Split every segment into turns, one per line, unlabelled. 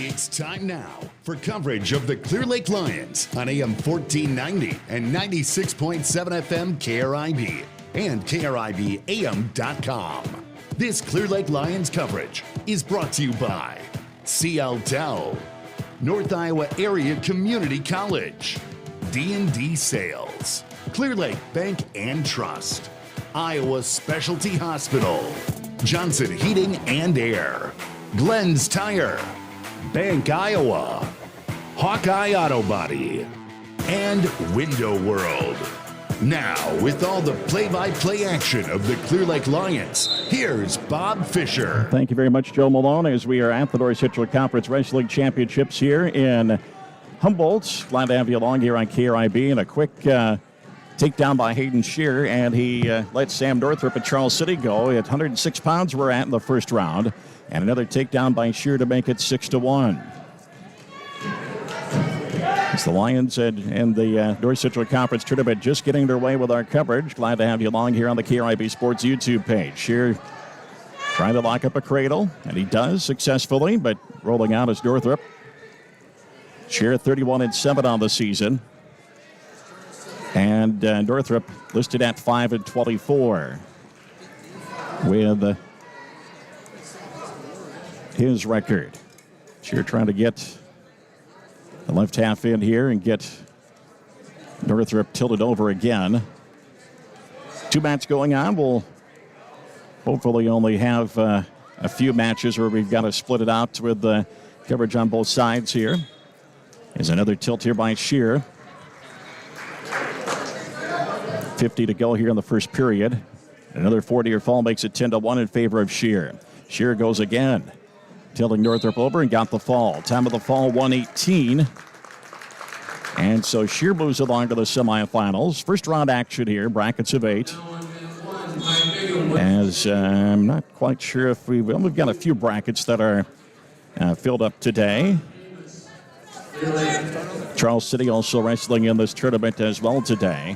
It's time now for coverage of the Clear Lake Lions on AM 1490 and 96.7 FM KRIB and KRIBAM.com. This Clear Lake Lions coverage is brought to you by CL Dell, North Iowa Area Community College, D&D Sales, Clear Lake Bank and Trust, Iowa Specialty Hospital, Johnson Heating and Air, Glenn's Tire, Bank Iowa, Hawkeye Auto Body, and Window World. Now, with all the play-by-play action of the Clear Lake Lions, here's Bob Fisher.
Thank you very much, Joe Malone, as we are at the North Central Conference Wrestling Championships here in Humboldt. Glad to have you along here on KRIB. And a quick takedown by Hayden Shear, and he let Sam Northrup at Charles City go. At 106 pounds we're at in the first round. And another takedown by Shear to make it 6-1. It's the Lions and the North Central Conference Tournament just getting their way with our coverage. Glad to have you along here on the KRIB Sports YouTube page. Shear trying to lock up a cradle, and he does successfully, but rolling out is Northrup. Shear 31-7 on the season. And Northrup listed at 5-24 with his record. Shear trying to get the left half in here and get Northrup tilted over again. 2 matches going on. We'll hopefully only have a few matches where we've got to split it out with coverage on both sides here. There's another tilt here by Shear. 50 to go here in the first period. Another 40-year fall makes it 10-1 in favor of Shear. Shear goes again, tilting Northrup over and got the fall. Time of the fall, 118. And so Shear moves along to the semifinals. First round action here, brackets of 8. As I'm not quite sure if we've got a few brackets that are filled up today. Charles City also wrestling in this tournament as well today.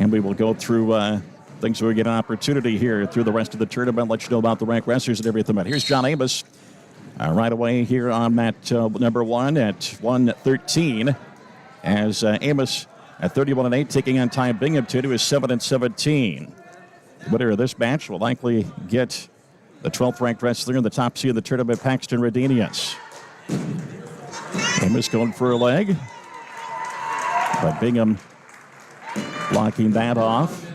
And we will go through things we get an opportunity here through the rest of the tournament. Let you know about the ranked wrestlers and everything. But here's John Amos right away here on mat number 1 at 113. As Amos at 31-8 taking on Ty Binghamton, who is 7-17. The winner of this match will likely get the 12th ranked wrestler in the top seed of the tournament, Paxton Redenius. Amos going for a leg, but Bingham blocking that off.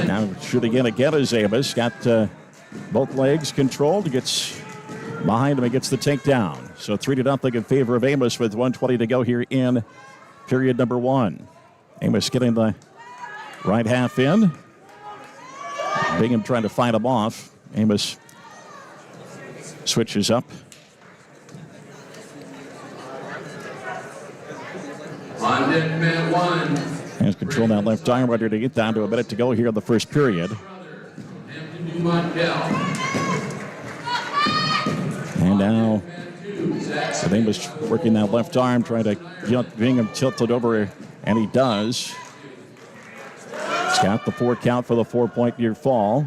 Now shooting in again is Amos. Got both legs controlled. Gets behind him and gets the takedown. So 3-0 in favor of Amos with 1:20 to go here in period number 1. Amos getting the right half in. Bingham trying to fight him off. Amos switches up. Has control that left arm, ready to get down to a minute to go here in the first period. And now Amos working that left arm, trying to get Bingham tilted over, and he does. He's got the 4 count for the 4-point near fall.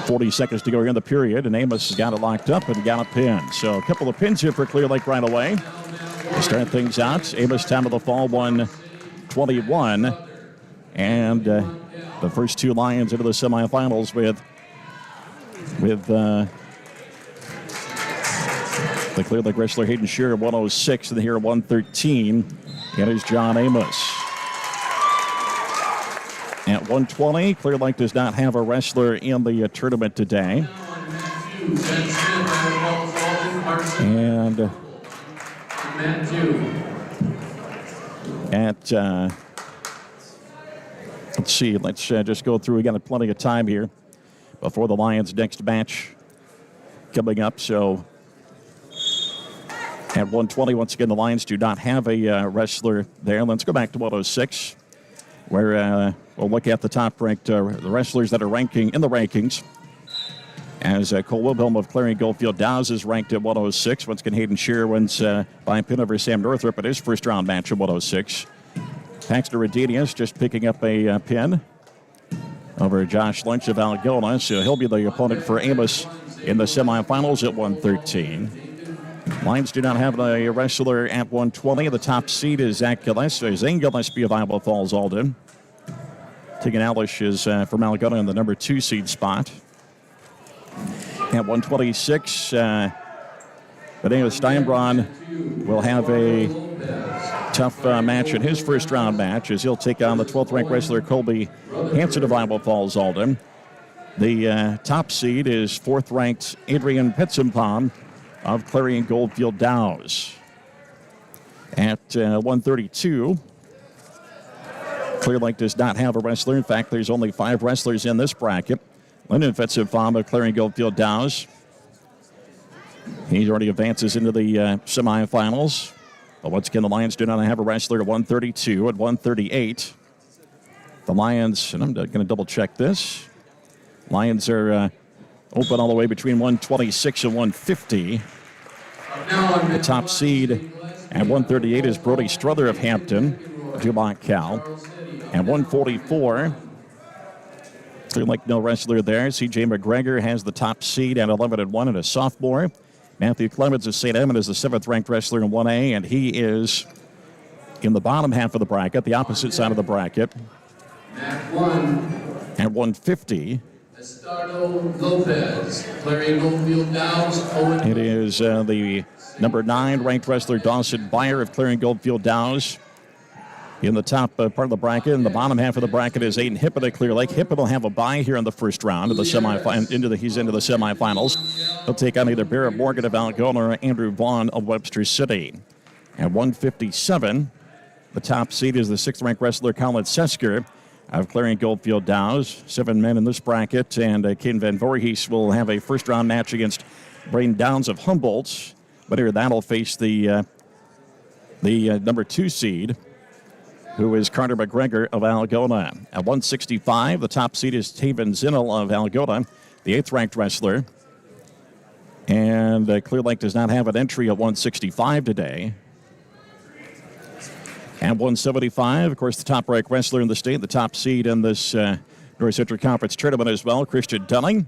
40 seconds to go here in the period, and Amos has got it locked up and got a pin. So a couple of pins here for Clear Lake right away. To start things out, Amos time of the fall, 1:21. And the first 2 Lions into the semifinals with the Clear Lake wrestler Hayden Shear, 106, and here 113. It is John Amos. At 120, Clear Lake does not have a wrestler in the tournament today. And at, let's see, let's just go through. We got plenty of time here before the Lions' next match coming up. So at 120, once again, the Lions do not have a wrestler there. Let's go back to 106. Where we'll look at the top-ranked the wrestlers that are ranking in the rankings. As Cole Wilhelm of Clarion Goldfield Dow's is ranked at 106. Once again, Hayden Shear wins by a pin over Sam Northrup at his first-round match at 106. Paxton Redenius just picking up a pin over Josh Lynch of Algona. So he'll be the opponent for Amos in the semifinals at 113. Lions do not have a wrestler at 120. The top seed is Zane Gillespie of Iowa Falls Alden. Tegan Alish is from Algona in the number 2 seed spot. At 126, Beneo Steinbron will have a tough match in his first round match as he'll take on the 12th ranked wrestler Colby Hansen of Iowa Falls Alden. The top seed is 4th ranked Adrian Pitzenbaum of Clarion Goldfield Dows. At 132, Clear Lake does not have a wrestler. In fact, there's only 5 wrestlers in this bracket. Lyndon Pitzenbaum of Clarion Goldfield Dows. He already advances into the semifinals. But once again, the Lions do not have a wrestler at 132. At 138, the Lions, and I'm going to double check this. Lions are open all the way between 126 and 150. The top seed at 138 is Brody Strother of Hampton, Dumont Cal. At 144, Clear Lake no wrestler there. C.J. McGregor has the top seed at 11-1 and a sophomore. Matthew Clemens of St. Edmund is the 7th ranked wrestler in 1A, and he is in the bottom half of the bracket, the opposite side of the bracket. At 150,
Lopez, Clarion Goldfield Dows.
It is the number 9 ranked wrestler Dawson Byer of Clarion Goldfield Dows in the top part of the bracket. In the bottom half of the bracket is Aiden Hippett of Clear Lake. Hippett will have a bye here in the first round of the he's into the semifinals. He'll take on either Barrett Morgan of Algona or Andrew Vaughn of Webster City. At 157, the top seed is the 6th ranked wrestler Colin Sesker of Clarion Goldfield Dows. 7 men in this bracket, and Caden Van Voorhees will have a first round match against Braden Downs of Humboldt. But here that'll face the number 2 seed, who is Carter McGregor of Algona. At 165, the top seed is Taven Zinnel of Algona, the 8th ranked wrestler. And Clear Lake does not have an entry at 165 today. At 175, of course, the top ranked wrestler in the state, the top seed in this North Central Conference tournament as well, Christian Dunning.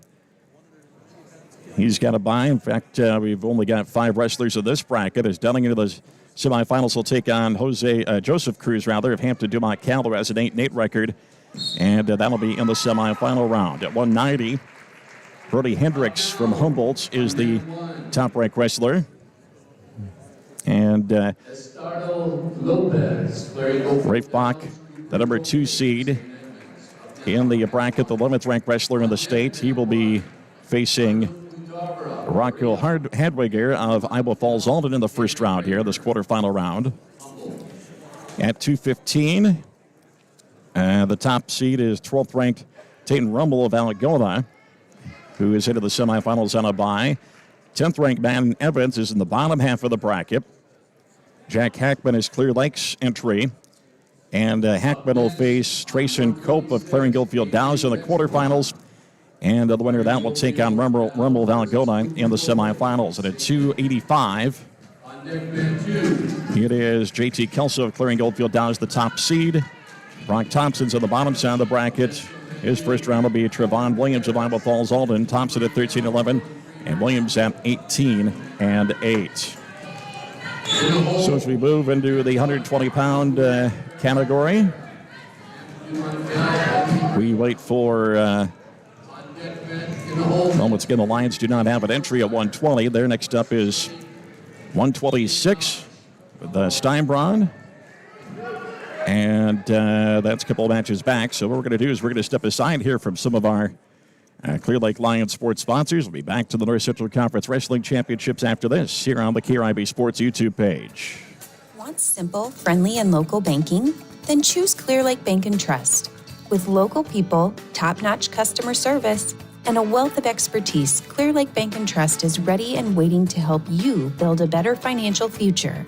He's got a bye. In fact, we've only got 5 wrestlers in this bracket as Dunning into the semifinals will take on Joseph Cruz, of Hampton Dumont Cal, who has an 8-8 record, and that'll be in the semifinal round. At 190, Brody Hendricks from Humboldt is the top-ranked wrestler. And Rafe Bach, the number 2 seed in the bracket, the 11th ranked wrestler in the state. He will be facing Rocco Hadwiger of Iowa Falls Alden in the first round here, this quarterfinal round. At 215, the top seed is 12th ranked Tayton Rummel of Algona, who is into the semifinals on a bye. 10th ranked Madden Evans is in the bottom half of the bracket. Jack Hackman is Clear Lake's entry. And Hackman will face Trayson Cope of Clarion Goldfield Dows in the quarterfinals. And the winner of that will take on Rummel of Algona in the semifinals. And at 285, it is J.T. Kelso of Clarion Goldfield Dows, the top seed. Brock Thompson's on the bottom side of the bracket. His first round will be Trevon Williams of Iowa Falls Alden. Thompson at 13-11, and Williams at 18-8. So as we move into the 120-pound category, we wait for... once again, the Lions do not have an entry at 120. Their next up is 126 with Steinbron. And that's a couple of matches back. So what we're going to do is we're going to step aside here from some of our Clear Lake Lions sports sponsors. We'll be back to the North Central Conference Wrestling Championships after this here on the KRIB Sports YouTube page.
Want simple, friendly, and local banking? Then choose Clear Lake Bank and Trust. With local people, top-notch customer service, and a wealth of expertise, Clear Lake Bank and Trust is ready and waiting to help you build a better financial future.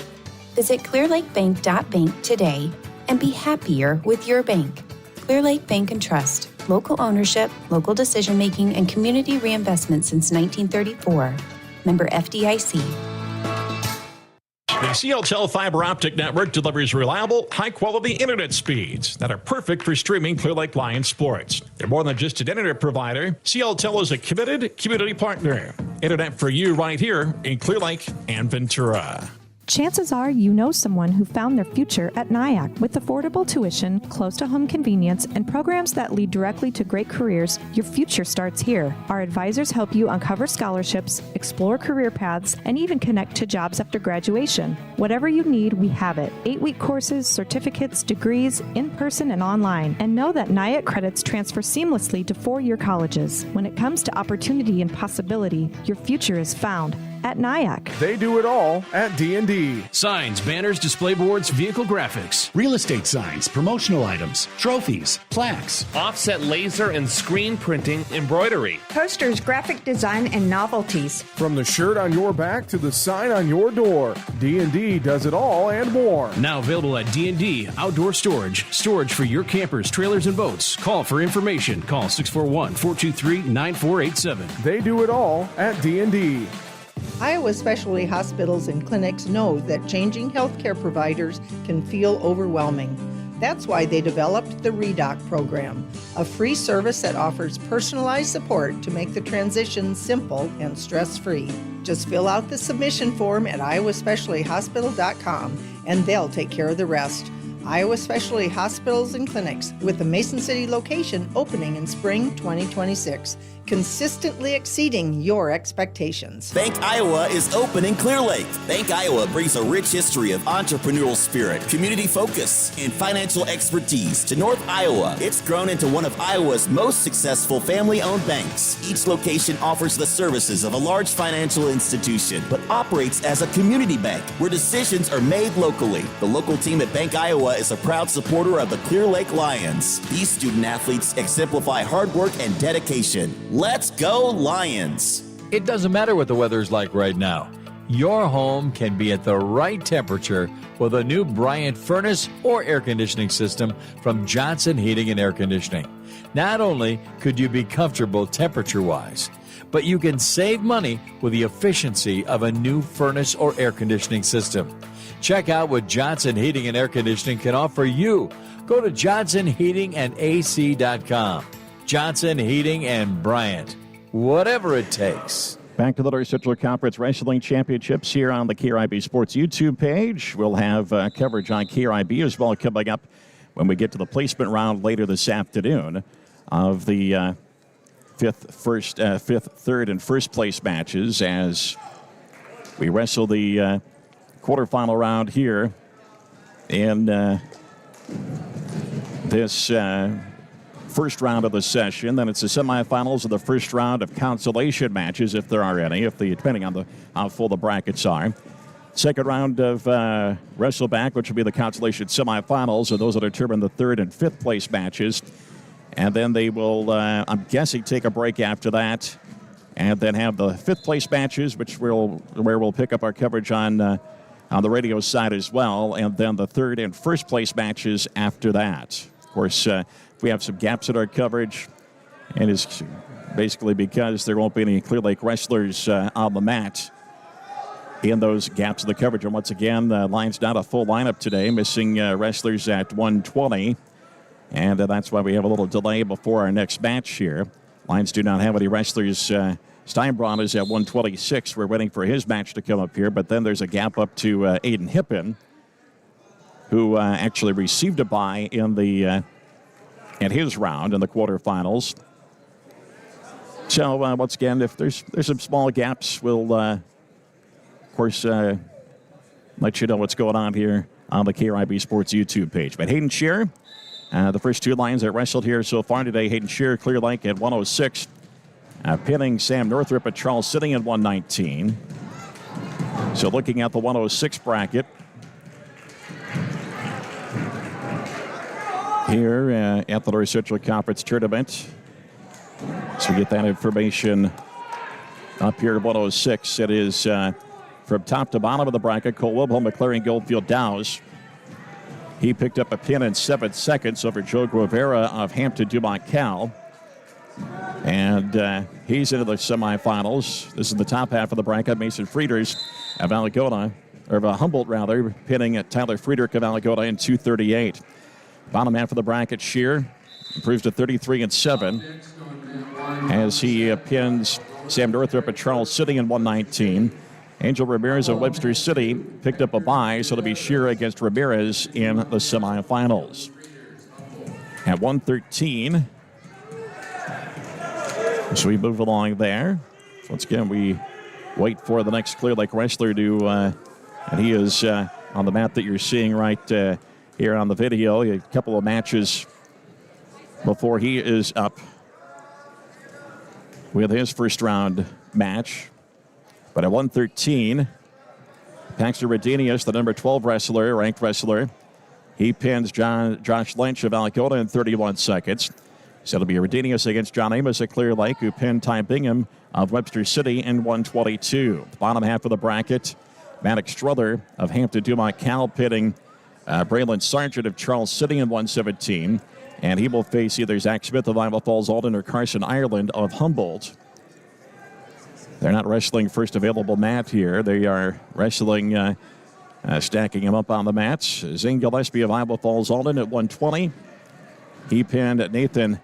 Visit clearlakebank.bank today and be happier with your bank. Clear Lake Bank and Trust. Local ownership, local decision-making, and community reinvestment since 1934. Member FDIC.
They
CLTel fiber optic network delivers reliable, high-quality internet speeds that are perfect for streaming Clear Lake Lions sports. They're more than just an internet provider. CLTel is a committed community partner. Internet for you right here in Clear Lake and Ventura.
Chances are you know someone who found their future at NIAC. With affordable tuition, close-to-home convenience, and programs that lead directly to great careers, your future starts here. Our advisors help you uncover scholarships, explore career paths, and even connect to jobs after graduation. Whatever you need, we have it. 8-week courses, certificates, degrees, in-person and online. And know that NIAC credits transfer seamlessly to 4-year colleges. When it comes to opportunity and possibility, your future is found at NIAC.
They do it all at D&D.
Signs, banners, display boards, vehicle graphics.
Real estate signs, promotional items, trophies, plaques.
Offset laser and screen printing, embroidery.
Posters, graphic design, and novelties.
From the shirt on your back to the sign on your door, D&D does it all and more.
Now available at D&D Outdoor Storage. Storage for your campers, trailers, and boats. Call for information. Call 641-423-9487.
They do it all at D&D.
Iowa Specialty Hospitals and Clinics know that changing healthcare providers can feel overwhelming. That's why they developed the ReDoc program, a free service that offers personalized support to make the transition simple and stress-free. Just fill out the submission form at iowaspecialtyhospital.com and they'll take care of the rest. Iowa Specialty Hospitals and Clinics, with the Mason City location opening in spring 2026, consistently exceeding your expectations.
Bank Iowa is open in Clear Lake. Bank Iowa brings a rich history of entrepreneurial spirit, community focus, and financial expertise to North Iowa. It's grown into one of Iowa's most successful family-owned banks. Each location offers the services of a large financial institution, but operates as a community bank where decisions are made locally. The local team at Bank Iowa is a proud supporter of the Clear Lake Lions. These student athletes exemplify hard work and dedication. Let's go Lions!
It doesn't matter what the weather's like right now. Your home can be at the right temperature with a new Bryant furnace or air conditioning system from Johnson Heating and Air Conditioning. Not only could you be comfortable temperature-wise, but you can save money with the efficiency of a new furnace or air conditioning system. Check out what Johnson Heating and Air Conditioning can offer you. Go to johnsonheatingandac.com. Johnson Heating and Bryant. Whatever it takes.
Back to the North Central Conference Wrestling Championships here on the KRIB Sports YouTube page. We'll have coverage on KRIB as well coming up when we get to the placement round later this afternoon of the fifth, third, and first place matches as we wrestle the quarterfinal round here in this first round of the session. Then it's the semifinals of the first round of consolation matches, if there are any, depending on how full the brackets are. Second round of Wrestleback, which will be the consolation semifinals, are those that determine the third and fifth place matches. And then they will, I'm guessing, take a break after that, and then have the fifth place matches, where we'll pick up our coverage on the radio side as well, and then the third and first place matches after that. Of course, we have some gaps in our coverage, and it's basically because there won't be any Clear Lake wrestlers on the mat in those gaps of the coverage. And once again, the Lions not a full lineup today, missing wrestlers at 120, and that's why we have a little delay before our next match here. Lions do not have any wrestlers. Steinbraun is at 126. We're waiting for his match to come up here, but then there's a gap up to Aiden Hippen, who actually received a bye in his round in the quarterfinals. So once again, if there's some small gaps, we'll of course let you know what's going on here on the KRIB Sports YouTube page. But Hayden Shearer, the first two Lions that wrestled here so far today, Hayden Shearer, Clear Lake at 106, pinning Sam Northrup at Charles City at 119. So looking at the 106 bracket here at the North Central Conference Tournament. So we get that information up here at 106. It is from top to bottom of the bracket, Cole Wilhelm, McLaren, Goldfield, Dow's. He picked up a pin in 7 seconds over Joe Guevara of Hampton, Dumont, Cal. And he's into the semifinals. This is the top half of the bracket. Mason Frieders of Algona Humboldt rather, pinning Tyler Friedrich of Alamogordo in 2:38. Bottom half of the bracket, Shear improves to 33-7 as he pins Sam Northrup at Charles City in 119. Angel Ramirez of Webster City picked up a bye, so it'll be Shear against Ramirez in the semifinals. At 113, so we move along there. Once again, we wait for the next Clear Lake wrestler to, and he is on the map that you're seeing right here on the video. A couple of matches before he is up with his first round match. But at 113, Paxton Redenius, the number 12 wrestler, ranked wrestler, he pins Josh Lynch of Alamogordo in 31 seconds. So it'll be Redenius against John Amos at Clear Lake, who pinned Ty Bingham of Webster City in 122. Bottom half of the bracket, Maddox Struther of Hampton Dumont Cal pinning Braylon Sargent of Charles City in 117. And he will face either Zach Smith of Iowa Falls Alden or Carson Ireland of Humboldt. They're not wrestling first available mat here. They are wrestling, stacking him up on the mats. Zane Gillespie of Iowa Falls Alden at 120. He pinned Nathan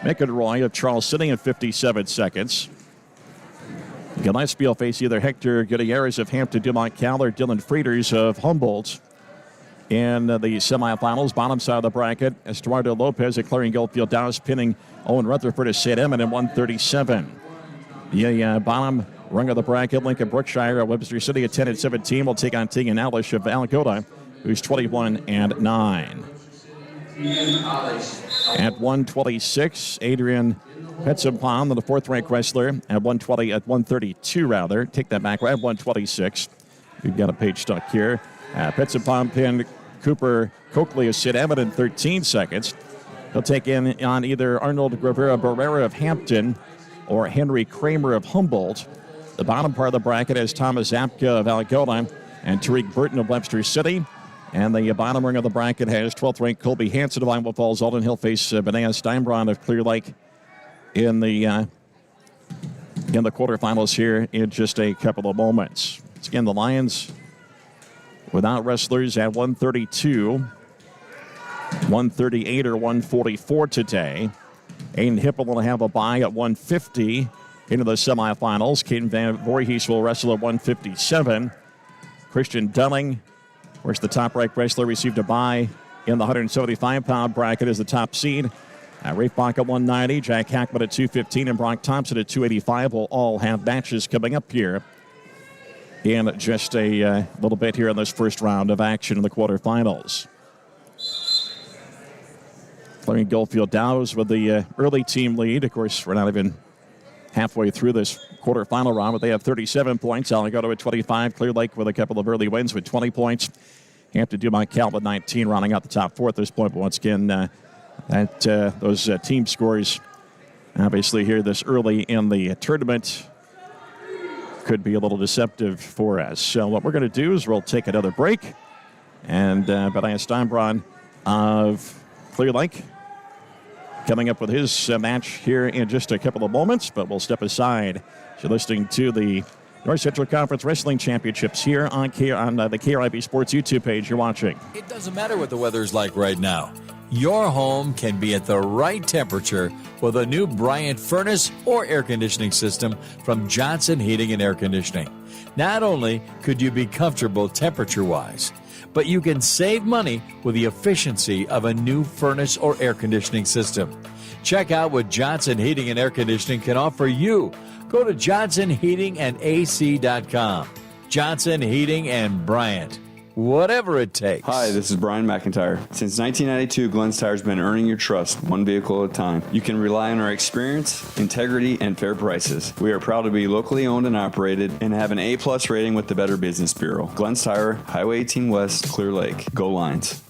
McEnroy of Charles City in 57 seconds. Gillespie will face either Hector Gutierrez of Hampton Dumont Cal or Dylan Frieders of Humboldt. In the semifinals, bottom side of the bracket, Estuardo Lopez of Clarion Goldfield Downs pinning Owen Rutherford of St. Edmund in 137. The bottom rung of the bracket, Lincoln Brookshire of Webster City at 10-17 will take on Tegan Ellish of Alamogordo, who's 21-9. At 126, Adrian Petzenpalm, the fourth-ranked wrestler, at 132 rather. Take that back, right at 126. We've got a page stuck here. Petzenpalm pinned Cooper Coakley of St. Edmund in 13 seconds. He'll take in on either Arnold Rivera Barrera of Hampton or Henry Kramer of Humboldt. The bottom part of the bracket has Thomas Zapka of Alamogordo and Tariq Burton of Webster City. And the bottom ring of the bracket has 12th-ranked Colby Hansen of Iowa Falls Alden. He'll face Benaya Steinbron of Clear Lake in the quarterfinals here in just a couple of moments. Once again, the Lions without wrestlers at 132, 138 or 144 today. Aiden Hippel will have a bye at 150 into the semifinals. Caden Van Voorhees will wrestle at 157. Christian Dunning, of course, the top-ranked wrestler, received a bye in the 175-pound bracket as the top seed. Rafe Bach at 190, Jack Hackman at 215, and Brock Thompson at 285 will all have matches coming up here in just a little bit here in this first round of action in the quarterfinals. Clarion Goldfield Dows with the early team lead. Of course, we're not even halfway through this quarterfinal round, but they have 37 points. Alamogordo at 25. Clear Lake with a couple of early wins with 20 points. Hampton Dumont Cal with 19, rounding out the top four at this point. But once again, those team scores, obviously here this early in the tournament, could be a little deceptive for us. So what we're going to do is we'll take another break. And Benaya Steinbron of Clear Lake coming up with his match here in just a couple of moments, but we'll step aside. You're listening to the North Central Conference Wrestling Championships here on the KRIB Sports YouTube page you're watching.
It doesn't matter what the weather's like right now. Your home can be at the right temperature with a new Bryant furnace or air conditioning system from Johnson Heating and Air Conditioning. Not only could you be comfortable temperature-wise, but you can save money with the efficiency of a new furnace or air conditioning system. Check out what Johnson Heating and Air Conditioning can offer you. Go to johnsonheatingandac.com. Johnson Heating and Bryant. Whatever it takes.
Hi, this is Brian McIntyre. Since 1992, Glenn's Tire has been earning your trust one vehicle at a time. You can rely on our experience, integrity, and fair prices. We are proud to be locally owned and operated and have an A+ rating with the Better Business Bureau. Glenn's Tire, Highway 18 West, Clear Lake. Go Lions.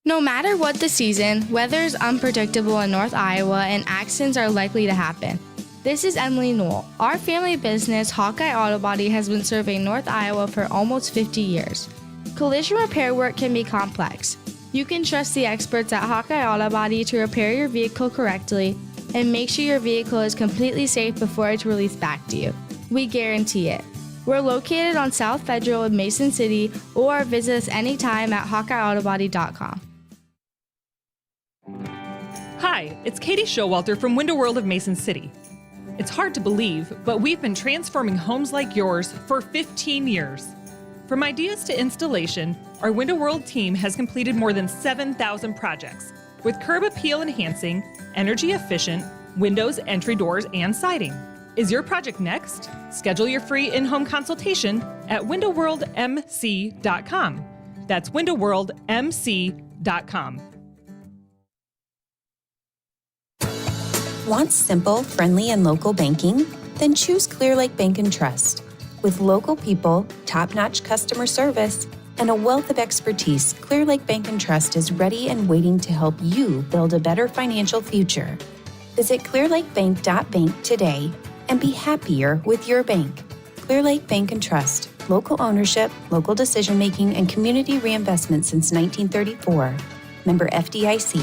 No matter what the season, weather is unpredictable in North Iowa and accidents are likely to happen. This is Emily Newell. Our family business, Hawkeye Auto Body, has been serving North Iowa for almost 50 years. Collision repair work can be complex. You can trust the experts at Hawkeye Auto Body to repair your vehicle correctly and make sure your vehicle is completely safe before it's released back to you. We guarantee it. We're located on South Federal in Mason City, or visit us anytime at HawkeyeAutobody.com.
Hi, it's Katie Showalter from Window World of Mason City. It's hard to believe, but we've been transforming homes like yours for 15 years. From ideas to installation, our Window World team has completed more than 7,000 projects with curb appeal enhancing, energy efficient windows, entry doors, and siding. Is your project next? Schedule your free in-home consultation at windowworldmc.com. That's windowworldmc.com.
Want simple, friendly, and local banking? Then choose Clear Lake Bank and Trust. With local people, top-notch customer service, and a wealth of expertise, Clear Lake Bank and Trust is ready and waiting to help you build a better financial future. Visit clearlakebank.bank today and be happier with your bank. Clear Lake Bank and Trust. Local ownership, local decision-making, and community reinvestment since 1934. Member FDIC.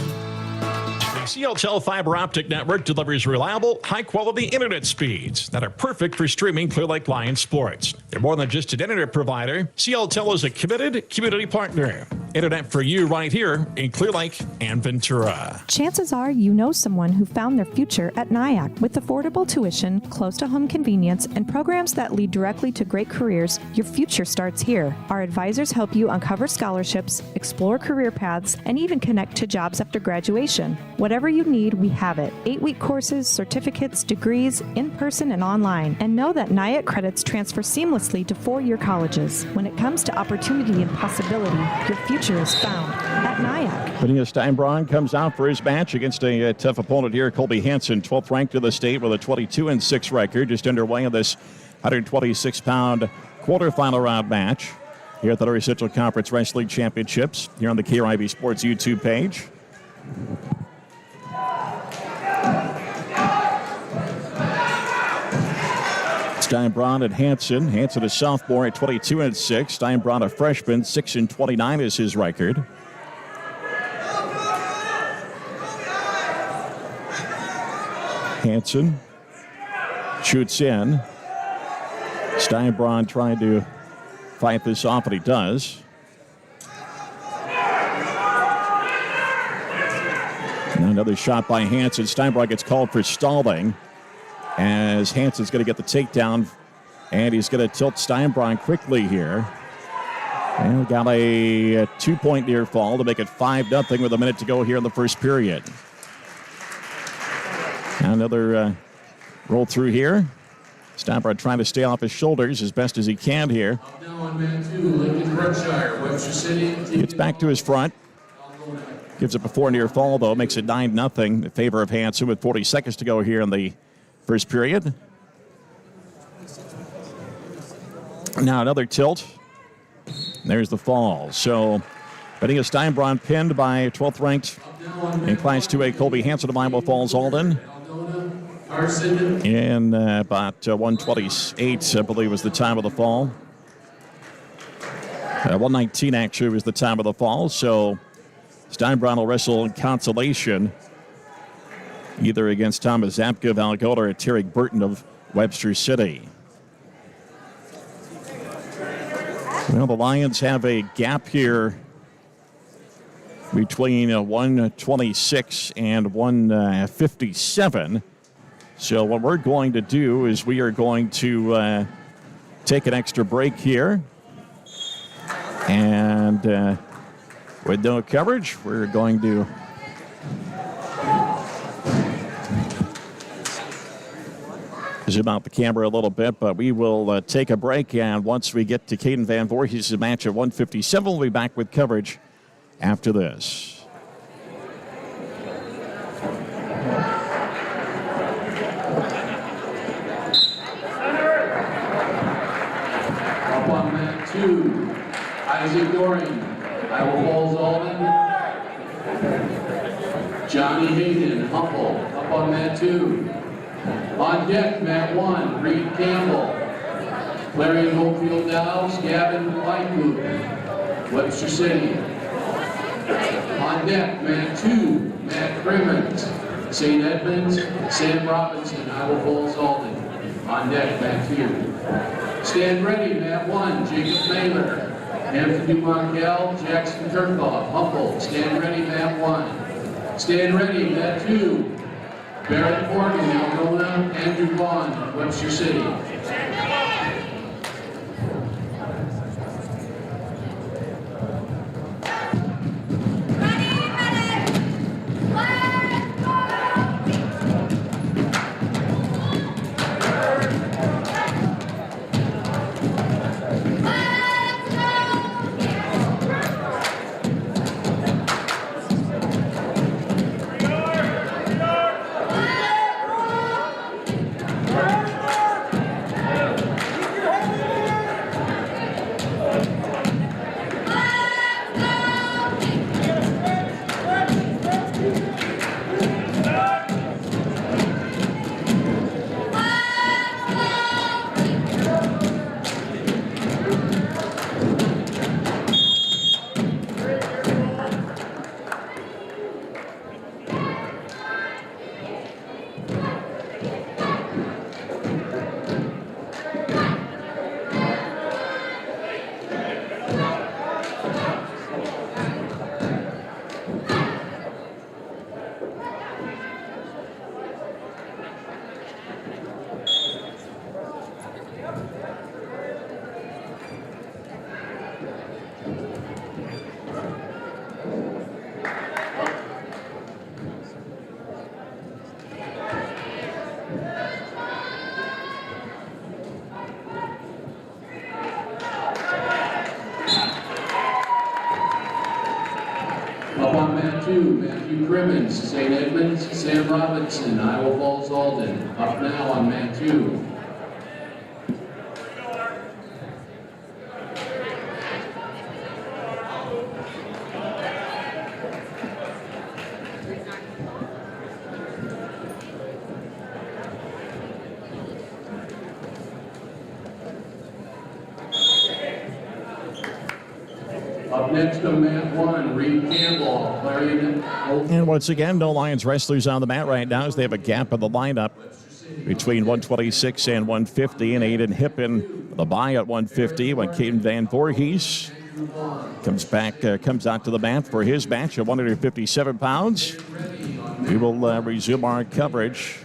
The CLTEL fiber optic network delivers reliable, high-quality internet speeds that are perfect for streaming Clear Lake Lions sports. They're more than just an internet provider. CLTEL is a committed community partner. Internet for you right here in Clear Lake and Ventura.
Chances are you know someone who found their future at NIAC. With affordable tuition, close-to-home convenience, and programs that lead directly to great careers, your future starts here. Our advisors help you uncover scholarships, explore career paths, and even connect to jobs after graduation. Whatever you need, we have it. 8-week courses, certificates, degrees, in-person and online. And know that NIAC credits transfer seamlessly to 4-year colleges. When it comes to opportunity and possibility, your future is found at NIAC.
Benita Steinbraun comes out for his match against a tough opponent here, Colby Hansen, 12th ranked in the state with a 22-6 record, just underway in this 126-pound quarterfinal round match here at the North Central Conference Wrestling Championships here on the KRIB Sports YouTube page. Steinbraun and Hansen. Hansen a sophomore at 22-6. Steinbraun a freshman, 6-29 is his record. Hansen shoots in. Steinbraun trying to fight this off, and he does. And another shot by Hansen. Steinbraun gets called for stalling, as Hansen's going to get the takedown, and he's going to tilt Steinbraun quickly here. And we got a 2-point near fall to make it 5-0 with a minute to go here in the first period. Now another roll through here. Steinbraun trying to stay off his shoulders as best as he can here. Gets back to his front. Gives it before near fall, though. Makes it 9-0 in favor of Hansen with 40 seconds to go here in the first period. Now another tilt. There's the fall. So Benita Steinbraun pinned by 12th ranked in Class 2A Colby Hansen of Iowa Falls Alden. In about 1:28, I believe, was the time of the fall. 1:19 actually was the time of the fall. So Steinbraun will wrestle in consolation either against Thomas Zapka of Algona or Tarek Burton of Webster City. Well, the Lions have a gap here between 126 and 157. So what we're going to do is we are going to take an extra break here. And with no coverage, we're going to zoom out the camera a little bit, but we will take a break, and once we get to Caden Van Voorhees' match at 157, we'll be back with coverage after this.
Up on mat 2, Isaac Doring, Iowa Falls Alden. Johnny Hayden, Humble, up on mat 2. On deck, mat 1, Reed Campbell. Clarion Goldfield Dows, Gavin Lightwood, Webster City. On deck, mat 2, Matt Crimmins, St. Edmunds, Sam Robinson, Iowa Falls Alden. On deck, mat 2. Stand ready, mat 1, Jacob Mailer. Anthony Monkel, Jackson Turkoff, Humboldt. Stand ready, mat 1. Stand ready, mat 2. Barrett Morgan, Algona, Andrew Vaughn, Webster City. Up on mat 2, Matthew Crimmins, St. Edmunds, Sam Robinson, Iowa Falls, Alden. Up now on mat 2. Up next on mat 1, Reed Campbell, Clarion.
And once again, no Lions wrestlers on the mat right now as they have a gap in the lineup between 126 and 150. And Aiden Hippen, the bye at 150 when Caden Van Voorhees comes out to the mat for his match at 157 pounds. We will resume our coverage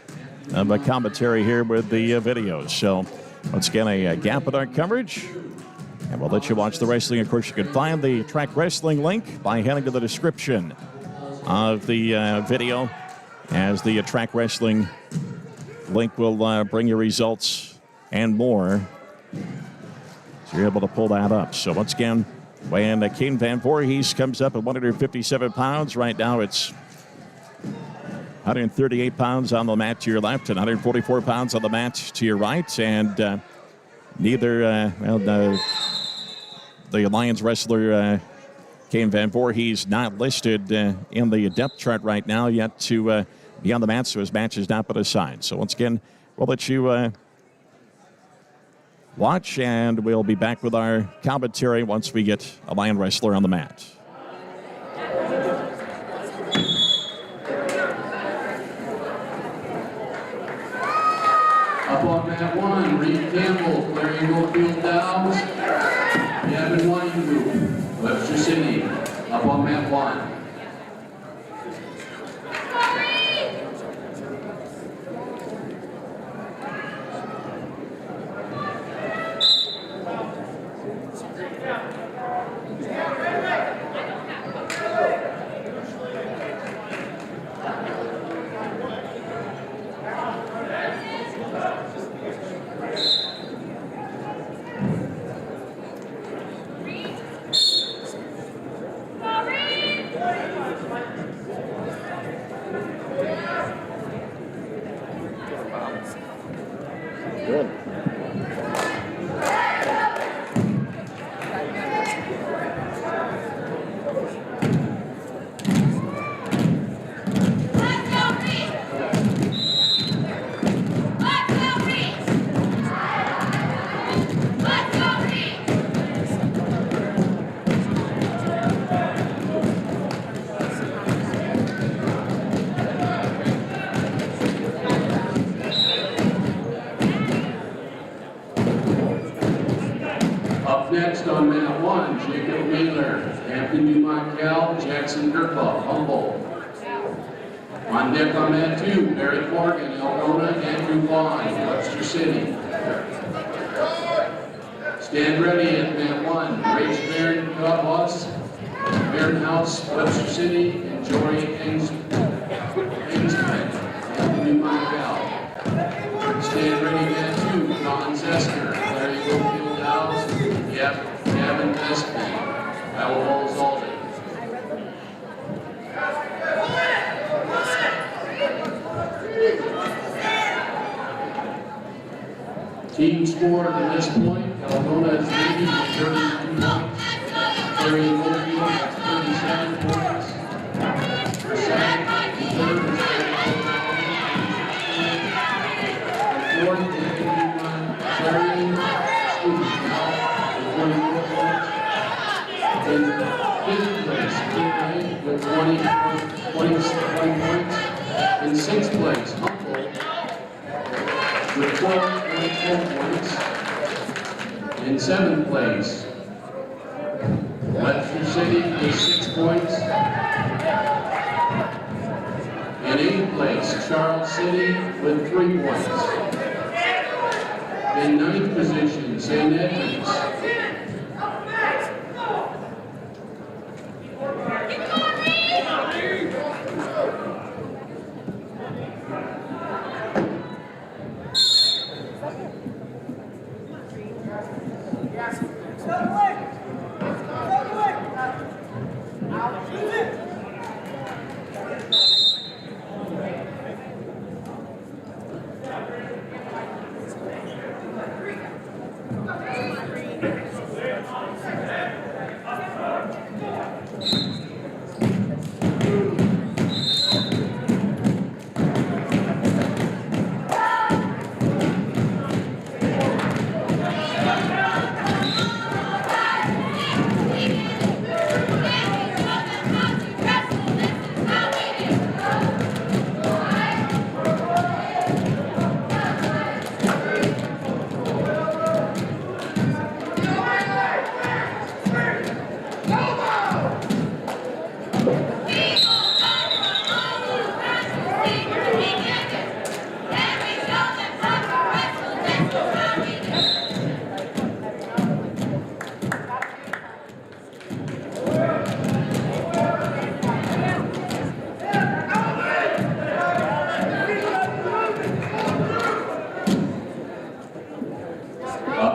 of a commentary here with the videos. So once again, a gap in our coverage. And we'll let you watch the wrestling. Of course, you can find the track wrestling link by heading to the description of the video, as the track wrestling link will bring you results and more. So you're able to pull that up. So once again, when Caden Van Voorhees comes up at 157 pounds, right now it's 138 pounds on the mat to your left and 144 pounds on the mat to your right. And neither, the Lions wrestler, Caden Van Voorhees, not listed in the depth chart right now yet to be on the mat, so his match is not put aside. So once again, we'll let you watch, and we'll be back with our commentary once we get a Lion wrestler on the mat.
Up on mat 1, Reed Campbell, Clarion Goldfield Downs, Gavin Wine, Webster City. Up on mat 1. mat 1, Jacob Wheeler. Hampton Dumont Cal, Jackson Kirkhoff, Humboldt. On deck on mat 2, Barry Morgan, Algona, Andrew Vaughn, Webster City. Stand ready at mat 1, Rach Bairnhouse, Webster City, and Jory Ainsman, Hampton Dumont Cal. Stand ready mat 2, Don Zesker, Larry Goldfield Downs, Gavin Vestman, Iowa Falls Alden. Team score to this point, Algona is leading with 32 points. Larry Goldfield has 37 points. For second and third is fourth, Clarion Student now with 24 points. In fifth place, Clear with 20 points. In sixth place, Humboldt with 12 points. In seventh place, Webster City with 6 points. In eighth place, Charles City with 3 points. In ninth position, St. Edmunds.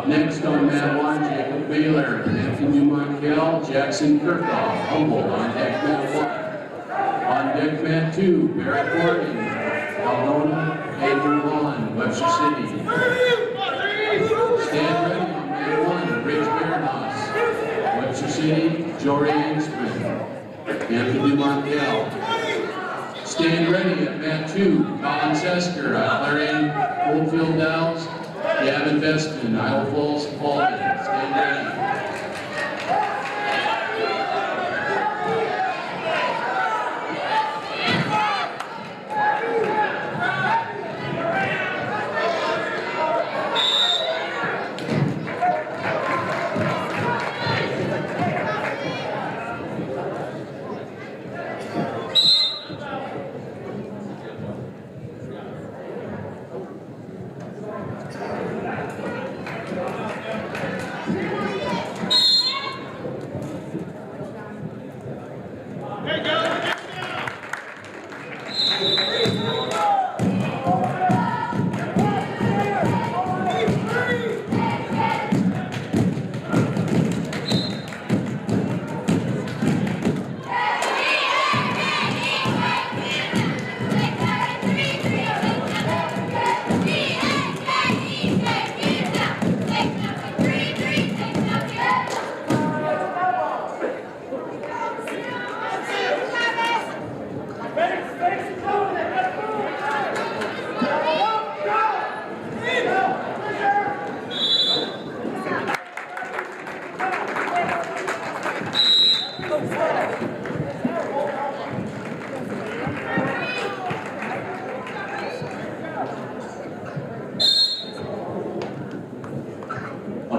Next on mat 1, Jacob Wheeler, Hampton Dumont Cal, Jackson Kirkhoff, Humboldt on deck mat 1. On deck mat 2, Barrett Morgan, Algona, Andrew Vaughn, Webster City. Stand ready on mat 1, Rich Bairnhouse, Webster City, Jory Ainsman, Hampton Dumont Cal. Stand ready at mat 2, Colin Zesker, Clarion Goldfield Downs, Gavin Vestman, Iowa Falls, Alden. Stand ready.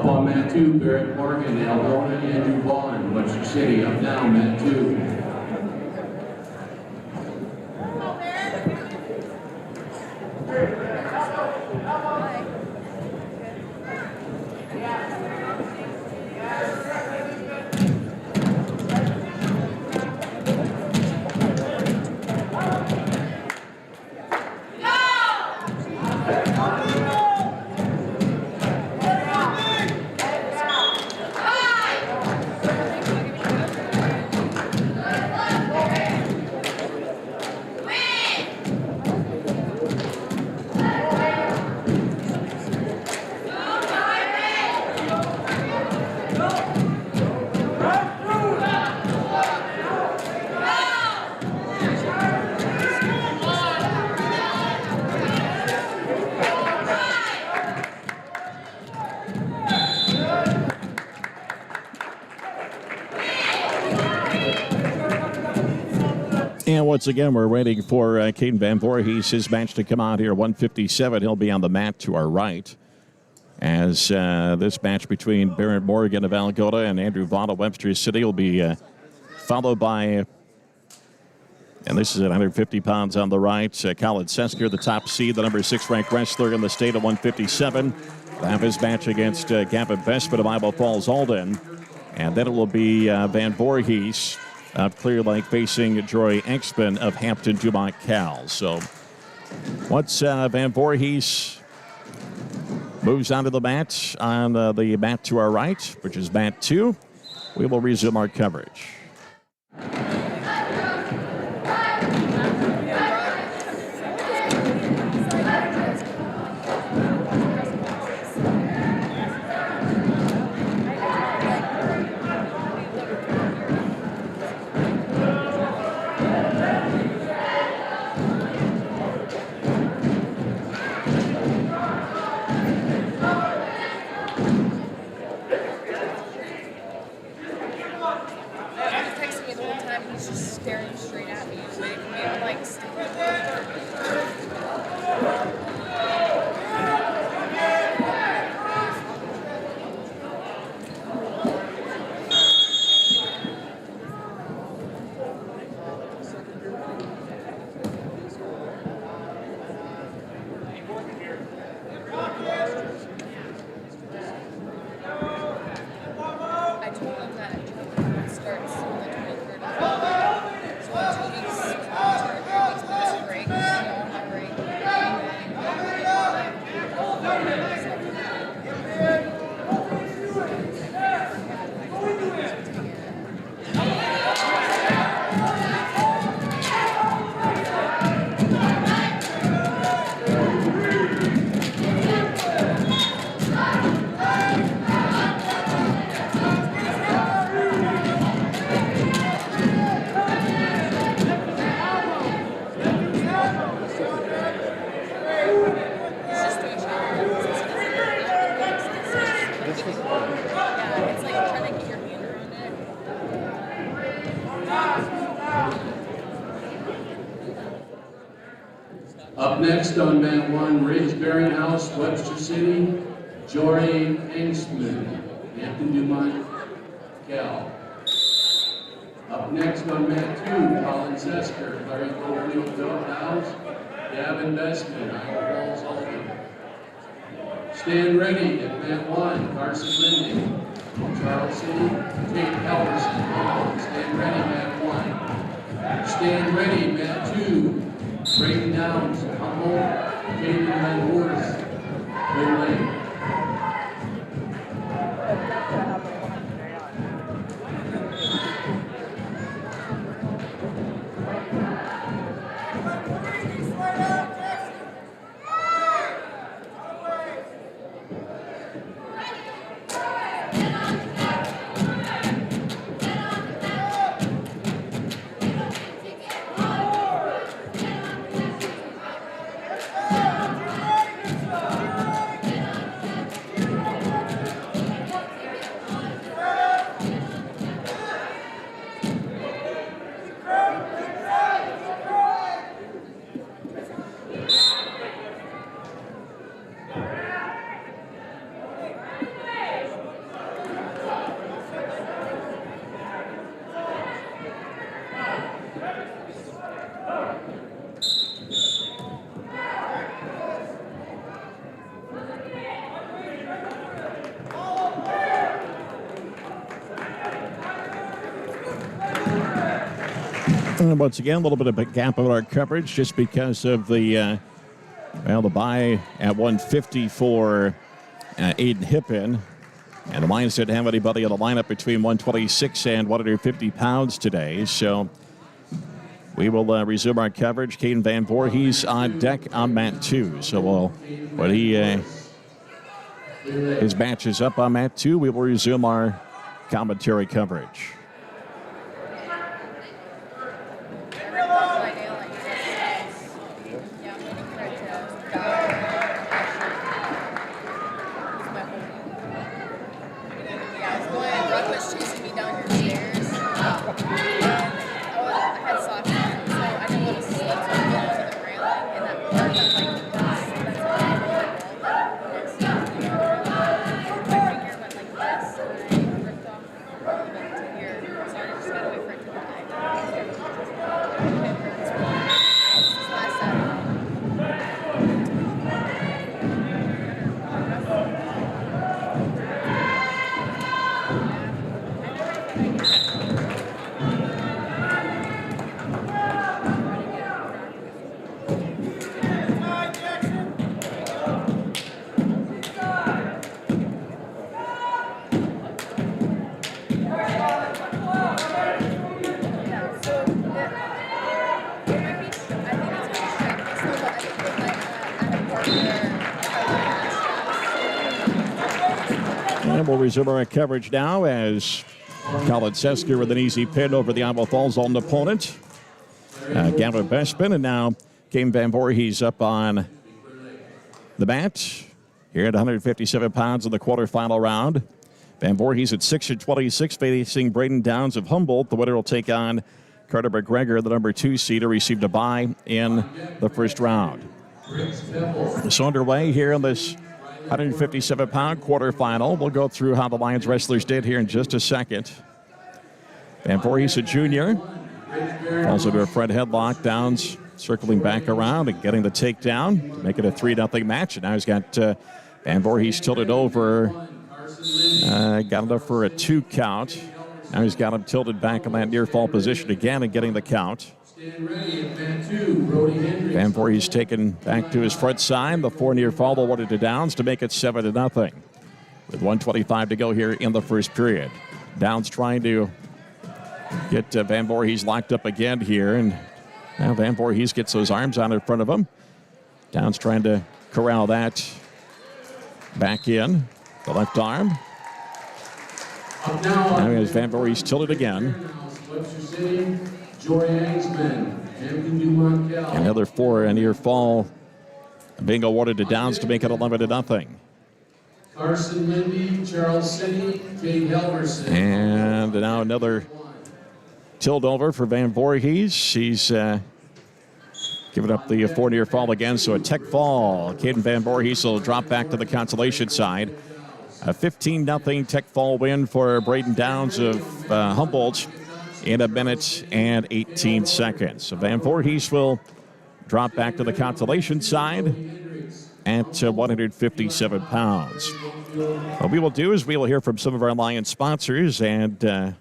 on mat 2, Barrett Morgan, Algona, Andrew Vaughn, Webster City. Up now, mat 2.
And once again, we're waiting for Caden Van Voorhees, his match to come out here. 157. He'll be on the mat to our right. As this match between Barrett Morgan of Algona and Andrew Vaughn of Webster City will be followed by, and this is at 150 pounds on the right, Colin Sesker, the top seed, the number 6 ranked wrestler in the state at 157. Will have his match against Gavin Bestman of Iowa Falls, Alden. And then it will be Van Voorhees of Clear Lake facing Joy Exman of Hampton Dumont Cal. So once Van Voorhees moves onto the mat on the mat to our right, which is mat 2, we will resume our coverage.
Up next on mat 1, Ridge Barringhouse, Webster City, Jory Engsman, Hampton Dumont Cal. Up next on mat 2, Colin Sesker, Larry Cofield House, Gavin Bestman, Iowa Falls, Alden. Stand ready at mat 1, Carson Lindy, Charles City, Tate Halverson. Stand ready, mat 1. Stand ready, mat 2. Breaking Downs, Humboldt, Caden Van Horse, Clear Lake.
And once again, a little bit of a gap in our coverage just because of the bye at 150 for Aiden Hippen. And the Lions didn't have anybody in the lineup between 126 and 150 pounds today. So we will resume our coverage. Caden Van Voorhees on deck on mat 2. So when his match is up on mat 2, we will resume our commentary coverage. And we'll resume our coverage now as Colin Sesker with an easy pin over the Iowa Falls Alton opponent. Gavin Bestman, and now Caden Van Voorhees up on the mat here at 157 pounds in the quarterfinal round. Van Voorhees at 6-26, facing Braden Downs of Humboldt. The winner will take on Carter McGregor, the number 2 seeder, received a bye in the first round. So underway here in this 157-pound quarterfinal. We'll go through how the Lions wrestlers did here in just a second. Van Voorhees, a junior, falls into a front headlock. Downs circling back around and getting the takedown to make it a 3-0 match. And now he's got Van Voorhees tilted over. Got enough for a 2 count. Now he's got him tilted back in that near fall position again and getting the count. Van Voorhees taken back to his front side. The 4 near fall awarded to Downs to make it 7-0. With 1:25 to go here in the first period. Downs trying to get Van Voorhees locked up again here. And now Van Voorhees gets those arms out in front of him. Downs trying to corral that back in. The left arm. Now here's Van Voorhees tilted again. Another 4 near fall being awarded to Downs to make it 11-0.
Carson Lindy, Charles City, Kate Helverson.
And now another tilt over for Van Voorhees. He's giving up the 4 near fall again, so a tech fall. Caden Van Voorhees will drop back to the consolation side. A 15-0 tech fall win for Braden Downs of Humboldt in 1 minute and 18 seconds. So Van Voorhees will drop back to the consolation side at 157 pounds. What we will do is we will hear from some of our Lions sponsors and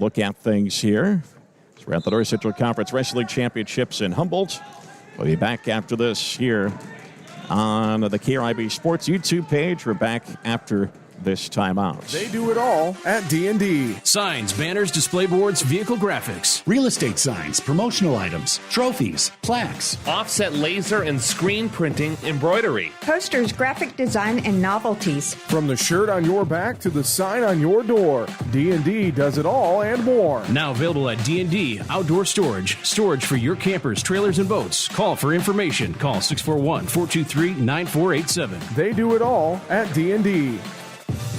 look at things here. So we're at the North Central Conference Wrestling Championships in Humboldt. We'll be back after this here on the KRIB Sports YouTube page. We're back after this timeout.
They do it all at D&D.
Signs, banners, display boards, vehicle graphics.
Real estate signs, promotional items, trophies, plaques.
Offset laser and screen printing embroidery.
Posters, graphic design, and novelties.
From the shirt on your back to the sign on your door, D&D does it all and more.
Now available at D&D Outdoor Storage. Storage for your campers, trailers, and boats. Call for information. Call 641-423-9487.
They do it all at D&D.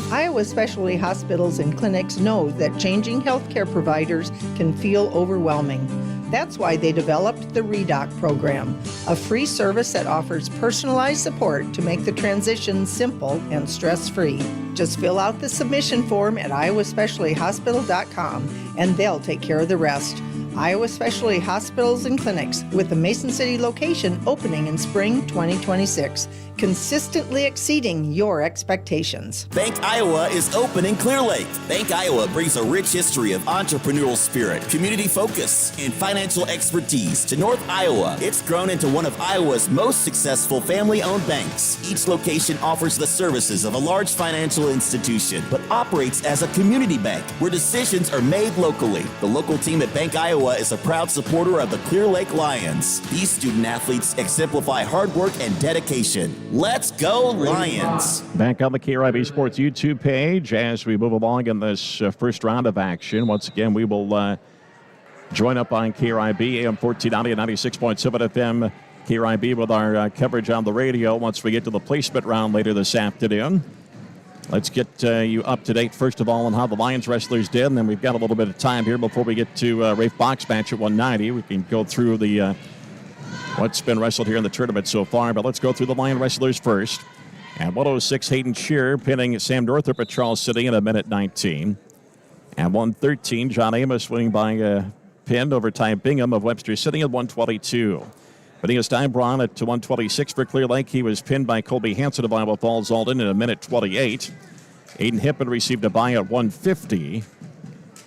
Iowa specialty hospitals and clinics know that changing healthcare providers can feel overwhelming. That's why they developed the REDOC program, a free service that offers personalized support to make the transition simple and stress-free. Just fill out the submission form at iowaspecialtyhospital.com and they'll take care of the rest. Iowa Specialty Hospitals and Clinics, with the Mason City location opening in spring 2026, consistently exceeding your expectations.
Bank Iowa is open in Clear Lake. Bank Iowa brings a rich history of entrepreneurial spirit, community focus, and financial expertise to North Iowa. It's grown into one of Iowa's most successful family-owned banks. Each location offers the services of a large financial institution, but operates as a community bank where decisions are made locally. The local team at Bank Iowa is a proud supporter of the Clear Lake Lions. These student athletes exemplify hard work and dedication. Let's go Lions!
Back on the KRIB Sports YouTube page as we move along in this first round of action. Once again, we will join up on KRIB, AM 1490 and 96.7 FM KRIB with our coverage on the radio once we get to the placement round later this afternoon. Let's get you up to date, first of all, on how the Lions wrestlers did, and then we've got a little bit of time here before we get to Rafe Bach's match at 190. We can go through the what's been wrestled here in the tournament so far, but let's go through the Lion wrestlers first. At 106, Hayden Shearer pinning Sam Northrup at Charles City in a minute 19. At 113, John Amos winning by a pin over Ty Bingham of Webster City at 122. Pinning Steinbron at 126 for Clear Lake. He was pinned by Colby Hansen of Iowa Falls Alden in a minute 28. Aiden Hippen received a bye at 150.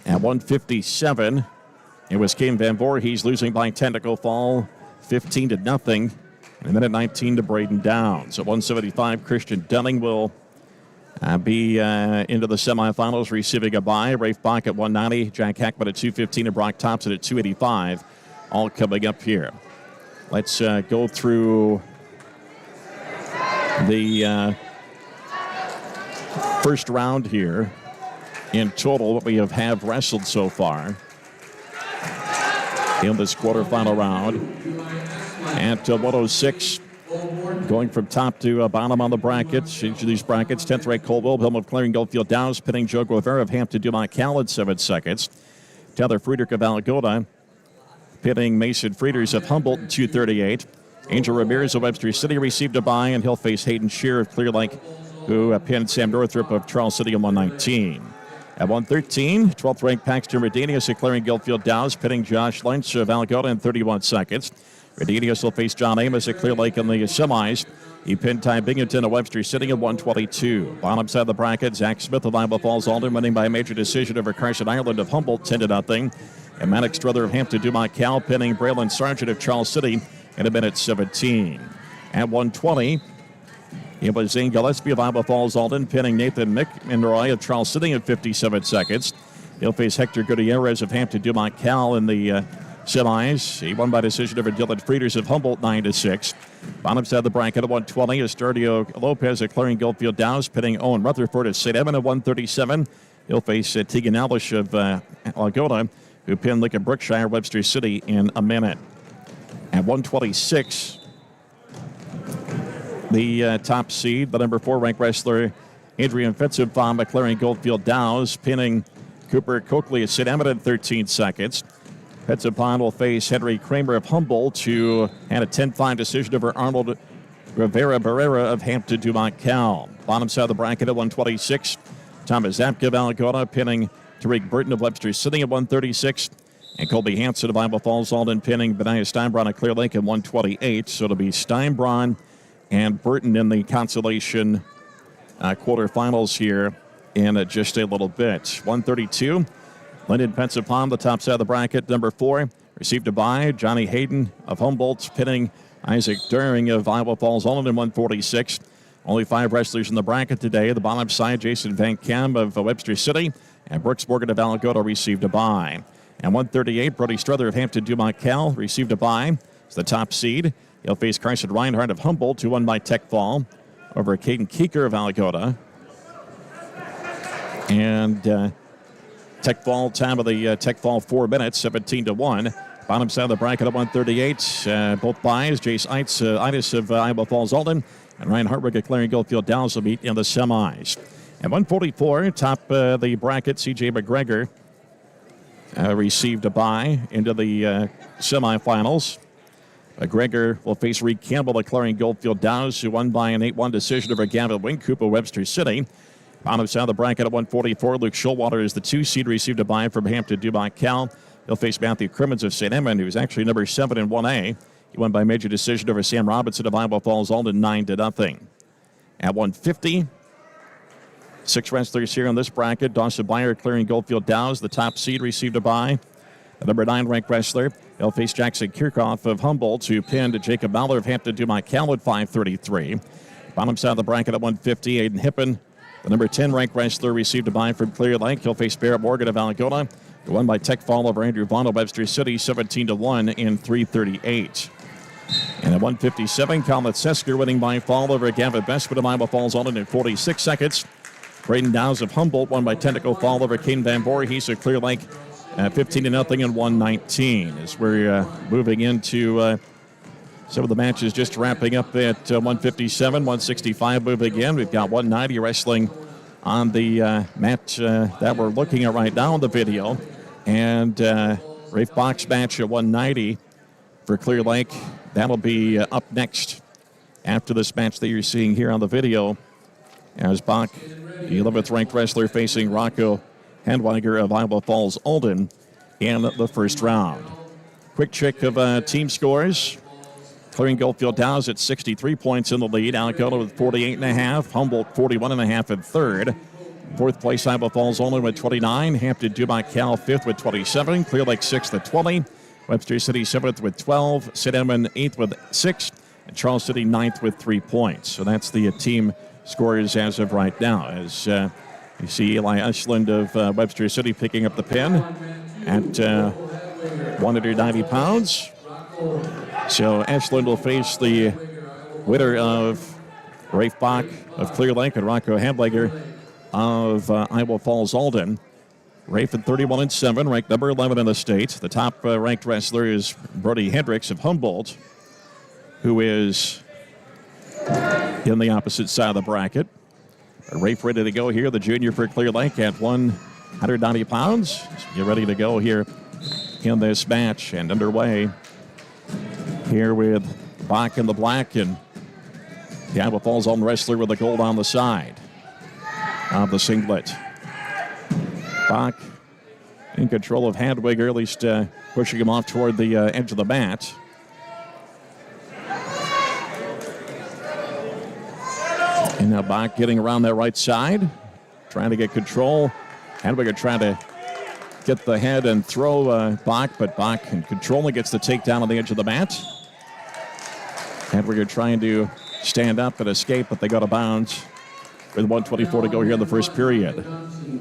At 157, it was Kim Van Voorhees losing by technical fall 15-0. In a minute 19 to Braden Downs. At 175, Christian Dunning will be into the semifinals, receiving a bye. Rafe Bach at 190, Jack Hackman at 215, and Brock Thompson at 285. All coming up here. Let's go through the first round here. In total, what we have wrestled so far in this quarterfinal round. At 106, going from top to bottom on the brackets. Each of these brackets, 10th ranked Cole Wilhelm of Claring Goldfield Downs, pinning Joe Guevara of Hampton Dumont Cal at 7 seconds. Tether Friedrich of Algona pinning Mason Frieders of Humboldt at 2:38. Angel Ramirez of Webster City received a bye, and he'll face Hayden Shearer of Clear Lake, who pinned Sam Northrup of Charles City in 119. At 113, 12th ranked Paxton Redanius of Claring Guildfield Downs, pinning Josh Lynch of Algona in 31 seconds. Redanius will face John Amos at Clear Lake in the semis. He pinned Ty Binghamton of Webster City at 122. Bottom side of the bracket, Zach Smith of Iowa Falls Alden winning by a major decision over Carson Ireland of Humboldt 10-0. And Maddox Strother of Hampton Dumont Cal pinning Braylon Sargent of Charles City in a minute 17. At 120, it was Zane Gillespie of Iowa Falls Alden pinning Nathan McInroy of Charles City in 57 seconds. He'll face Hector Gutierrez of Hampton Dumont Cal in the semis. He won by decision over Dylan Frieders of Humboldt 9-6. Bottom side of the bracket at 120 is Estadio Lopez of Claring Guildfield Downs pinning Owen Rutherford of St. Edmund at 137. He'll face Tegan Alish of Algona, who pinned Lincoln Brookshire Webster City in a minute. At 126, the top seed, the number 4 ranked wrestler Adrian Fetzenbaum of Claring Goldfield Downs, pinning Cooper Coakley at St. Edmund in 13 seconds. Fetzenbaum will face Henry Kramer of Humboldt, who had a 10-5 decision over Arnold Rivera Barrera of Hampton Dumont Cal. Bottom side of the bracket at 126, Thomas Zapka of Algona pinning Tariq Burton of Webster City at 136. And Colby Hansen of Iowa Falls Alden pinning Benaiah Steinbron of Clear Lake at 128. So it'll be Steinbron and Burton in the consolation quarterfinals here in just a little bit. 132, Lyndon Pensapon, the top side of the bracket, number 4, received a bye. Johnny Hayden of Humboldt pinning Isaac During of Iowa Falls Alden in 146. Only 5 wrestlers in the bracket today. The bottom side, Jason Van Kam of Webster City and Brooks Morgan of Algona received a bye. And 138, Brody Strother of Hampton Dumont Cal received a bye. It's the top seed. He'll face Carson Reinhardt of Humboldt, who won by tech fall over Caden Keeker of Algona. And tech fall, time of the tech fall, 4 minutes, 17-1. Bottom side of the bracket at 138. Both byes, Jace Itis of Iowa Falls Alden and Ryan Hartwig of Claring Goldfield Downs will meet in the semis. At 144, top the bracket, C.J. McGregor received a bye into the semifinals. McGregor will face Reed Campbell of Claring Goldfield Downs, who won by an 8-1 decision over Gavin Wingcoop of Webster City. Bottom side of the bracket at 144, Luke Schulwater is the 2 seed, received a bye from Hampton Dumont Cal. He'll face Matthew Crimmins of St. Edmund, who's actually number 7 in 1A. He won by major decision over Sam Robinson of Iowa Falls, Alden 9-0. At 150, 6 wrestlers here in this bracket. Dawson Byer clearing Goldfield Dows, the top seed, received a bye. The number 9 ranked wrestler. He'll face Jackson Kirchhoff of Humboldt, who pinned Jacob Bowler of Hampton Dumont Cal at 5:33. Bottom side of the bracket at 150, Aiden Hippen, the number 10 ranked wrestler, received a bye from Clear Lake. He'll face Barrett Morgan of Algona, who won by tech fall over Andrew Vaughn of Webster City, 17-1 in 3:38. And at 157, Colin Sesker winning by fall over Gavin Bestwood of Iowa Falls, Alden in 46 seconds. Braden Downs of Humboldt won by technical fall over Caden Van Voorhees of Clear Lake, 15-0 in 119. As we're moving into some of the matches just wrapping up at 157, 165 moving in. We've got 190 wrestling on the mat that we're looking at right now in the video. And Rafe Bach's match at 190 for Clear Lake. That'll be up next after this match that you're seeing here on the video. As Bach, the 11th ranked wrestler, facing Rocco Handweiger of Iowa Falls, Alden in the first round. Quick check of team scores. Clearing Goldfield Downs at 63 points in the lead. Algona with 48.5. Humboldt 41.5 in third. Fourth place, Iowa Falls Alden with 29. Hampton Dumont Cal fifth with 27. Clear Lake sixth at 20. Webster City seventh with 12. St. Edmund eighth with 6. And Charles City ninth with 3 points. So that's the team scores as of right now. As you see Eli Ashland of Webster City picking up the pin at 190 pounds. So Ashland will face the winner of Rafe Bach of Clear Lake and Rocco Handweiger of Iowa Falls Alden. Rafe at 31-7, ranked number 11 in the state. The top ranked wrestler is Brody Hendricks of Humboldt, who is in the opposite side of the bracket. Rafe ready to go here, the junior for Clear Lake at 190 pounds. Get ready to go here in this match and underway here with Bach in the black and the Iowa Falls Alden wrestler with the gold on the side of the singlet. Bach in control of Handweiger, at least pushing him off toward the edge of the mat. And now Bach getting around that right side, trying to get control. Handweiger trying to get the head and throw Bach, but Bach in control and gets the takedown on the edge of the mat. Handweiger trying to stand up and escape, but they got a bounce with 1:24 to go here in the first period.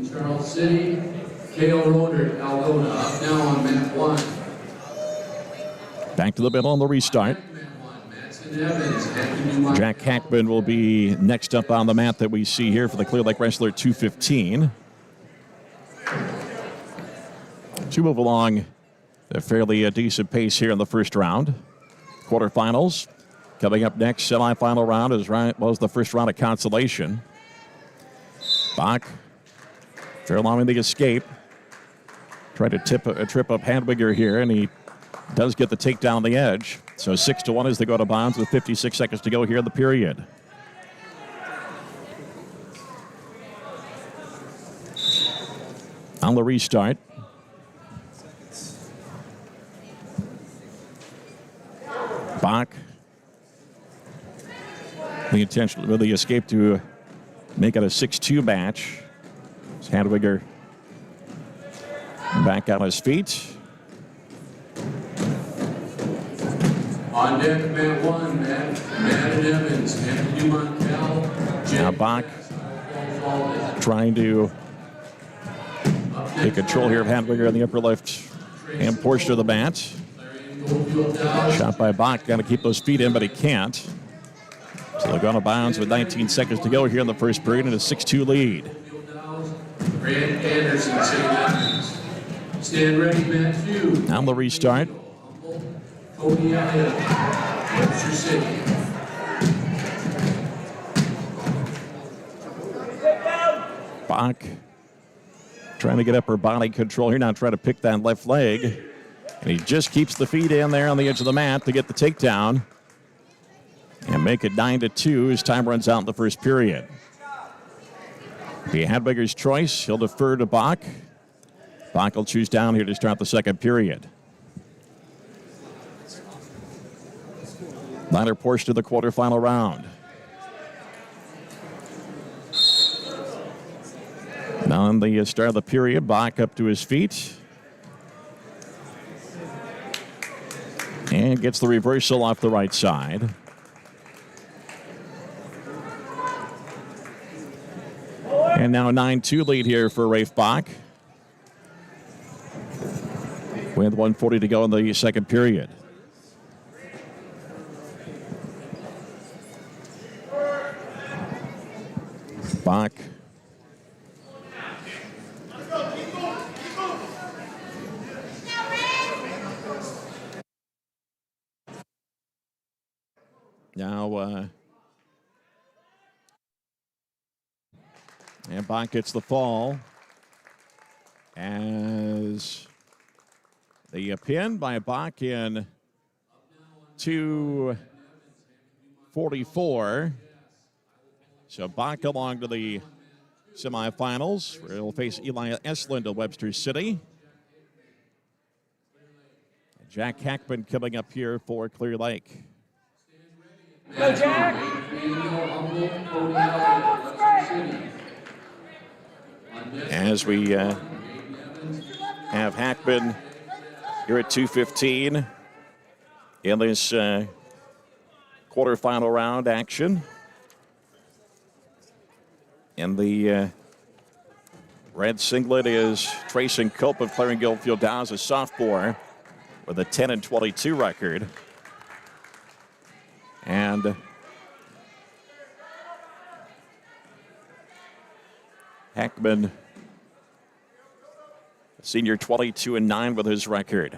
Charles City, Kale Roder, Algona, up now on mat 1.
Back to the middle on the restart. Jack Hackman will be next up on the mat that we see here for the Clear Lake wrestler 215. To move along a fairly decent pace here in the first round. Quarterfinals coming up next. Semifinal round was the first round of consolation. Bach allowing the escape. Trying to trip up Handweiger here, and he does get the takedown on the edge. So 6-1 as they go to bounds with 56 seconds to go here in the period. On the restart. Bach. The intention with the escape to make it a 6-2 match. Handweiger back on his feet.
On deck, mat 1, Matt and Evans, Hampton Dumont Cal.
Now Bach trying to take control here of Handweiger on the upper left hand portion of the mat. Shot by Bach, got to keep those feet in, but he can't. So they're going to bounds with 19 seconds to go here in the first period and a 6-2 lead.
Grant Anderson, St. Edmunds. Stand ready, mat 2.
On the restart.
Cody Elliott, Webster City.
Bach trying to get upper body control here, now trying to pick that left leg. And he just keeps the feet in there on the edge of the mat to get the takedown. And make it 9-2 as time runs out in the first period. Be Handweiger's choice. He'll defer to Bach. Bach will choose down here to start the second period. Latter portion of the quarterfinal round. Now in the start of the period, Bach up to his feet. And gets the reversal off the right side. And now a 9-2 lead here for Rafe Bach. With 1:40 to go in the second period. Bach. Now, and Bach gets the fall as the pin by Bach in 2:44. So Bach along to the semifinals. He'll face Eli Estlund of Webster City. Jack Hackman coming up here for Clear Lake.
Go, Jack!
As we have Hackman here at 2:15 in this quarterfinal round action. In the red singlet is Trayson Cope of Clarion Goldfield Downs, a sophomore with a 10-22 record. And Hackman, senior, 22-9 with his record.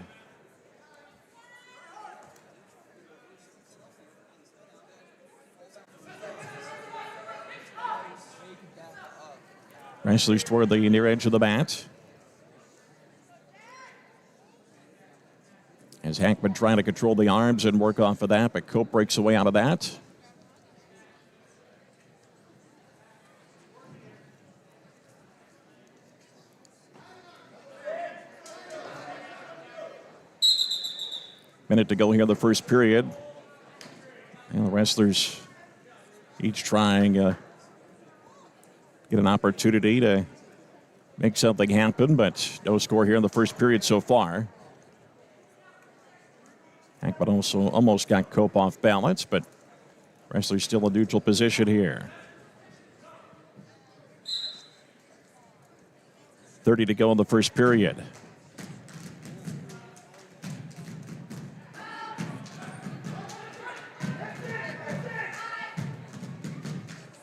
Wrestlers toward the near edge of the mat. As Hackman trying to control the arms and work off of that, but Cope breaks away out of that. Minute to go here in the first period. And the wrestlers each trying get an opportunity to make something happen, but no score here in the first period so far. Hackman also almost got Cope off balance, but wrestlers still in neutral position here. 30 to go in the first period.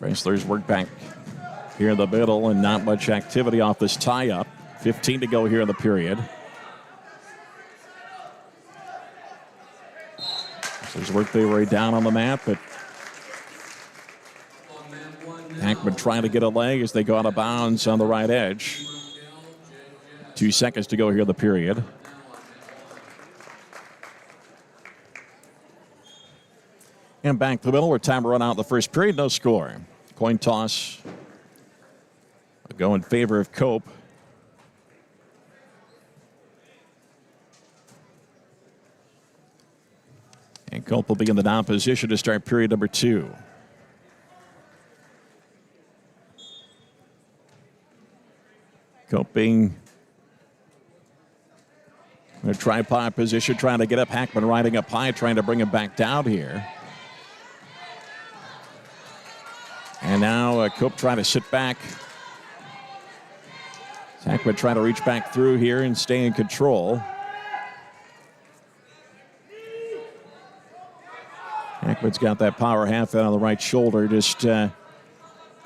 Wrestlers work back here in the middle and not much activity off this tie-up. 15 to go here in the period. Wrestlers work their way down on the mat, but Hackman trying to get a leg as they go out of bounds on the right edge. 2 seconds to go here in the period. And back to the middle where time run out in the first period, no score. Coin toss will go in favor of Cope. And Cope will be in the down position to start period number 2. Cope being in a tripod position, trying to get up. Hackman riding up high, trying to bring him back down here. And now Cope trying to sit back. Hackman trying to reach back through here and stay in control. Hackman's got that power half out on the right shoulder, just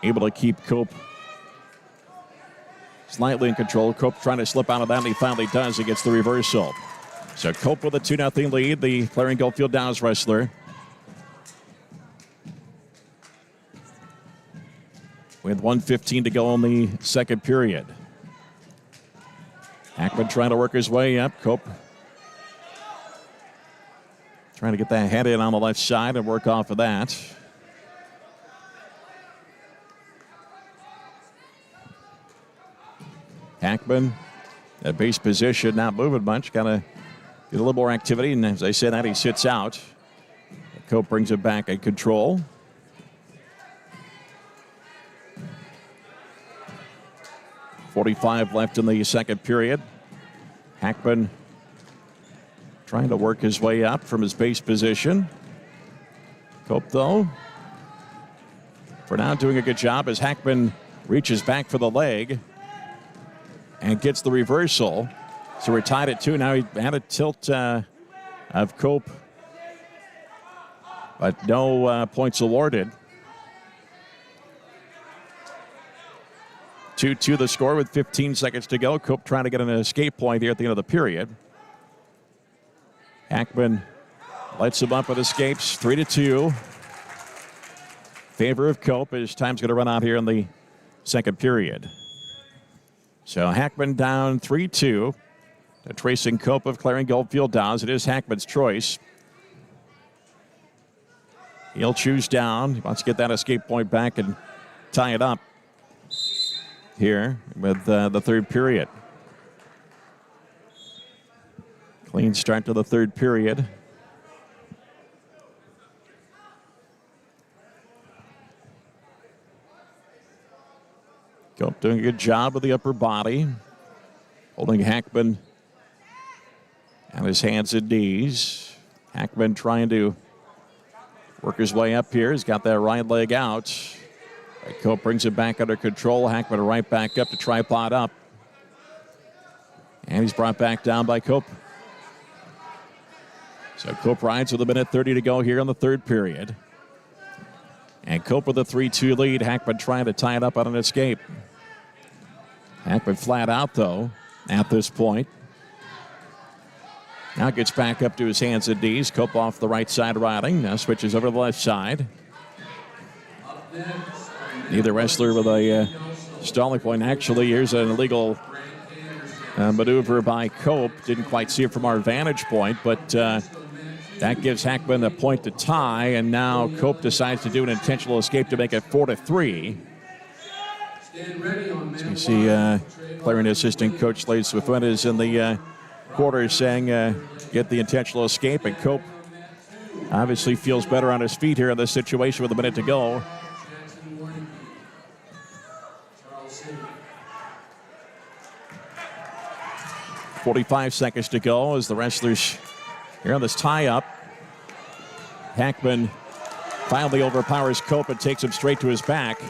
able to keep Cope slightly in control. Cope trying to slip out of that, and he finally does. He gets the reversal. So Cope with a 2-0 lead, the Clarion Goldfield Downs wrestler. With 1:15 to go in the second period. Hackman trying to work his way up. Cope trying to get that head in on the left side and work off of that. Hackman At base position, not moving much. Got to get a little more activity. And as I said that, he sits out. Cope brings it back in control. .45 left in the second period. Hackman trying to work his way up from his base position. Cope, though, for now doing a good job as Hackman reaches back for the leg and gets the reversal. So we're tied at 2. Now he had a tilt of Cope, but no points awarded. 2-2 the score with 15 seconds to go. Cope trying to get an escape point here at the end of the period. Hackman lights him up and escapes. 3-2. Favor of Cope as time's going to run out here in the second period. So Hackman down 3-2. Tracing Cope of Clarion Goldfield Downs. It is Hackman's choice. He'll choose down. He wants to get that escape point back and tie it up here with the third period. Clean start to the third period. Cope doing a good job with the upper body. Holding Hackman on his hands and knees. Hackman trying to work his way up here. He's got that right leg out. Cope brings it back under control. Hackman right back up to tripod up. And he's brought back down by Cope. So Cope rides with 1:30 to go here in the third period. And Cope with a 3-2 lead. Hackman trying to tie it up on an escape. Hackman flat out, though, at this point. Now gets back up to his hands and knees. Cope off the right side riding. Now switches over to the left side. Neither wrestler with a stalling point. Actually, here's an illegal maneuver by Cope. Didn't quite see it from our vantage point, but that gives Hackman a point to tie, and now Cope decides to do an intentional escape to make it 4-3. As we see Clarion assistant coach Slade Swifuentes in the quarters saying get the intentional escape, and Cope obviously feels better on his feet here in this situation with 1 minute to go. .45 seconds to go as the wrestlers here on this tie-up. Hackman finally overpowers Cope and takes him straight to his back.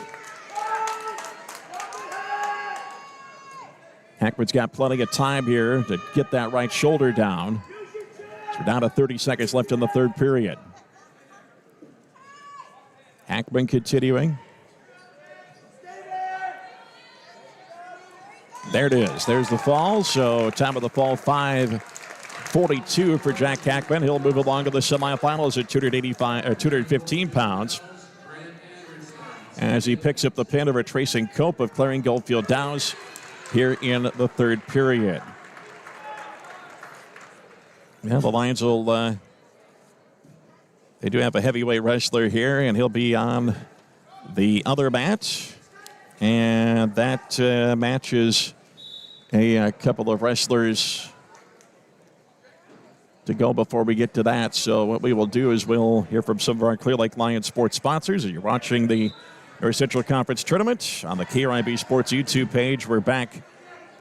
Hackman's got plenty of time here to get that right shoulder down. So we're down to 30 seconds left in the third period. Hackman continuing. There it is. There's the fall. So time of the fall, 5:42 for Jack Hackman. He'll move along to the semifinals at 215 pounds. As he picks up the pin over Tracing Cope of Clarion Goldfield Downs here in the third period. Yeah, the Lions will, they do have a heavyweight wrestler here, and he'll be on the other match. And that match is a couple of wrestlers to go before we get to that. So what we will do is we'll hear from some of our Clear Lake Lions sports sponsors. You're watching the North Central Conference Tournament on the KRIB Sports YouTube page. We're back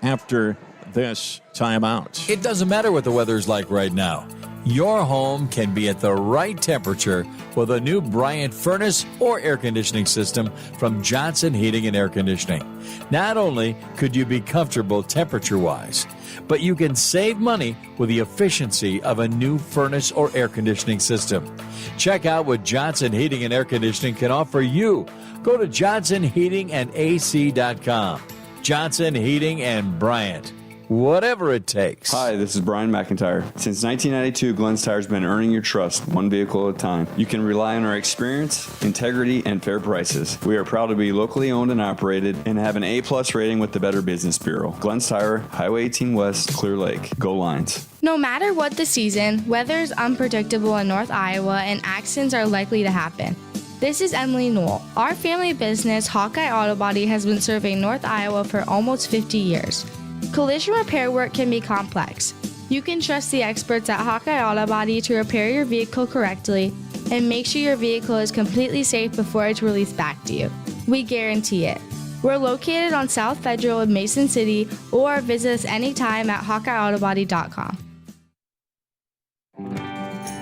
after this timeout.
It doesn't matter what the weather's like right now. Your home can be at the right temperature with a new Bryant furnace or air conditioning system from Johnson Heating and Air Conditioning. Not only could you be comfortable temperature-wise, but you can save money with the efficiency of a new furnace or air conditioning system. Check out what Johnson Heating and Air Conditioning can offer you. Go to johnsonheatingandac.com. Johnson Heating and Bryant. Whatever it takes.
Hi, this is Brian McIntyre. Since 1992, Glenn's Tire's been earning your trust one vehicle at a time. You can rely on our experience, integrity, and fair prices. We are proud to be locally owned and operated and have an A+ rating with the Better Business Bureau. Glenn's Tire, Highway 18 West, Clear Lake. Go Lions.
No matter what the season, weather is unpredictable in North Iowa and accidents are likely to happen. This is Emily Newell. Our family business, Hawkeye Auto Body, has been serving North Iowa for almost 50 years. Collision repair work can be complex. You can trust the experts at Hawkeye Auto Body to repair your vehicle correctly and make sure your vehicle is completely safe before it's released back to you. We guarantee it. We're located on South Federal in Mason City, or visit us anytime at HawkeyeAutobody.com.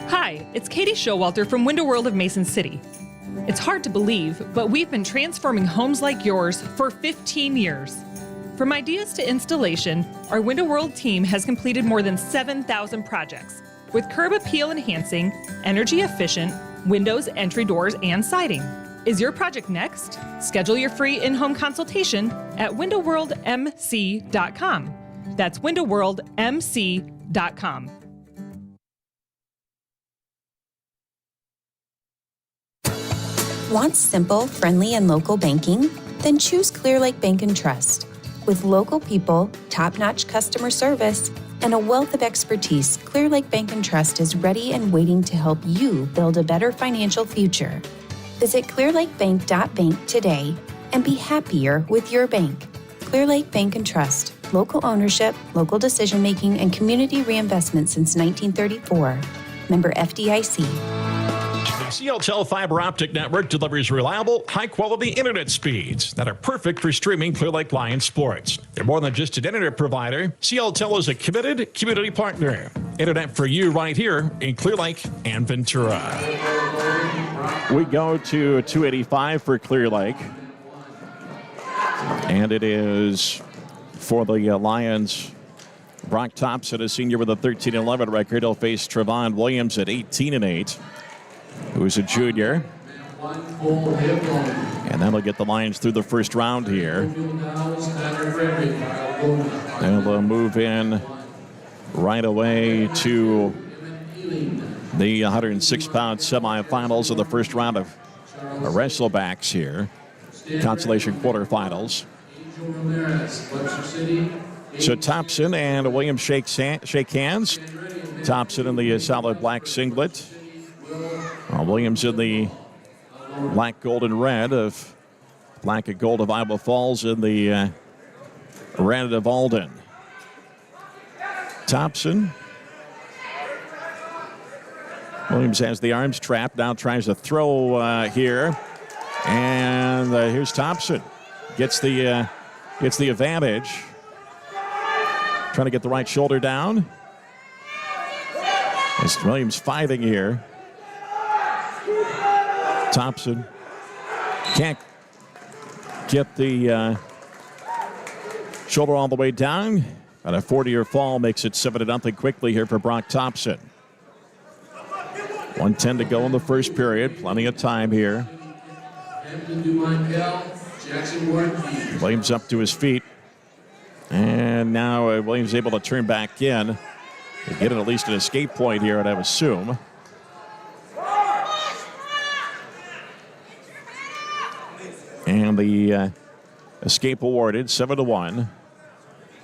Hi, it's Katie Showalter from Window World of Mason City. It's hard to believe, but we've been transforming homes like yours for 15 years. From ideas to installation, our Window World team has completed more than 7,000 projects with curb appeal enhancing, energy efficient windows, entry doors, and siding. Is your project next? Schedule your free in-home consultation at windowworldmc.com. That's windowworldmc.com.
Want simple, friendly, and local banking? Then choose Clear Lake Bank and Trust. With local people, top-notch customer service, and a wealth of expertise, Clear Lake Bank and Trust is ready and waiting to help you build a better financial future. Visit clearlakebank.bank today and be happier with your bank. Clear Lake Bank and Trust. Local ownership, local decision-making, and community reinvestment since 1934. Member FDIC.
The CLTEL fiber optic network delivers reliable, high-quality internet speeds that are perfect for streaming Clear Lake Lions sports. They're more than just an internet provider. CLTEL is a committed community partner. Internet for you right here in Clear Lake and Ventura. We go to 285 for Clear Lake. And it is for the Lions. Brock Thompson, a senior with a 13-11 record. He'll face Trevon Williams at 18-8. Who's a junior. And that'll get the Lions through the first round here. And they'll move in right away to the 106-pound semifinals of the first round of wrestlebacks here. Consolation quarterfinals. So Thompson and Williams shake hands. Thompson in the solid black singlet. Williams in the black, gold, and red of black and gold of Iowa Falls and the red of Alden. Thompson. Williams has the arms trapped, now tries to throw here. And here's Thompson. Gets the advantage. Trying to get the right shoulder down. It's Williams fighting here. Thompson can't get the shoulder all the way down. And a 40-year fall makes it 7-0 quickly here for Brock Thompson. 1:10 to go in the first period. Plenty of time here. Williams up to his feet. And now Williams able to turn back in. To get at least an escape point here, I'd assume. And the escape awarded, 7-1.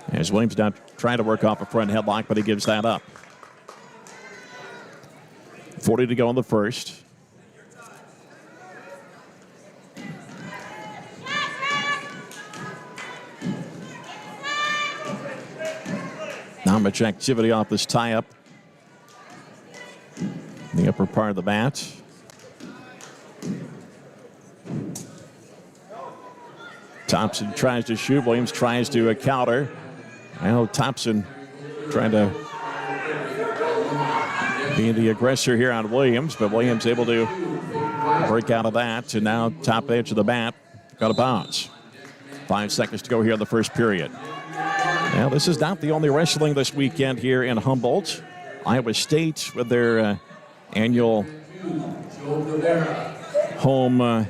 As Williams now trying to work off a front headlock, but he gives that up. 40 to go in the first. Not much activity off this tie-up. In the upper part of the mat. Thompson tries to shoot. Williams tries to counter. Well, Thompson trying to be the aggressor here on Williams, but Williams able to break out of that. And now top edge of the mat. Got a bounce. 5 seconds to go here in the first period. Now, this is not the only wrestling this weekend here in Humboldt. Iowa State with their annual home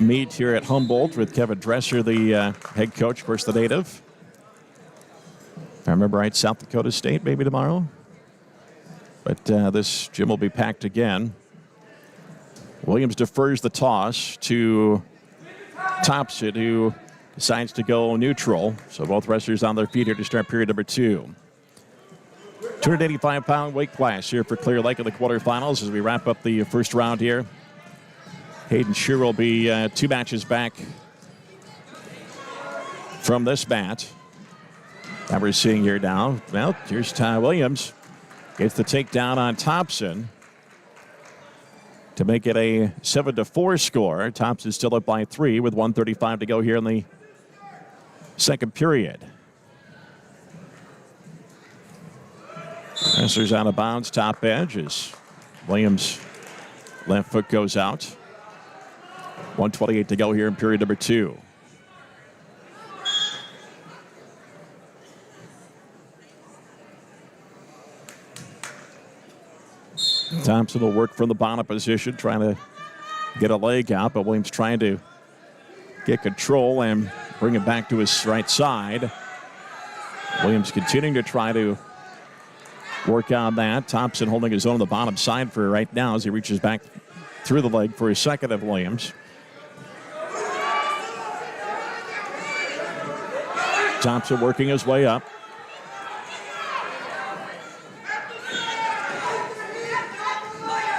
meet here at Humboldt with Kevin Dresser, the head coach, of course, the native. If I remember right, South Dakota State maybe tomorrow. But this gym will be packed again. Williams defers the toss to Thompson, who decides to go neutral. So both wrestlers on their feet here to start period number 2. 285-pound weight class here for Clear Lake in the quarterfinals as we wrap up the first round here. Hayden Shearer will be 2 matches back from this mat. That we're seeing here now. Well, here's Ty Williams. Gets the takedown on Thompson to make it a 7-4 score. Thompson still up by 3 with 1:35 to go here in the second period. Wrestlers out of bounds, top edge as Williams' left foot goes out. 1:28 to go here in period number 2. Thompson will work from the bottom position, trying to get a leg out, but Williams trying to get control and bring it back to his right side. Williams continuing to try to work on that. Thompson holding his own on the bottom side for right now as he reaches back through the leg for his second of Williams. Thompson working his way up.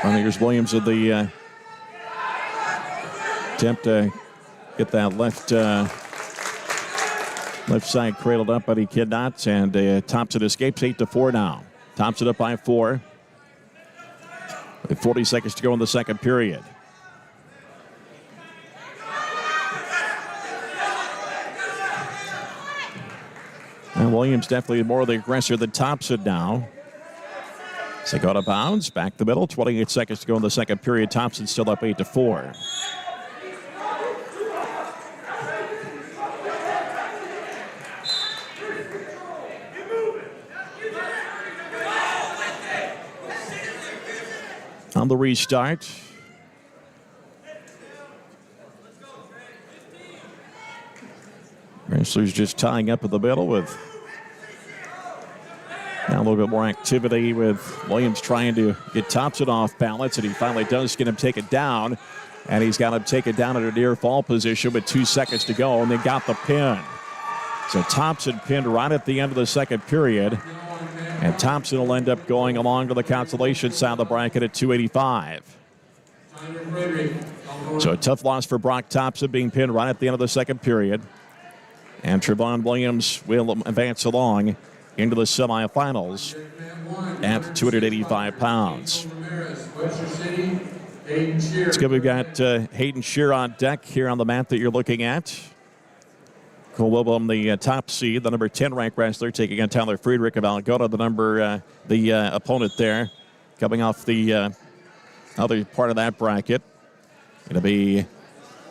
And here's Williams with the attempt to get that left side cradled up, but he cannot. And Thompson escapes 8-4 now. Thompson up by 4. With 40 seconds to go in the second period. And Williams definitely more of the aggressor than Thompson now. As they go out of bounds, back the middle, 28 seconds to go in the second period. Thompson still up 8-4. On the restart. Wrestlers just tying up in the middle with now a little bit more activity with Williams trying to get Thompson off balance, and he finally does get him take it down. And he's got him take it down at a near fall position with 2 seconds to go, and they got the pin. So Thompson pinned right at the end of the second period. And Thompson will end up going along to the consolation side of the bracket at 285. So a tough loss for Brock Thompson, being pinned right at the end of the second period. And Trevon Williams will advance along into the semifinals at 285 pounds. It's good we've got Hayden Shear on deck here on the mat that you're looking at. Cole Wilhelm, the top seed, the number 10 ranked wrestler, taking on Tyler Friedrich of Algona, the opponent there, coming off the other part of that bracket. It'll be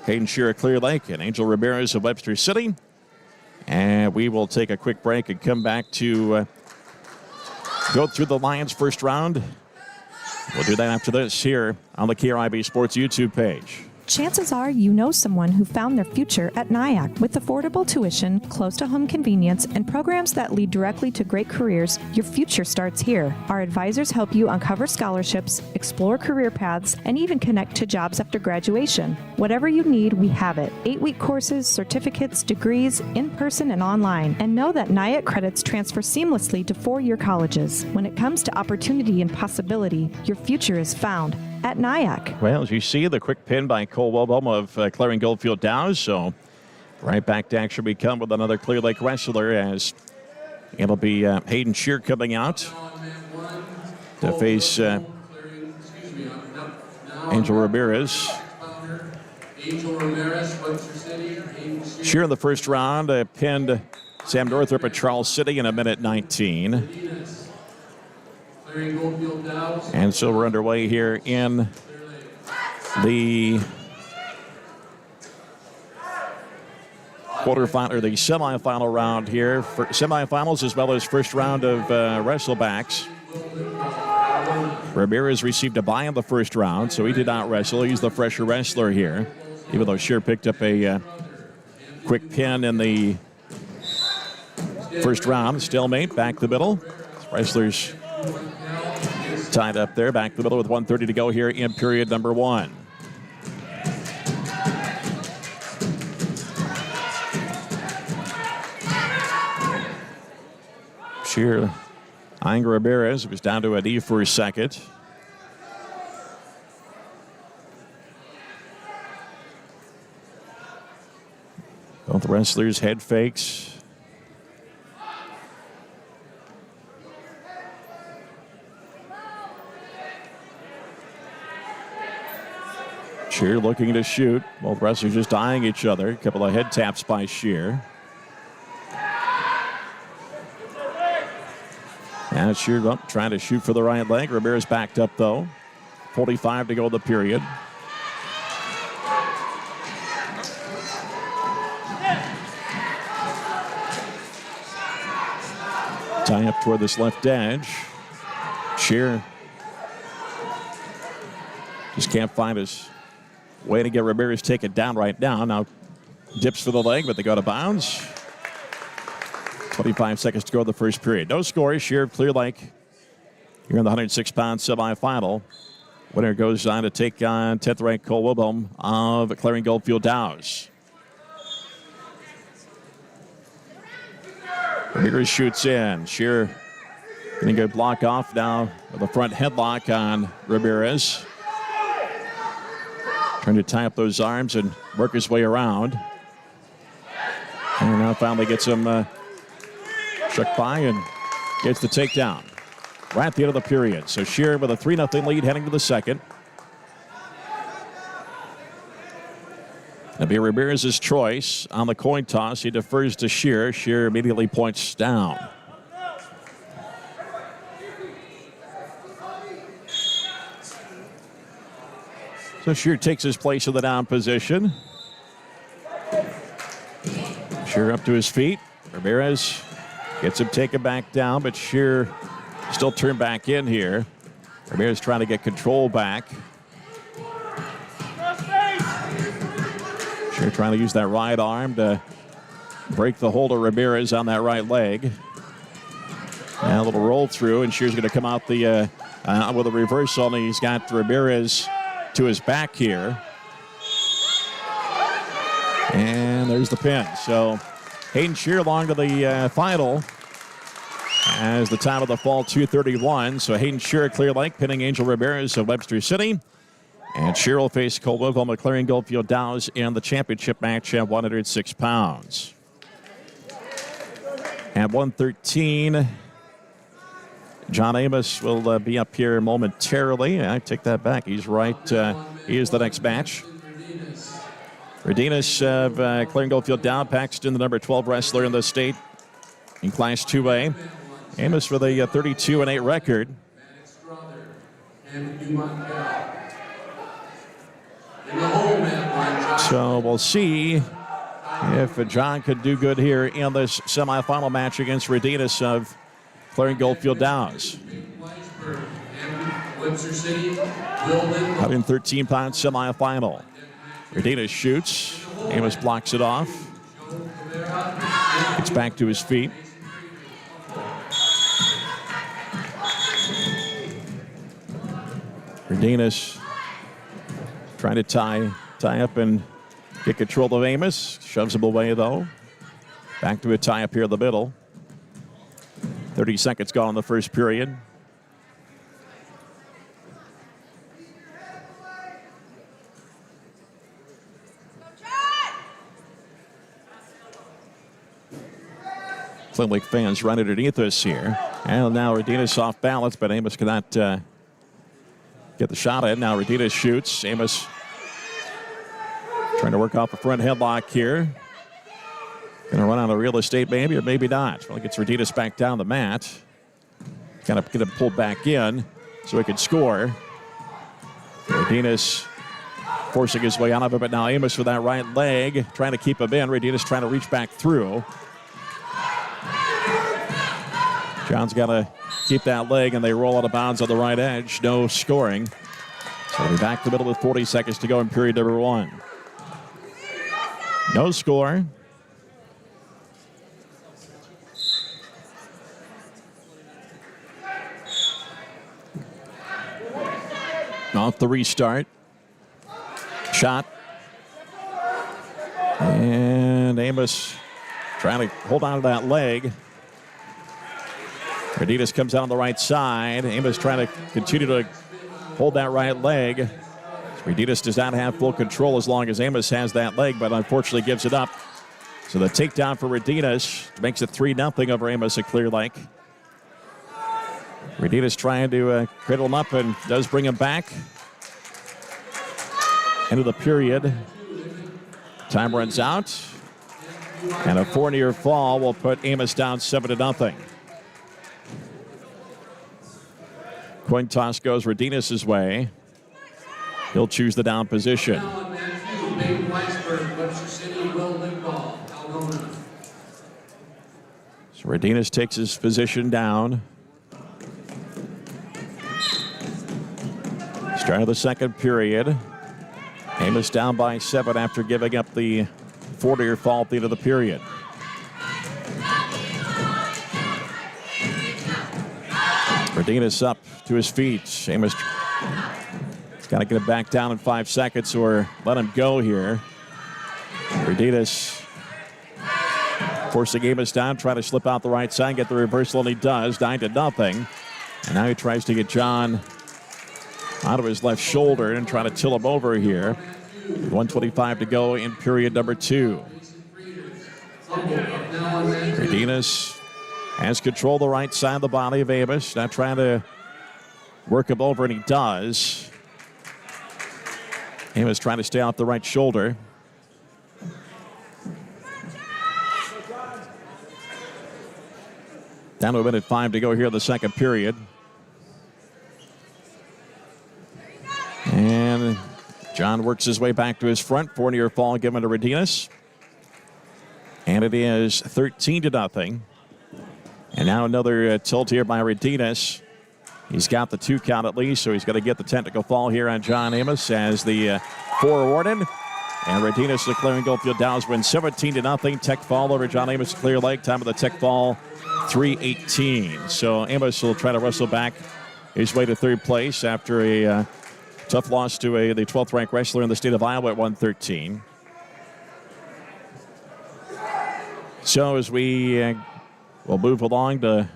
Hayden Shear of Clear Lake and Angel Ramirez of Webster City. And we will take a quick break and come back to go through the Lions' first round. We'll do that after this here on the KRIB Sports YouTube page.
Chances are you know someone who found their future at NIAC. With affordable tuition, close-to-home convenience, and programs that lead directly to great careers, your future starts here. Our advisors help you uncover scholarships, explore career paths, and even connect to jobs after graduation. Whatever you need, we have it. 8-week courses, certificates, degrees, in-person and online. And know that NIAC credits transfer seamlessly to 4-year colleges. When it comes to opportunity and possibility, your future is found at NIAC.
Well, as you see, the quick pin by Cole Wilhelm of Clarion Goldfield Dows. So right back to action we come with another Clear Lake wrestler, as it'll be Hayden Shear coming out to face Angel Ramirez. Shear in the first round pinned Sam Northrup at Charles City in 1:19. And so we're underway here in the quarterfinal, or the semifinal round here. For semifinals as well as first round of wrestlebacks. Ramirez received a bye in the first round, so he did not wrestle. He's the fresher wrestler here, even though Shear picked up a quick pin in the first round. Stalemate, back the middle. Wrestlers tied up there, back the middle with 1:30 to go here in period number 1. Shear eyeing Ramirez. It was down to a knee for a second. Both wrestlers head fakes. Shear looking to shoot. Both wrestlers just eyeing each other. A couple of head taps by Shear. Now Shear up, trying to shoot for the right leg. Ramirez backed up, though. 45 to go in the period. Tie up toward this left edge. Shear just can't find his way to get Ramirez taken down right now. Now dips for the leg, but they go to bounds. 25 seconds to go in the first period. No score. Shear of Clear Lake here in the 106-pound semifinal. Winner goes on to take on 10th-ranked Cole Wilhelm of Clarion Goldfield Dows. Ramirez shoots in. Shear getting a block off now with a front headlock on Ramirez. Trying to tie up those arms and work his way around. And now finally gets him shook by and gets the takedown. Right at the end of the period. So Shear with a 3-0 lead heading to the second. It'll be Ramirez's choice on the coin toss. He defers to Shear. Shear immediately points down. So Shear takes his place in the down position. Shear up to his feet. Ramirez gets him taken back down, but Shear still turned back in here. Ramirez trying to get control back. Shear trying to use that right arm to break the hold of Ramirez on that right leg. And a little roll through, and Shear's going to come out the with a reversal, and he's got Ramirez to his back here. And there's the pin. So Hayden Shear along to the final as the time of the fall, 2:31. So Hayden Shear, Clear Lake, pinning Angel Ramirez of Webster City. And Shear will face Cole Wilhelm of Clarion Goldfield Dows in the championship match at 106 pounds. At 113, John Amos will be up here momentarily. I take that back. He's right. He is the next match. Redenis of Clarion Goldfield Down, Paxton, the number 12 wrestler in the state in Class 2A. Amos with a 32-8 record. So we'll see if John could do good here in this semifinal match against Redenis of Clarion Goldfield Downs. 113-pound semifinal. Redenis shoots. Amos blocks it off. Gets back to his feet. Redenis trying to tie up and get control of Amos. Shoves him away, though. Back to a tie up here in the middle. 30 seconds gone in the first period. Clear Lake fans right underneath us here. And now Redenis off balance, but Amos cannot get the shot in. Now Redenis shoots. Amos trying to work off a front headlock here. Going to run out of real estate maybe, or maybe not. Well, it gets Redenis back down the mat. Kind of get him pulled back in so he can score. Redenis forcing his way out of it, but now Amos with that right leg trying to keep him in. Redenis trying to reach back through. John's got to keep that leg, and they roll out of bounds on the right edge. No scoring. So we're back to the middle with 40 seconds to go in period number one. No score. Off the restart. Shot. And Amos trying to hold on to that leg. Redenis comes out on the right side. Amos trying to continue to hold that right leg. Redenis does not have full control as long as Amos has that leg, but unfortunately gives it up. So the takedown for Redenis makes it 3-0 over Amos at Clear Lake. Redenis trying to cradle him up and does bring him back. End of the period. Time runs out. And a 4-near fall will put Amos down 7-0. Coin toss goes Redinas' way. He'll choose the down position. So Redinas takes his position down. Start of the second period. Amos down by 7 after giving up the 4-near fall at the end of the period. Redinas up to his feet. Amos has got to get it back down in 5 seconds or let him go here. Redinas forcing Amos down, trying to slip out the right side, get the reversal, and he does, 9-0. And now he tries to get John out of his left shoulder and try to till him over here. 1:25 to go in period number 2. Redinas has control of the right side of the body of Amos. Now trying to work him over, and he does. Amos trying to stay off the right shoulder. Down to 1:05 to go here in the second period. And John works his way back to his front. 4-near fall given to Redinas. And it is 13-0. And now another tilt here by Redinas. He's got the 2 count at least, so he's got to get the technical fall here on John Amos as the 4 awarded. And Redinas declaring Goldfield Dow's win 17-0. Tech fall over John Amos Clear Lake. Time of the tech fall 3:18. So Amos will try to wrestle back his way to third place after a tough loss to the 12th ranked wrestler in the state of Iowa at 113. So as we will move along to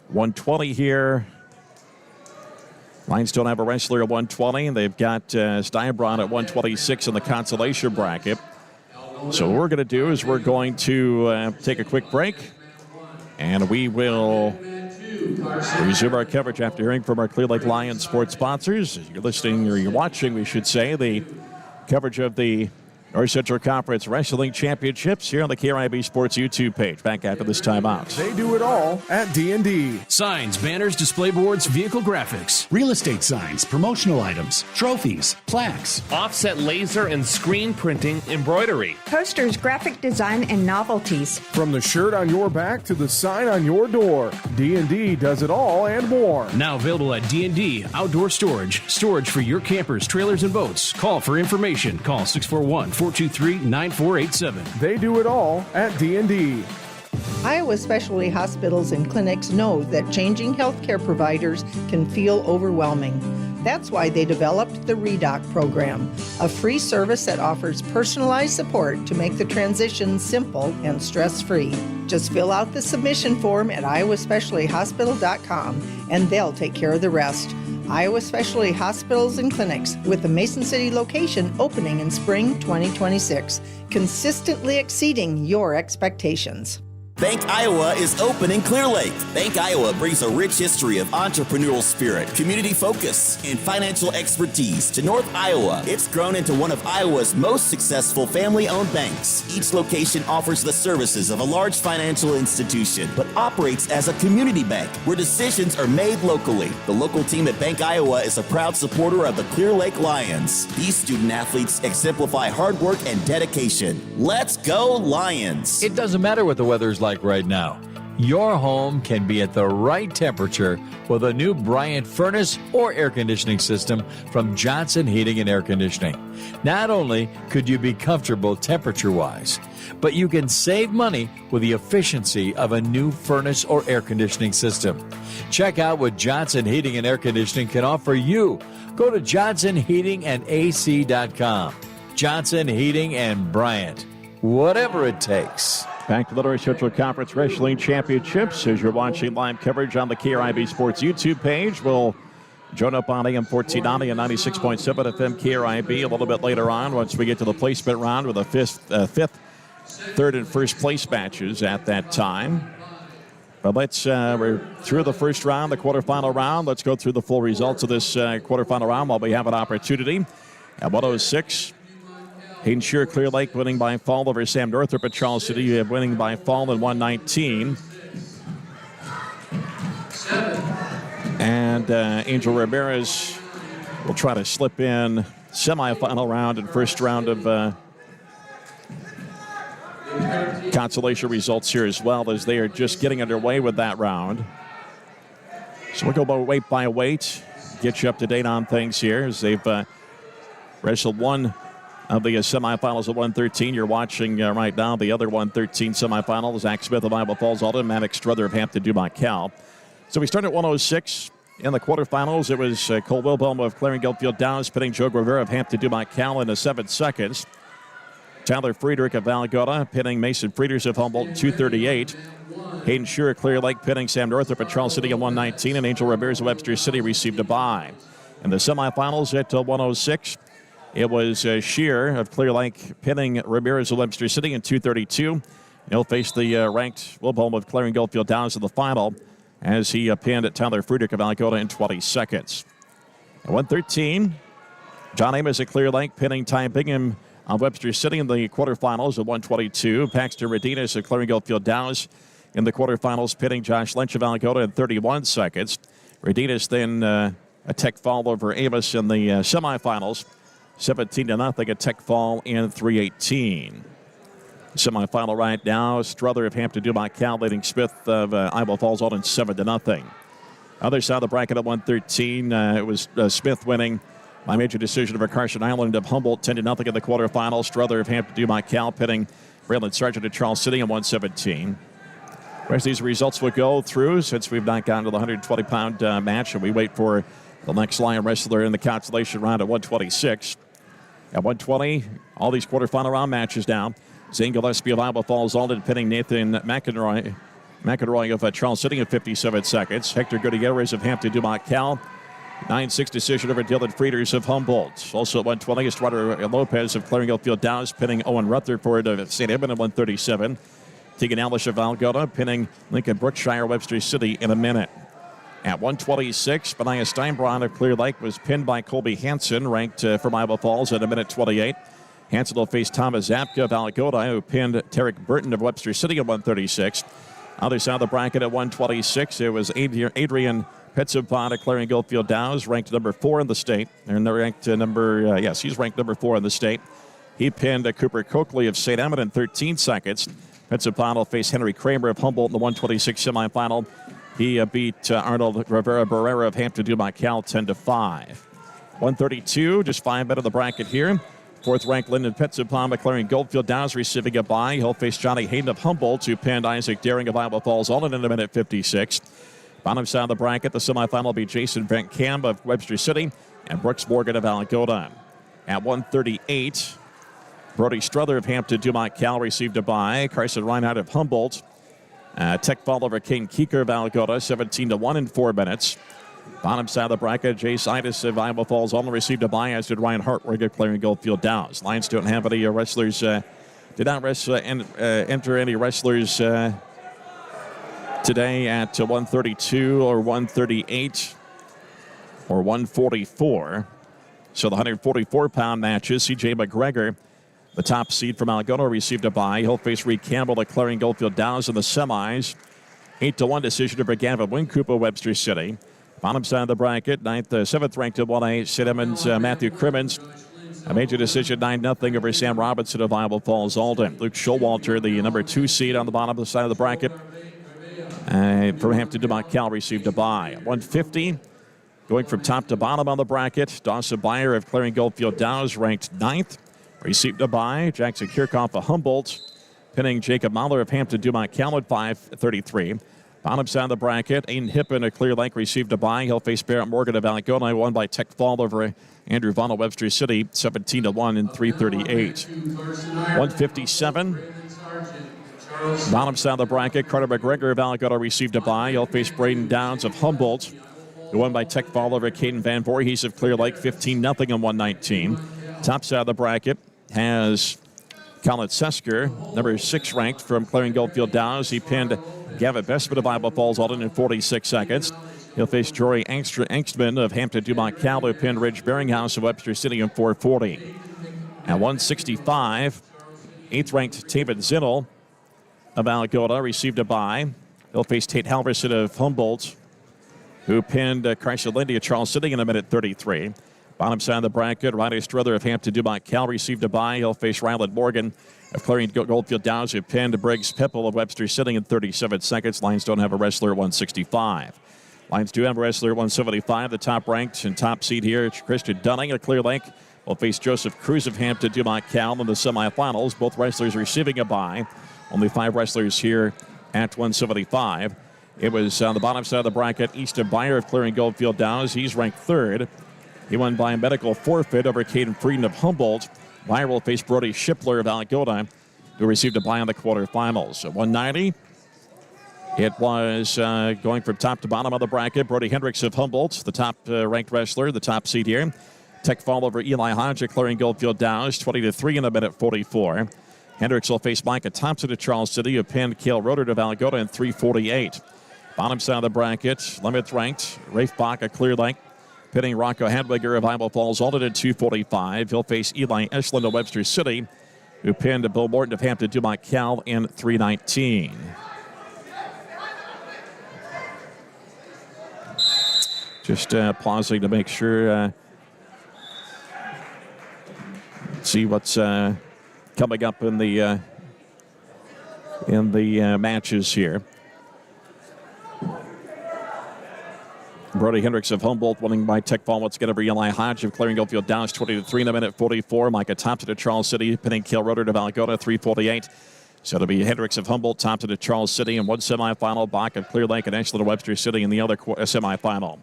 120 here. Lions don't have a wrestler at 120. They've got Steinbron at 126 in the consolation bracket. So what we're going to do is we're going to take a quick break. And we will resume our coverage after hearing from our Clear Lake Lions sports sponsors. You're listening, or you're watching, we should say, the coverage of the North Central Conference Wrestling Championships here on the KRIB Sports YouTube page. Back after this timeout.
They do it all at D&D.
Signs, banners, display boards, vehicle graphics.
Real estate signs, promotional items, trophies, plaques.
Offset laser and screen printing embroidery.
Posters, graphic design, and novelties.
From the shirt on your back to the sign on your door, D&D does it all and more.
Now available at D&D Outdoor Storage. Storage for your campers, trailers, and boats. Call for information. Call 641-423-9487.
They do it all at D&D.
Iowa specialty hospitals and clinics know that changing healthcare providers can feel overwhelming. That's why they developed the REDOC program, a free service that offers personalized support to make the transition simple and stress-free. Just fill out the submission form at iowaspecialtyhospital.com and they'll take care of the rest. Iowa Specialty Hospitals and Clinics, with the Mason City location opening in spring 2026, consistently exceeding your expectations.
Bank Iowa is open in Clear Lake. Bank Iowa brings a rich history of entrepreneurial spirit, community focus, and financial expertise to North Iowa. It's grown into one of Iowa's most successful family-owned banks. Each location offers the services of a large financial institution, but operates as a community bank where decisions are made locally. The local team at Bank Iowa is a proud supporter of the Clear Lake Lions. These student athletes exemplify hard work and dedication. Let's go Lions!
It doesn't matter what the weather's like right now. Your home can be at the right temperature with a new Bryant furnace or air conditioning system from Johnson Heating and Air Conditioning. Not only could you be comfortable temperature-wise, but you can save money with the efficiency of a new furnace or air conditioning system. Check out what Johnson Heating and Air Conditioning can offer you. Go to johnsonheatingandac.com. Johnson Heating and Bryant. Whatever it takes.
Back to the North Central Conference Wrestling Championships as you're watching live coverage on the KRIB Sports YouTube page. We'll join up on AM 1490 and 96.7 FM KRIB a little bit later on once we get to the placement round with the fifth, third, and first place matches at that time. But we're through the first round, the quarterfinal round. Let's go through the full results of this quarterfinal round while we have an opportunity. At 106, Hayden Shearer Clear Lake winning by fall over Sam Northrop at Charles City. You have winning by fall in 119. And Angel Ramirez will try to slip in semifinal round and first round of consolation results here as well, as they are just getting underway with that round. So we'll go weight by weight, get you up to date on things here as they've wrestled one of the semifinals at 113. You're watching right now the other 113 semifinal. Zach Smith of Iowa Falls Alden, Maddox Struther of Hampton Dumas Cal. So we start at 106. In the quarterfinals, it was Cole Wilhelm of Clarion Gulffield Downs pitting Joe Rivera of Hampton Dumas Cal in the 7 seconds. Tyler Friedrich of Valagota pitting Mason Frieders of Humboldt in 2:38. Hayden Shearer Clear Lake pitting Sam Northrop at Charles City in 1:19, and Angel Ramirez of Webster City received a bye. In the semifinals at 106, it was Shearer of Clear Lake pitting Ramirez of Webster City in 2:32. He'll face the ranked Wilhelm of Clarion Gulffield Downs in the final as he pinned at Tyler Friedrich of Valagota in 20 seconds. At 113, John Amos of Clear Lake pinning Ty Bingham of Webster City in the quarterfinals at 122. Paxton Redinas of Clarion Gulffield Downs in the quarterfinals pitting Josh Lynch of Valagota in 31 seconds. Redinas then a tech fall over Amos in the semifinals. 17-0, a tech fall in 3:18. Semifinal right now, Struther of Hampton Dumas Cal leading Smith of Iowa Falls Alden 7-0. Other side of the bracket at 113, it was Smith winning by major decision over Carson Island of Humboldt 10-0 in the quarterfinals. Struther of Hampton Dumas Cal pitting Braylon Sargent of Charles City in 117. Of course, these results will go through since we've not gotten to the 120-pound match, and we wait for the next Lion wrestler in the consolation round at 126. At 120, all these quarterfinal round matches now. Zane Gillespie of Iowa Falls Alden pitting Nathan McEnroy of Charles City in 57 seconds. Hector Gutierrez of Hampton Dumas Cal 9-6 decision over Dylan Frieders of Humboldt. Also at 120, Estrada Lopez of Clarion Gulffield Downs pinning Owen Rutherford of St. Edmund at 137. Tegan Alish of Valgota pinning Lincoln Brookshire Webster City in a minute. At 126, Benaiah Steinbraun of Clear Lake was pinned by Colby Hansen, ranked from Iowa Falls at 1:28. Hansen will face Thomas Zapka of Valgota, who pinned Tarek Burton of Webster City at 136. Other side of the bracket at 126, it was Adrian Petzopan of Clarion Gulffield Downs, ranked number 4 in the state. And ranked he's ranked number 4 in the state. He pinned Cooper Coakley of St. Edmund in 13 seconds. Petzopan will face Henry Kramer of Humboldt in the 126 semifinal. He beat Arnold Rivera Barrera of Hampton Dumas Cal 10-5. 132, just 5 men of the bracket here. 4th-ranked Lyndon Petzopan of Clarion Gulffield Downs receiving a bye. He'll face Johnny Hayden of Humboldt, who pinned Isaac Daring of Iowa Falls Alden in 1:56. Bottom side of the bracket, the semifinal will be Jason Van Camp of Webster City and Brooks Morgan of Valagota. At 138, Brody Struther of Hampton Dumas Cal received a bye. Carson Reinhardt of Humboldt. Tech fall over Kane Keeker of Valagota, 17-1 in 4 minutes. Bottom side of the bracket, Jace Itis of Iowa Falls Alden received a bye, as did Ryan Hartwig of Clarion Gulffield Downs. Lions don't have any wrestlers, did not enter any wrestlers today at 132 or 138 or 144. So the 144-pound matches, C.J. McGregor, the top seed from Algona, received a bye. He'll face Reed Campbell at Clarion Gulffield Downs in the semis. 8-1 decision over Gavin Wincoop of Webster City. Bottom side of the bracket, 7th ranked at 1A, St. Edmunds, Matthew Crimmins. A major decision, 9-0 over Sam Robinson of Iowa Falls Alden. Luke Showalter, the number 2 seed on the bottom of the side of the bracket, from Hampton Dumas Cal, received a bye. 150, going from top to bottom on the bracket, Dawson Byer of Clarion Gulffield Downs, ranked 9th, received a bye. Jackson Kirchhoff of Humboldt, pinning Jacob Mahler of Hampton Dumas Cal at 5:33. Bottom side of the bracket, Aiden Hippen of Clear Lake received a bye. He'll face Barrett Morgan of Valagona, won by tech fall over Andrew Vaughn of Webster City, 17-1 in 3:38. 157. Bottom side of the bracket, Carter McGregor of Valagona received a bye. He'll face Braden Downs of Humboldt, who won by tech fall over Caden Van Voorhees of Clear Lake, 15-0 in 119. Top side of the bracket has Colin Sesker, number 6 ranked from Clarion Gulffield Downs. He pinned Gavin Bestman of Iowa Falls Alden in 46 seconds. He'll face Jory Angstman of Hampton Dumont Cal, who pinned Ridge Beringhouse of Webster City in 440. At 165, 8th-ranked David Zinnel of Algota received a bye. He'll face Tate Halverson of Humboldt, who pinned Chrysler Lindy of Charles City in a minute 33. Bottom side of the bracket, Riley Strother of Hampton Dumont Cal received a bye. He'll face Ryland Morgan of Clarion Goldfield Downs, who pinned Briggs Pipple of Webster City in 37 seconds. Lions don't have a wrestler at 165. Lions do have a wrestler at 175. The top ranked and top seed here, Christian Dunning of Clear Lake will face Joseph Cruz of Hampton Dumont Cal in the semifinals. Both wrestlers receiving a bye. Only 5 wrestlers here at 175. It was on the bottom side of the bracket, Easton Byer of Clarion Goldfield Downs. He's ranked 3rd. He won by a medical forfeit over Caden Frieden of Humboldt. Byer will face Brody Schippler of Algota, who received a bye in the quarterfinals. At 190, it was going from top to bottom of the bracket. Brody Hendricks of Humboldt, the top ranked wrestler, the top seed here. Tech fall over Eli Hodge at Clarion Goldfield Downs, 20-3 in a minute 44. Hendricks will face Micah Thompson of Charles City, who pinned Cale Roder of Algota in 3:48. Bottom side of the bracket, 11th ranked Rafe Bach of Clear Lake, pitting Rocco Hadwiger of Iowa Falls Alden at 2:45. He'll face Eli Eschlin of Webster City, who pinned Bill Morton of Hampton Dumont Cal in 3:19. Just pausing to make sure, see what's coming up in the matches here. Brody Hendricks of Humboldt winning by tech fall once again over Eli Hodge of Clarion Goldfield Downs, 20-3 in a minute 44. Micah Thompson of Charles City pinning Cale Roder of Algota, 3:48. So it'll be Hendricks of Humboldt, Thompson of Charles City in one semifinal, Bach of Clear Lake and Eschlin of Webster City in the other semifinal.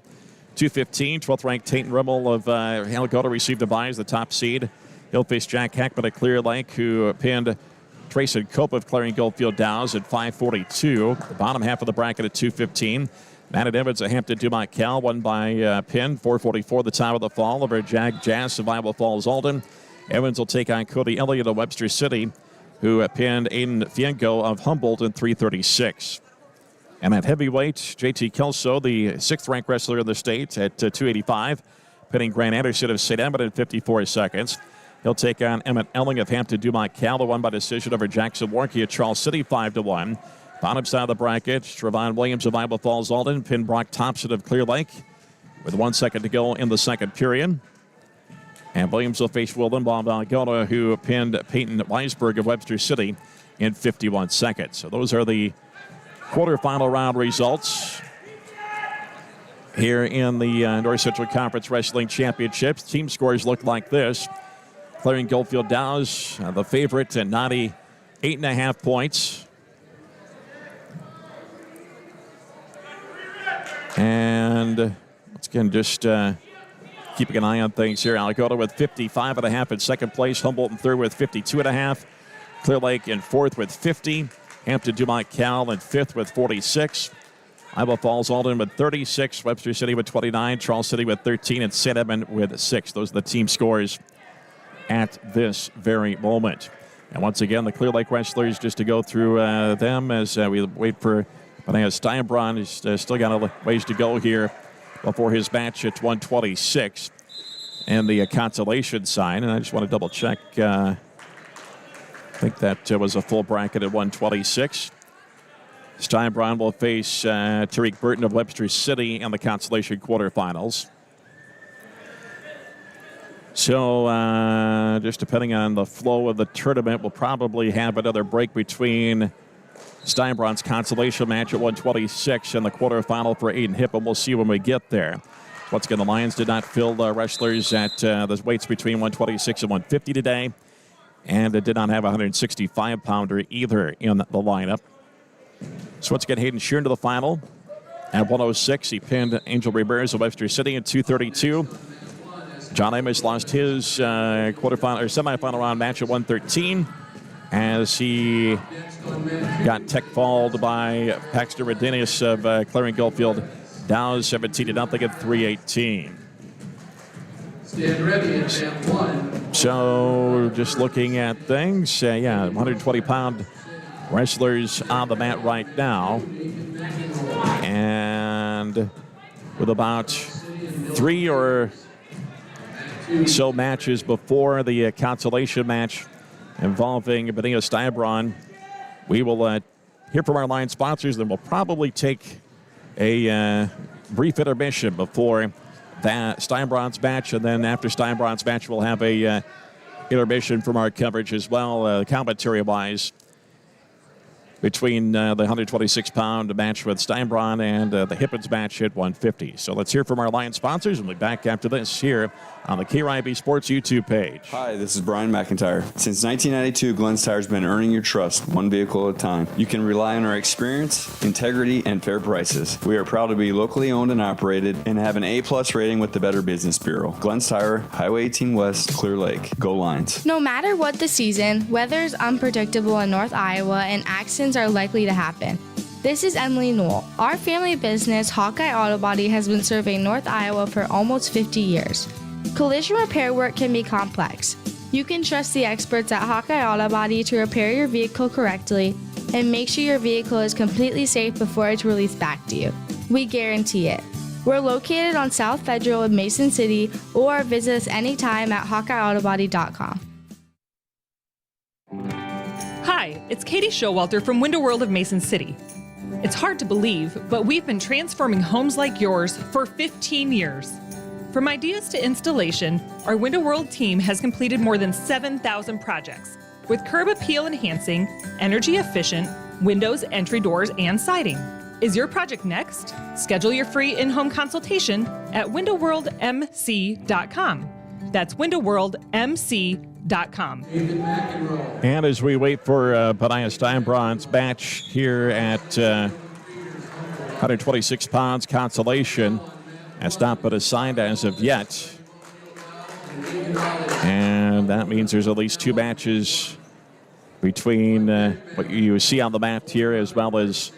2:15, 12th ranked Tate Rimmel of Algota received a bye as the top seed. He'll face Jack Hackman of Clear Lake, who pinned Trayson Cope of Clarion Goldfield Downs at 5:42. The bottom half of the bracket at 2:15. Matt Evans of Hampton Dumont Cal won by pin, 4:44 the time of the fall over Jag Jazz of Iowa Falls Alden. Evans will take on Cody Elliott of Webster City, who pinned Aiden Fiengo of Humboldt in 3:36. And at heavyweight, JT Kelso, the 6th-ranked wrestler in the state at 285, pinning Grant Anderson of St. Edmund in 54 seconds. He'll take on Emmett Elling of Hampton Dumont Cal, who won by decision over Jackson Warnke at Charles City 5-1. Bottom side of the bracket, Trevon Williams of Iowa Falls Alden pinned Brock Thompson of Clear Lake with 1 second to go in the second period. And Williams will face Will Limbaugh of Algona, who pinned Peyton Weisberg of Webster City in 51 seconds. So those are the quarterfinal round results here in the North Central Conference Wrestling Championships. Team scores look like this. Clarion Goldfield Downs, the favorite at 98.5 points. And once again, just keeping an eye on things here. Algota with 55.5 in second place. Humboldt in third with 52.5. Clear Lake in fourth with 50. Hampton Dumont Cal in fifth with 46. Iowa Falls Alden with 36. Webster City with 29. Charles City with 13. And St. Edmund with 6. Those are the team scores at this very moment. And once again, the Clear Lake wrestlers, just to go through them as we wait for Steinbron. He's still got a ways to go here before his match at 126 and the consolation sign. And I just want to double check. I think that was a full bracket at 126. Steinbron will face Tariq Burton of Webster City in the consolation quarterfinals. So just depending on the flow of the tournament, we'll probably have another break between Steinbron's consolation match at 126 and the quarterfinal for Aiden Hipp, and we'll see when we get there. Once again, the Lions did not fill wrestlers at the weights between 126 and 150 today, and it did not have a 165-pounder either in the lineup. So once again, Hayden Sheeran to the final. At 106, he pinned Angel Ramirez of Webster City at 232. John Amos lost his quarterfinal or semifinal round match at 113 as he got tech-falled by Paxton Redinius of Clarion Goldfield Downs 17-0 at 318.
Stand ready at stand one.
So just looking at things, 120-pound wrestlers on the mat right now. And with about 3 or so matches before the consolation match involving Benita Steinbronn. We will hear from our line sponsors, then we'll probably take a brief intermission before that Steinbronn's match, and then after Steinbronn's match, we'll have a intermission from our coverage as well, commentary-wise, between the 126-pound match with Steinbronn and the Hippens match at 150. So let's hear from our line sponsors, and we'll be back after this here on the KRIB Sports YouTube page.
Hi, this is Brian McIntyre. Since 1992, Glenn's Tire has been earning your trust one vehicle at a time. You can rely on our experience, integrity, and fair prices. We are proud to be locally owned and operated and have an A-plus rating with the Better Business Bureau. Glenn's Tire, Highway 18 West, Clear Lake. Go Lions.
No matter what the season, weather is unpredictable in North Iowa and accidents are likely to happen. This is Emily Newell. Our family business, Hawkeye Auto Body, has been serving North Iowa for almost 50 years. Collision repair work can be complex. You can trust the experts at Hawkeye Auto Body to repair your vehicle correctly and make sure your vehicle is completely safe before it's released back to you. We guarantee it. We're located on South Federal in Mason City, or visit us anytime at HawkeyeAutoBody.com.
Hi, it's Katie Showalter from Window World of Mason City. It's hard to believe, but we've been transforming homes like yours for 15 years. From ideas to installation, our Window World team has completed more than 7,000 projects with curb appeal enhancing, energy efficient windows, entry doors, and siding. Is your project next? Schedule your free in-home consultation at windowworldmc.com. That's windowworldmc.com.
And as we wait for Benita Steinbronn's match here at 126 pounds consolation, has not been assigned as of yet. And that means there's at least 2 matches between what you see on the mat here as well as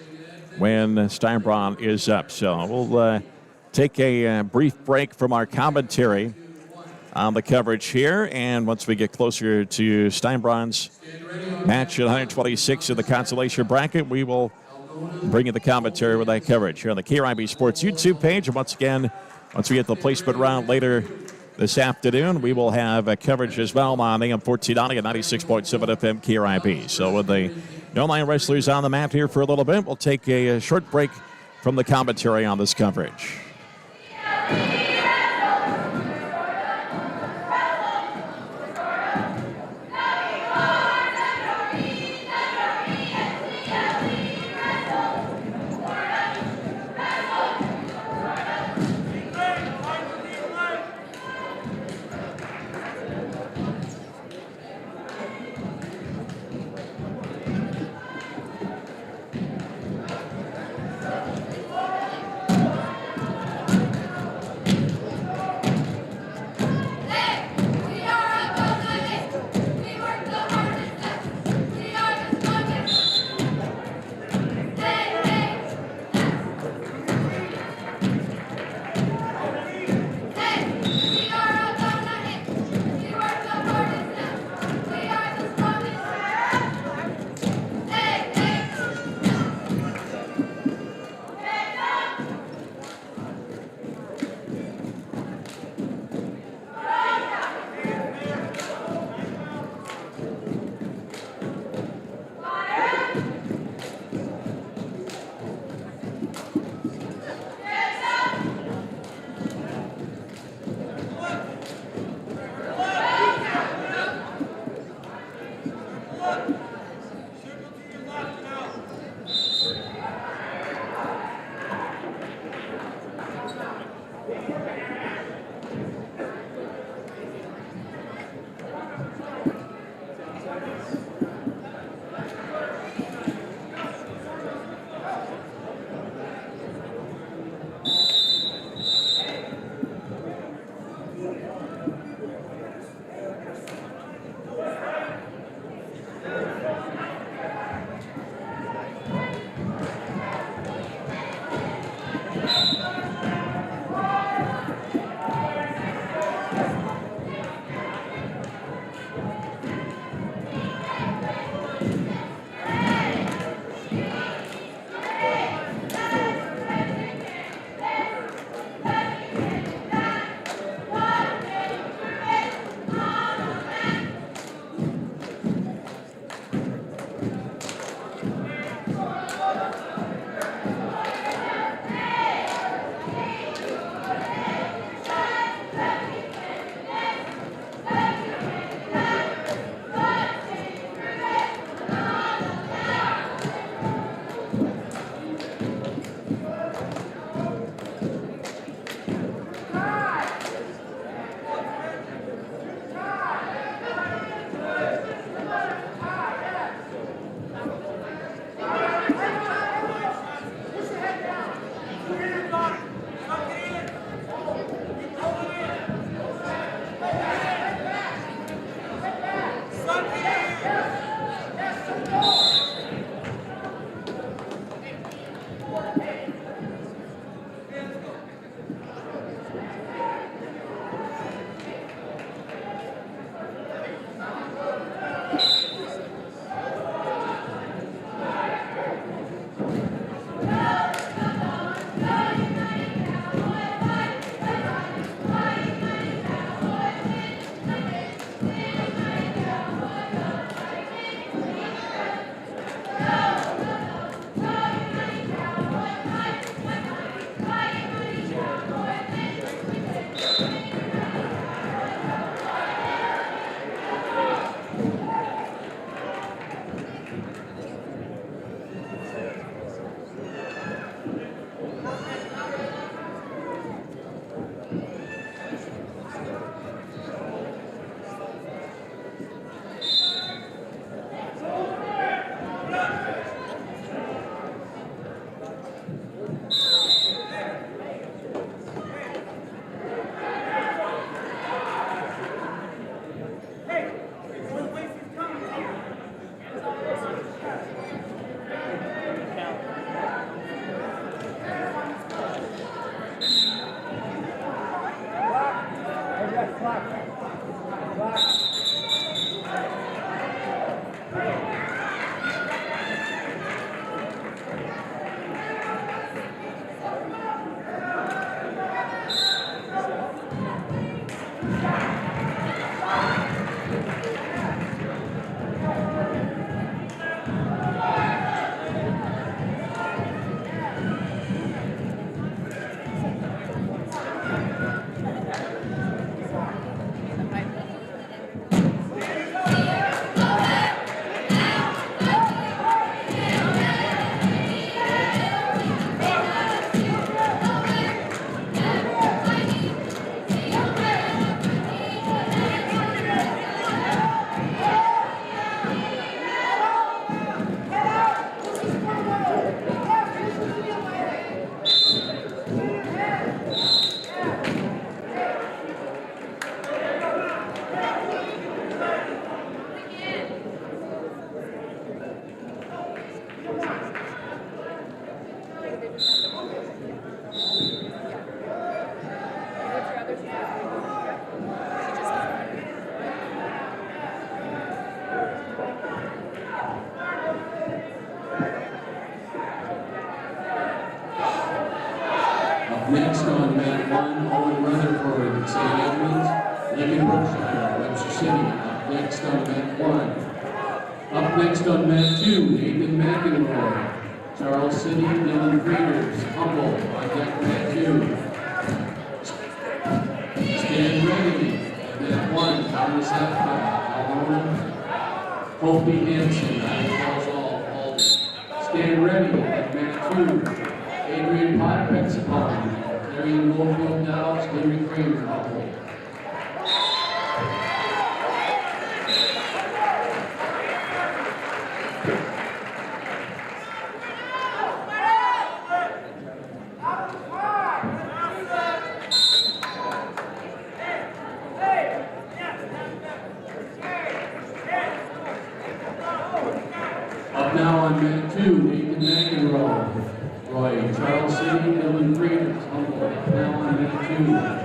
when Steinbronn is up. So we'll take a brief break from our commentary on the coverage here, and once we get closer to Steinbronn's match at 126 in the consolation bracket, we will bring you the commentary with that coverage here on the KRIB Sports YouTube page. And once again, once we get the placement round later this afternoon, we will have coverage as well on AM 1490 and 96.7 FM KRIB. So with the no-line wrestlers on the mat here for a little bit, we'll take a short break from the commentary on this coverage.
next on mat 1, Owen Rutherford, St. Edmunds, Lincoln Brookshire, Webster City. Up next on mat 1. Up next on mat 2, Nathan McEnroy, Charles City, Dylan Frieders, Humboldt, on deck mat 2. Stand ready. Mat 1, Thomas Hefka, Algona, Kofi Hansen, Falls Alden. Stand ready. Mat 2, Adrian Potpexapon, Clarion Goldfield Dows, Henry Kramer, Humboldt. Up now on mat 2, Nathan McEnroy, Charles City, Dylan Frieders, Humboldt. Up now on mat 2.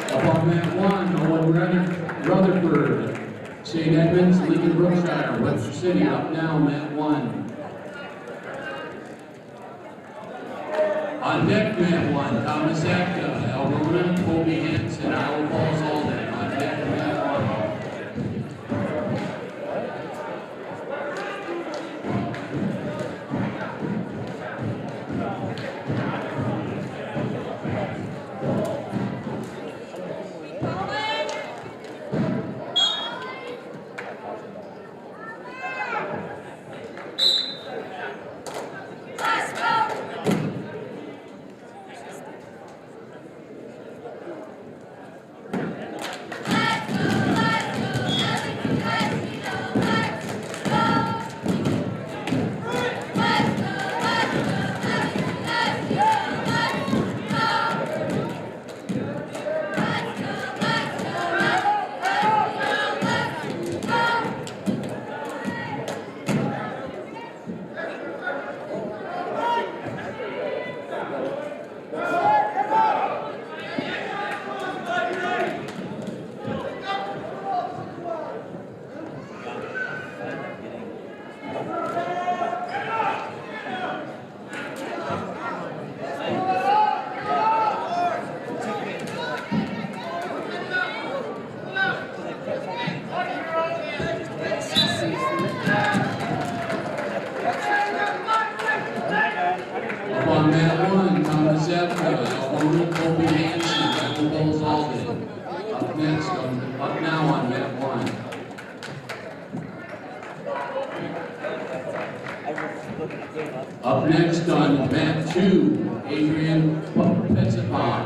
Up on mat 1, Owen Rutherford, St. Edmunds, Lincoln Brookshire, Webster City. Up now, mat 1. On deck, mat 1, Thomas Hefka, Algona, Kobe Hansen, Iowa Falls Alden. On deck, mat 1, Thomas Hefka, Algona, Kobe Hansen, Iowa Falls Alden. Up now on mat 1. Up next on mat 2, Adrian Petsapon,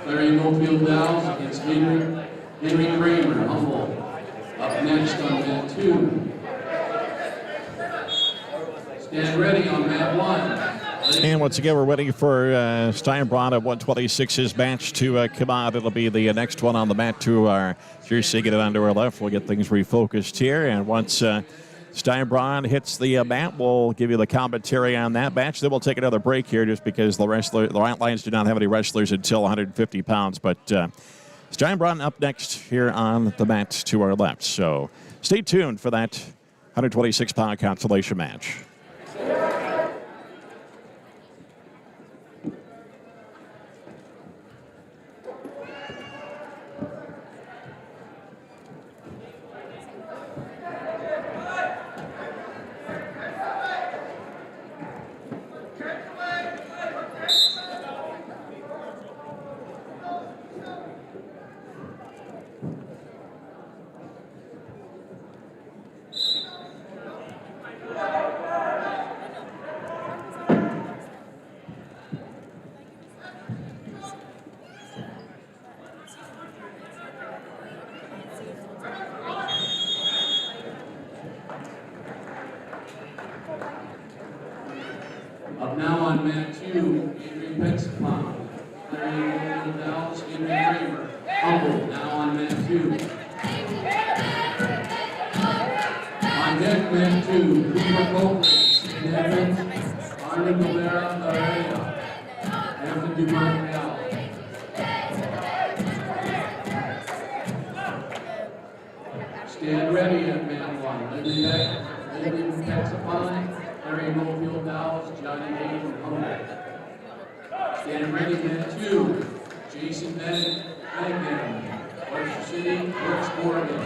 Clarion Goldfield Dows against Henry Kramer, Humboldt. Up next on mat 2. Stand ready on mat 1.
And once again, we're waiting for Steinbronn at 126's match to come out. It'll be the next one on the mat to our jersey. Get it onto our left. We'll get things refocused here. And once Steinbronn hits the mat, we'll give you the commentary on that match. Then we'll take another break here just because the Lions do not have any wrestlers until 150 pounds. But Steinbronn up next here on the mat to our left. So stay tuned for that 126-pound consolation match.
on mat 2, Adrian Pexapon. Clearing Goldfield Dow's Henry Kramer. Humble now on mat 2. On deck, mat 2, Cooper Copeland, St. Edmunds, Arnold Rivera, Area, Anthony Montreal. Stand ready at mat 1. Lyndon Pexapon, Larry Goldfield Dow's, Johnny Hayden, Humble. Stand ready mat 2, Jason Bennett, Megan, Webster City, Brooks Morgan.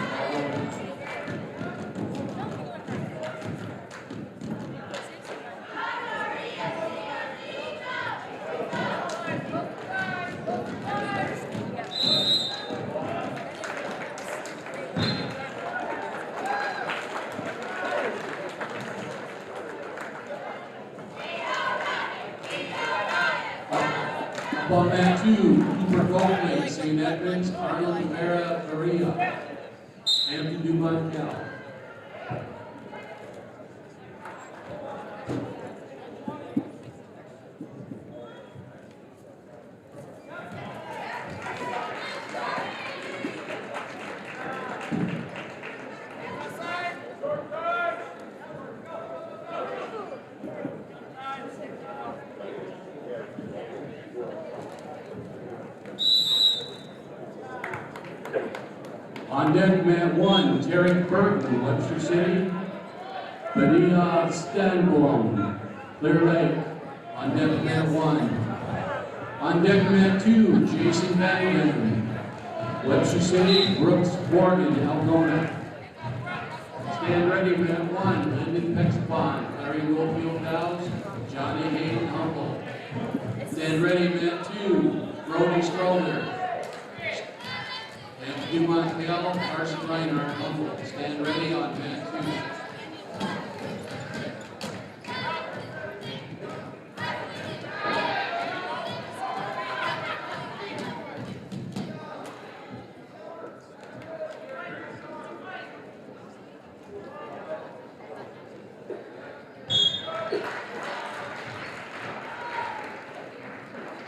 On mat 2, Cooper Copeland, St. Edmunds, Arnold Rivera, Area, Anthony Dumontel. On deck, mat 1, Derek Burton, Webster City. Padilla Stenblom, Clear Lake. On deck, mat 1. On deck, mat 2, Jason Bannigan, Webster City. Brooks Morgan, Algona. Stand ready, mat 1, Lyndon Pexapon, Larry Goldfield Dow's, Johnny Hayden Humble. Stand ready, mat 2, Brody Stroller. And Dumontel, Carson Reinhardt, Humble. Stand ready on mat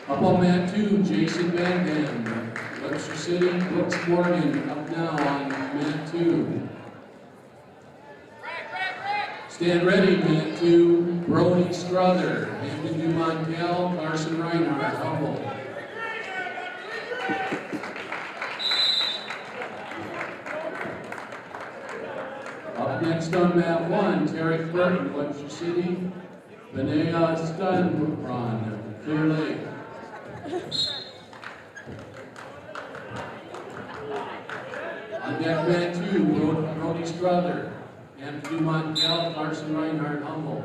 2. Up on mat 2, Jason Van Dam, Webster City. Brooks Morgan up now on mat 2. Stand ready, mat 2, Brody Strother, Hampton Dumontel, Carson Reinhardt, Humble. Up next on mat 1, Tarek Burton, Webster City. Benea Stunbron, Clear Lake. On deck, mat 2, Brody Strother, Anthony Montel, Carson Reinhardt, Humble.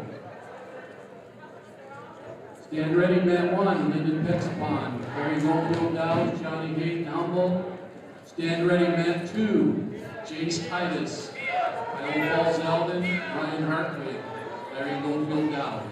Stand ready, mat 1, Lyndon Pexapon, Barry Goldfield Dow's, Johnny Hayden, Humble. Stand ready, mat 2, Jace Titus, Ellen Falls Eldon, Ryan Hartwig, Barry Goldfield Dow's.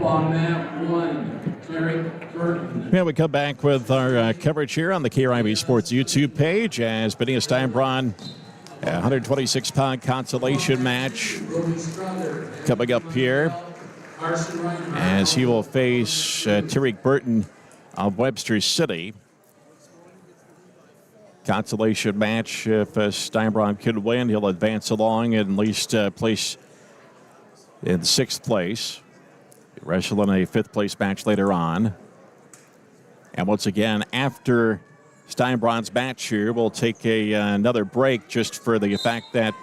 on mat 1, Derek Burton.
Yeah, we come back with our coverage here on the KRIB Sports YouTube page as Benny Steinbron, 126-pound consolation match coming up here as he will face Tariq Burton of Webster City. Consolation match. If Steinbron could win, he'll advance along and at least place in 6th place. Wrestle in a 5th place match later on. And once again, after Steinbron's match here, we'll take another break just for the fact that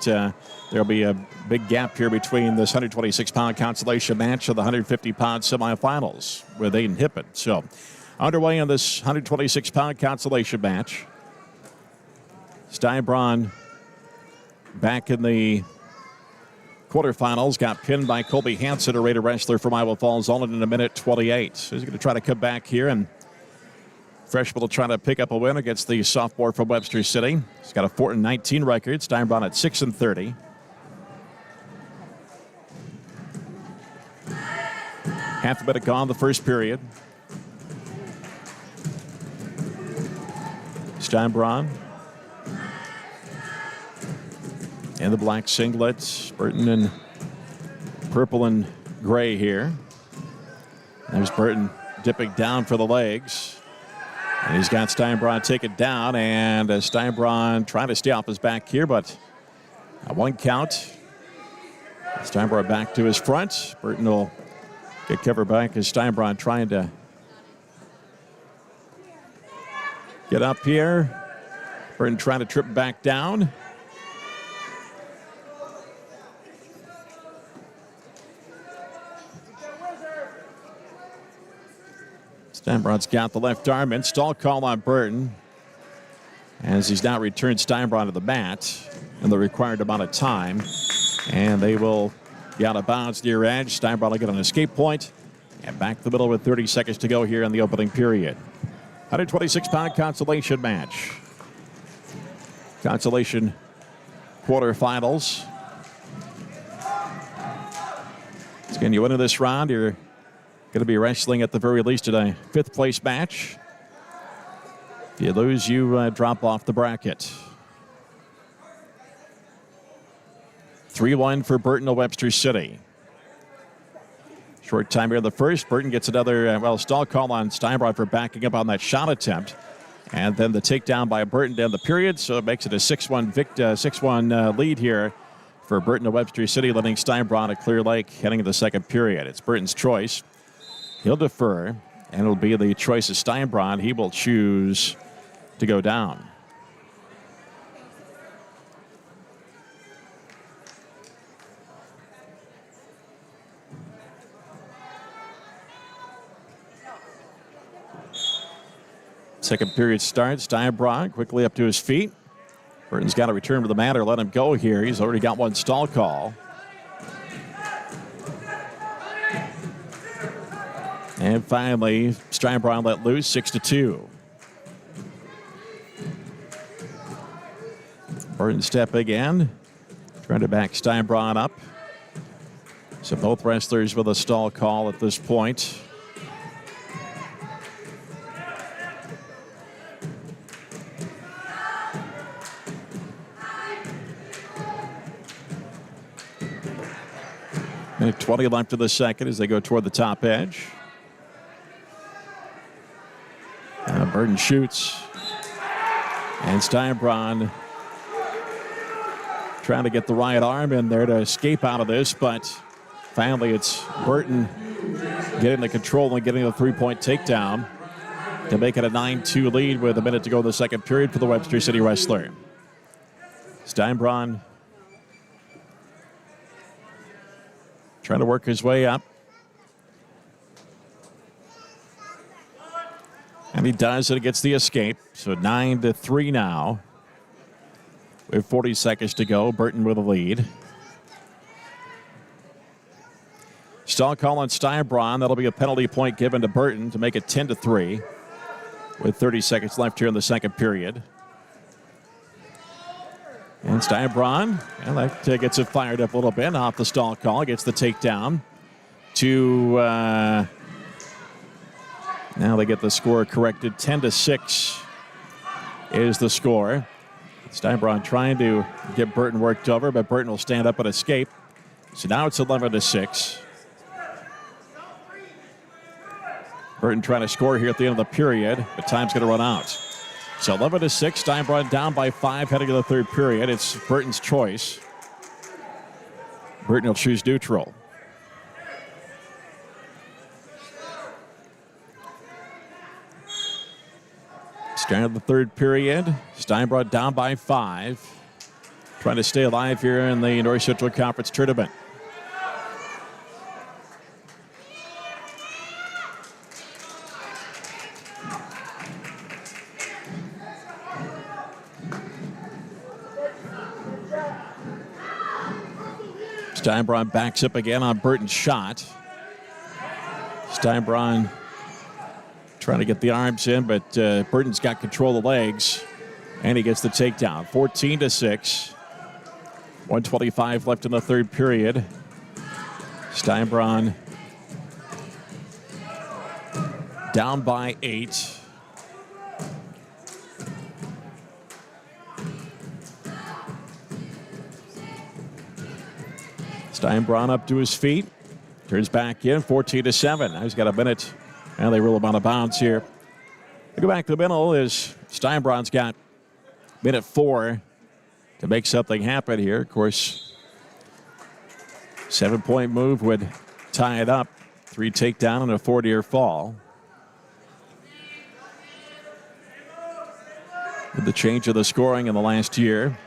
there'll be a big gap here between this 126-pound consolation match and the 150-pound semifinals with Aiden Hippen. So underway in this 126-pound consolation match. Steinbron back in the quarterfinals, got pinned by Colby Hansen, a rated wrestler from Iowa Falls, all in a minute 28. So he's going to try to come back here, and freshman will try to pick up a win against the sophomore from Webster City. He's got a 4-19 record. Steinbron at 6-30. Half a minute gone the first period. Steinbron in the black singlets. Burton in purple and gray here. There's Burton dipping down for the legs. And he's got Steinbron take it down, and Steinbron trying to stay off his back here, but a 1 count. Steinbron back to his front. Burton will get covered back as Steinbron trying to get up here. Burton trying to trip back down. Steinbron's got the left arm in. Stall call on Burton as he's now returned Steinbron to the mat in the required amount of time. And they will be out of bounds near edge. Steinbron will get an escape point and back the middle with 30 seconds to go here in the opening period. 126-pound consolation match. Consolation quarterfinals. Again, you win in this round, you're going to be wrestling at the very least in a 5th place match. If you lose, you drop off the bracket. 3-1 for Burton of Webster City. Short time here in the first. Burton gets another, stall call on Steinbron for backing up on that shot attempt. And then the takedown by Burton to end the period. So it makes it a 6-1 lead here for Burton of Webster City, letting Steinbron at Clear Lake heading into the second period. It's Burton's choice. He'll defer, and it'll be the choice of Steinbron. He will choose to go down. Second period starts. Steinbron quickly up to his feet. Burton's got to return to the mat or let him go here. He's already got one stall call. And finally, Steinbron let loose, 6-2. Burton stepping in, trying to back Steinbron up. So both wrestlers with a stall call at this point. Minute 20 left of the second as they go toward the top edge. Burton shoots. And Steinbron trying to get the right arm in there to escape out of this, but finally it's Burton getting the control and getting the 3-point takedown to make it a 9-2 lead with a minute to go in the second period for the Webster City wrestler. Steinbron trying to work his way up. And he does, and it gets the escape. So 9-3 now. We have 40 seconds to go. Burton with a lead. Stall call on Steinbron. That'll be a penalty point given to Burton to make it 10-3 with 30 seconds left here in the second period. And Steinbron, that gets it fired up a little bit off the stall call. Gets the takedown. to, now they get the score corrected. 10-6 is the score. Steinbronn trying to get Burton worked over, but Burton will stand up and escape. So now it's 11-6. Burton trying to score here at the end of the period, but time's going to run out. So 11-6, Steinbronn down by 5 heading to the third period. It's Burton's choice. Burton will choose neutral. Start of the third period. Steinbronn down by 5. Trying to stay alive here in the North Central Conference tournament. Steinbronn backs up again on Burton's shot. Steinbronn trying to get the arms in, but Burton's got control of the legs, and he gets the takedown. 14-6. 1:25 left in the third period. Steinbronn down by 8. Steinbronn up to his feet. Turns back in, 14-7. Now he's got a minute, and they rule him out of bounds here. We go back to the middle as Steinbronn's got minute 4 to make something happen here. Of course, 7-point move would tie it up. 3 takedown and a 4-near fall. With the change of the scoring in the last year,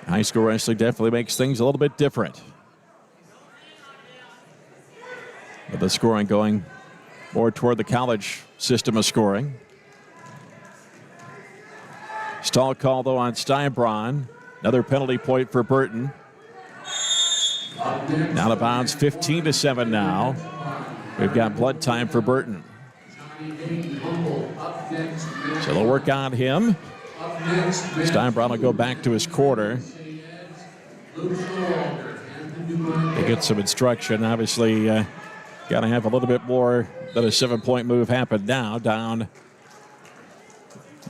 high school wrestling definitely makes things a little bit different. With the scoring going more toward the college system of scoring. Stall call, though, on Steinbronn. Another penalty point for Burton. Out of bounds, 15-7 now. We've got blood time for Burton. So they'll work on him. Steinbronn will go back to his quarter. They get some instruction. Obviously, got to have a little bit more than a 7-point move happen now. Down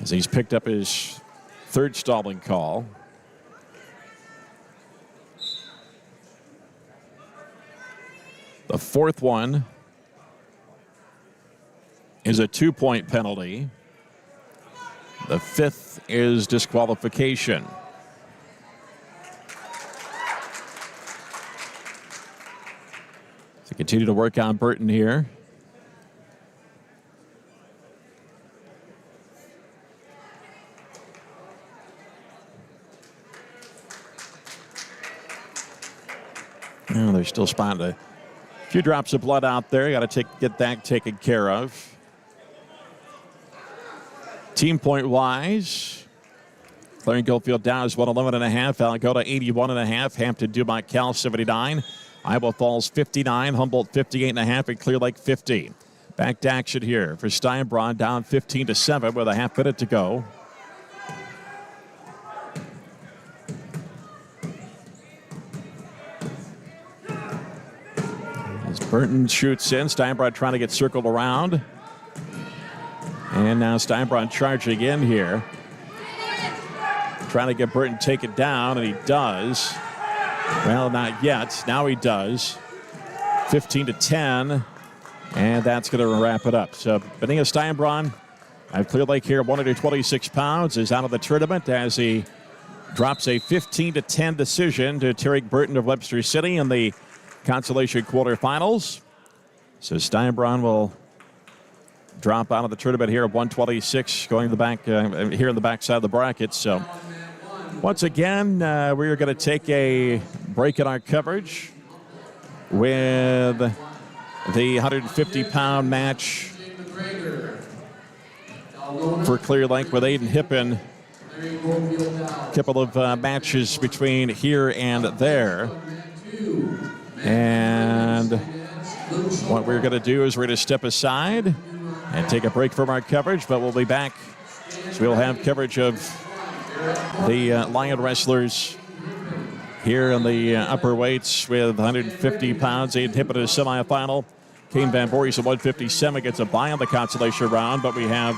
as he's picked up his third stalling call. The fourth one is a 2-point penalty. The fifth is disqualification. So continue to work on Burton here. Oh, they're still spotting a few drops of blood out there. Got to get that taken care of. Team point wise, Clarion Goldfield Downs 111.5, Algona 81.5, Hampton Dumont Cal 79, Iowa Falls 59, Humboldt 58.5, and Clear Lake 50. Back to action here for Steinbronn, down 15-7 with a half minute to go. As Burton shoots in, Steinbronn trying to get circled around. And now Steinbronn charging in here. Trying to get Burton taken down, and he does. Well, not yet. Now he does. 15-10, and that's going to wrap it up. So Benita Steinbronn, I've Clear Lake here, 126 pounds, is out of the tournament as he drops a 15-10 decision to Tarek Burton of Webster City in the consolation quarterfinals. So Steinbronn will drop out of the tournament here at 126, going to the back here in the backside of the bracket. So once again, we are going to take a break in our coverage with the 150-pound match for Clear Lake with Aiden Hippen. A couple of matches between here and there. And what we're going to do is we're going to step aside and take a break from our coverage, but we'll be back. So we'll have coverage of the Lion Wrestlers here in the upper weights with 150 pounds. Aiden Hippen is semifinal. Kane Van Voorhees at 157 gets a bye on the consolation round, but we have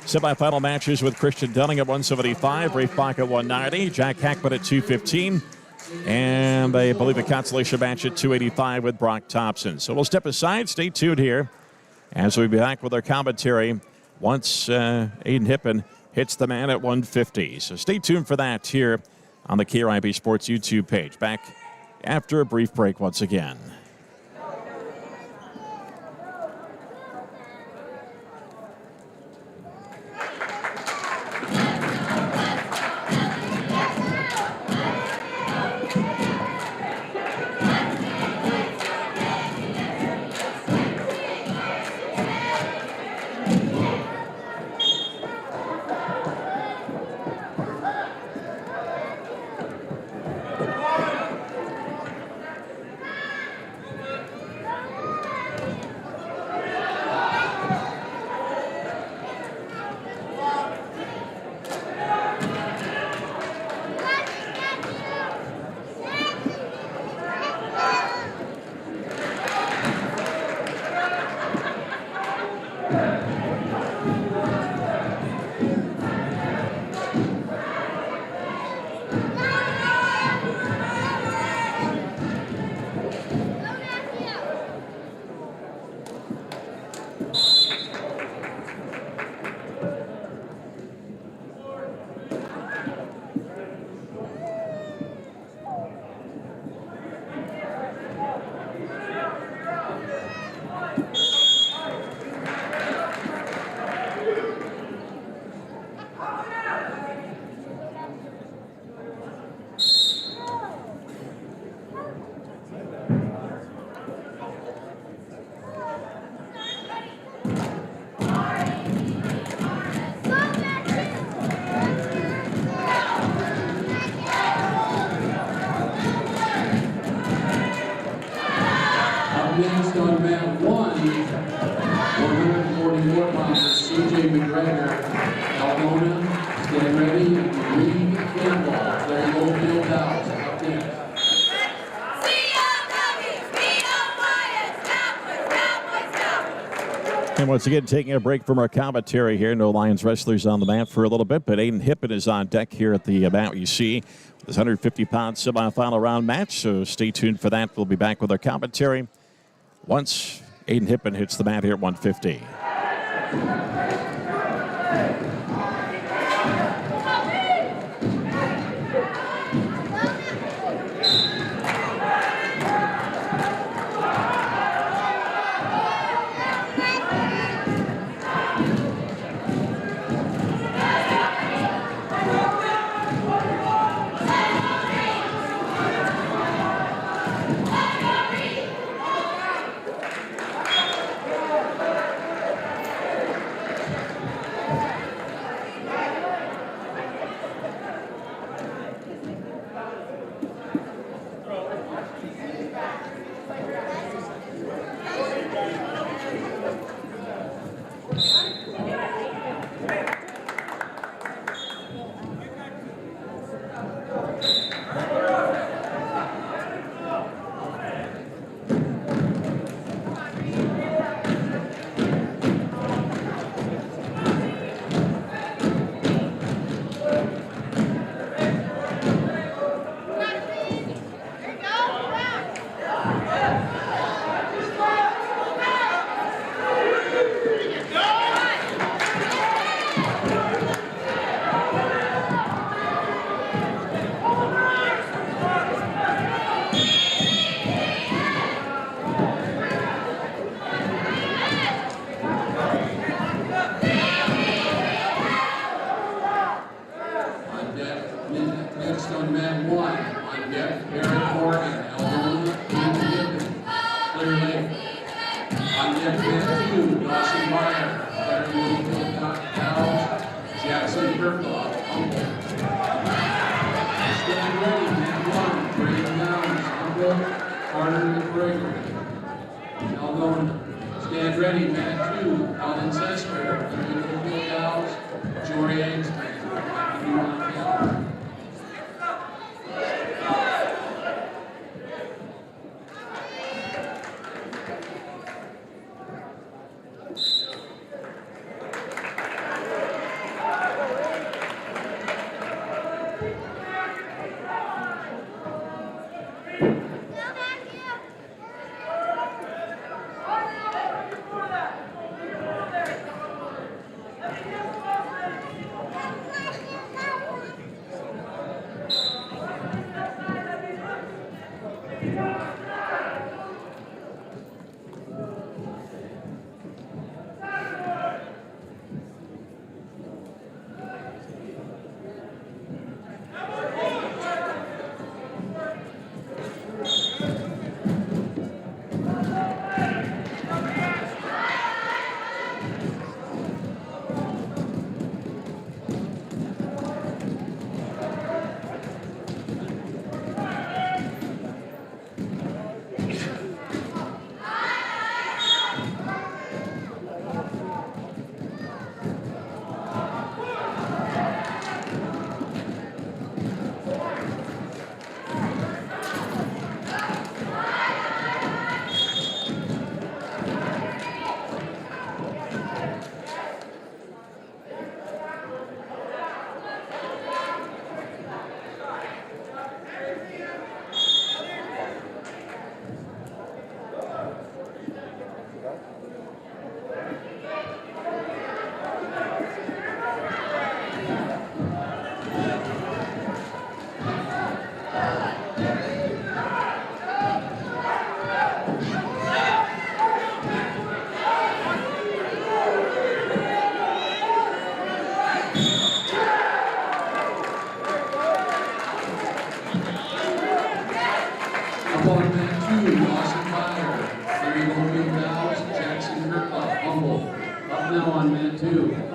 semifinal matches with Christian Dunning at 175, Rafe Bach at 190, Jack Hackman at 215, and I believe a consolation match at 285 with Brock Thompson. So we'll step aside. Stay tuned here as we'll be back with our commentary once Aiden Hippen hits the man at 150. So stay tuned for that here on the KRIB Sports YouTube page. Back after a brief break once again.
Next on mat 1, 144 pounds, CJ McGregor, Algona, stand ready, Reed Campbell, Larry Goldfield Downs, up next.
And once again, taking a break from our commentary here. No Lions wrestlers on the mat for a little bit, but Aiden Hippen is on deck here at the Mount UC. This 150-pound semifinal round match, so stay tuned for that. We'll be back with our commentary once Aiden Hippen hits the mat here at 150.
Stand ready, mat 2, Alan Sesker, Field Gals, Jory Eggs, on mat 2.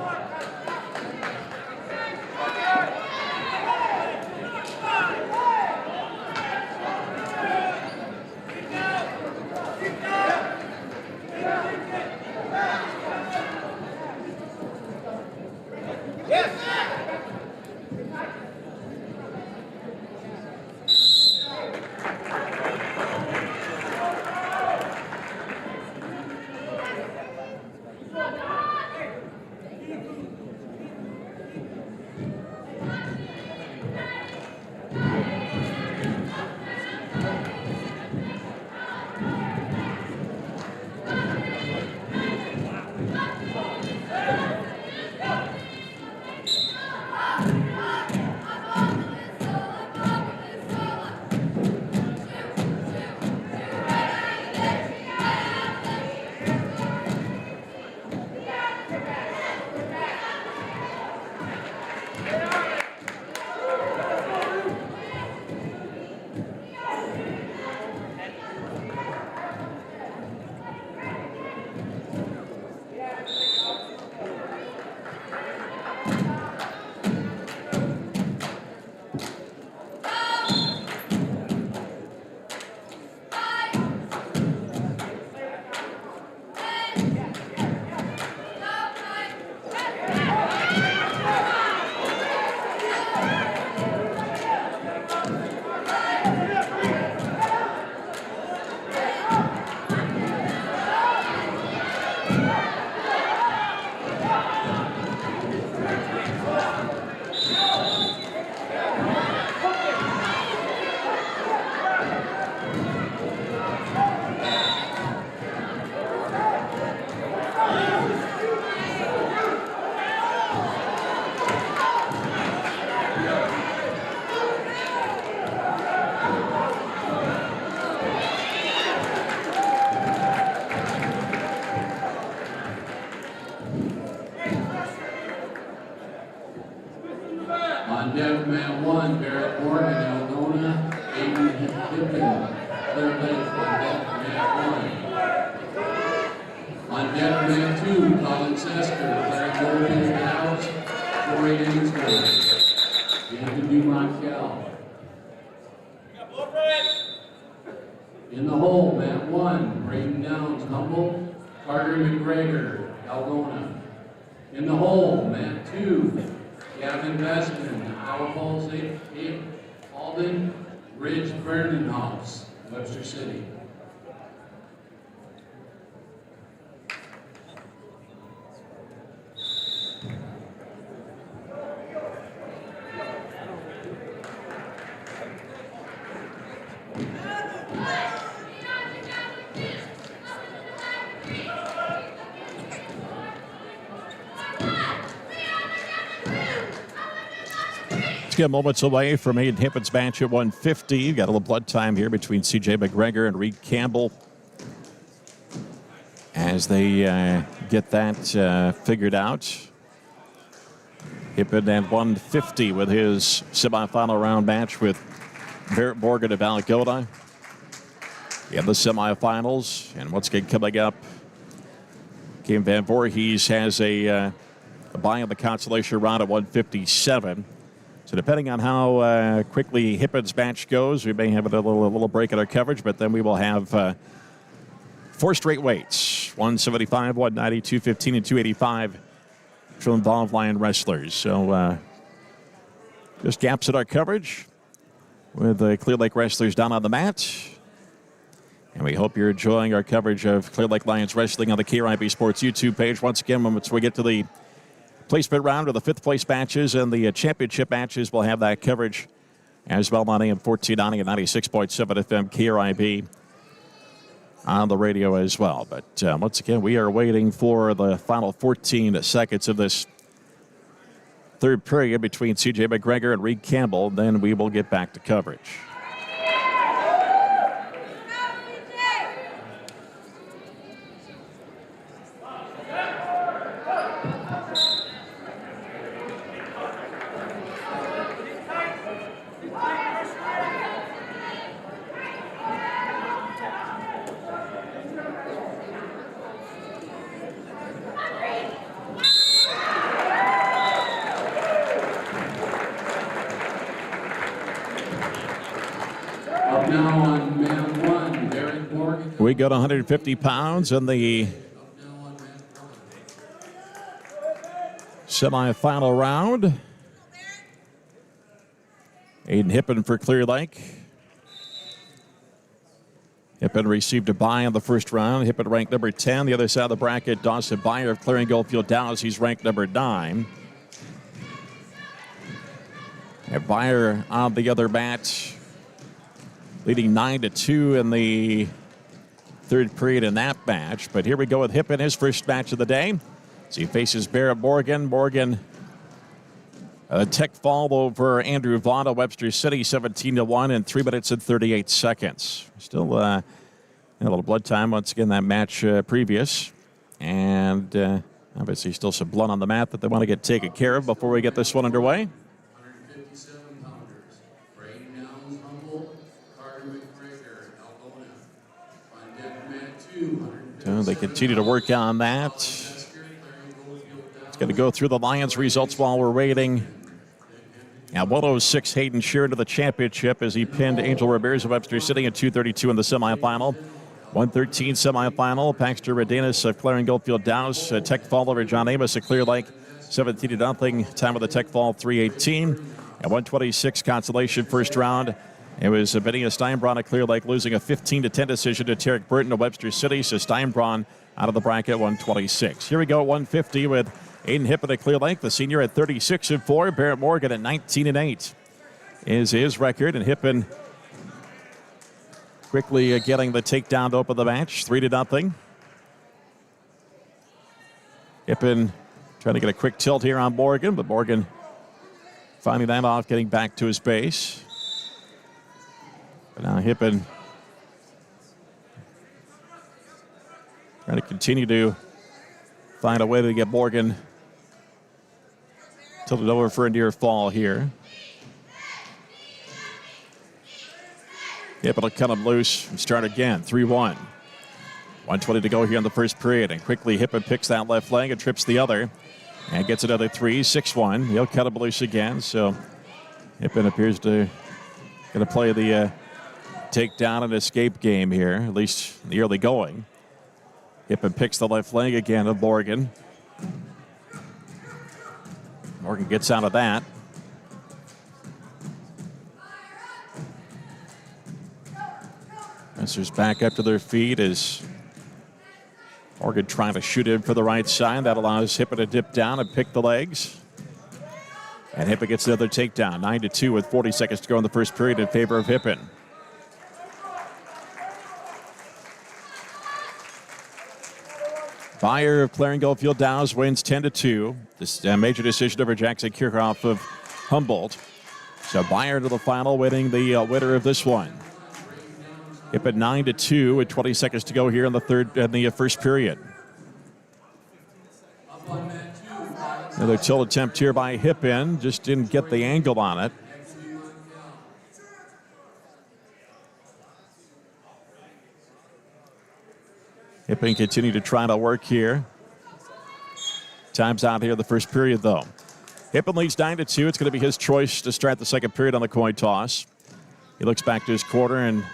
On deck, mat 1, Barrett Morgan, Algona, Aiden Hippen, third place on deck, mat 1. On deck, mat 2, Colin Sesker, Claire Goldfield House, Corey Ainsworth, Anthony Montiel. In the hole, mat 1, Braden Downs, Humboldt, Carter McGregor, Algona. In the hole, mat 2, Gavin Bestman, Iowa Falls, Alden, Ridge Vernon House, Webster City.
Moments away from Aiden Hippen's match at 150. Got a little blood time here between C.J. McGregor and Reed Campbell as they get that figured out. Hippen at 150 with his semifinal round match with Barrett Morgan of Algona in the semifinals. And once again, coming up, Kim Van Voorhees has a bye in the consolation round at 157. So depending on how quickly Hippen's match goes, we may have a little break in our coverage, but then we will have 4 straight weights, 175, 190, 215, and 285 from involved Lion wrestlers. So just gaps in our coverage with the Clear Lake wrestlers down on the mat. And we hope you're enjoying our coverage of Clear Lake Lions Wrestling on the KRIB Sports YouTube page. Once again, once we get to the placement round of the 5th place matches and the championship matches, we'll have that coverage as well on AM 1490 and 96.7 FM KRIB on the radio as well. But once again, we are waiting for the final 14 seconds of this third period between C.J. McGregor and Reed Campbell. Then we will get back to coverage.
now on mat 1, Derek Morgan.
We got 150 pounds in the semifinal round. Aiden Hippen for Clear Lake. Hippen received a bye in the first round. Hippen ranked number 10. The other side of the bracket, Dawson Byer of Clearing Goldfield Downs. He's ranked number 9. And Byer on the other match, leading 9-2 in the third period in that match. But here we go with Hippen, his first match of the day. As he faces Barrett Morgan. Morgan, a tech fall over Andrew Vaughn of Webster City, 17-1 in 3 minutes and 38 seconds. Still a little blood time once again that match previous. And obviously still some blood on the mat that they want to get taken care of before we get this one underway.
157 pounders. Braden Downs, Humboldt. Carter McGregor, Algona. On deck mat 2.
So they continue to work on that. It's going to go through the Lions results while we're waiting. Now 106 Hayden Shearer to the championship as he pinned Angel Ramirez of Webster City in 232 in the semifinal. 113 semifinal. Paxton Redanis of Clarion Goldfield Downs. Tech fall over John Amos of Clear Lake. 17-0. Time of the tech fall 3:18. At 126 consolation first round. It was Benia Steinbron of Clear Lake losing a 15-10 decision to Tarek Burton of Webster City. So Steinbron out of the bracket 126. Here we go at 150 with Aiden Hippen at Clear Lake, the senior at 36-4. Barrett Morgan at 19-8 is his record. And Hippen quickly getting the takedown to open the match, 3-0. Hippen trying to get a quick tilt here on Morgan, but Morgan finding that off, getting back to his base. But now Hippen trying to continue to find a way to get Morgan tilted over for a near fall here. Hippen will cut him loose and start again, 3-1. 120 to go here in the first period, and quickly Hippen picks that left leg and trips the other. And gets another 3, 6-1. He'll cut him loose again. So Hippen appears to going to play the takedown and escape game here, at least in the early going. Hippen picks the left leg again of Morgan. Morgan gets out of that. Wrestlers back up to their feet as Morgan trying to shoot in for the right side. That allows Hippen to dip down and pick the legs. And Hippen gets another takedown. 9-2 with 40 seconds to go in the first period in favor of Hippen. Byer of Clarion Goldfield Downs wins 10-2. This major decision over Jackson Kirchhoff of Humboldt. So Byer to the final, winning the winner of this one. Hippen 9-2 with 20 seconds to go here in the first period. Another tilt attempt here by Hippen, just didn't get the angle on it. Hippen continue to try to work here. Time's out here in the first period, though. Hippen leads 9-2. It's going to be his choice to start the second period on the coin toss. He looks back to his corner and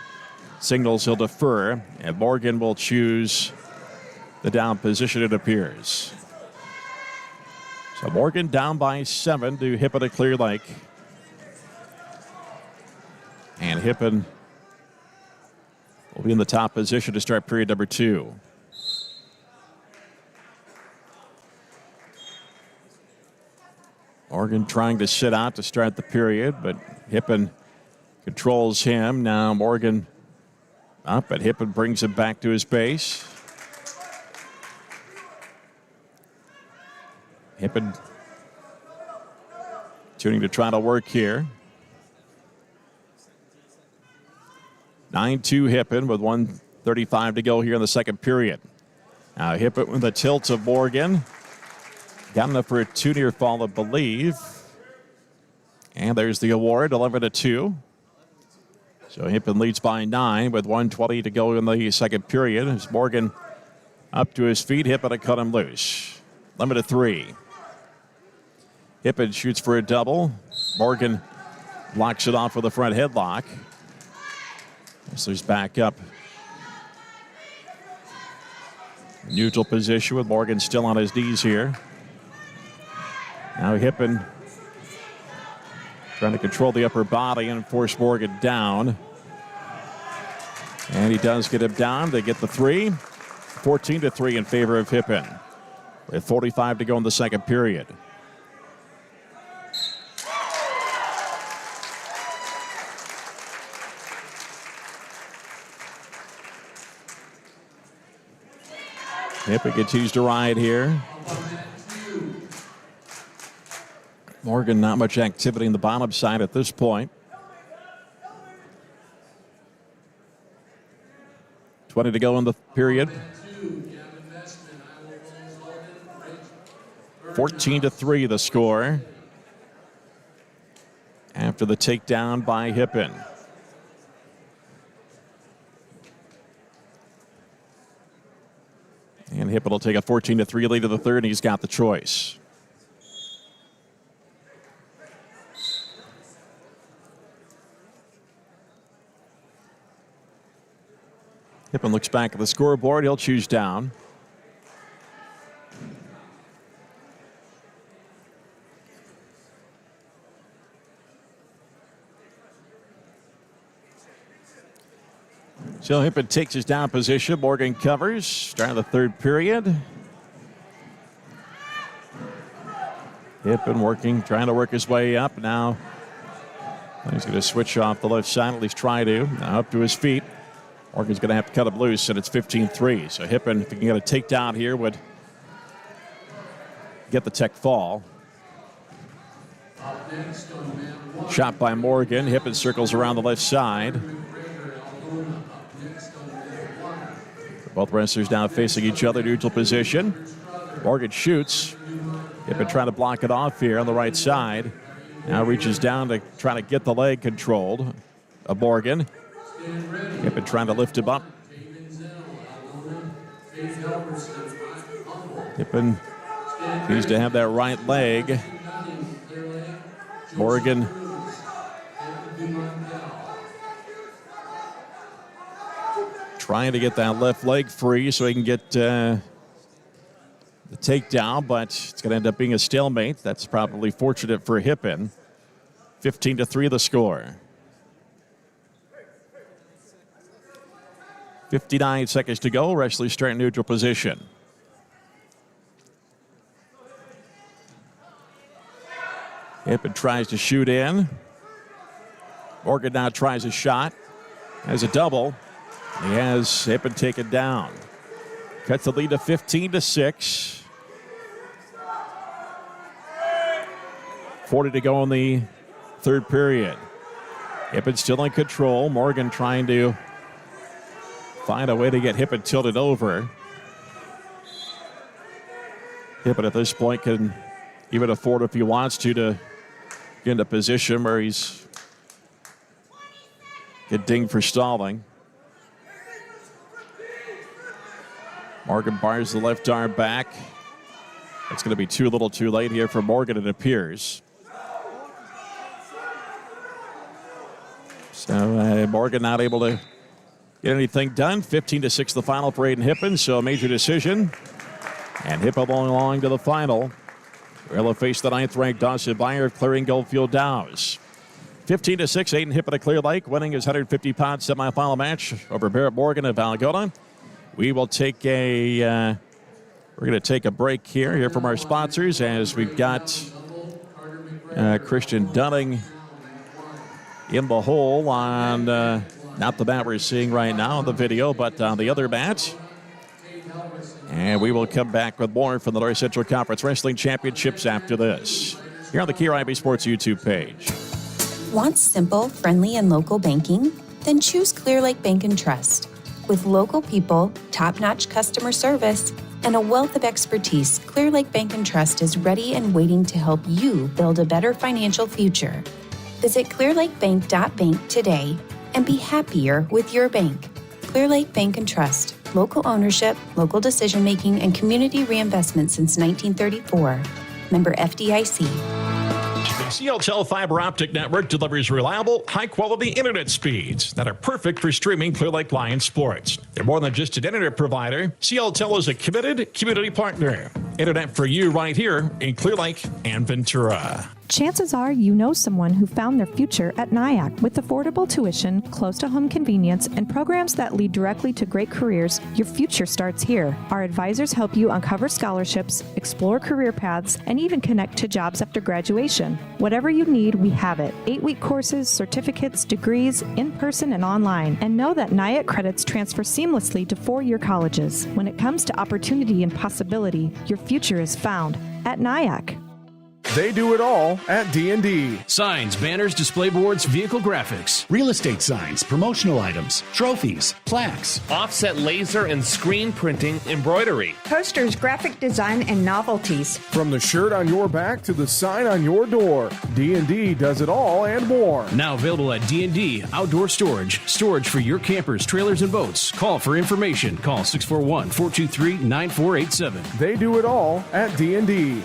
signals he'll defer, and Morgan will choose the down position, it appears. So Morgan down by 7 to Hippen at Clear Lake. And Hippen will be in the top position to start period number 2. Morgan trying to sit out to start the period, but Hippen controls him. Now Morgan up, but Hippen brings him back to his base. Hippen tuning to try to work here. 9-2 Hippen with 1:35 to go here in the second period. Now Hippen with the tilt of Morgan. Got enough for a 2 near fall, I believe. And there's the award, 11-2. So Hippen leads by 9 with 1:20 to go in the second period. As Morgan up to his feet, Hippen to cut him loose. Limit of 3. Hippen shoots for a double. Morgan blocks it off with a front headlock. Wrestlers back up. Neutral position with Morgan still on his knees here. Now Hippen trying to control the upper body and force Morgan down. And he does get him down. They get the 3. 14-3 in favor of Hippen. With 45 to go in the second period. Hippen continues to ride here. Morgan, not much activity in the bottom side at this point. 20 to go in the period. 14-3 the score after the takedown by Hippen. And Hippen will take a 14-3 lead to the third, and he's got the choice. Hippen looks back at the scoreboard. He'll choose down. So Hippen takes his down position. Morgan covers. Start of the third period. Hippen working, trying to work his way up. Now he's going to switch off the left side, at least try to. Now up to his feet. Morgan's going to have to cut him loose, and it's 15-3. So Hippen, if he can get a takedown here, would get the tech fall. Shot by Morgan. Hippen circles around the left side. Both wrestlers now facing each other, neutral position. Morgan shoots. Hippen trying to block it off here on the right side. Now reaches down to try to get the leg controlled of Morgan. Hippen trying to lift him up. Hippen needs to have that right leg. Morgan trying to get that left leg free so he can get the takedown, but it's going to end up being a stalemate. That's probably fortunate for Hippen. 15-3 the score. 59 seconds to go. Wrestlers start in neutral position. Hippen tries to shoot in. Morgan now tries a shot. Has a double. He has Hippen taken down. Cuts the lead to 15-6. 40 to go in the third period. Hippen still in control. Morgan trying to find a way to get Hippen tilted over. Hippen at this point can even afford, if he wants to get into a position where he's get dinged for stalling. Morgan bars the left arm back. It's going to be too little too late here for Morgan, it appears. So Morgan not able to get anything done. 15-6 the final for Aiden Hippen, so a major decision. And Hippen along to the final. They'll face the 9th-ranked Dawson Beyer of Clearing Goldfield Dows. 15-6, Aiden Hippen of Clear Lake, winning his 150-pound semifinal match over Barrett Morgan of Algona. We will take we're going to take a break here from our sponsors, as we've got Christian Dunning in the hole on not the mat we're seeing right now on the video, but on the other mat. And we will come back with more from the North Central Conference Wrestling Championships after this, here on the KRIB Sports YouTube page.
Want simple, friendly, and local banking? Then choose Clear Lake Bank and Trust. With local people, top-notch customer service, and a wealth of expertise, Clear Lake Bank and Trust is ready and waiting to help you build a better financial future. Visit clearlakebank.bank today and be happier with your bank. Clear Lake Bank and Trust. Local ownership, local decision-making, and community reinvestment since 1934. Member FDIC.
CLTEL fiber optic network delivers reliable, high-quality internet speeds that are perfect for streaming Clear Lake Lions sports. They're more than just an internet provider. CLTEL is a committed community partner. Internet for you right here in Clear Lake and Ventura.
Chances are you know someone who found their future at NIAC. With affordable tuition, close-to-home convenience, and programs that lead directly to great careers, your future starts here. Our advisors help you uncover scholarships, explore career paths, and even connect to jobs after graduation. Whatever you need, we have it. 8-week courses, certificates, degrees, in-person and online. And know that NIAC credits transfer seamlessly to 4-year colleges. When it comes to opportunity and possibility, your future is found at NIAC.
They do it all at D&D.
Signs, banners, display boards, vehicle graphics.
Real estate signs, promotional items, trophies, plaques.
Offset laser and screen printing embroidery.
Posters, graphic design, and novelties.
From the shirt on your back to the sign on your door, D&D does it all and more.
Now available at D&D Outdoor Storage. Storage for your campers, trailers, and boats. Call for information. Call 641-423-9487.
They do it all at D&D.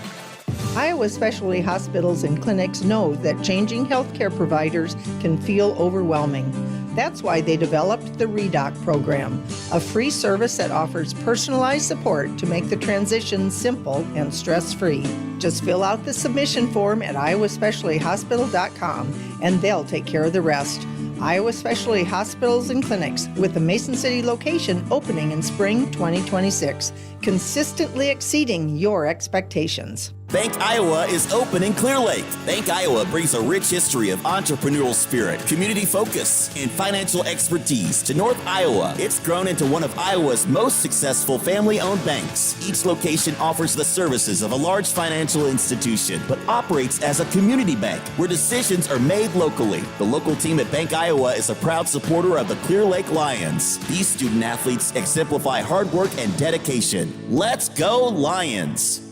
Iowa specialty hospitals and clinics know that changing healthcare providers can feel overwhelming. That's why they developed the REDOC program, a free service that offers personalized support to make the transition simple and stress-free. Just fill out the submission form at iowaspecialtyhospital.com and they'll take care of the rest. Iowa Specialty Hospitals and Clinics, with the Mason City location opening in spring 2026, consistently exceeding your expectations.
Bank Iowa is open in Clear Lake. Bank Iowa brings a rich history of entrepreneurial spirit, community focus, and financial expertise to North Iowa. It's grown into one of Iowa's most successful family-owned banks. Each location offers the services of a large financial institution, but operates as a community bank where decisions are made locally. The local team at Bank Iowa is a proud supporter of the Clear Lake Lions. These student athletes exemplify hard work and dedication. Let's go Lions!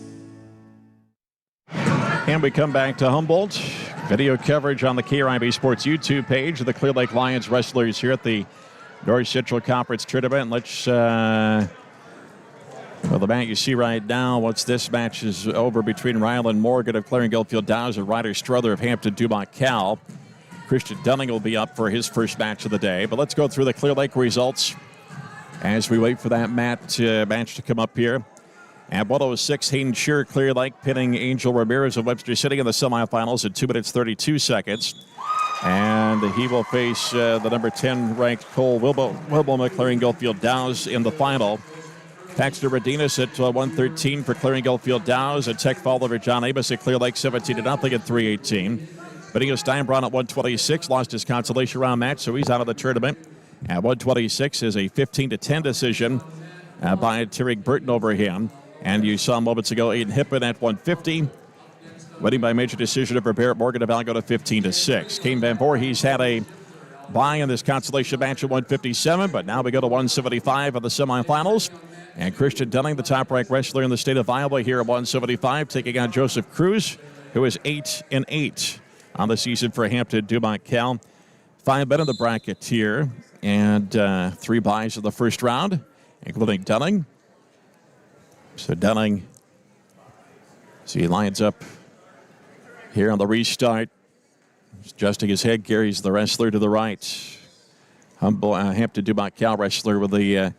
And we come back to Humboldt. Video coverage on the KRIB Sports YouTube page of the Clear Lake Lions wrestlers here at the North Central Conference Tournament. Let's, well, the match you see right now, once this match is over between Ryland Morgan of Clarion Gulffield Downs and Ryder Strother of Hampton Dumont Cal. Christian Dunning will be up for his first match of the day. But let's go through the Clear Lake results as we wait for that match to come up here. At 106, Hayden Shearer, Clear Lake, pinning Angel Ramirez of Webster City in the semifinals at 2 minutes 32 seconds. And he will face the number 10 ranked Cole Wilbom of Clarion Gulffield Downs in the final. Paxton Redinas at 113 for Clarion Gulffield Downs. A tech fall over John Amos at Clear Lake 17-0 at 318. Benito Steinbronn at 126 lost his consolation round match, so he's out of the tournament. At 126 is a 15-10 decision by Tyrrell Burton over him. And you saw moments ago Aiden Hippen at 150, winning by major decision over Barrett Morgan of Algona 15-6. Kane Van Voorhees had a bye in this consolation match at 157, but now we go to 175 of the semifinals. And Christian Dunning, the top-ranked wrestler in the state of Iowa, here at 175, taking on Joseph Cruz, who is 8-8 on the season for Hampton Dumont Cal. 5 men in the bracket here, and 3 byes in the first round, including Dunning. So Dunning, he lines up here on the restart. He's adjusting his head, carries the wrestler to the right. Hampton Dumont Cal wrestler with the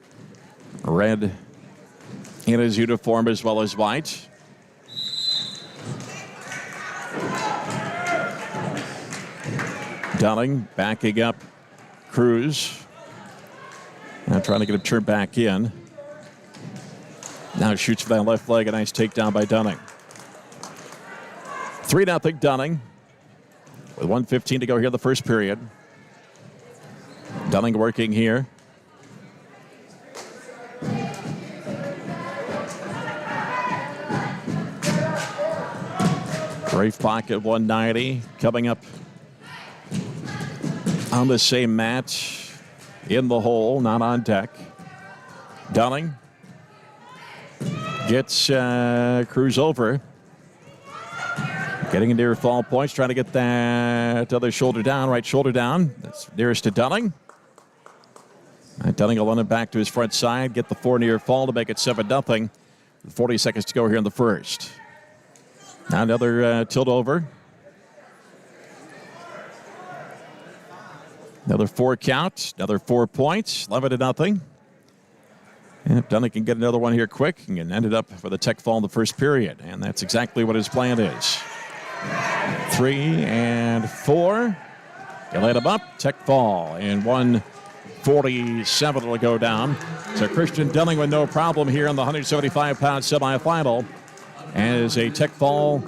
red in his uniform as well as white. Dunning backing up Cruz. Now trying to get him turned back in. Now shoots for that left leg. A nice takedown by Dunning. 3-0 Dunning. With 1:15 to go here in the first period. Dunning working here. Rafe Bach at 190. Coming up on the same match. In the hole, not on deck. Dunning gets Cruz over. Getting into near fall points, trying to get that other shoulder down, right shoulder down. That's nearest to Dunning. Dunning will run it back to his front side, get the 4 near fall to make it 7-0. 40 seconds to go here in the first. Now another tilt over. Another 4 count, another 4 points, 11-0. And Dunning can get another one here quick and end it up for the tech fall in the first period. And that's exactly what his plan is. 3 and 4. You light them up, tech fall in 1:47 will go down. So Christian Dunning with no problem here in the 175-pound semifinal as a tech fall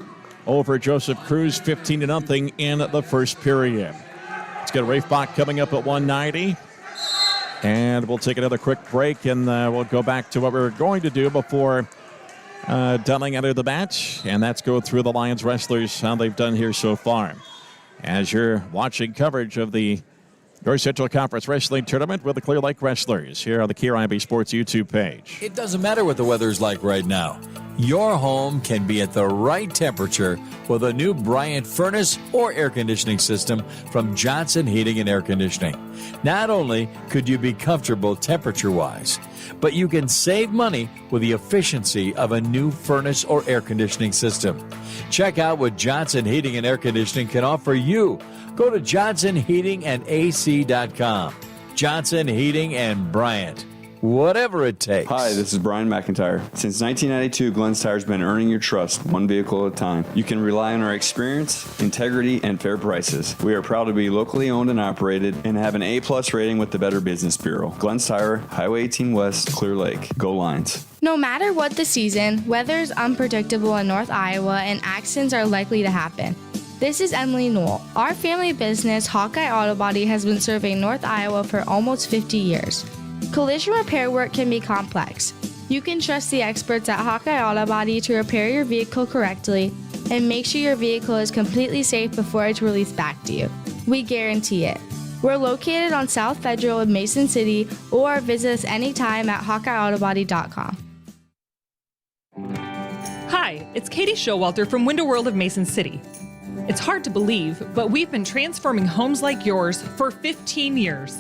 over Joseph Cruz, 15-0 in the first period. Let's get Rafe Bach coming up at 190. And we'll take another quick break, and we'll go back to what we were going to do before Dunning entered the match, and that's go through the Lions wrestlers, how they've done here so far. As you're watching coverage of the North Central Conference Wrestling Tournament with the Clear Lake Wrestlers here on the KRIB Sports YouTube page.
It doesn't matter what the weather's like right now. Your home can be at the right temperature with a new Bryant furnace or air conditioning system from Johnson Heating and Air Conditioning. Not only could you be comfortable temperature-wise, but you can save money with the efficiency of a new furnace or air conditioning system. Check out what Johnson Heating and Air Conditioning can offer you. Go to johnsonheatingandac.com. Johnson Heating and Bryant. Whatever it takes.
Hi, this is Brian McIntyre. Since 1992, Glenn's Tire's been earning your trust one vehicle at a time. You can rely on our experience, integrity, and fair prices. We are proud to be locally owned and operated and have an A-plus rating with the Better Business Bureau. Glenn's Tire, Highway 18 West, Clear Lake. Go Lions.
No matter what the season, weather is unpredictable in North Iowa and accidents are likely to happen. This is Emily Newell. Our family business, Hawkeye Auto Body, has been serving North Iowa for almost 50 years. Collision repair work can be complex. You can trust the experts at Hawkeye Auto Body to repair your vehicle correctly and make sure your vehicle is completely safe before it's released back to you. We guarantee it. We're located on South Federal in Mason City, or visit us anytime at HawkeyeAutobody.com.
Hi, it's Katie Showalter from Window World of Mason City. It's hard to believe, but we've been transforming homes like yours for 15 years.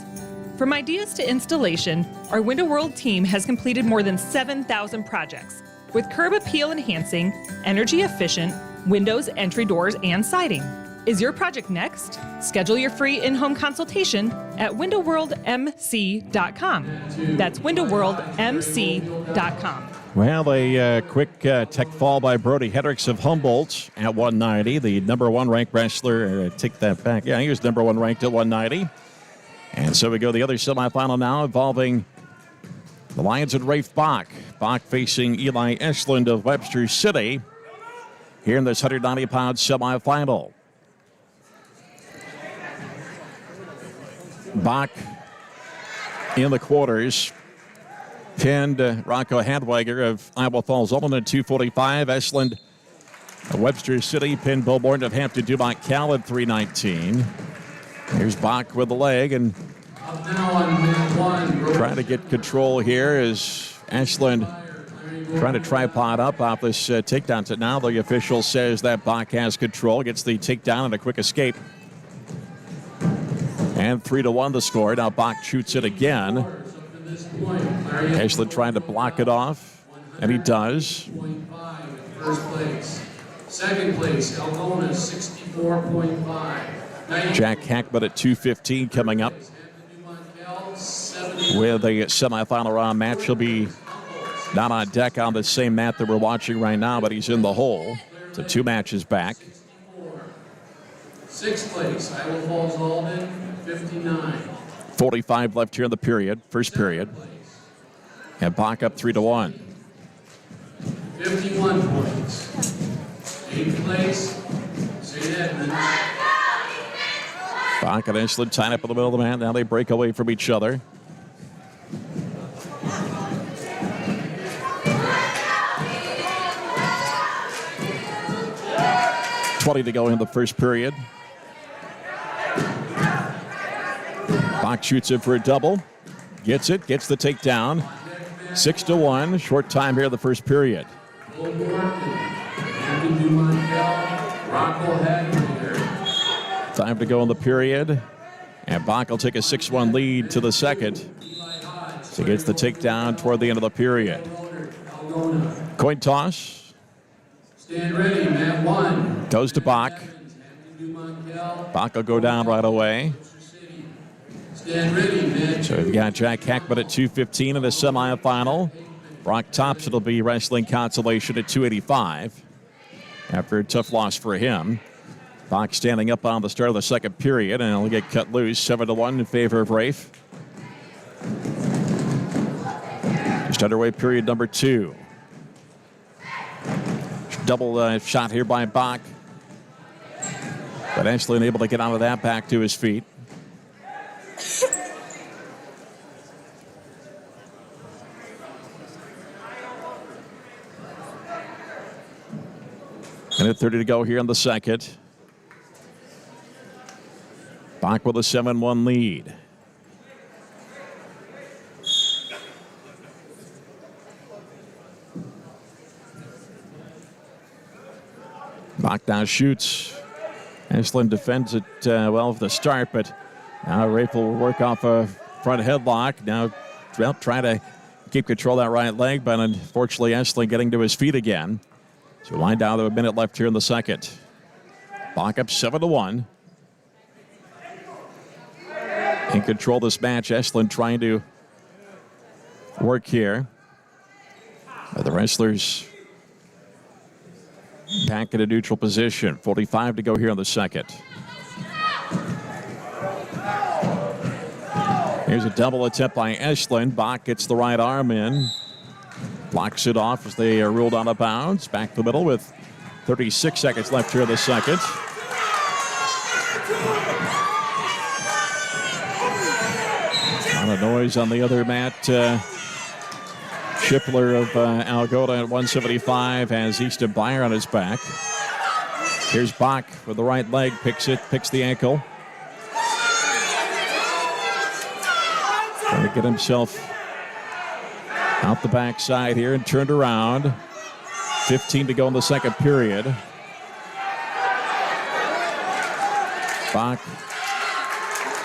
From ideas to installation, our Window World team has completed more than 7,000 projects with curb appeal enhancing, energy efficient windows, entry doors, and siding. Is your project next? Schedule your free in-home consultation at windowworldmc.com. That's windowworldmc.com.
Well, a quick tech fall by Brody Hendricks of Humboldt at 190. The number one ranked wrestler, take that back. Yeah, he was number one ranked at 190. And so we go to the other semifinal now involving the Lions and Rafe Bach. Bach facing Eli Eshlund of Webster City here in this 190-pound semifinal. Bach in the quarters pinned Rocco Hadwiger of Iowa Falls Olin at 245. Eshlund of Webster City pinned Bill Morton of Hampton Dumont Cal at 319. Here's Bach with the leg and trying to get control here as Eshlund trying to tripod up off this takedown. So now the official says that Bach has control, gets the takedown and a quick escape. And 3-1 the score. Now Bach shoots it again. Eshlund trying to block it off, and he does.
First place. Second place, Algona, 64.5.
Jack Hackman at 215 coming up with a semifinal round match. He'll be not on deck on the same mat that we're watching right now, but he's in the hole. So 2 matches back.
Sixth place, Iowa Falls Alden, 59.
45 left here in the period, first period. And Bach up 3-1.
51 points. Eighth place, St. Edmunds.
Bach and Eshlund tied up in the middle of the mat. Now they break away from each other. .20 to go in the first period. Bach shoots it for a double. Gets it, gets the takedown. 6-1, short time here in the first period. Time to go in the period. And Bach will take a 6-1 lead to the second. So he gets the takedown toward the end of the period. Coin toss.
Stand ready, mat 1.
Goes to Bach. Bach will go down right away.
Stand ready, man.
So we've got Jack Hackman at 215 in the semifinal. Brock Thompson will be wrestling consolation at 285 after a tough loss for him. Bach standing up on the start of the second period, and he'll get cut loose 7-1 in favor of Rafe. Just underway period number 2. Double shot here by Bach. But Estlin able to get out of that back to his feet. Minute 30 to go here in the second. Bach with a 7-1 lead. Bach now shoots. Estlin defends it well for the start, but now Rafe will work off a front headlock. Now trying to keep control of that right leg, but unfortunately Estlin getting to his feet again. So line down to a minute left here in the second. Bach up 7-1. In control of this match. Estlin trying to work here. The wrestlers back in a neutral position. 45 to go here in the second. Here's a double attempt by Estlin. Bach gets the right arm in. Blocks it off as they are ruled out of bounds. Back to the middle with 36 seconds left here in the second. A lot of noise on the other mat. Schippler of Algota at 175 has Easton Beyer on his back. Here's Bach with the right leg, picks the ankle. Trying to get himself out the backside here and turned around. 15 to go in the second period. Bach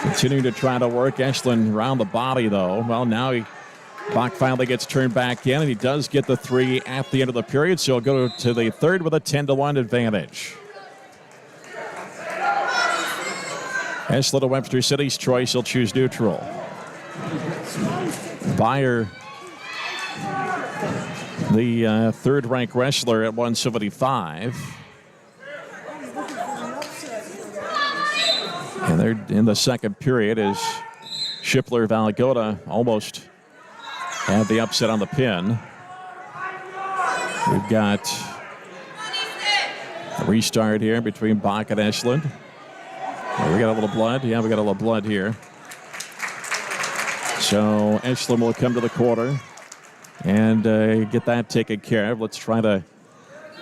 continuing to try to work. Estlin around the body, though. Well, now Bach finally gets turned back in, and he does get the 3 at the end of the period, so he'll go to the third with a 10-1 advantage. Estlin of Webster City's choice. He'll choose neutral. Beyer, the third-ranked wrestler at 175. And they're in the second period as Schippler of Algota almost had the upset on the pin. We've got a restart here between Bach and Estlin. We got a little blood. Yeah, we got a little blood here. So Estlin will come to the quarter and get that taken care of. Let's try to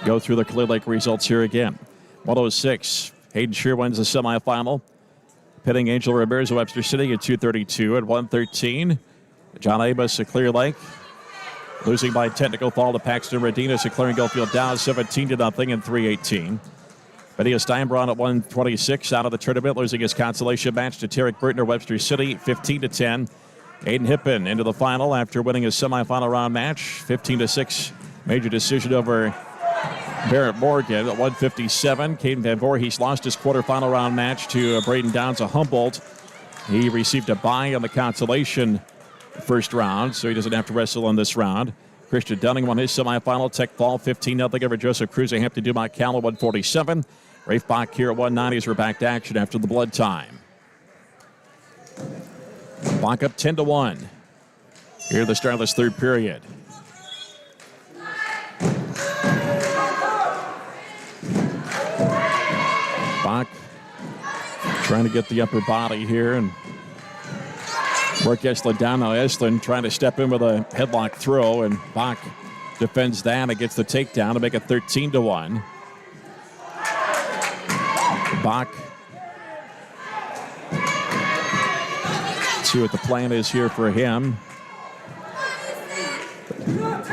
go through the Clear Lake results here again. 106. Hayden Shear wins the semifinal. Pitting Angel Ramirez of Webster City at 232 at 113. John Amos of Clear Lake losing by technical foul to Paxton Redinas at Claring Goldfield Down 17-0 in 318. Benio Steinbraun at 126 out of the tournament, losing his consolation match to Tarek Burton of Webster City 15-10. Aiden Hippen into the final after winning his semifinal round match 15-6 major decision over Barrett Morgan at 157. Caden Van Voorhees lost his quarterfinal round match to Braden Downs of Humboldt. He received a bye on the consolation first round, so he doesn't have to wrestle in this round. Christian Dunning won his semifinal. Tech Fall 15-0 over Joseph Cruz at Hampton Dumont Cal at 147. Rafe Bach here at 190 as we're back to action after the blood time. Bach up 10-1 here at the start of this third period. Bach trying to get the upper body here and work Estlin down. Now Estlin trying to step in with a headlock throw, and Bach defends that and gets the takedown to make it 13-1. Bach. Let's see what the plan is here for him.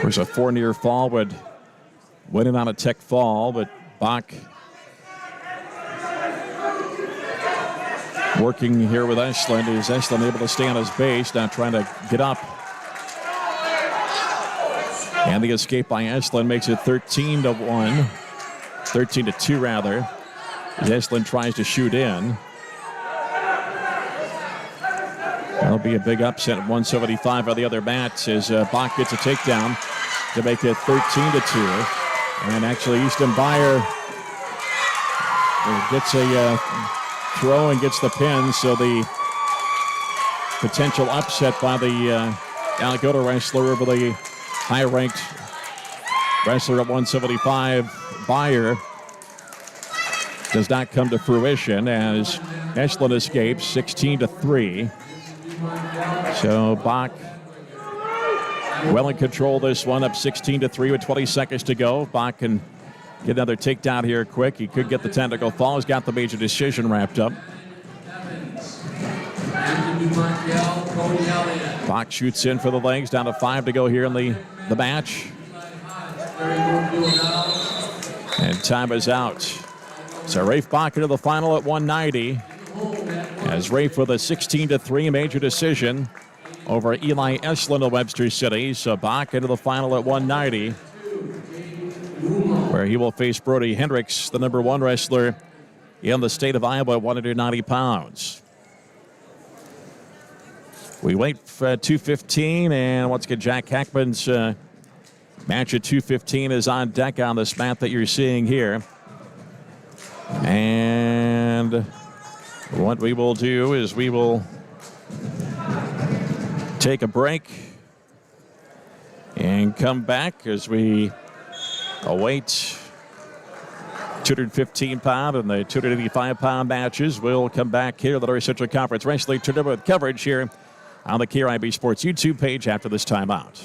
There's a 4 near fall would win it on a tech fall, but Bach working here with Estlin. Is Estlin able to stay on his base, now trying to get up. And the escape by Estlin makes it 13-1. 13-2 rather. As Estlin tries to shoot in. That'll be a big upset at 175 on the other mat as Bach gets a takedown to make it 13-2. And actually, Easton Byer gets a throw and gets the pin, so the potential upset by the Algona wrestler over the high-ranked wrestler at 175, Byer, does not come to fruition as Echelon escapes 16-3. So Bach well in control this one, up 16-3 with 20 seconds to go. Bach can get another takedown here quick. He could get the technical fall. He's got the major decision wrapped up. Bach shoots in for the legs, down to 5 to go here in the match. And time is out. So Rafe Bach into the final at 190. As Rafe with a 16-3 major decision over Eli Echelon of Webster City. So Bach into the final at 190, where he will face Brody Hendricks, the number 1 wrestler in the state of Iowa at 190 pounds. We wait for 2:15, and once again, Jack Hackman's match at 2:15 is on deck on this mat that you're seeing here. And what we will do is we will take a break and come back as we await 215-pound and the 285-pound matches. We'll come back here to the North Central Conference Wrestling Tournament with coverage here on the KRIB Sports YouTube page after this timeout.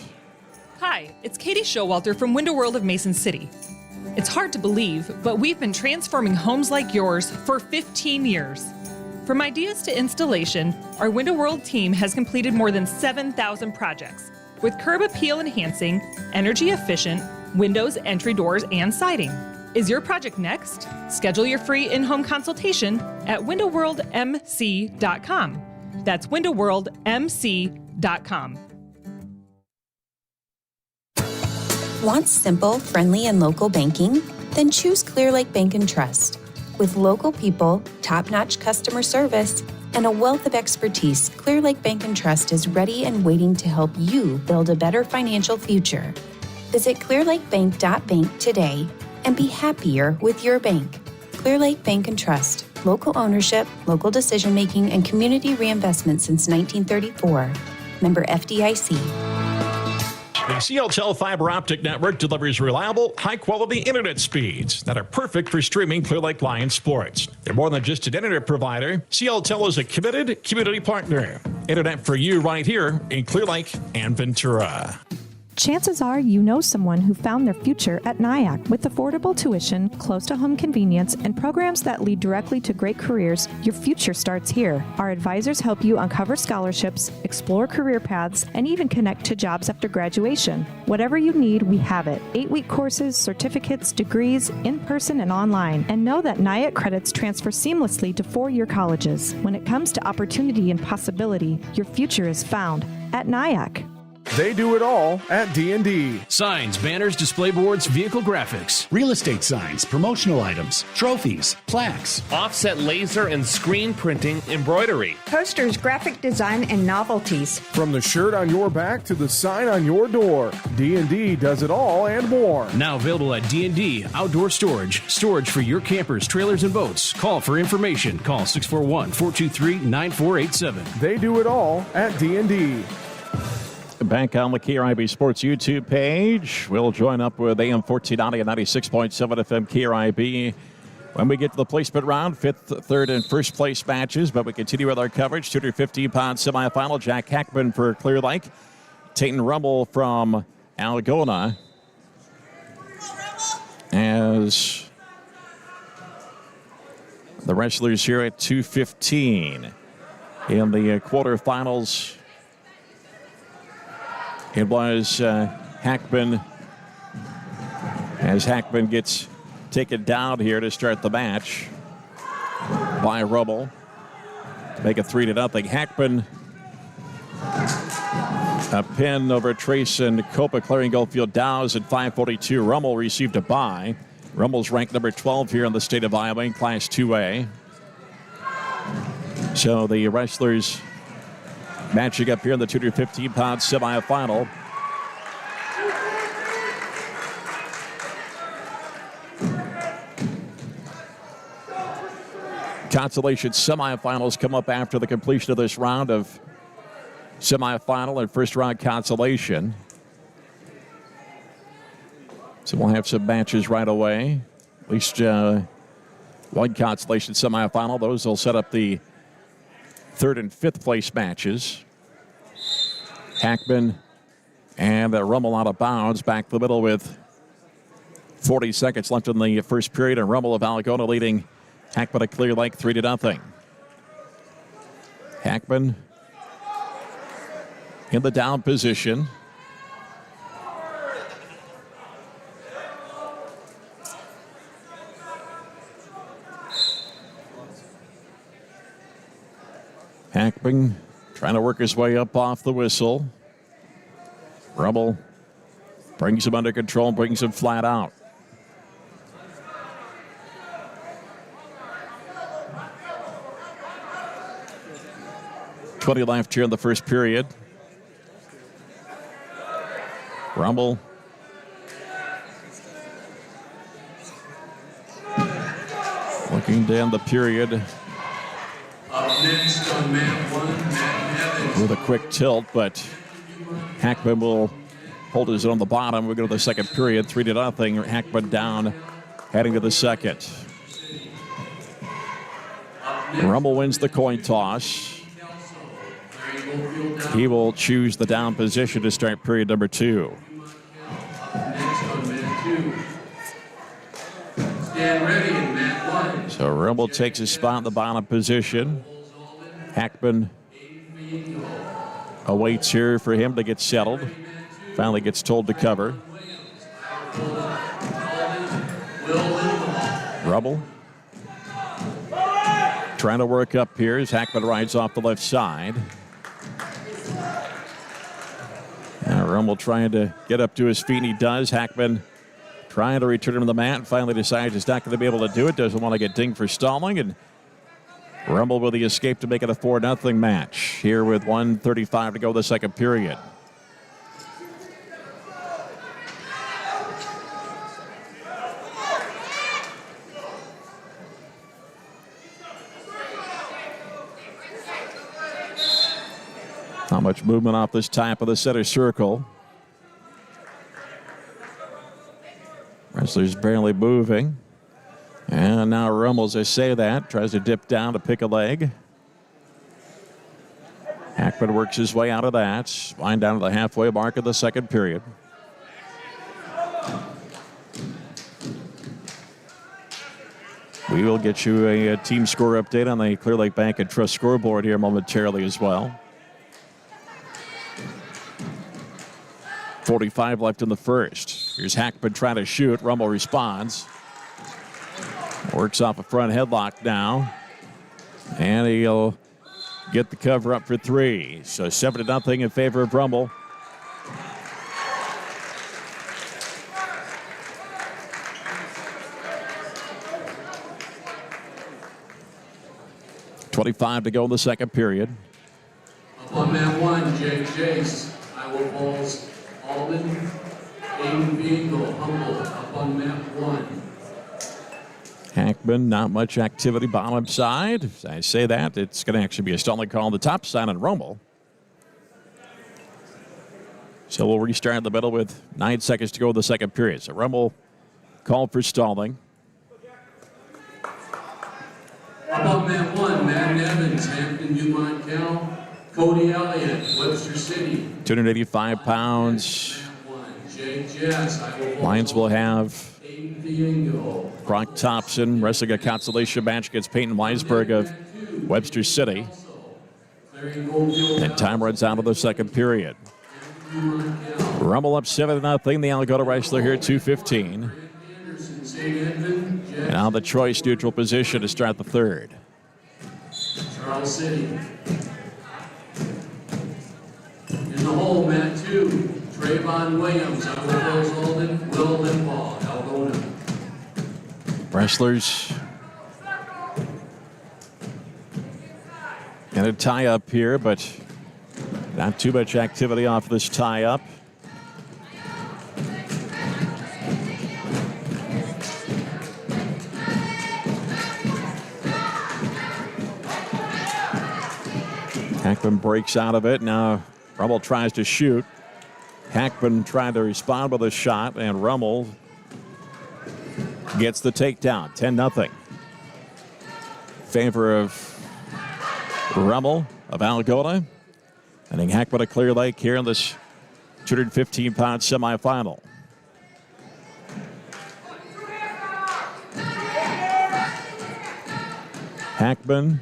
Hi, it's Katie Showalter from Window World of Mason City. It's hard to believe, but we've been transforming homes like yours for 15 years. From ideas to installation, our Window World team has completed more than 7,000 projects with curb appeal enhancing, energy efficient windows, entry doors, and siding. Is your project next? Schedule your free in-home consultation at windowworldmc.com. That's windowworldmc.com.
Want simple, friendly, and local banking? Then choose Clear Lake Bank and Trust. With local people, top-notch customer service, and a wealth of expertise, Clear Lake Bank and Trust is ready and waiting to help you build a better financial future. Visit clearlakebank.bank today and be happier with your bank. Clear Lake Bank and Trust. Local ownership, local decision-making, and community reinvestment since 1934. Member FDIC.
The CLTEL fiber optic network delivers reliable, high-quality internet speeds that are perfect for streaming Clear Lake Lions sports. They're more than just an internet provider. CLTEL is a committed community partner. Internet for you right here in Clear Lake and Ventura.
Chances are you know someone who found their future at NIAC. With affordable tuition, close to home convenience, and programs that lead directly to great careers, your future starts here. Our advisors help you uncover scholarships, explore career paths, and even connect to jobs after graduation. Whatever you need, we have it. 8-week courses, certificates, degrees, in person and online. And know that NIAC credits transfer seamlessly to 4-year colleges. When it comes to opportunity and possibility, your future is found at NIAC.
They do it all at D&D.
Signs, banners, display boards, vehicle graphics.
Real estate signs, promotional items, trophies, plaques.
Offset laser and screen printing embroidery.
Posters, graphic design, and novelties.
From the shirt on your back to the sign on your door, D&D does it all and more.
Now available at D&D Outdoor Storage. Storage for your campers, trailers, and boats. Call for information. Call 641-423-9487.
They do it all at D&D.
Back on the KRIB Sports YouTube page. We'll join up with AM 1490 and 96.7 FM KRIB when we get to the placement round, 5th, 3rd, and 1st place matches. But we continue with our coverage. 215-pound semifinal. Jack Hackman for Clear Lake. Tayton Rummel from Algona. As the wrestlers here at 215 in the quarterfinals. It was Hackman, as Hackman gets taken down here to start the match by Rummel. Make it 3-0. Hackman, a pin over Trace and Copa, clearing Goldfield Dows at 5:42. Rummel received a bye. Rummel's ranked number 12 here in the state of Iowa in Class 2A. So the wrestlers Matching up here in the 215-pound semifinal. Consolation semifinals come up after the completion of this round of semifinal and first round consolation. So we'll have some matches right away. At least one consolation semifinal. Those will set up the third and fifth place matches. Hackman and Rummel out of bounds. Back the middle with 40 seconds left in the first period. And Rummel of Algona leading Hackman at Clear Lake 3-0. Hackman in the down position. Hackman trying to work his way up off the whistle. Rummel brings him under control, brings him flat out. .20 left here in the first period. Rummel looking to end the period
Up next on mat 1, Matt Evans.
with a quick tilt, but Hackman will hold his own on the bottom. We go to the second period, 3-0. Hackman down, heading to the second. Rummel wins the coin toss. He will choose the down position to start period number 2.
Stand ready in mat 1.
So Rummel takes his spot in the bottom position. Hackman awaits here for him to get settled. Finally gets told to cover. Rummel trying to work up here as Hackman rides off the left side. Now Rummel trying to get up to his feet, and he does. Hackman trying to return him to the mat, and finally decides he's not going to be able to do it. Doesn't want to get dinged for stalling, and Rummel with the escape to make it a 4-0 match here with 1:35 to go the second period. Not much movement off this top of the center circle. Wrestler's barely moving. And now Rummel, as I say that, tries to dip down to pick a leg. Hackman works his way out of that. Wind down to the halfway mark of the second period. We will get you a team score update on the Clear Lake Bank and Trust scoreboard here momentarily as well. 45 left in the first. Here's Hackman trying to shoot. Rummel responds. Works off a front headlock now. And he'll get the cover up for 3. So 7-0 in favor of Rummel. .25 to go in the second period.
Up on mat 1, Jake Chase, Iowa Falls, Alden, Aiden Beagle, Humboldt. Up on mat 1.
Hackman, not much activity bottom side. As I say that, it's going to actually be a stalling call on the top side on Rummel. So we'll restart in the middle with 9 seconds to go in the second period. So Rummel called for stalling.
Up on mat 1, Matt Evans, Hampton, Dumont, Cal, Cody Elliott, Webster City.
285 pounds.
Jake Jess, Iowa
Lions will have
Aiden Biengo.
Brock Thompson wrestling a consolation match against Peyton Weisberg of Webster City. And time runs out of the second period. Rummel up 7-0. The Algona wrestler here, 2:15. And now the choice neutral position to start the third.
Charles City. In the hole, mat 2, Trayvon Williams, Iowa Falls, Alden, Will Limbaugh, Algona.
Wrestlers in a tie up here, but Not too much activity off this tie-up. Hackman breaks out of it. Now Rummel tries to shoot. Hackman trying to respond with a shot, and Rummel gets the takedown. 10-0. Favor of Rummel of Algona. I think Hackman of Clear Lake here in this 215-pound semifinal. Hackman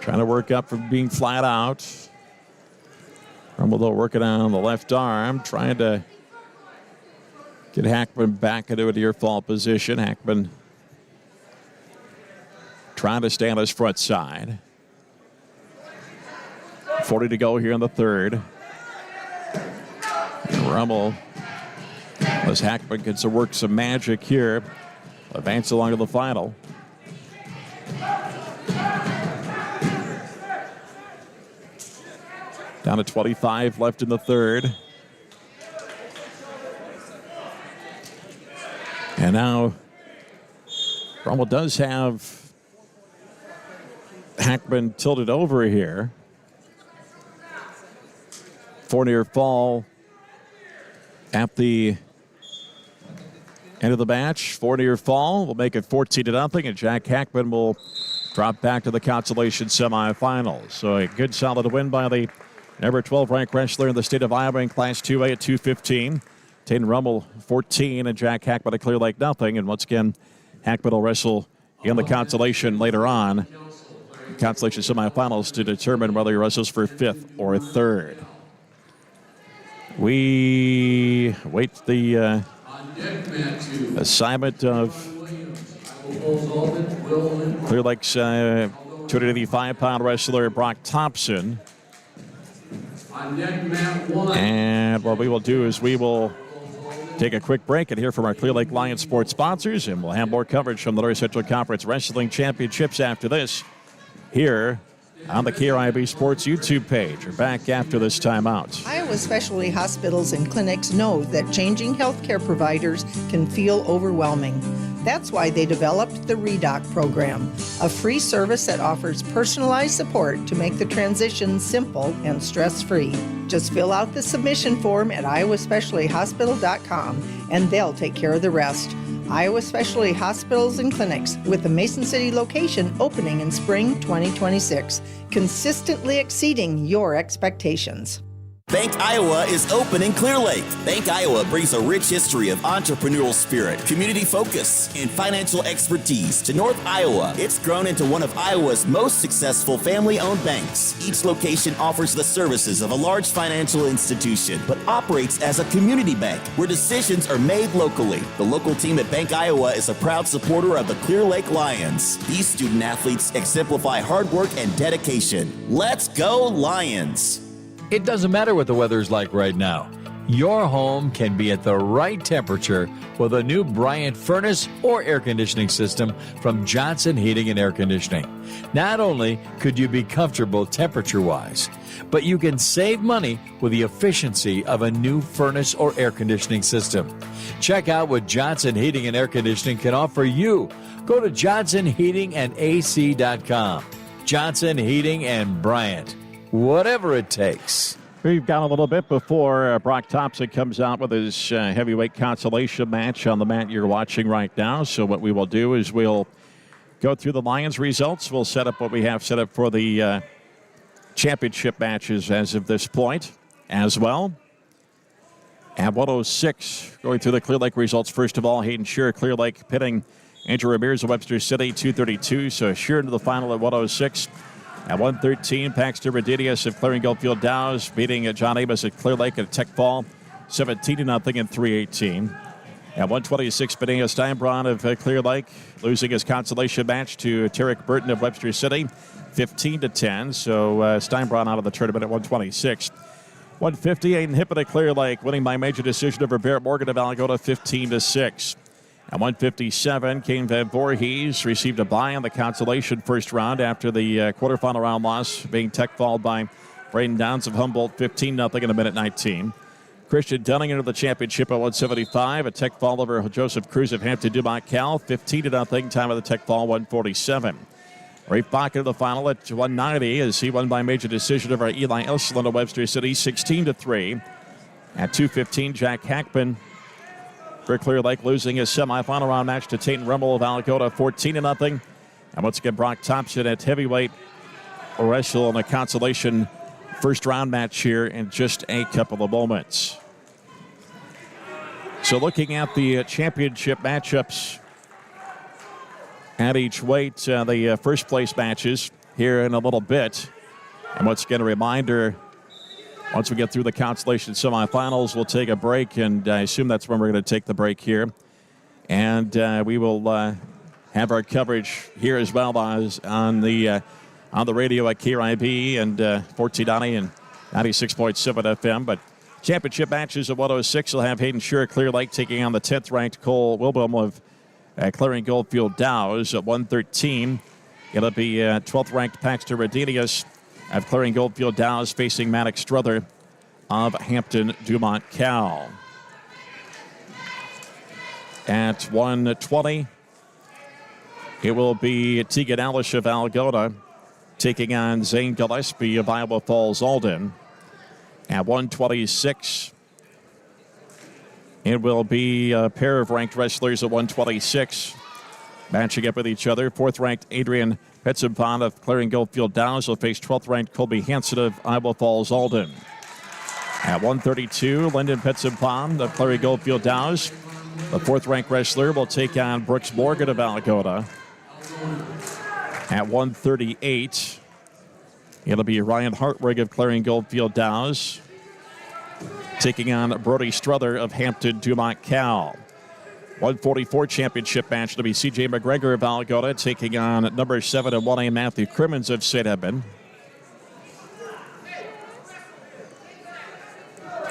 trying to work up from being flat out. Rummel, though, working on the left arm, trying to get Hackman back into a near fall position. Hackman trying to stay on his front side. 40 to go here in the third. Rummel, as Hackman gets to work some magic here, advance along to the final. Down to 25 left in the third. And now Rummel does have Hackman tilted over here. 4 near fall at the end of the match. 4 near fall will make it 14-0, and Jack Hackman will drop back to the consolation semifinals. So a good solid win by the number 12 ranked wrestler in the state of Iowa in Class 2A at 215. Taylor Rummel 14 and Jack Hackman of Clear Lake nothing. And once again, Hackman will wrestle in the consolation later on. Consolation semifinals to determine whether he wrestles for 5th or 3rd. We wait the assignment of Clear Lake's 285-pound wrestler Brock Thompson. And what we will do is we will take a quick break and hear from our Clear Lake Lions sports sponsors, and we'll have more coverage from the North Central Conference Wrestling Championships after this here on the KRIB Sports YouTube page. We're back after this timeout.
Iowa Specialty Hospitals and clinics know that changing healthcare providers can feel overwhelming. That's why they developed the REDOC program, a free service that offers personalized support to make the transition simple and stress-free. Just fill out the submission form at iowaspecialtyhospital.com and they'll take care of the rest. Iowa Specialty Hospitals and Clinics, with the Mason City location opening in spring 2026, consistently exceeding your expectations.
Bank Iowa is open in Clear Lake. Bank Iowa brings a rich history of entrepreneurial spirit, community focus, and financial expertise to North Iowa. It's grown into one of Iowa's most successful family-owned banks. Each location offers the services of a large financial institution, but operates as a community bank where decisions are made locally. The local team at Bank Iowa is a proud supporter of the Clear Lake Lions. These student athletes exemplify hard work and dedication. Let's go Lions!
It doesn't matter what the weather's like right now. Your home can be at the right temperature with a new Bryant furnace or air conditioning system from Johnson Heating and Air Conditioning. Not only could you be comfortable temperature-wise, but you can save money with the efficiency of a new furnace or air conditioning system. Check out what Johnson Heating and Air Conditioning can offer you. Go to johnsonheatingandac.com. Johnson Heating and Bryant. Whatever it takes.
We've got a little bit before Brock Thompson comes out with his heavyweight consolation match on the mat you're watching right now. So what we will do is we'll go through the Lions results. We'll set up what we have set up for the championship matches as of this point as well. At 106, going through the Clear Lake results. First of all, Hayden Shearer, Clear Lake, pitting Andrew Ramirez of Webster City, 232. So Shearer into the final at 106. At 113, Paxton Redinius of Clearing Goldfield Dows beating John Amos at Clear Lake at Tech Fall, 17-0 in 318. At 126, Benea Steinbraun of Clear Lake losing his consolation match to Tarek Burton of Webster City, 15-10. So Steinbraun out of the tournament at 126. 150, Aiden Hippett of Clear Lake winning by major decision over Barrett Morgan of Algona, 15-6. At 157, Kane Van Voorhees received a bye in the consolation first round after the quarterfinal round loss, being tech-fouled by Braden Downs of Humboldt 15-0 in a minute 19. Christian Dunning into the championship at 175. A tech fall over Joseph Cruz of Hampton Dumont Cal, 15-0. Time of the tech fall, 147. Rafe Bach into the final at 190 as he won by major decision over Eli Elslin of Webster City, 16-3. At 215, Jack Hackman for Clear Lake losing his semifinal round match to Tatum Rummel of Algona, 14-0. And once again, Brock Thompson at heavyweight will wrestle in a consolation first round match here in just a couple of moments. So looking at the championship matchups at each weight, the first place matches here in a little bit. And once again, a reminder, once we get through the consolation semifinals, we'll take a break, and I assume that's when we're going to take the break here. And we will have our coverage here as well as on the radio at KRIB and 1490 and 96.7 FM. But championship matches at 106 will have Hayden Shure Clear Lake taking on the 10th-ranked Cole Wilbum of Clarion Goldfield Dows. At 113, it'll be 12th-ranked Paxton Redenius of Clarion Goldfield Dows facing Maddox Struther of Hampton Dumont Cal. At 120, it will be Tegan Ellish of Algona taking on Zane Gillespie of Iowa Falls Alden. At 126, it will be a pair of ranked wrestlers at 126 matching up with each other. 4th-ranked Adrian Petzenpon of Clarion Goldfield Downs will face 12th-ranked Colby Hansen of Iowa Falls Alden. At 132, Lyndon Petzenpon of Clarion Goldfield Downs, the 4th-ranked wrestler, will take on Brooks Morgan of Algona. At 138, it'll be Ryan Hartwig of Clarion Goldfield Downs taking on Brody Struther of Hampton Dumont Cal. 144 championship match, it'll be C.J. McGregor of Algona taking on number 7 and 1A Matthew Crimmins of St. Edmund.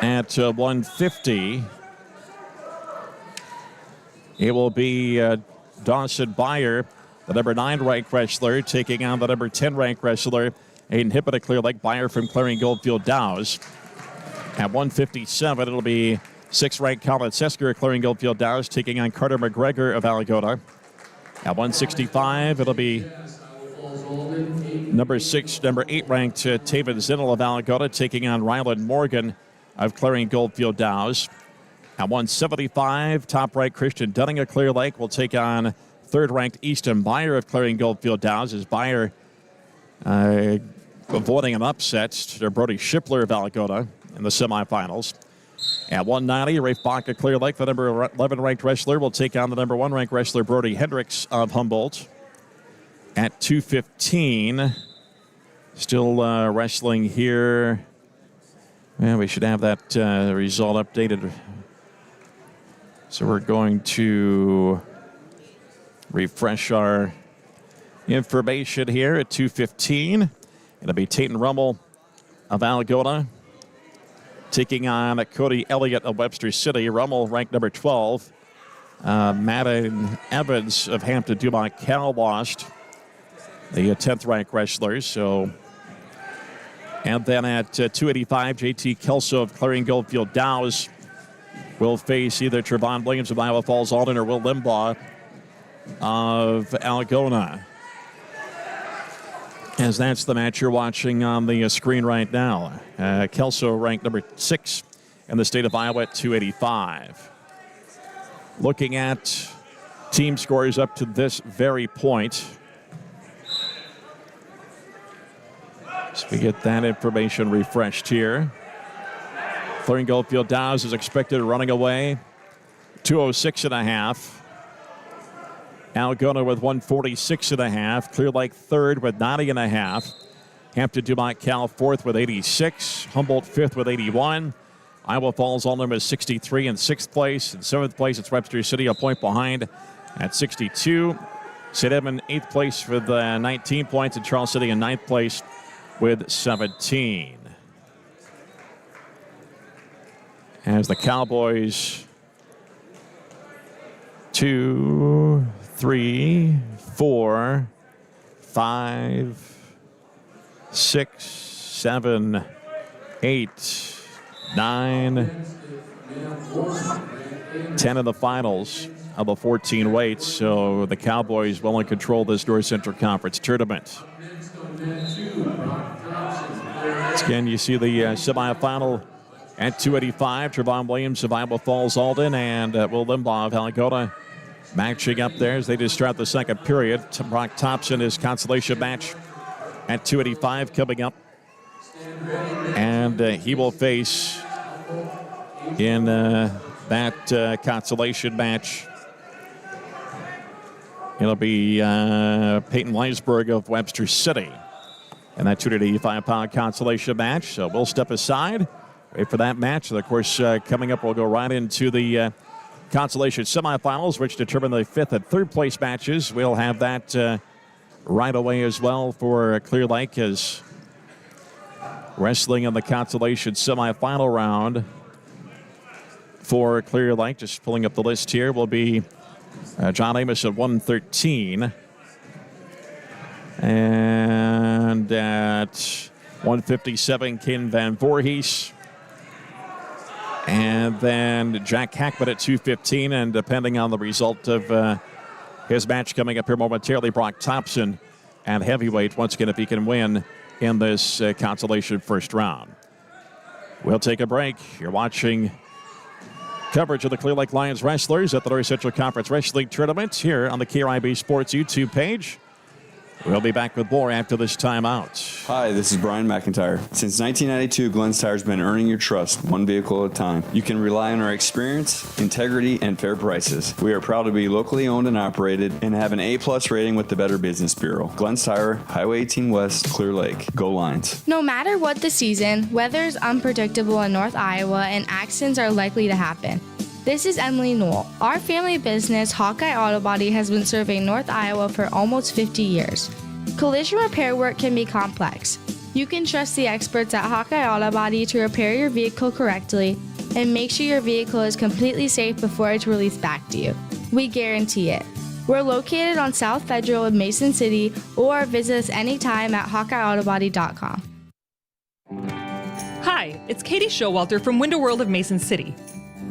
At 150, it will be Dawson Byer, the number 9 ranked wrestler, taking on the number 10 ranked wrestler, Aiden Hippett of Clear Lake. Byer from Clarion Goldfield Dows. At 157, it'll be 6th ranked Colin Sesker of Clarion Goldfield Dows taking on Carter McGregor of Algona. At 165, it'll be number 8 ranked Taven Zinnel of Algona taking on Ryland Morgan of Clarion Goldfield Dows. At 175, top-ranked Christian Dunning of Clear Lake will take on 3rd-ranked Easton Byer of Clarion Goldfield Downs as Byer avoiding an upset to Brody Shipler of Algona in the semifinals. At 190, Rafe Bach of Clear Lake, the number 11-ranked wrestler, will take on the number 1-ranked wrestler Brody Hendricks of Humboldt. At 215, still wrestling here. Well, we should have that result updated. So we're going to refresh our information here at 215. It'll be Tatum Rummel of Algona taking on Cody Elliott of Webster City. Rummel ranked number 12. Madden Evans of Hampton Dumont Cal lost, the 10th ranked wrestlers. So, and then at 285, JT Kelso of Clarion Goldfield Dows will face either Trevon Williams of Iowa Falls Alden or Will Limbaugh of Algona, as that's the match you're watching on the screen right now. Kelso ranked number 6 in the state of Iowa at 285. Looking at team scores up to this very point. So we get that information refreshed here. Clarion Goldfield Dows is expected running away 206.5. Algona with 146.5. Clear Lake 3rd with 90.5. Hampton Dumont Cal 4th with 86. Humboldt 5th with 81. Iowa Falls Alden is 63 in 6th place. In 7th place, it's Webster City, a point behind at 62. St. Edmund 8th place with 19 points, and Charles City in 9th place with 17. As the Cowboys 2, 3, 4, 5, 6, 7, 8, 9, 10 in the finals of the 14 weights. So the Cowboys will in control of this North Central Conference tournament. Again, you see the semifinal at 285. Trevon Williams of Iowa Falls Alden and Will Limbaugh of Algona matching up there as they just start the second period. Brock Thompson, his consolation match at 285 coming up. And he will face in that consolation match. It'll be Peyton Weisberg of Webster City in that 285-pound consolation match. So we'll step aside, wait for that match. And of course, coming up, we'll go right into the consolation semifinals, which determine the fifth and third place matches. We'll have that right away as well for Clear Lake, as wrestling in the consolation semifinal round for Clear Lake. Just pulling up the list here will be John Amos at 113. And at 157, Ken Van Voorhees. And then Jack Hackman at 215. And depending on the result of his match coming up here momentarily, Brock Thompson at heavyweight, once again, if he can win in this consolation first round. We'll take a break. You're watching coverage of the Clear Lake Lions wrestlers at the North Central Conference Wrestling Tournament here on the KRIB Sports YouTube page. We'll be back with more after this timeout.
Hi, this is Brian McIntyre. Since 1992, Glenn's Tire's been earning your trust one vehicle at a time. You can rely on our experience, integrity, and fair prices. We are proud to be locally owned and operated and have an A-plus rating with the Better Business Bureau. Glenn's Tire, Highway 18 West, Clear Lake. Go Lions.
No matter what the season, weather is unpredictable in North Iowa and accidents are likely to happen. This is Emily Knoll. Our family business, Hawkeye Auto Body, has been serving North Iowa for almost 50 years. Collision repair work can be complex. You can trust the experts at Hawkeye Auto Body to repair your vehicle correctly and make sure your vehicle is completely safe before it's released back to you. We guarantee it. We're located on South Federal in Mason City, or visit us anytime at HawkeyeAutobody.com.
Hi, it's Katie Showalter from Window World of Mason City.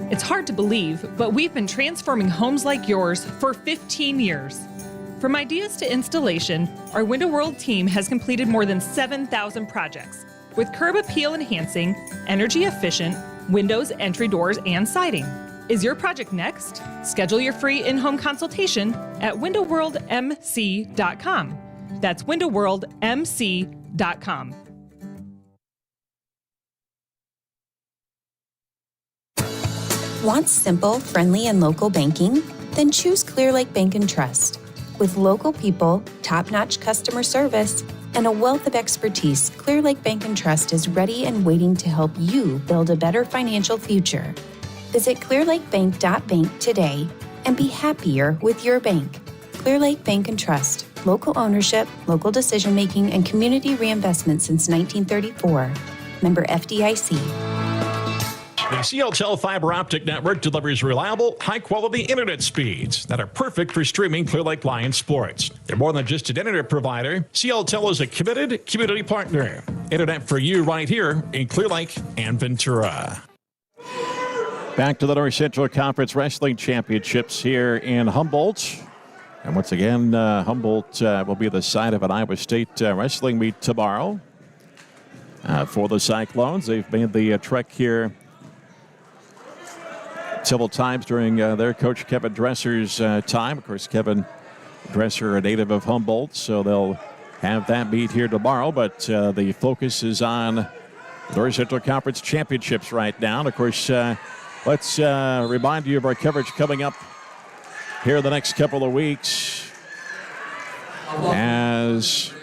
It's hard to believe, but we've been transforming homes like yours for 15 years. From ideas to installation, our Window World team has completed more than 7,000 projects with curb appeal enhancing, energy efficient windows, entry doors, and siding. Is your project next? Schedule your free in-home consultation at windowworldmc.com. That's windowworldmc.com.
Want simple, friendly, and local banking? Then choose Clear Lake Bank and Trust. With local people, top-notch customer service, and a wealth of expertise, Clear Lake Bank and Trust is ready and waiting to help you build a better financial future. Visit clearlakebank.bank today and be happier with your bank. Clear Lake Bank and Trust. Local ownership, local decision-making, and community reinvestment since 1934. Member FDIC.
The CLTEL fiber optic network delivers reliable, high-quality internet speeds that are perfect for streaming Clear Lake Lions sports. They're more than just an internet provider. CLTEL is a committed community partner. Internet for you right here in Clear Lake and Ventura. Back to the North Central Conference Wrestling Championships here in Humboldt. And once again, Humboldt will be the site of an Iowa State wrestling meet tomorrow. For the Cyclones, they've made the trek here several times during their coach Kevin Dresser's time. Of course, Kevin Dresser, a native of Humboldt, so they'll have that meet here tomorrow. But the focus is on the North Central Conference Championships right now. And of course, let's remind you of our coverage coming up here in the next couple of weeks as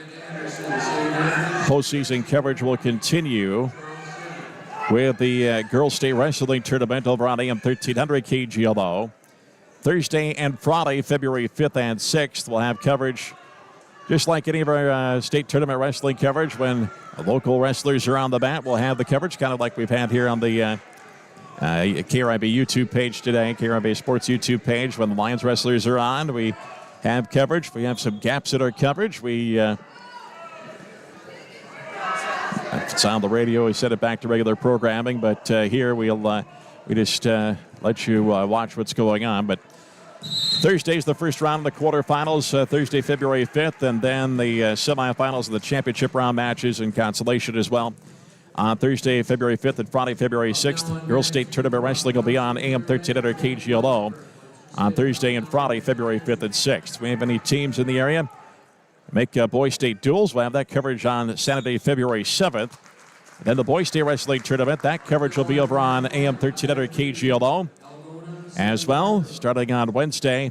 postseason coverage will continue with the Girls State Wrestling Tournament over on AM 1300 KGLO. Thursday and Friday, February 5th and 6th, we'll have coverage just like any of our state tournament wrestling coverage. When local wrestlers are on the mat, we'll have the coverage kind of like we've had here on the KRIB YouTube page today, KRIB Sports YouTube page. When the Lions wrestlers are on, we have coverage. We have some gaps in our coverage. If it's on the radio, we set it back to regular programming. But here we just let you watch what's going on. But Thursday's the first round of the quarterfinals, Thursday, February 5th, and then the semifinals of the championship round matches and consolation as well. On Thursday, February 5th and Friday, February 6th, Girls State Tournament Wrestling will be on AM 1300 KGLO on Thursday and Friday, February 5th and 6th. We have any teams in the area? Make Boys State duels. We'll have that coverage on Saturday, February 7th. Then the Boys State Wrestling Tournament, that coverage will be over on AM 1300 KGLO as well, starting on Wednesday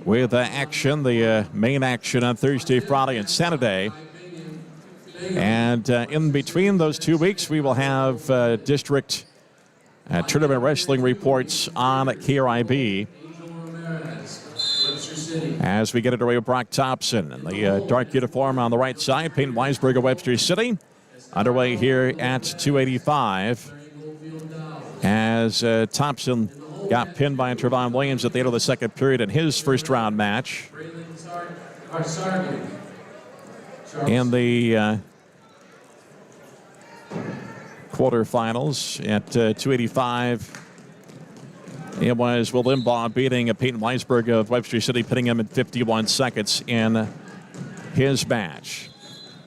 with action, the main action on Thursday, Friday, and Saturday. And in between those 2 weeks, we will have district tournament wrestling reports on KRIB as we get underway with Brock Thompson in the dark uniform on the right side. Peyton Weisberg of Webster City underway here at 285 as Thompson got pinned by Trevon Williams at the end of the second period in his first round match. In the quarterfinals at 285, it was Will Limbaugh beating Peyton Weisberg of Webster City, pinning him in 51 seconds in his match.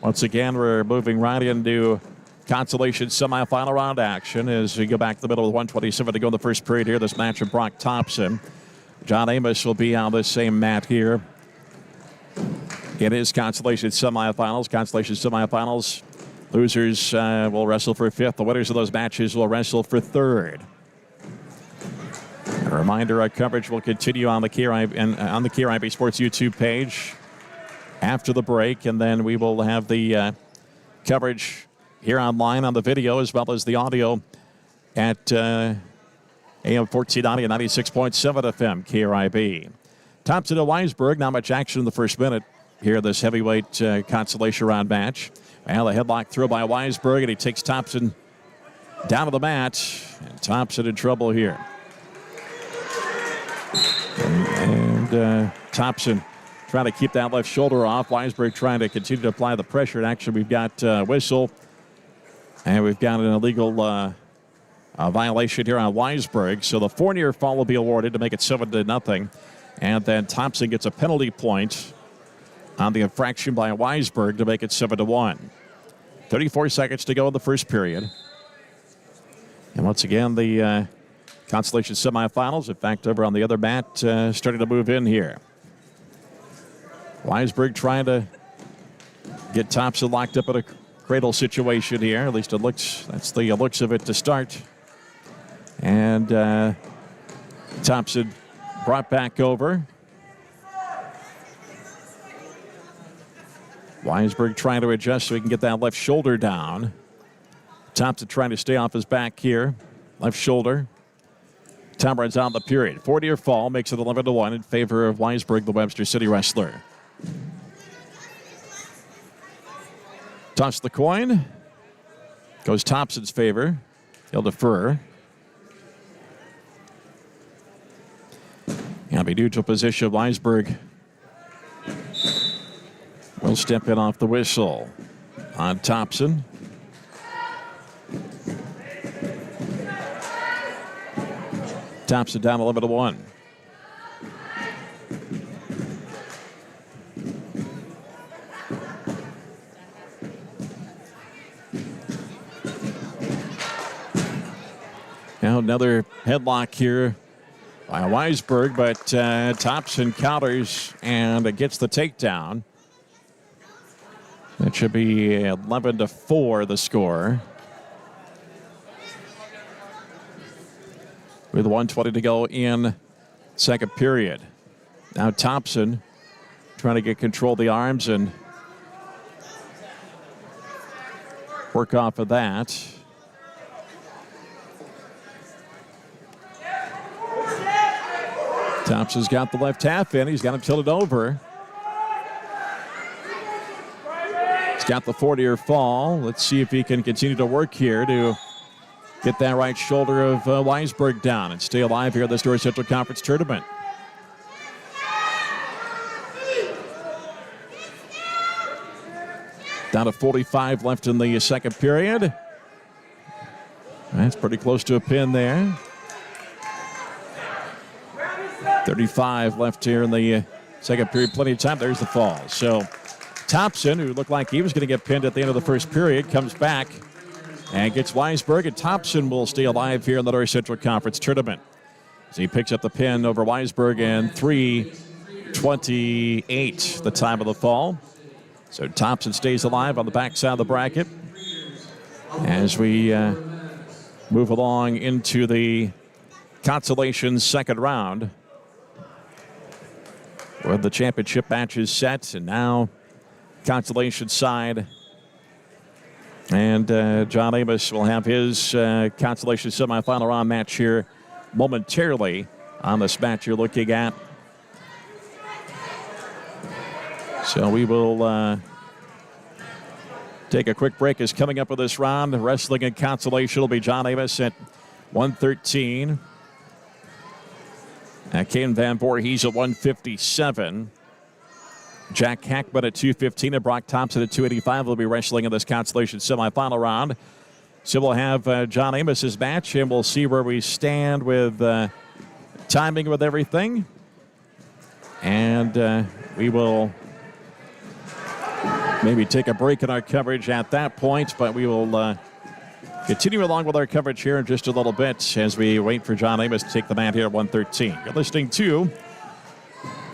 Once again, we're moving right into consolation semifinal round action as we go back to the middle of 127 to go in the first period here. This match of Brock Thompson. John Amos will be on this same mat here. It is consolation semifinals. Consolation semifinals. Losers will wrestle for fifth. The winners of those matches will wrestle for third. A reminder, our coverage will continue on the KRIB Sports YouTube page after the break, and then we will have the coverage here online on the video as well as the audio at AM 1490 and 96.7 FM KRIB. Thompson to Weisberg. Not much action in the first minute here in this heavyweight consolation round match. Well, a headlock throw by Weisberg, and he takes Thompson down to the mat. And Thompson in trouble here. And Thompson trying to keep that left shoulder off. Weisberg trying to continue to apply the pressure. And actually, we've got whistle. And we've got an illegal violation here on Weisberg. So the 4-near fall will be awarded to make it 7-0. And then Thompson gets a penalty point on the infraction by Weisberg to make it 7-1. 34 seconds to go in the first period. And once again, the consolation semifinals. In fact, over on the other mat, starting to move in here. Weisberg trying to get Thompson locked up in a cradle situation here. At least it looks, that's the looks of it to start. And Thompson brought back over. Weisberg trying to adjust so he can get that left shoulder down. Thompson trying to stay off his back here. Left shoulder. Time runs out in the period. 4-near fall makes it 11-1 in favor of Weisberg, the Webster City wrestler. Toss the coin. Goes Thompson's favor. He'll defer. And be neutral position. Weisberg will step in off the whistle on Thompson. Thompson down 11-1. Now another headlock here by Weisberg, but Thompson counters and gets the takedown. That should be 11-4 the score. With 1:20 to go in second period. Now Thompson trying to get control of the arms and work off of that. Thompson's got the left half in. He's got him tilted over. He's got the 4-near fall. Let's see if he can continue to work here to get that right shoulder of Weisberg down and stay alive here at the North Central Conference Tournament. Down to 45 left in the second period. That's pretty close to a pin there. 35 left here in the second period. Plenty of time. There's the fall. So Thompson, who looked like he was going to get pinned at the end of the first period, comes back and gets Weisberg. And Thompson will stay alive here in the North Central Conference Tournament. So he picks up the pin over Weisberg, and 3:28 the time of the fall. So Thompson stays alive on the backside of the bracket as we move along into the consolation second round, where the championship match is set, and now consolation side. And John Amos will have his consolation semifinal round match here momentarily on this match you're looking at. So we will take a quick break. Is coming up with this round. Wrestling and consolation will be John Amos at 113. Caden Van Voorhees at 157. Jack Hackman at 215 and Brock Thompson at 285 will be wrestling in this consolation semifinal round. So we'll have John Amos's match, and we'll see where we stand with timing with everything. And we will maybe take a break in our coverage at that point, but we will continue along with our coverage here in just a little bit as we wait for John Amos to take the mat here at 113. You're listening to,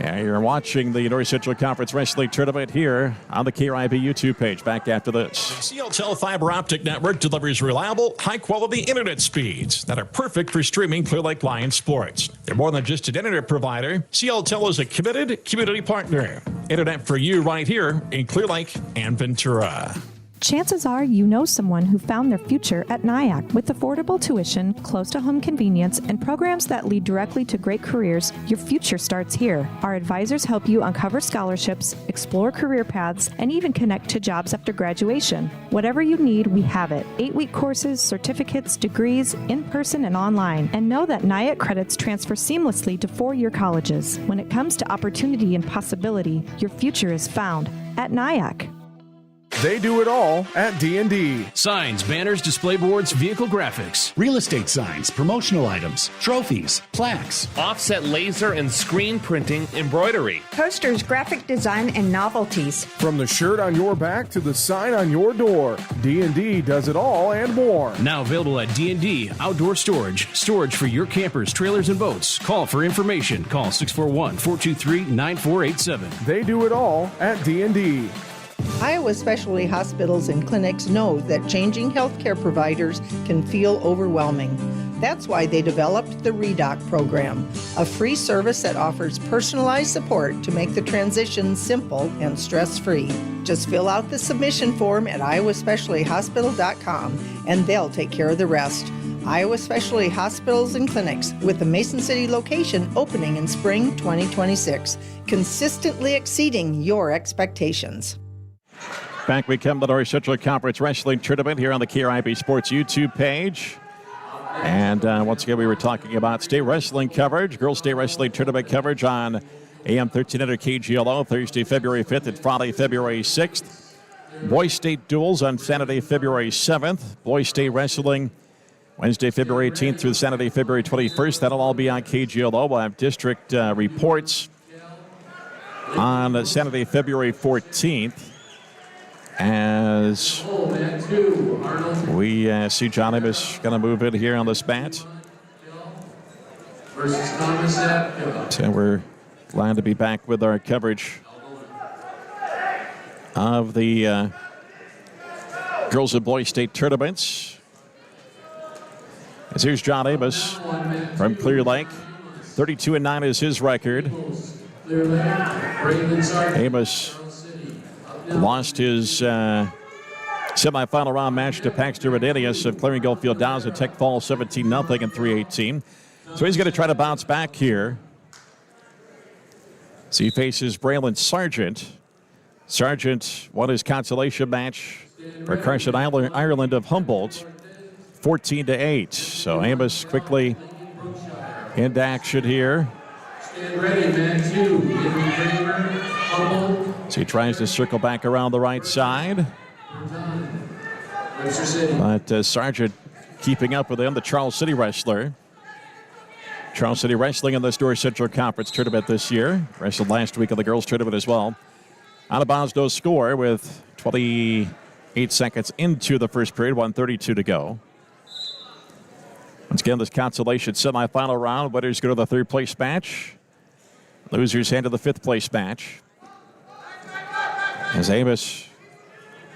you're watching the North Central Conference Wrestling Tournament here on the KRIB YouTube page. Back after this.
The CLTEL Fiber Optic Network delivers reliable, high-quality internet speeds that are perfect for streaming Clear Lake Lions sports. They're more than just an internet provider. CLTEL is a committed community partner. Internet for you right here in Clear Lake and Ventura.
Chances are you know someone who found their future at NIAC. With affordable tuition, close-to-home convenience, and programs that lead directly to great careers, your future starts here. Our advisors help you uncover scholarships, explore career paths, and even connect to jobs after graduation. Whatever you need, we have it. 8-week courses, certificates, degrees, in-person and online. And know that NIAC credits transfer seamlessly to 4-year colleges. When it comes to opportunity and possibility, your future is found at NIAC.
They do it all at D&D.
Signs, banners, display boards, vehicle graphics.
Real estate signs, promotional items, trophies, plaques.
Offset laser and screen printing, embroidery.
Posters, graphic design, and novelties.
From the shirt on your back to the sign on your door, D&D does it all and more.
Now available at D&D Outdoor Storage. Storage for your campers, trailers, and boats. Call for information. Call 641-423-9487.
They do it all at D&D.
Iowa Specialty Hospitals and Clinics know that changing healthcare providers can feel overwhelming. That's why they developed the REDOC program, a free service that offers personalized support to make the transition simple and stress-free. Just fill out the submission form at iowaspecialtyhospital.com and they'll take care of the rest. Iowa Specialty Hospitals and Clinics, with the Mason City location opening in spring 2026, consistently exceeding your expectations.
Back we come to the North Central Conference Wrestling Tournament here on the KRIB Sports YouTube page. And once again, we were talking about state wrestling coverage, Girls State Wrestling Tournament coverage on AM 1300 KGLO Thursday, February 5th and Friday, February 6th. Boys State duels on Saturday, February 7th. Boys State Wrestling Wednesday, February 18th through Saturday, February 21st. That'll all be on KGLO. We'll have district reports on Saturday, February 14th. As we see John Amos going to move in here on this mat. So we're glad to be back with our coverage of the girls and boys state tournaments. As here's John Amos from Clear Lake. 32-9 is his record. Amos lost his semifinal round match to Paxton Redanius of Clearing Goldfield Downs at Tech Falls 17-0 and 3:18. So he's going to try to bounce back here. So he faces Braylon Sargent. Sargent won his consolation match for Carson Ireland of Humboldt. 14-8. So Amos quickly into action here.
Stand ready, man 2. Henry Kramer, Humble.
So he tries to circle back around the right side.
Webster City.
But Sargent keeping up with him, the Charles City wrestler. Charles City wrestling in this North Central Conference tournament this year. Wrestled last week in the girls' tournament as well. Out of bounds, no score with 28 seconds into the first period, 1:32 to go. Once again, this consolation semifinal round. Winners go to the third place match. Losers head to the fifth place match. As Amos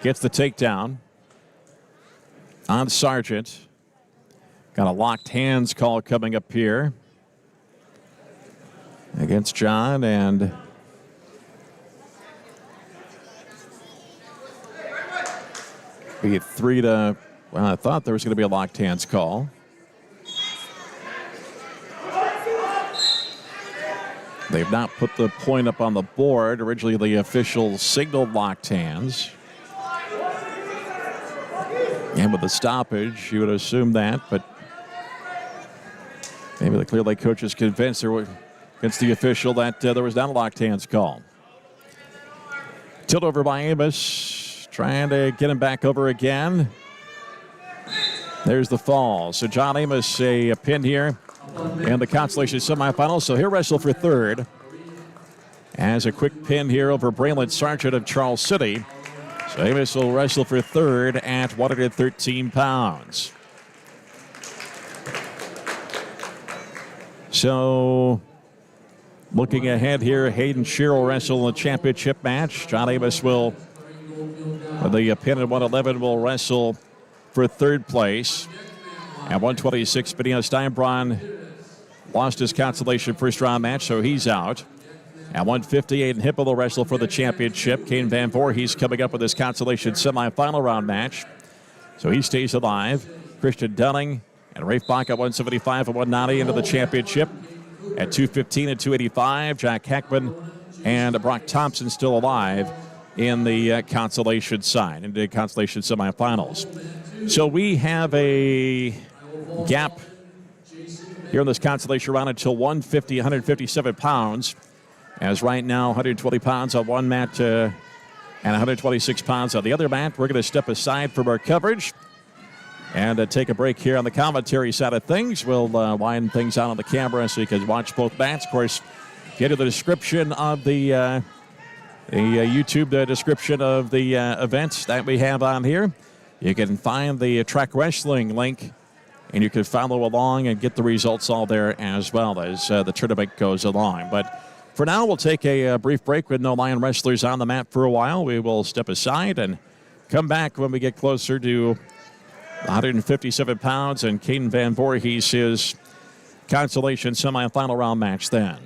gets the takedown on Sargent. Got a locked hands call coming up here against John, and be 3-. Well, I thought there was going to be a locked hands call. They've not put the point up on the board. Originally, the official signaled locked hands. And with the stoppage, you would assume that, but maybe the Clear Lake coach is convinced against the official that there was not a locked hands call. Tilt over by Amos, trying to get him back over again. There's the fall. So John Amos, a pin here in the consolation semifinals. So he'll wrestle for third. As a quick pin here over Braylon Sargent of Charles City. So Amos will wrestle for third at 113 pounds. So looking ahead here, Hayden Shear will wrestle in the championship match. John Amos will, the pin at 111, will wrestle for third place. At 126, Benio Steinbron lost his consolation first round match, so he's out. At 158, Hippo will wrestle for the championship. Kane Van Voorhees coming up with his consolation semifinal round match, so he stays alive. Christian Dunning and Rafe Bach at 175 and 190 into the championship. At 215 and 285, Jack Heckman and Brock Thompson still alive in the consolation side, into the consolation semifinals. So we have a gap here in this consolation round until 150, 157 pounds. As right now, 120 pounds on one mat and 126 pounds on the other mat. We're going to step aside from our coverage and take a break here on the commentary side of things. We'll wind things out on the camera so you can watch both mats. Of course, get to the description of the YouTube description of the events that we have on here. You can find the track wrestling link, and you can follow along and get the results all there as well as the tournament goes along. But for now, we'll take a brief break with no Lion wrestlers on the mat for a while. We will step aside and come back when we get closer to 157 pounds and Caden Van Voorhees, his consolation semifinal round match then.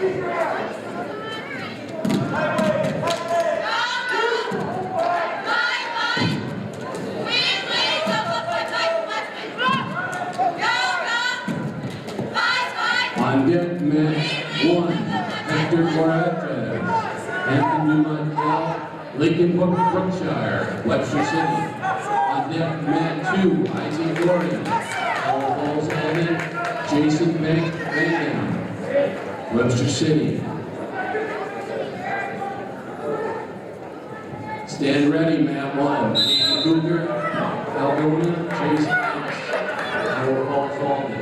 On deck, match 1, Hector Cortez, Hampton New Montreal, Lincoln Brookshire, Webster City. On deck, mat 2, Isaac Gordon, Howell Falls Alden, Jason Bacon, Webster City. Stand ready, mat 1, Jason Cougar, Algona, Jason Banks, Howell Falls Alden.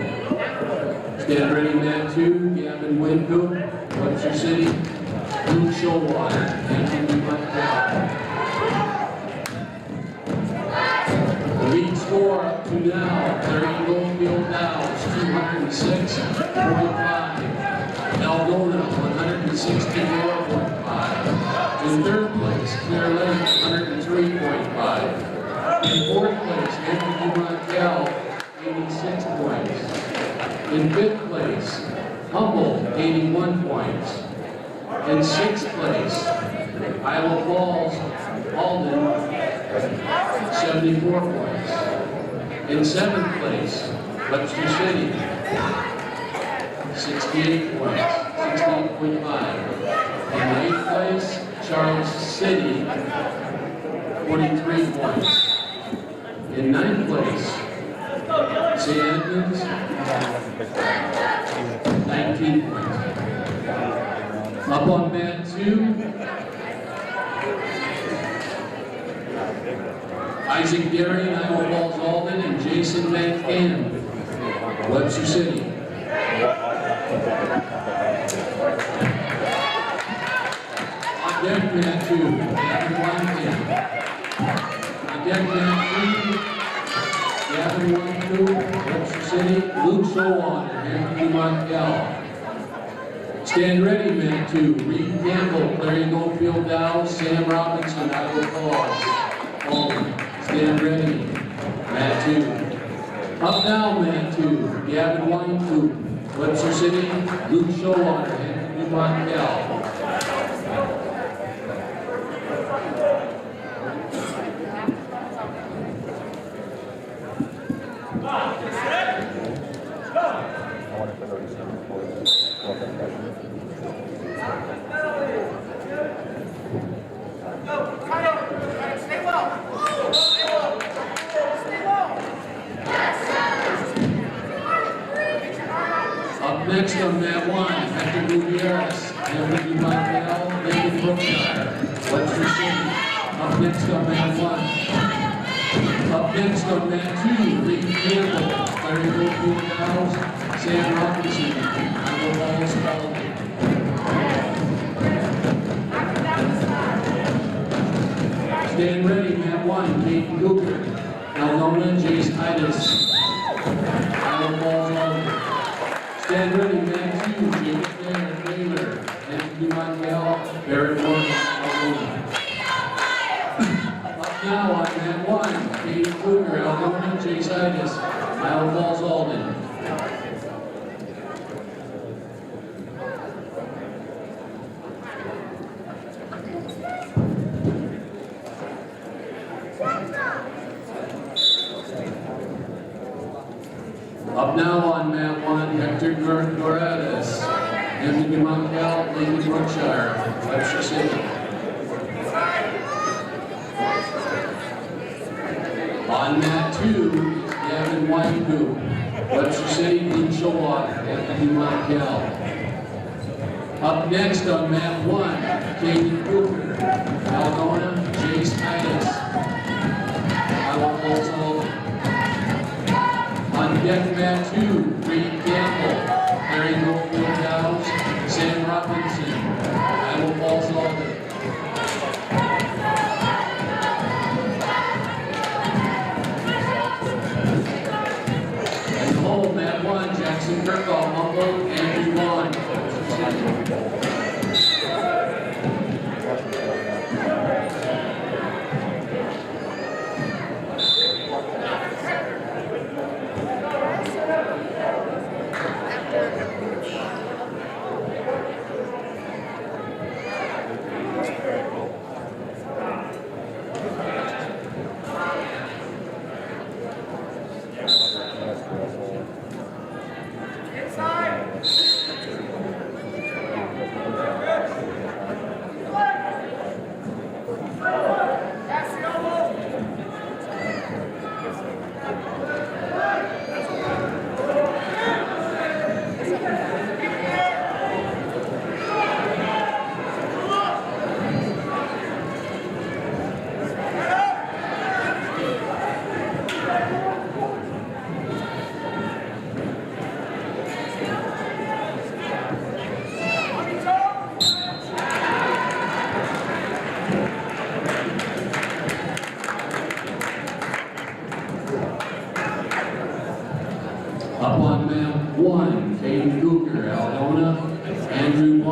Stand ready, mat 2, Gavin Wincoop, Webster City, Luke Showwater, Hampton New Montreal. The lead score up to now, Clarion Goldfield Dows, 206.5. Algona, 164.5. In third place, Clear Lake, 103.5. In fourth place, Hampton New Montreal, 86 points. In fifth place, Humboldt, 81 points. In sixth place, Iowa Falls, Alden, 74 points. In seventh place, Webster City, 68 points, 68.5. In eighth place, Charles City, 43 points. In ninth place, St. Edmunds, 19 points. Up on mat 2, Isaac Gary, Iowa Falls Alden, and Jason Van Camp, Webster City. On deck mat 2, Gavin Weinkamp. On deck mat 3, Gavin Wincoop, Webster City, Luke Showwater, Hampton New Montreal. Stand ready, mat 2, Reed Campbell, Clarion Goldfield Dows, Sam Robinson, Iowa Falls, Alden. Stand ready, mat 2. Up now, mat 2, Gavin Wincoop, Webster City, Luke Showwater, Hampton New Montreal. Next on mat 1, Hector Gutierrez, Hampton New Montreal, Lincoln Brookshire, Webster City. Up next on mat 1. Up next on mat 2, Reed Campbell, Clarion Goldfield Dows, Sam Robinson, Iowa Falls Alden. Stand ready, mat 1, Caden Cougar, Algona, Jace Titus, Iowa Falls Alden. Stand ready, mat 2, James Taylor, Hampton New Montreal, Barrett Morgan, Algona. Up now on mat 1, Caden Cougar, Algona, Jace Titus, Iowa Falls Alden. Up now on mat 1, Hector Cortez, Hampton New Montreal, Lincoln Brookshire, Webster City. On mat 2 is Gavin Wincoop, Webster City, Luke Showwater, Hampton New Montreal. Up next on mat 1, Caden Cougar, Algona, Jace Titus, Iowa Falls Alden. On deck mat 2, Reed Campbell, Clarion Goldfield Dows, Sam Robinson, Iowa Falls Alden. And the hole, mat 1, Jackson Kirkhoff, Humboldt, Andrew Vaughn,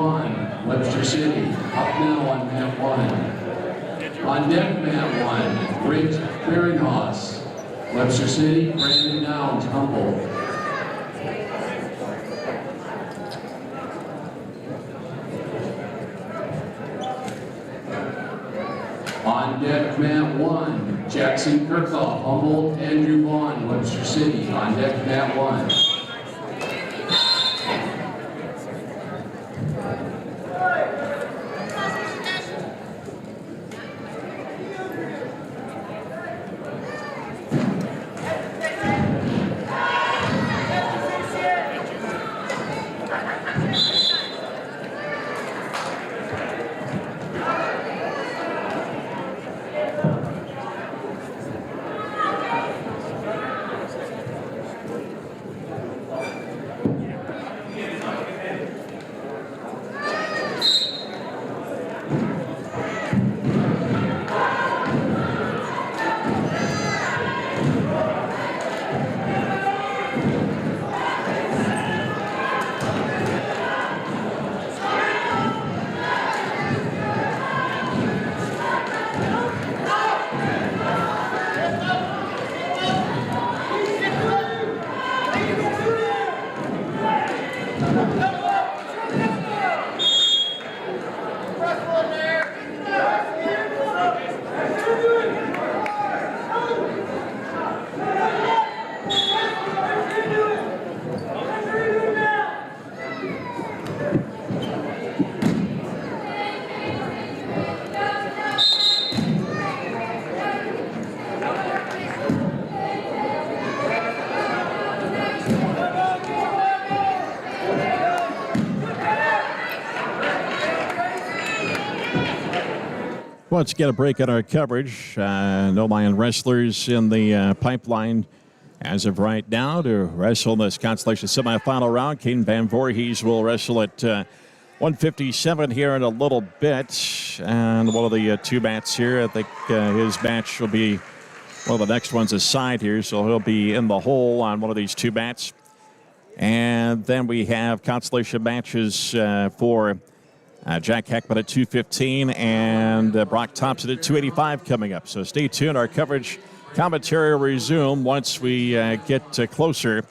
Vaughn, Webster City. Up now on mat 1. On deck, mat 1, Riggs Clearinghouse, Webster City. Brandon Downs, Humboldt. On deck, mat 1, Jackson Kirchhoff, Humboldt. Andrew Vaughn, Webster City. On deck, mat 1.
Let's get a break on our coverage. No Lion wrestlers in the pipeline as of right now to wrestle in this consolation semifinal round. Caden Van Voorhees will wrestle at 157 here in a little bit. And one of the two mats here, I think his match will be one of the next ones aside here. So he'll be in the hole on one of these two mats. And then we have consolation matches for Jack Heckman at 215 and Brock Thompson at 285 coming up. So stay tuned. Our coverage commentary will resume once we get closer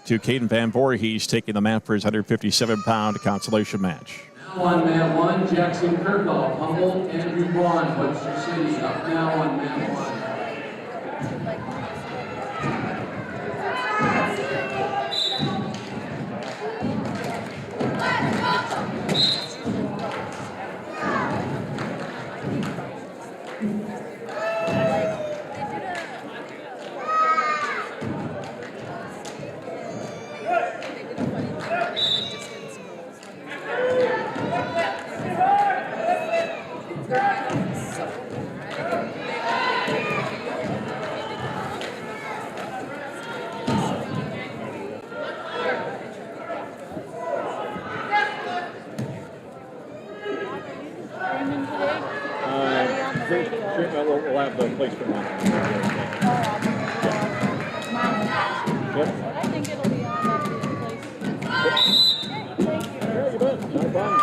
to Caden Van Voorhees taking the mat for his 157-pound consolation match.
Now on mat 1, Jackson Kirchhoff, Humboldt. Andrew Vaughn, Webster City. Up now on mat 1.
We'll have the placement on. Yep.
I think it'll be on that place. Thank you.
Yeah, you bet. No problem.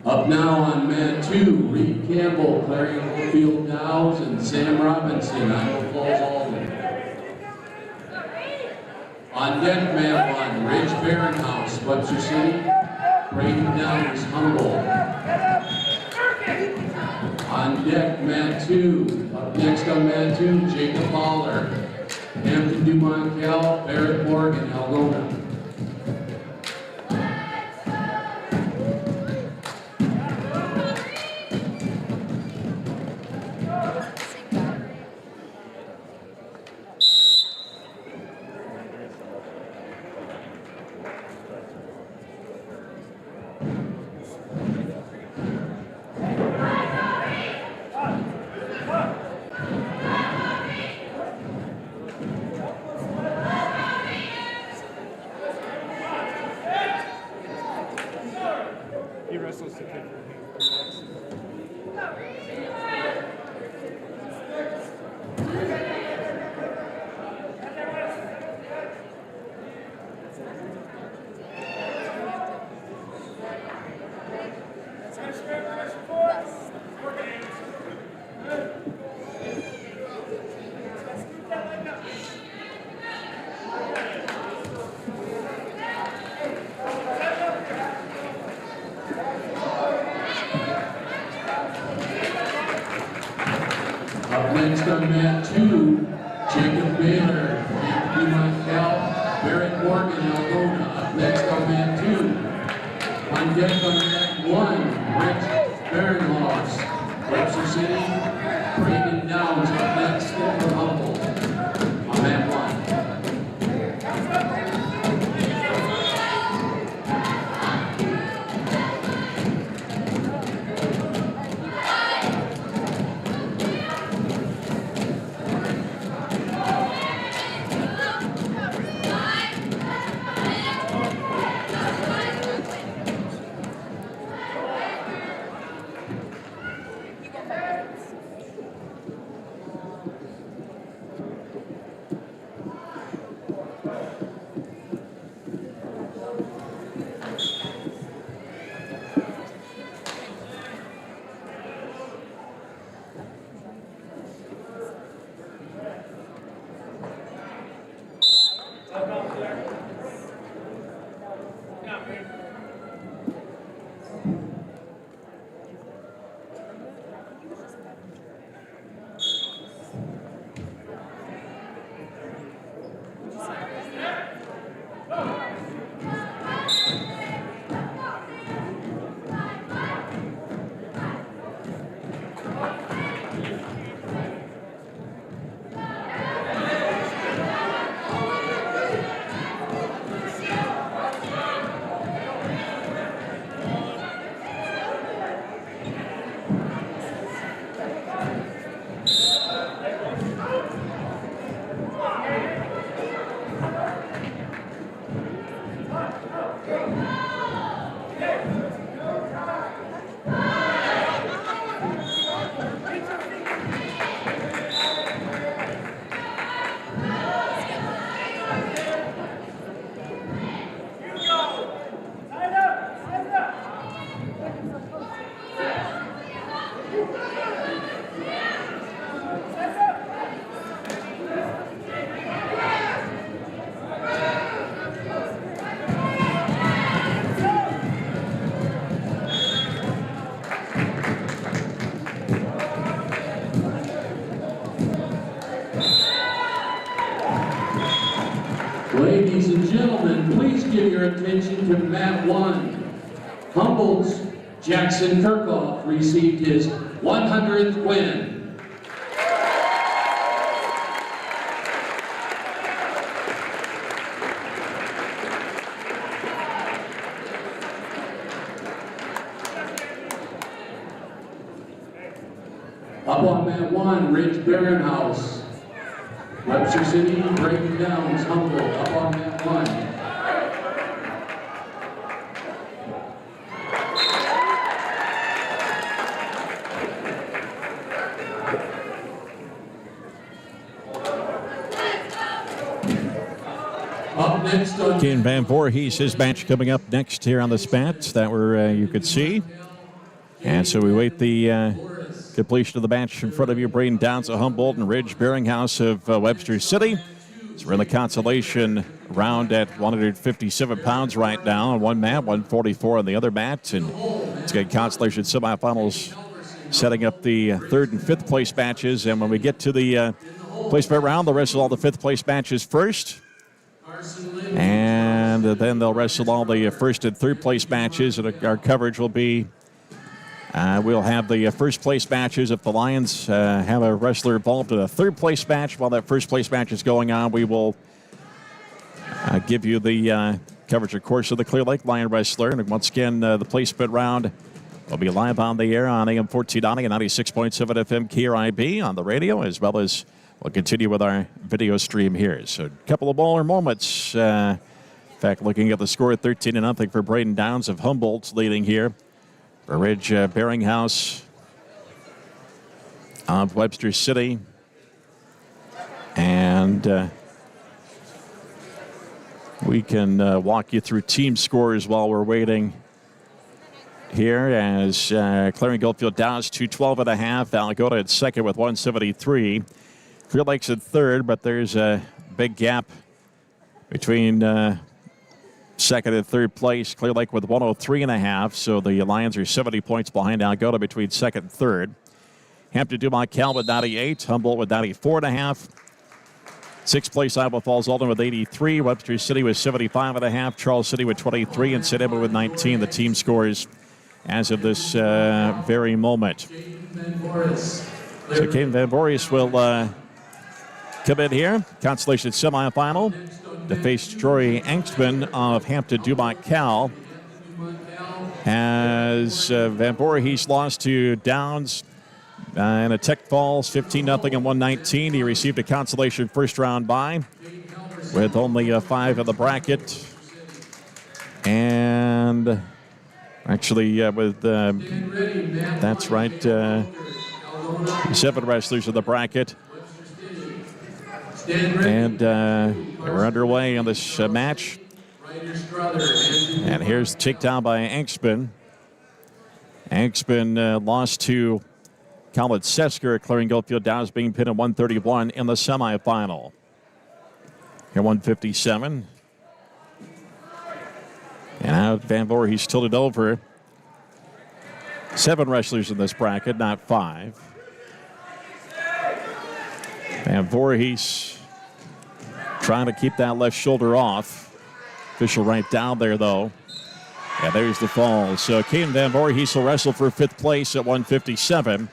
Up now on mat 2, Reed Campbell, Clarion Field Downs, and Sam Robinson, Iowa Falls Alden. On deck, mat 1, Ridge Barrenhouse, Webster City. Braden Downs, Humboldt. On deck, mat 2, Up next on mat 2, Jacob Mahler. Hampton Dumont Cal, Barrett Morgan, Algona. Up next on mat 2, Jacob Baylor, Hampton Dumont Cal, Barrett Morgan, Algona. Up next on mat 2. On deck on mat 1, Rich Berenhaus, Webster City, Braden Downs. Up next for Humboldt. On mat 1. Ladies and gentlemen, please give your attention to mat 1. Humboldt's Jackson Kirkhoff received his 100th win. Up on mat 1, Rich Berenhaus. Webster City, Braden Downs, Humboldt, up on mat 1. Up next on
Ken Van Voorhees, his match coming up next here on the spats that you could see. And so we wait the completion of the match in front of you. Braden Downs of Humboldt and Ridge Beringhouse of Webster City. So we're in the consolation round at 157 pounds right now on one mat, 144 on the other mat. And it's got consolation semifinals setting up the third and fifth place matches. And when we get to the placement round, they'll wrestle all the fifth place matches first. And then they'll wrestle all the first and third place matches. And our coverage will be, we'll have the first place matches. If the Lions have a wrestler involved in a third place match while that first place match is going on, we will give you the coverage, of course, of the Clear Lake Lion wrestler. And once again, the placement round will be live on the air on AM 1490 and 96.7 FM KRIB on the radio, as well as we'll continue with our video stream here. So a couple of baller moments. In fact, looking at the score, 13-0 for Braden Downs of Humboldt leading here. For Ridge Bearinghouse of Webster City. And we can walk you through team scores while we're waiting here as Clarion Goldfield Downs 212.5. Algota at second with 173. Clear Lake's at third, but there's a big gap between second and third place. Clear Lake with 103.5. So the Lions are 70 points behind Algota between second and third. Hampton Dumont Cal with 98. Humboldt with 94.5. Sixth place, Iowa Falls Alden with 83. Webster City with 75.5. Charles City with 23. And St. Edmund with 19. The team scores as of this very moment. So Caden Van Voorhis will come in here. Consolation semifinal to face Jory Angstman of Hampton Dumont Cal. As Van Voorhis lost to Downs in a Tech Falls 15-0 and 119. He received a consolation first round bye with only 5 in the bracket. And actually with, that's right, 7 wrestlers in the bracket. And we're underway on this match. And here's the takedown by Angstman. Angstman lost to College Sesker at Clarion Goldfield Downs, being pinned at 131 in the semifinal. Here 157. And now Van Voorhis tilted over. 7 wrestlers in this bracket, not 5. Van Voorhis trying to keep that left shoulder off. Official right down there, though. And there's the fall. So Caden Van Voorhis will wrestle for 5th place at 157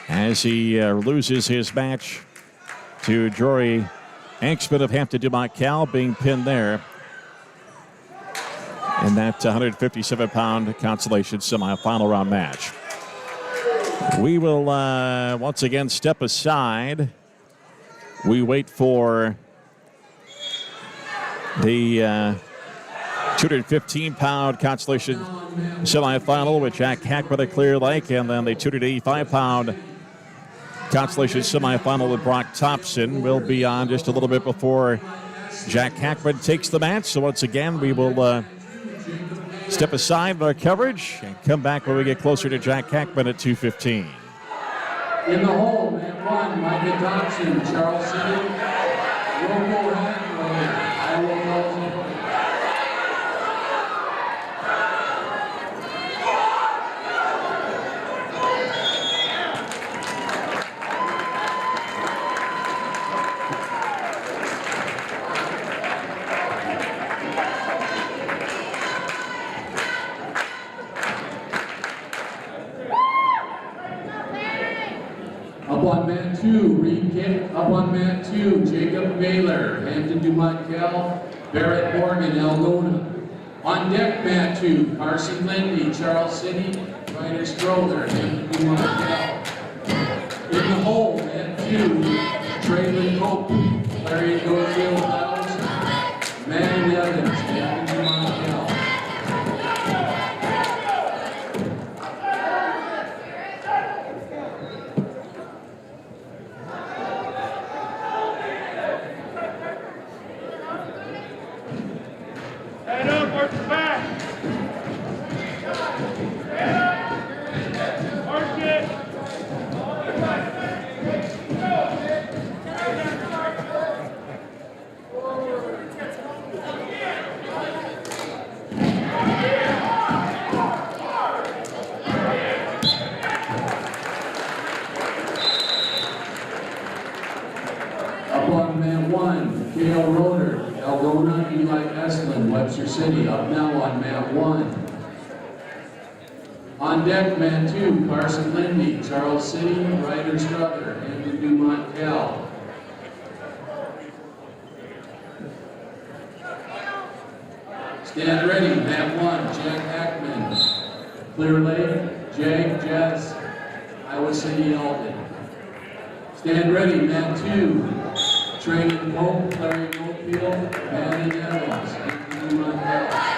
as he loses his match to Jory Angstman of Hampton Dumont Cal, being pinned there in that 157-pound consolation semifinal round match. We will once again step aside. We wait for the 215-pound consolation semifinal with Jack Hackman at Clear Lake, and then the 285-pound consolation semifinal with Brock Thompson will be on just a little bit before Jack Hackman takes the match. So once again, we will step aside in our coverage and come back when we get closer to Jack Hackman at 2:15.
In the hole, man 1, Micah Thompson, Charles City, local handler, Iowa Falls. Up on mat 2, Reed Kick. Up on mat 2, Jacob Baylor, Hampton Dumont Cal, Barrett Morgan, Algona. On deck mat 2, Carson Lindy, Charles City, Ryder Strother, Hampton Dumont Cal. In the hole, mat 2, Traylon Hope, Larry Goldfield House, Manny Evans, Hampton Dumont Cal. mat 1, Kale Roder, Algona, Eli Estlin, Webster City. Up now on mat 1. On deck, mat 2, Carson Lindy, Charles City, Ryder Strother, Andrew Dumont Cal. Stand ready, mat 1, Jack Hackman, Clear Lake, Jag Jess, Iowa City Alden. Stand ready, mat 2, Trayden Pope, Larry Goldfield, Manny Evans, Andrew Dumont Cal.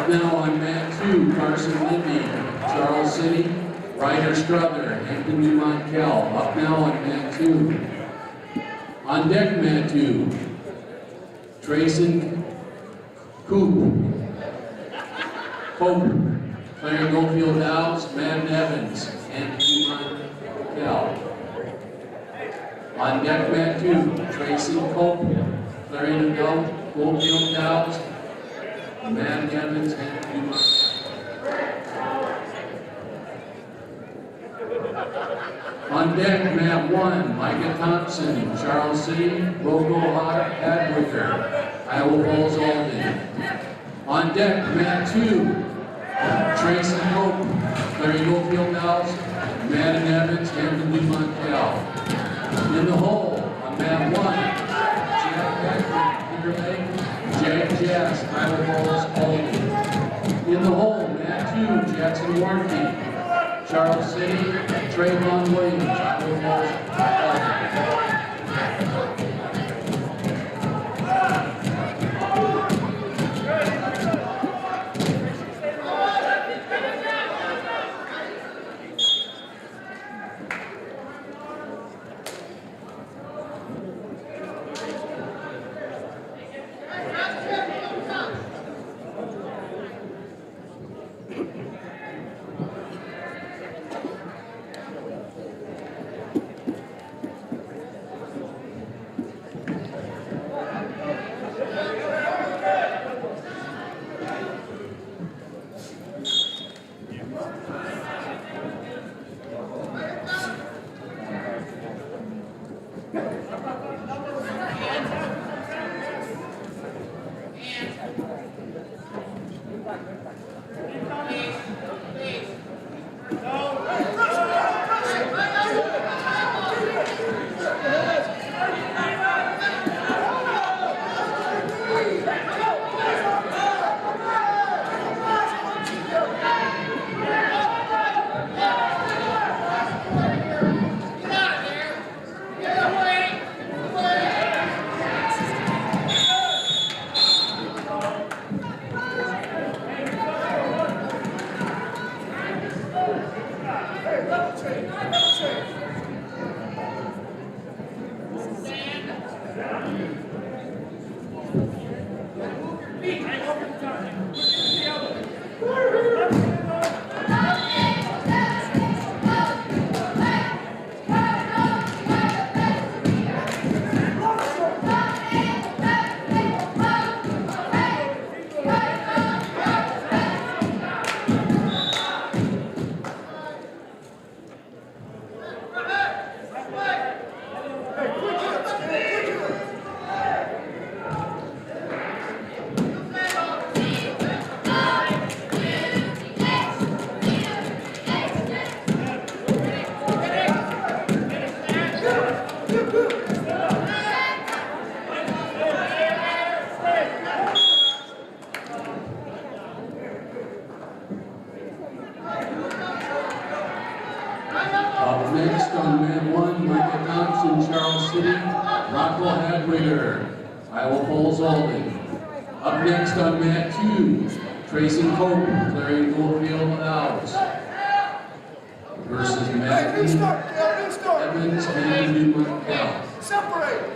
Now on mat 2, Carson Lindy, Charles City, Ryder Strother, Hampton Dumont Cal. Up now on mat 2. On deck, mat 2, Trayson Coop, Pope, Claire Goldfield Dowds, Madden Evans, and Dumont Cal. On deck, mat 2, Trayson Cope, Clarion Goldfield Dowds, Madden Evans, and Dumont. On deck, mat 1, Micah Thompson, Charles City, Rocco Hadwicker, Iowa Falls Alden. On deck, mat 2, Tracy Hope, Larry Goldfield Dowds, Madden Evans, Hampton Dumont Cal. In the hole, on mat 1, Jack Beckman, Clear Lake, Jag Jazz, Iowa Falls Alden. In the hole, mat 2, Jackson Warnke, Charles City, Trayvon Williams, Iowa Falls Alden. Up next on mat 1, Micah Thompson, Charles City, Rocco Hadwiger, Iowa Falls Alden. Up next on mat 2, Tracy Cope, Clarion Goldfield Alves. Versus Matt Evans and New Montreal.
Separate.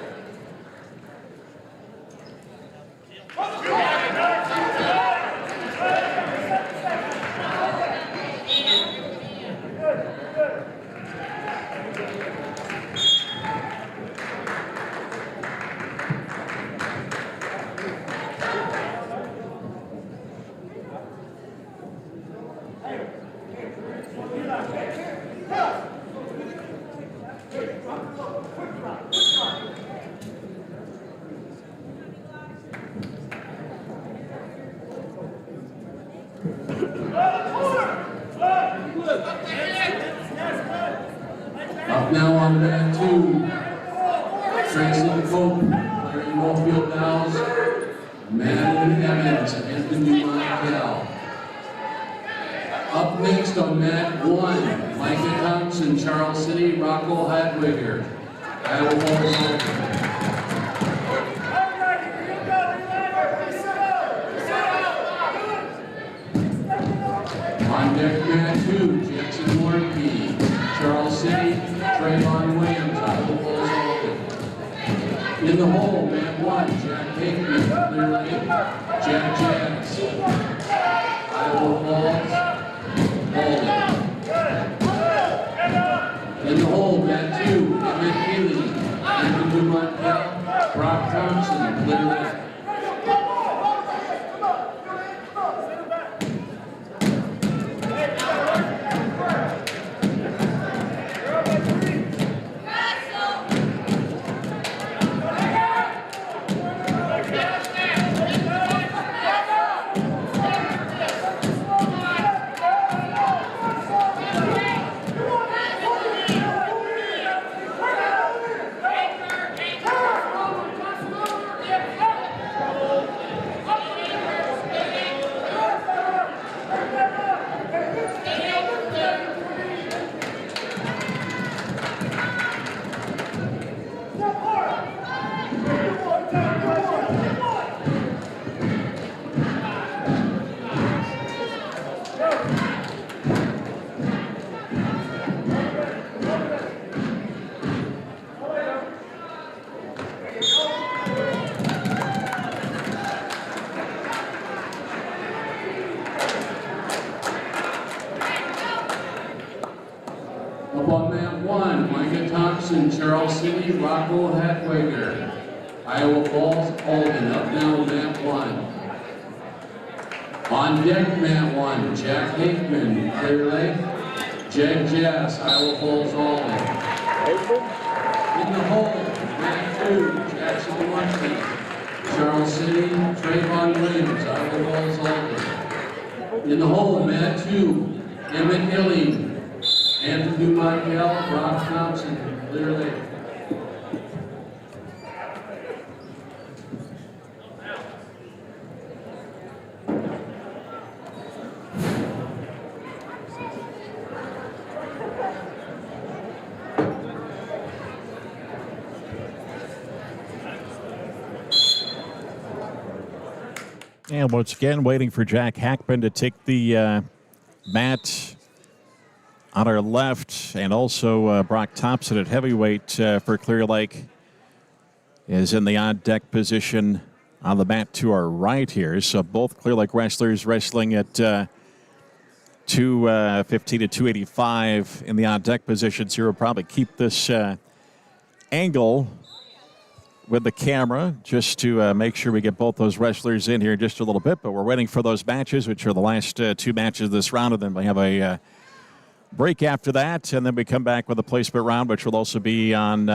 Up now on mat 2, Tracy Cope, Clarion Goldfield Alves, Madeline Evans and the New Montreal. Up next on mat 1, Micah Thompson, Charles City, Rocco Hadwiger, Iowa Falls Alden. On deck mat 2, Jackson Morphy, Charles City, Trayvon Williams, Iowa Falls Alden. In the hole, mat 1, Jack Hickman, Clear Lake, Jack Jazz, Iowa Falls, Alden. In the hole, mat 2, Emmett Haley, Anthony Montreal, Brock Thompson, Clear Lake. Up on mat 1, Micah Thompson, Charles City, Rocco Hadwiger, Iowa Falls, Alden. Up now mat 1. On deck mat 1, Jack Hickman, Clear Lake, Jag Jass, Iowa Falls, Alden. In the hole, mat 2, Jackson Murphy, Charles City, Trayvon Williams, Iowa Falls, Alden. In the hole, mat 2, Emmett Hilling, Anthony Montreal, Brock Thompson, Clear Lake.
And once again, waiting for Jack Hackman to take the mat on our left, and also Brock Thompson at heavyweight for Clear Lake is in the on-deck position on the mat to our right here. So both Clear Lake wrestlers wrestling at 215 to 285 in the on-deck positions here. We'll probably keep this angle with the camera just to make sure we get both those wrestlers in here just a little bit. But we're waiting for those matches, which are the last two matches of this round, and then we have a break after that, and then we come back with a placement round, which will also be on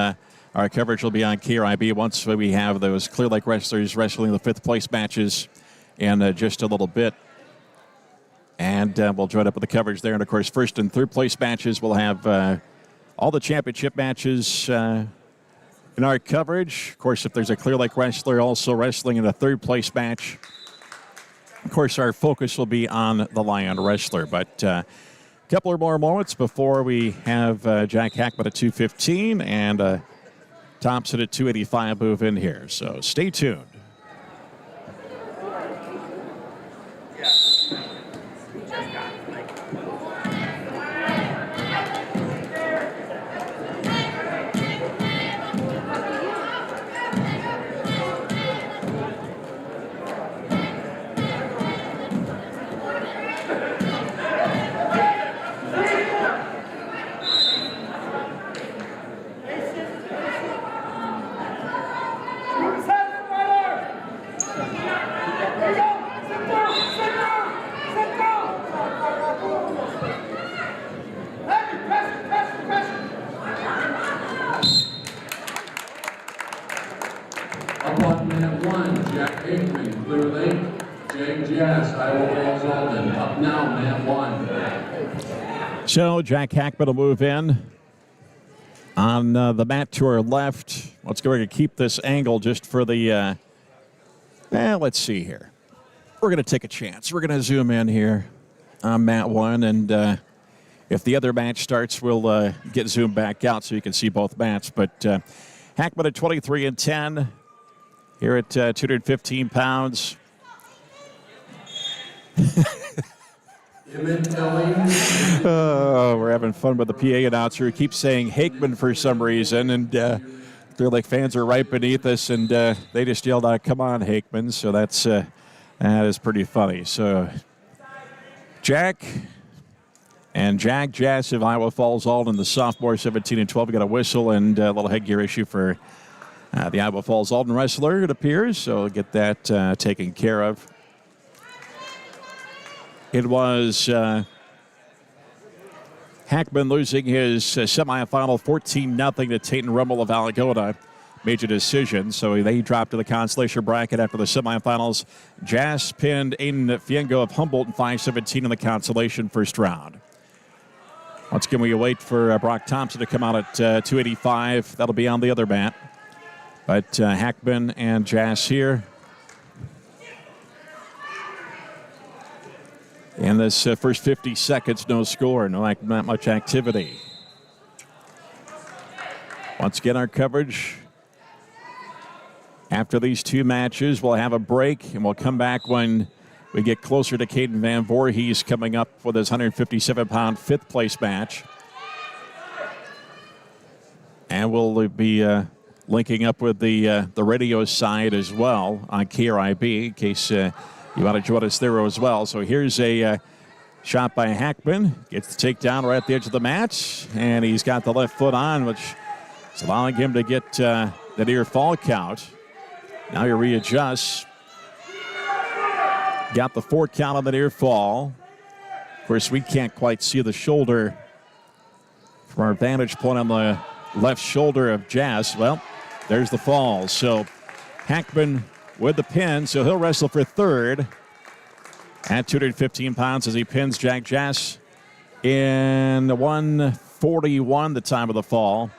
our coverage will be on KRIB once we have those Clear Lake wrestlers wrestling the fifth place matches in just a little bit. And we'll join up with the coverage there. And, of course, first and third place matches, we'll have all the championship matches in our coverage. Of course, if there's a Clear Lake wrestler also wrestling in a third place match, of course, our focus will be on the Lion wrestler. But Couple of more moments before we have Jack Hackman at 2:15 and Thompson at 2:85 move in here. So stay tuned.
On mat 1, Jack Hickman, Clear Lake. Jake Jess, Iowa Falls Alden. Up now, mat 1.
So Jack Hackman will move in on the mat to our left. Let's go ahead and keep this angle just for the, let's see here. We're going to take a chance. We're going to zoom in here on mat 1, and if the other match starts, we'll get zoomed back out so you can see both mats. But Hackman at 23-10 here at 215 pounds. We're having fun with the PA announcer who keeps saying Hakeman for some reason, and they're like fans are right beneath us, and they just yelled out, "Come on, Hakeman!" So that is pretty funny. So Jack and Jack Jass of Iowa Falls Alden, the sophomore, 17-12, got a whistle and a little headgear issue for the Iowa Falls Alden wrestler, it appears. So we'll get that taken care of. It was Hackman losing his semifinal 14-0 to Tatum Rummel of Alagona. Major decision, so they dropped to the consolation bracket after the semifinals. Jass pinned Aiden Fiengo of Humboldt in 5-17 in the consolation first round. Once again, we wait for Brock Thompson to come out at 285. That'll be on the other mat. But Hackman and Jass here. In this first 50 seconds, no score, not much activity. Once again, our coverage after these two matches. We'll have a break, and we'll come back when we get closer to Caden Van Voorhees coming up with his 157-pound fifth-place match. And we'll be linking up with the radio side as well on KRIB in case you want to join us there as well. So here's a shot by Hackman. Gets the takedown right at the edge of the mat, and he's got the left foot on, which is allowing him to get the near fall count. Now he readjusts. Got the 4 count on the near fall. Of course, we can't quite see the shoulder from our vantage point on the left shoulder of Jass. Well, there's the fall. So Hackman with the pin, so he'll wrestle for third at 215 pounds as he pins Jack Jass in 141, the time of the fall.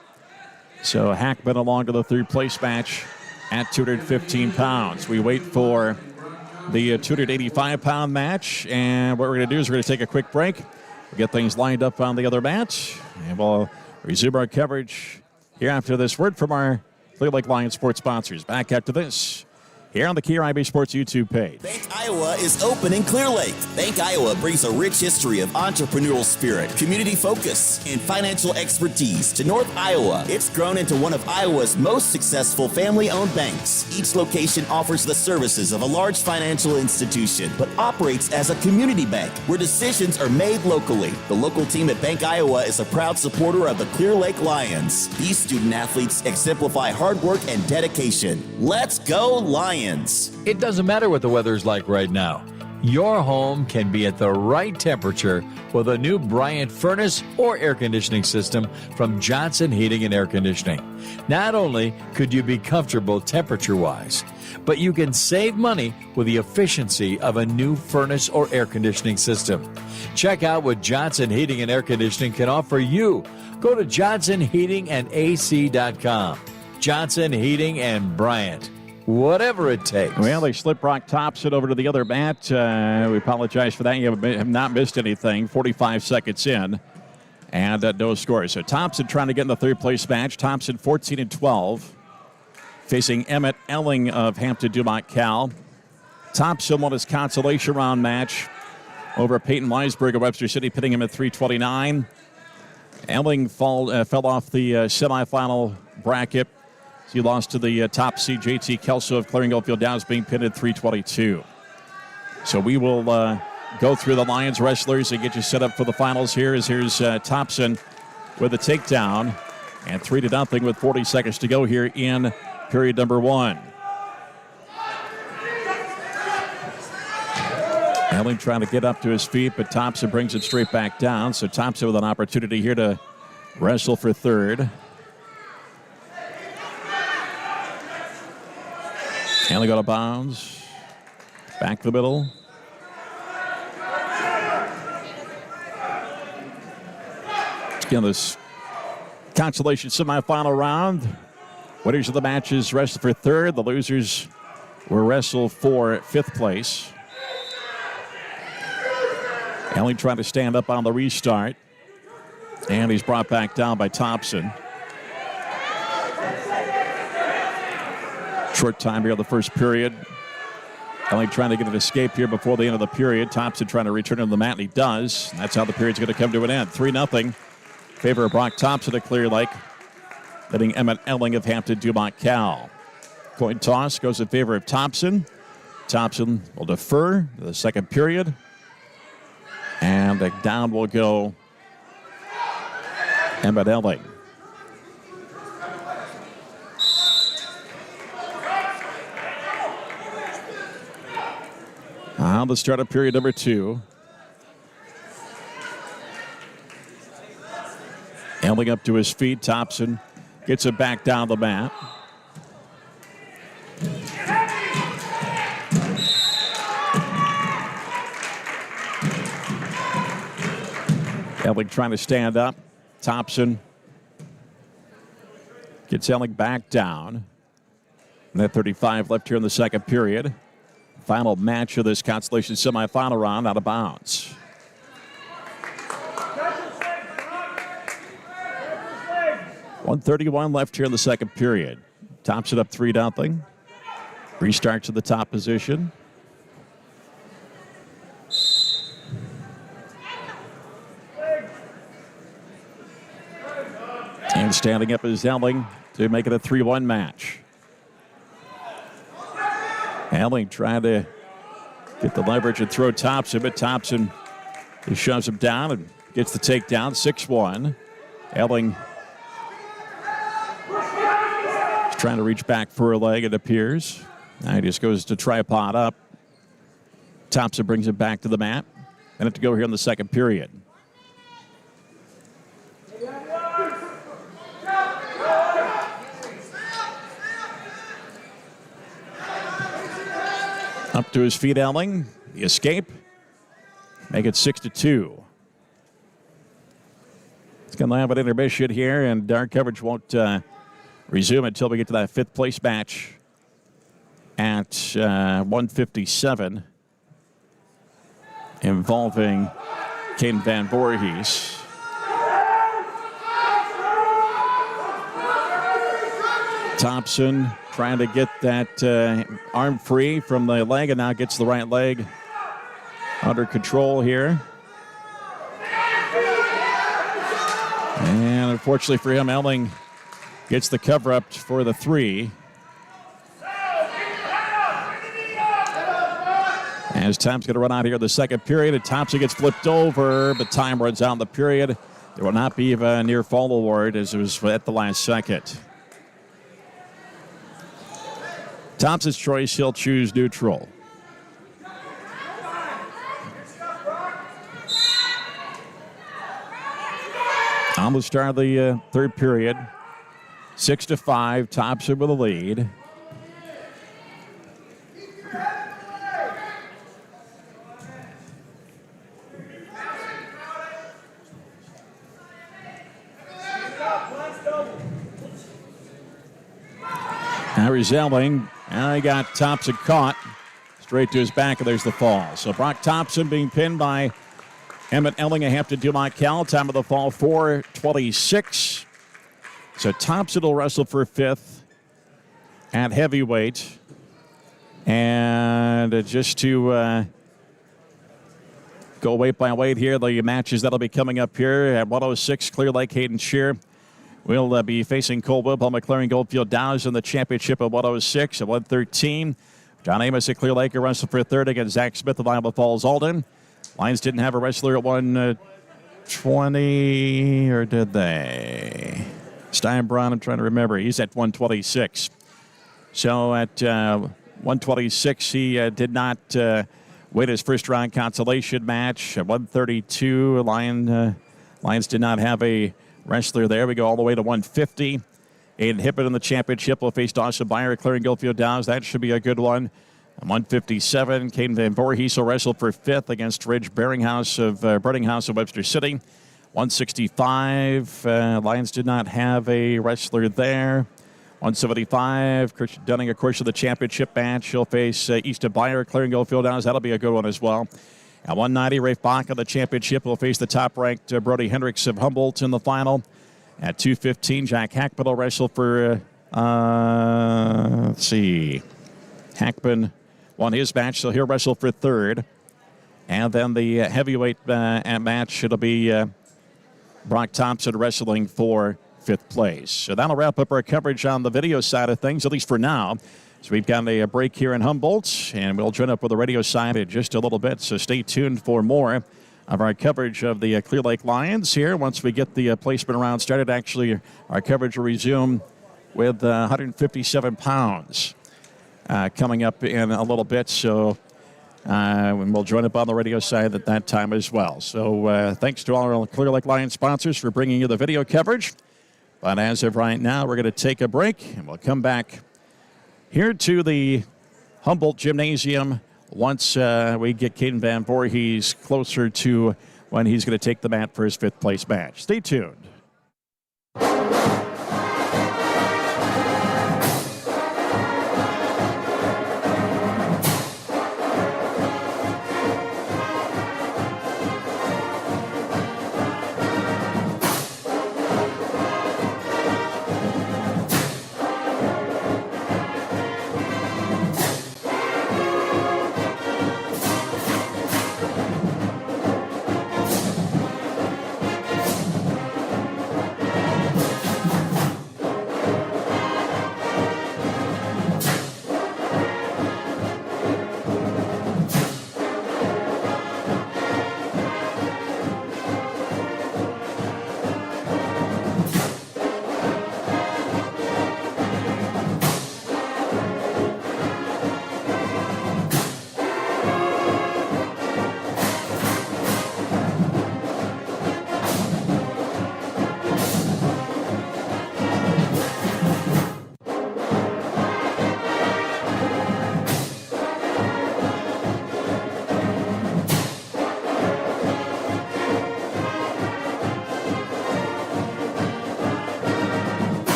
So Hackman along to the third place match at 215 pounds. We wait for the 285-pound match, and what we're going to do is we're going to take a quick break. We'll get things lined up on the other match, and we'll resume our coverage here after this word from our Clear Lake Lions sports sponsors. Back after this, here on the KRIB Sports YouTube page.
Bank Iowa is open in Clear Lake. Bank Iowa brings a rich history of entrepreneurial spirit, community focus, and financial expertise to North Iowa. It's grown into one of Iowa's most successful family-owned banks. Each location offers the services of a large financial institution, but operates as a community bank where decisions are made locally. The local team at Bank Iowa is a proud supporter of the Clear Lake Lions. These student athletes exemplify hard work and dedication. Let's go Lions!
It doesn't matter what the weather's like right now. Your home can be at the right temperature with a new Bryant furnace or air conditioning system from Johnson Heating and Air Conditioning. Not only could you be comfortable temperature-wise, but you can save money with the efficiency of a new furnace or air conditioning system. Check out what Johnson Heating and Air Conditioning can offer you. Go to johnsonheatingandac.com. Johnson Heating and Bryant. whatever it takes.
Well, they slip Brock Thompson over to the other mat. We apologize for that. You have not missed anything. 45 seconds in, and no scores. So Thompson trying to get in the third-place match. Thompson 14-12, facing Emmett Elling of Hampton-Dumont Cal. Thompson won his consolation round match over Peyton Weisberg of Webster City, pitting him at 329. Elling fell off the semifinal bracket. He lost to the top seed JT Kelso of Clearing Goldfield Downs, being pitted 322. So we will go through the Lions wrestlers and get you set up for the finals here. Here's Thompson with a takedown, and 3-0 with 40 seconds to go here in period number 1. Elling trying to get up to his feet, but Thompson brings it straight back down. So Thompson with an opportunity here to wrestle for third. Elling out of bounds. Back the middle. Again, this consolation semifinal round. Winners of the matches wrestle for third. The losers will wrestle for 5th place. Elling trying to stand up on the restart. And he's brought back down by Thompson. Short time here in the first period. Elling trying to get an escape here before the end of the period. Thompson trying to return to the mat, and he does. That's how the period's going to come to an end. 3-0. Favor of Brock Thompson at Clear Lake. Letting Emmett Elling of Hampton-Dumont Cal. Coin toss goes in favor of Thompson. Thompson will defer to the second period. And down will go Emmett Elling. On the start of period number 2. Elling up to his feet. Thompson gets it back down the mat. Elling trying to stand up. Thompson gets Elling back down. And that 35 left here in the second period. Final match of this consolation semifinal round, out of bounds. .131 left here in the second period. Thompson up 3-0. Restart to the top position. And standing up is Elling to make it a 3-1 match. Elling trying to get the leverage and throw Thompson, but Thompson just shoves him down and gets the takedown, 6-1. Elling is trying to reach back for a leg, it appears. Now he just goes to tripod up. Thompson brings it back to the mat. Minute to go here in the second period. Up to his feet, Elling. The escape. Make it 6-2. It's going to have an intermission here, and our coverage won't resume until we get to that 5th place match at 157 involving Caden Van Voorhees. Thompson trying to get that arm free from the leg, and now gets the right leg under control here. And unfortunately for him, Elling gets the cover up for the 3. As time's going to run out here in the second period, and Thompson gets flipped over, but time runs out in the period. There will not be a near fall award as it was at the last second. Thompson's choice, he'll choose neutral. On the start of the third period, 6-5, Thompson with a lead. Harry Elling Now he got Thompson caught straight to his back, and there's the fall. So Brock Thompson being pinned by Emmett Ellingham to Dumontcal. Time of the fall, 4:26. So Thompson will wrestle for 5th at heavyweight. And just to go weight by weight here, the matches that'll be coming up here at 106, Clear Lake Hayden Shear will be facing Cole Whipple, McLaren Goldfield Dow's in the championship at 106. At 113, John Amos at Clear Lake will wrestle for 3rd against Zach Smith of Iowa Falls Alden. Lions didn't have a wrestler at 120, or did they? Steinbron, I'm trying to remember. He's at 126. So at 126, he did not win his first round consolation match. At 132, Lions did not have a wrestler there. We go all the way to 150. Aiden Hippett in the championship will face Dawson Byer at Clearing Goldfield Downs. That should be a good one. At 157, Caden Van Voorhees will wrestle for 5th against Ridge Berdinghaus of Webster City. 165, Lions did not have a wrestler there. 175, Christian Dunning, of course, of the championship match. He'll face Easton Byer at Clearing Goldfield Downs. That'll be a good one as well. At 190, Rafe Bach of the championship will face the top-ranked Brody Hendricks of Humboldt in the final. At 215, Jack Hackman will wrestle for, let's see, Hackman won his match, so he'll wrestle for 3rd. And then the heavyweight match, it'll be Brock Thompson wrestling for 5th place. So that'll wrap up our coverage on the video side of things, at least for now. So we've got a break here in Humboldt, and we'll join up with the radio side in just a little bit. So stay tuned for more of our coverage of the Clear Lake Lions here. Once we get the placement round started, actually, our coverage will resume with 157 pounds coming up in a little bit. So and we'll join up on the radio side at that time as well. So thanks to all our Clear Lake Lions sponsors for bringing you the video coverage. But as of right now, we're going to take a break, and we'll come back here to the Humboldt Gymnasium once we get Caden Van Voorhees closer to when he's going to take the mat for his 5th place match. Stay tuned.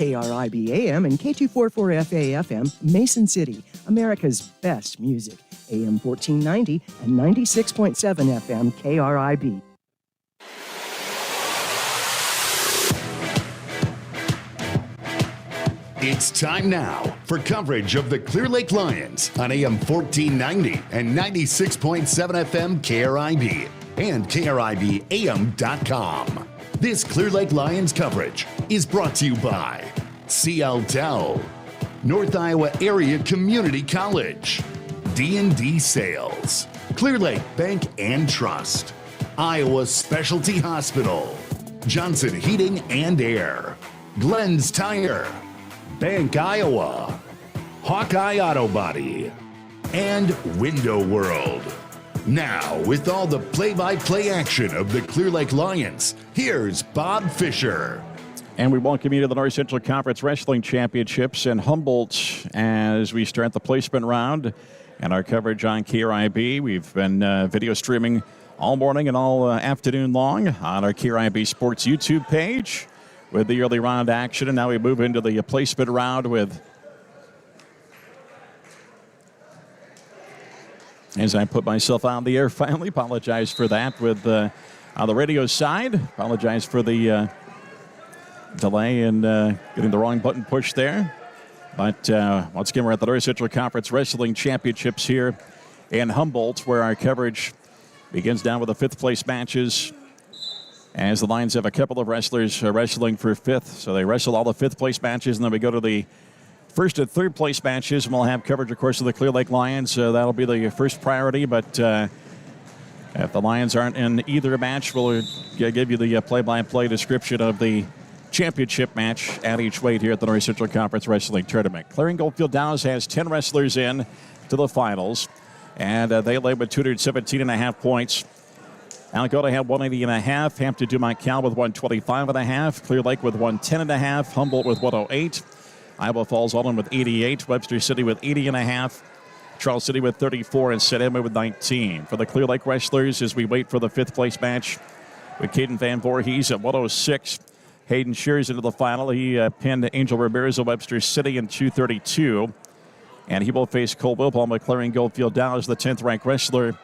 KRIB AM and K244FA FM, Mason City, America's best music. AM 1490 and 96.7 FM KRIB.
It's time now for coverage of the Clear Lake Lions on AM 1490 and 96.7 FM KRIB and KRIBAM.com. This Clear Lake Lions coverage is brought to you by CL North Iowa Area Community College, D&D Sales, Clear Lake Bank and Trust, Iowa Specialty Hospital, Johnson Heating and Air, Glenn's Tire, Bank Iowa, Hawkeye Auto Body, and Window World. Now, with all the play-by-play action of the Clear Lake Lions, here's Bob Fisher.
And we welcome you to the North Central Conference Wrestling Championships in Humboldt as we start the placement round and our coverage on KRIB. We've been video streaming all morning and all afternoon long on our KRIB Sports YouTube page with the early round action. And now we move into the placement round with, as I put myself on the air finally, apologize for that with on the radio side. Apologize for the delay in getting the wrong button pushed there. But once again, we're at the North Central Conference Wrestling Championships here in Humboldt, where our coverage begins down with the fifth place matches, as the Lions have a couple of wrestlers wrestling for fifth. So they wrestle all the fifth place matches, and then we go to the first and third place matches, and we'll have coverage, of course, of the Clear Lake Lions. That'll be the first priority, but if the Lions aren't in either match, we'll give you the play-by-play description of the championship match at each weight here at the North Central Conference Wrestling Tournament. Clarion Goldfield Downs has 10 wrestlers in to the finals, and they led with 217.5 points. Algona had 180.5, Hampton Dumont Cal with 125.5, Clear Lake with 110.5, Humboldt with 108, Iowa Falls Alden with 88, Webster City with 80.5, Charles City with 34, and St. Edmund with 19. For the Clear Lake wrestlers, as we wait for the fifth place match with Caden Van Voorhees at 106. Hayden Shears into the final. He pinned Angel Ramirez of Webster City in 232. And he will face Cole Wilbaum of Clarion Goldfield Downs, the 10th ranked wrestler,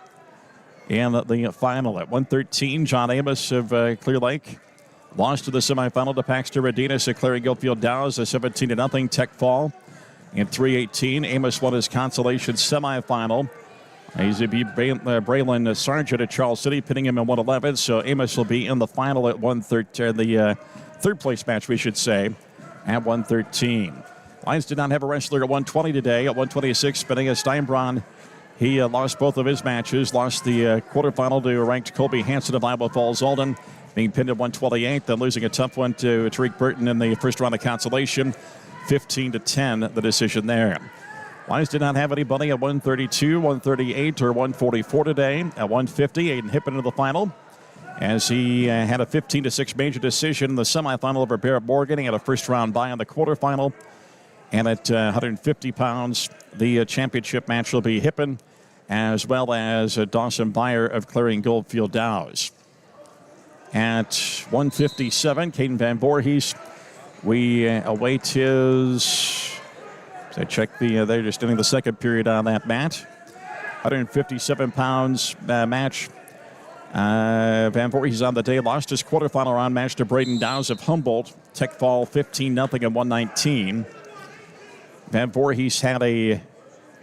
in the final. At 113, John Amos of Clear Lake lost to the semifinal to Paxton Redinas at Clarion Goldfield Downs, a 17-0 tech fall. In 318, Amos won his consolation semifinal. He's beat Braylon Sargent at Charles City, pinning him in 111. So Amos will be in the final at 113, the third place match, we should say, at 113. Lions did not have a wrestler at 120 today. At 126, Benega Steinbron, he lost both of his matches. Lost the quarterfinal to ranked Colby Hansen of Iowa Falls Alden, being pinned at 128, then losing a tough one to Tariq Burton in the first round of consolation. 15-10, the decision there. Lions did not have anybody at 132, 138, or 144 today. At 150, Aiden Hippen into the final, as he had a 15-6 major decision in the semifinal over Barrett Morgan. He had a first-round bye in the quarterfinal. And at 150 pounds, the championship match will be Hippen, as well as Dawson Byer of Clarion Goldfield Downs. At 157, Caden Van Voorhees, we await his... I checked they're just ending the second period on that match. 157 pounds match. Van Voorhees on the day lost his quarterfinal round match to Braden Downs of Humboldt. Tech fall 15-0 and 119. Van Voorhees had a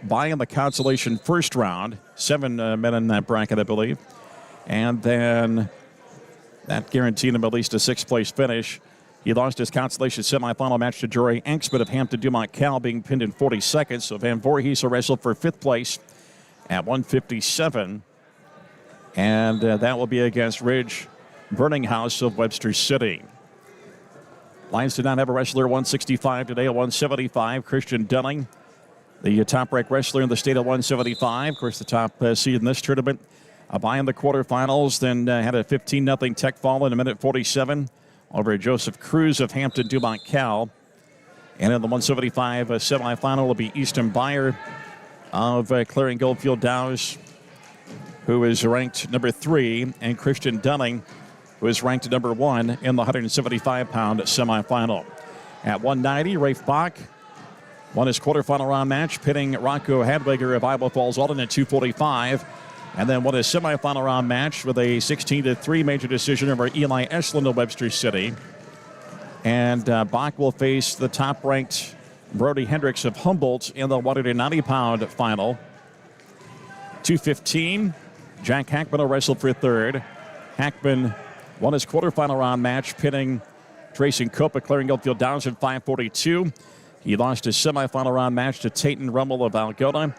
bye in the consolation first round. 7 men in that bracket, I believe. And then that guaranteed him at least a sixth place finish. He lost his consolation semifinal match to Jory Anksman of Hampton Dumont Cal, being pinned in 40 seconds. So Van Voorhees will wrestle for fifth place at 157. And that will be against Ridge Burninghouse of Webster City. Lions did not have a wrestler at 165 today. At 175, Christian Dunning, the top-ranked wrestler in the state at 175. Of course, the top seed in this tournament. A bye in the quarterfinals, then had a 15-0 tech fall in a minute 47 over Joseph Cruz of Hampton Dumont Cal. And in the 175 semifinal will be Easton Byer of Clarion Goldfield Downs, who is ranked number 3, and Christian Dunning, who is ranked number 1 in the 175-pound semifinal. At 190, Rafe Bach won his quarterfinal round match, pitting Rocco Hadwiger of Iowa Falls Alden at 245. And then won his semifinal round match with a 16-3 major decision over Eli Estlund of Webster City. And Bach will face the top-ranked Brody Hendricks of Humboldt in the 190-pound final. 215, Jack Hackman will wrestle for third. Hackman won his quarterfinal round match, pitting Tracy Cope of Claring Gulffield Downs at 542. He lost his semifinal round match to Tayton Rummel of Algona,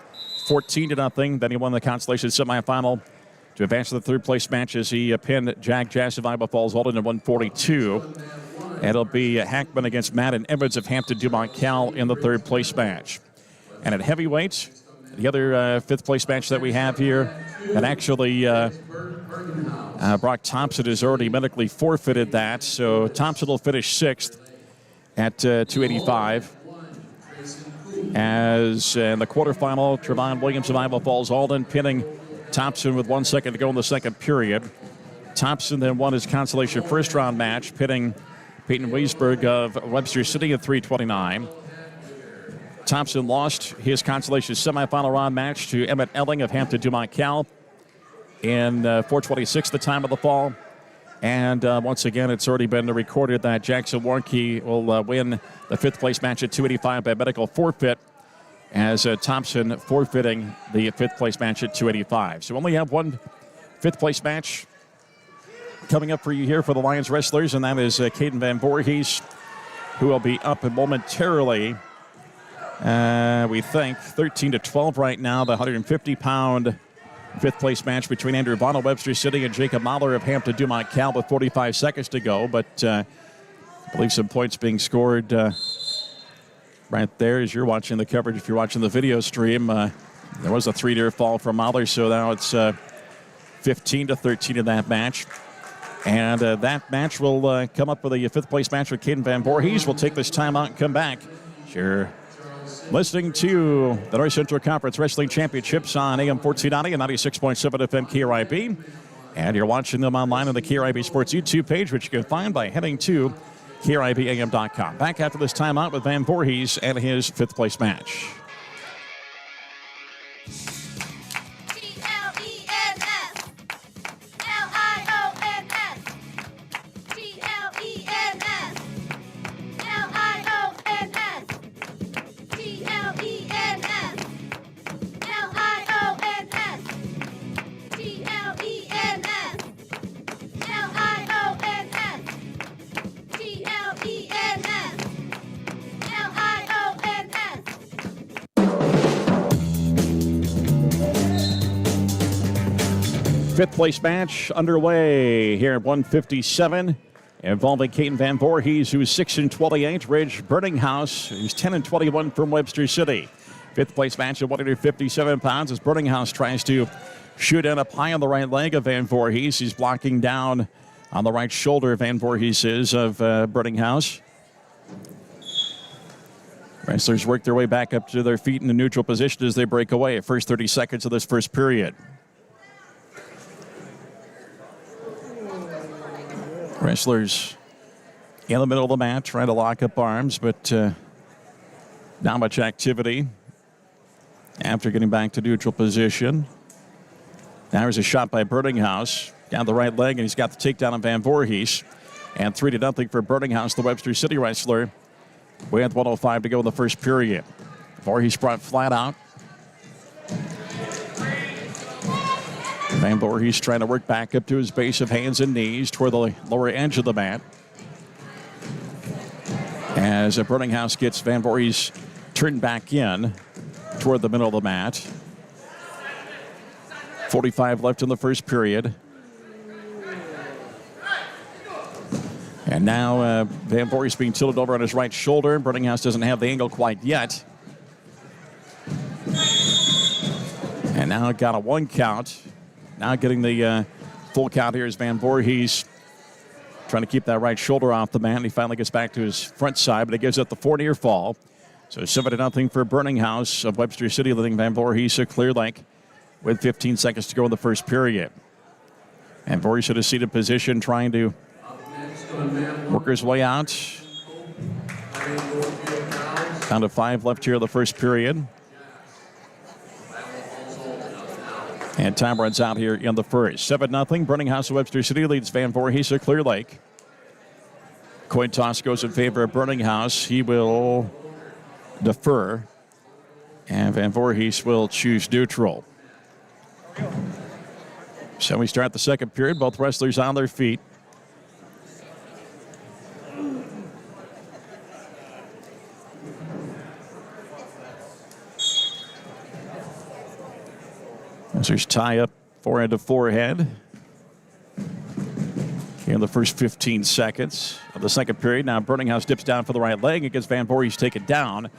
14-0. Then he won the consolation semifinal to advance to the third-place match as he pinned Jack Jass of Iowa Falls Alden at 142. And it'll be Hackman against Madden Evans of Hampton Dumont Cal in the third-place match. And at heavyweight, the other fifth-place match that we have here, and actually Brock Thompson has already medically forfeited that, so Thompson will finish sixth at 285. As in the quarterfinal, Trevon Williams of Iowa Falls Alden pinning Thompson with 1 second to go in the second period. Thompson then won his consolation first-round match, pitting Peyton Weisberg of Webster City at 329. Thompson lost his consolation semifinal round match to Emmett Elling of Hampton Dumont Cal in 4:26 the time of the fall. And once again, it's already been recorded that Jackson Warnke will win the fifth-place match at 285 by medical forfeit, as Thompson forfeiting the fifth-place match at 285. So we only have one fifth-place match coming up for you here for the Lions wrestlers, and that is Caden Van Voorhees, who will be up momentarily. We think 13-12 right now, the 150-pound fifth-place match between Andrew Vaughn of Webster City and Jacob Mahler of Hampton Dumont Cal with 45 seconds to go. But I believe some points being scored right there as you're watching the coverage. If you're watching the video stream, there was a 3-deer fall from Mahler, so now it's 15-13 in that match. And that match will come up with a fifth-place match with Caden Van Voorhees. We'll take this time out and come back. Sure. Listening to the North Central Conference Wrestling Championships on AM 1490 and 96.7 FM KRIB. And you're watching them online on the KRIB Sports YouTube page, which you can find by heading to KRIBAM.com. Back after this timeout with Van Voorhees and his fifth-place match. Fifth-place match underway here at 157, involving Caden Van Voorhees, who's 6-28, Ridge Burninghouse, who's 10-21 from Webster City. Fifth-place match at 157 pounds as Burninghouse tries to shoot in up high on the right leg of Van Voorhees. He's blocking down on the right shoulder, Van Voorhees is, of Burninghouse. Wrestlers work their way back up to their feet in the neutral position as they break away. First 30 seconds of this first period. Wrestlers in the middle of the mat trying to lock up arms, but not much activity after getting back to neutral position. Now there's a shot by Burninghouse down the right leg, and he's got the takedown on Van Voorhees. And 3-0 for Burninghouse, the Webster City wrestler, with 1:05 to go in the first period. Voorhees brought flat out. Van Voorhees trying to work back up to his base of hands and knees toward the lower edge of the mat. As Burninghouse gets Van Voorhees turned back in toward the middle of the mat. 45 left in the first period. And now Van Voorhees being tilted over on his right shoulder. Burninghouse doesn't have the angle quite yet. And now got a 1 count. Now getting the full count here is Van Voorhees trying to keep that right shoulder off the mat. And he finally gets back to his front side, but he gives up the 4 near fall. So 7-0 for Burninghouse of Webster City, leading Van Voorhees a clear leg with 15 seconds to go in the first period. And Voorhees in a seated position trying to work his way out. Down to 5 left here in the first period. And time runs out here in the first. 7-0. Burninghouse of Webster City leads Van Voorhees of Clear Lake. Coin toss goes in favor of Burninghouse. He will defer. And Van Voorhees will choose neutral. So we start the second period. Both wrestlers on their feet. As there's tie up forehead to forehead in the first 15 seconds of the second period. Now Burninghouse dips down for the right leg and gets Van Voorhees taken down.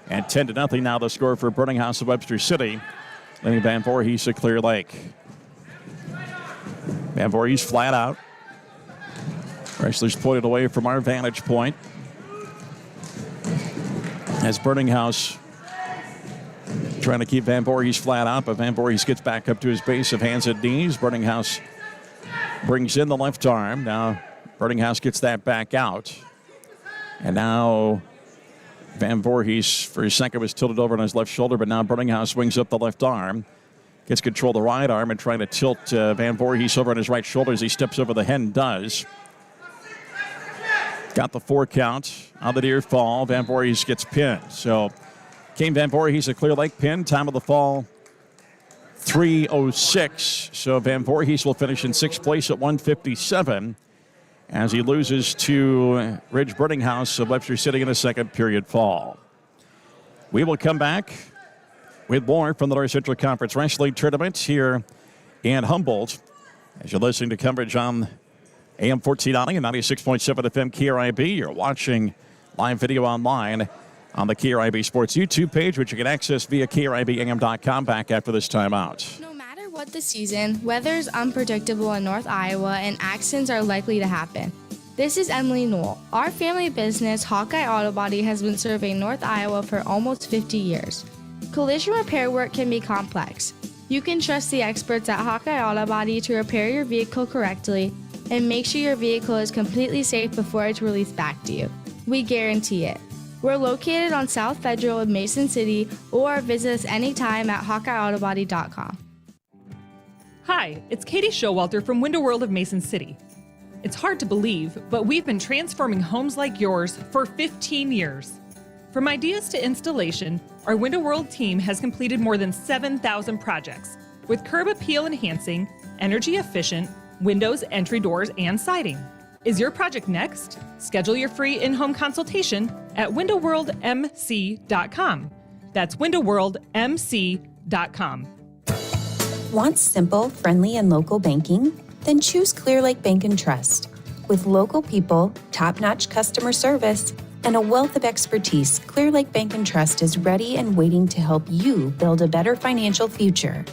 And 10-0 now the score for Burninghouse of Webster City. Letting Van Voorhees to Clear Lake. Van Voorhees flat out. Wrestlers pointed away from our vantage point. As Burninghouse trying to keep Van Voorhees flat out, but Van Voorhees gets back up to his base of hands and knees. Burninghouse brings in the left arm. Now Burninghouse gets that back out. And now Van Voorhees, for a second, was tilted over on his left shoulder, but now Burninghouse swings up the left arm. Gets control of the right arm and trying to tilt Van Voorhees over on his right shoulder as he steps over the head and does. Got the 4 count on the near fall. Van Voorhees gets pinned. So Kane Van Voorhees a Clear Lake pin. Time of the fall, 3:06. So Van Voorhees will finish in 6th place at 157 as he loses to Ridge Burninghouse of Webster City in a second period fall. We will come back with more from the North Central Conference Wrestling Tournament here in Humboldt. As you're listening to coverage on AM 1490 and 96.7 FM KRIB, you're watching live video online on the KRIB Sports YouTube page, which you can access via KRIBAM.com back after this timeout.
No matter what the season, weather is unpredictable in North Iowa and accidents are likely to happen. This is Emily Newell. Our family business, Hawkeye Auto Body, has been serving North Iowa for almost 50 years. Collision repair work can be complex. You can trust the experts at Hawkeye Auto Body to repair your vehicle correctly and make sure your vehicle is completely safe before it's released back to you. We guarantee it. We're located on South Federal in Mason City, or visit us anytime at HawkeyeAutobody.com.
Hi, it's Katie Showalter from Window World of Mason City. It's hard to believe, but we've been transforming homes like yours for 15 years. From ideas to installation, our Window World team has completed more than 7,000 projects with curb appeal enhancing, energy efficient, windows, entry doors, and siding. Is your project next? Schedule your free in-home consultation at windowworldmc.com. That's windowworldmc.com.
Want simple, friendly, and local banking? Then choose Clear Lake Bank and Trust. With local people, top-notch customer service, and a wealth of expertise, Clear Lake Bank and Trust is ready and waiting to help you build a better financial future.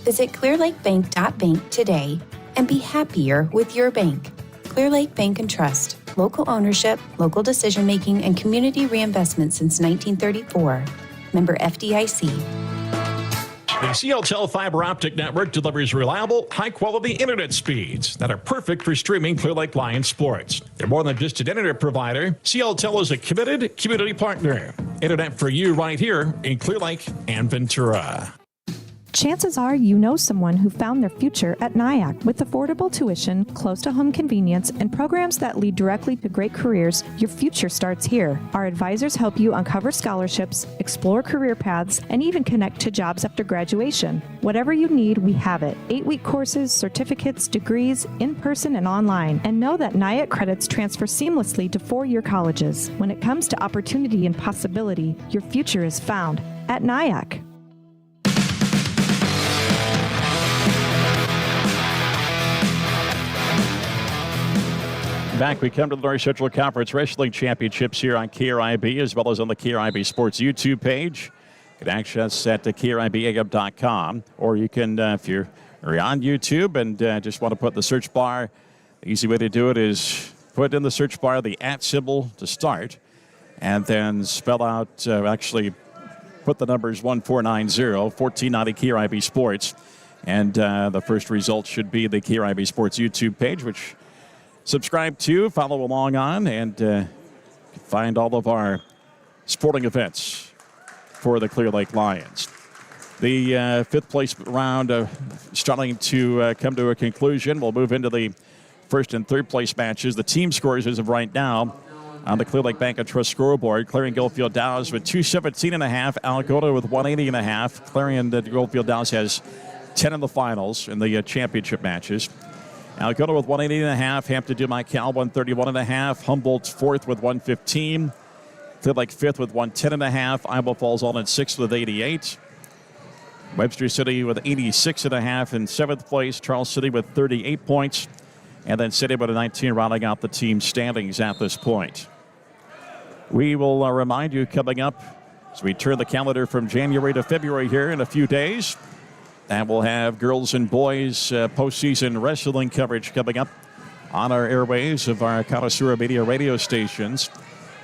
Visit clearlakebank.bank today and be happier with your bank. Clear Lake Bank and Trust. Local ownership, local decision-making, and community reinvestment since 1934. Member FDIC.
The CLTEL fiber optic network delivers reliable, high-quality internet speeds that are perfect for streaming Clear Lake Lions sports. They're more than just an internet provider. CLTEL is a committed community partner. Internet for you right here in Clear Lake and Ventura.
Chances are you know someone who found their future at NIAC. With affordable tuition, close-to-home convenience, and programs that lead directly to great careers, your future starts here. Our advisors help you uncover scholarships, explore career paths, and even connect to jobs after graduation. Whatever you need, we have it. 8-week courses, certificates, degrees, in-person and online. And know that NIAC credits transfer seamlessly to 4-year colleges. When it comes to opportunity and possibility, your future is found at NIAC.
Back, we come to the North Central Conference Wrestling Championships here on KRIB, as well as on the KRIB Sports YouTube page. You can access at KRIBAM.com, or you can, if you're on YouTube and just want to put in the search bar, the easy way to do it is put in the search bar the @ symbol to start, and then spell out, actually put the numbers 1490, 1490 KRIB Sports, and the first result should be the KRIB Sports YouTube page, which subscribe to, follow along on, and find all of our sporting events for the Clear Lake Lions. The fifth place round starting to come to a conclusion. We'll move into the first and third place matches. The team scores as of right now on the Clear Lake Bank and Trust scoreboard. Clarion Goldfield Dows with 217.5. Algona with 180.5. Clarion Goldfield Dows has 10 in the finals in the championship matches. Algona with 180.5. Hampton Dumont Cal 131.5. Humboldt fourth with 115. Clear Lake fifth with 110.5. Iowa Falls all in sixth with 88. Webster City with 86.5 in seventh place. Charles City with 38 points. And then City with a 19 rounding out the team standings at this point. We will remind you coming up as we turn the calendar from January to February here in a few days. And we'll have girls and boys postseason wrestling coverage coming up on our airwaves of our Connoisseur Media radio stations.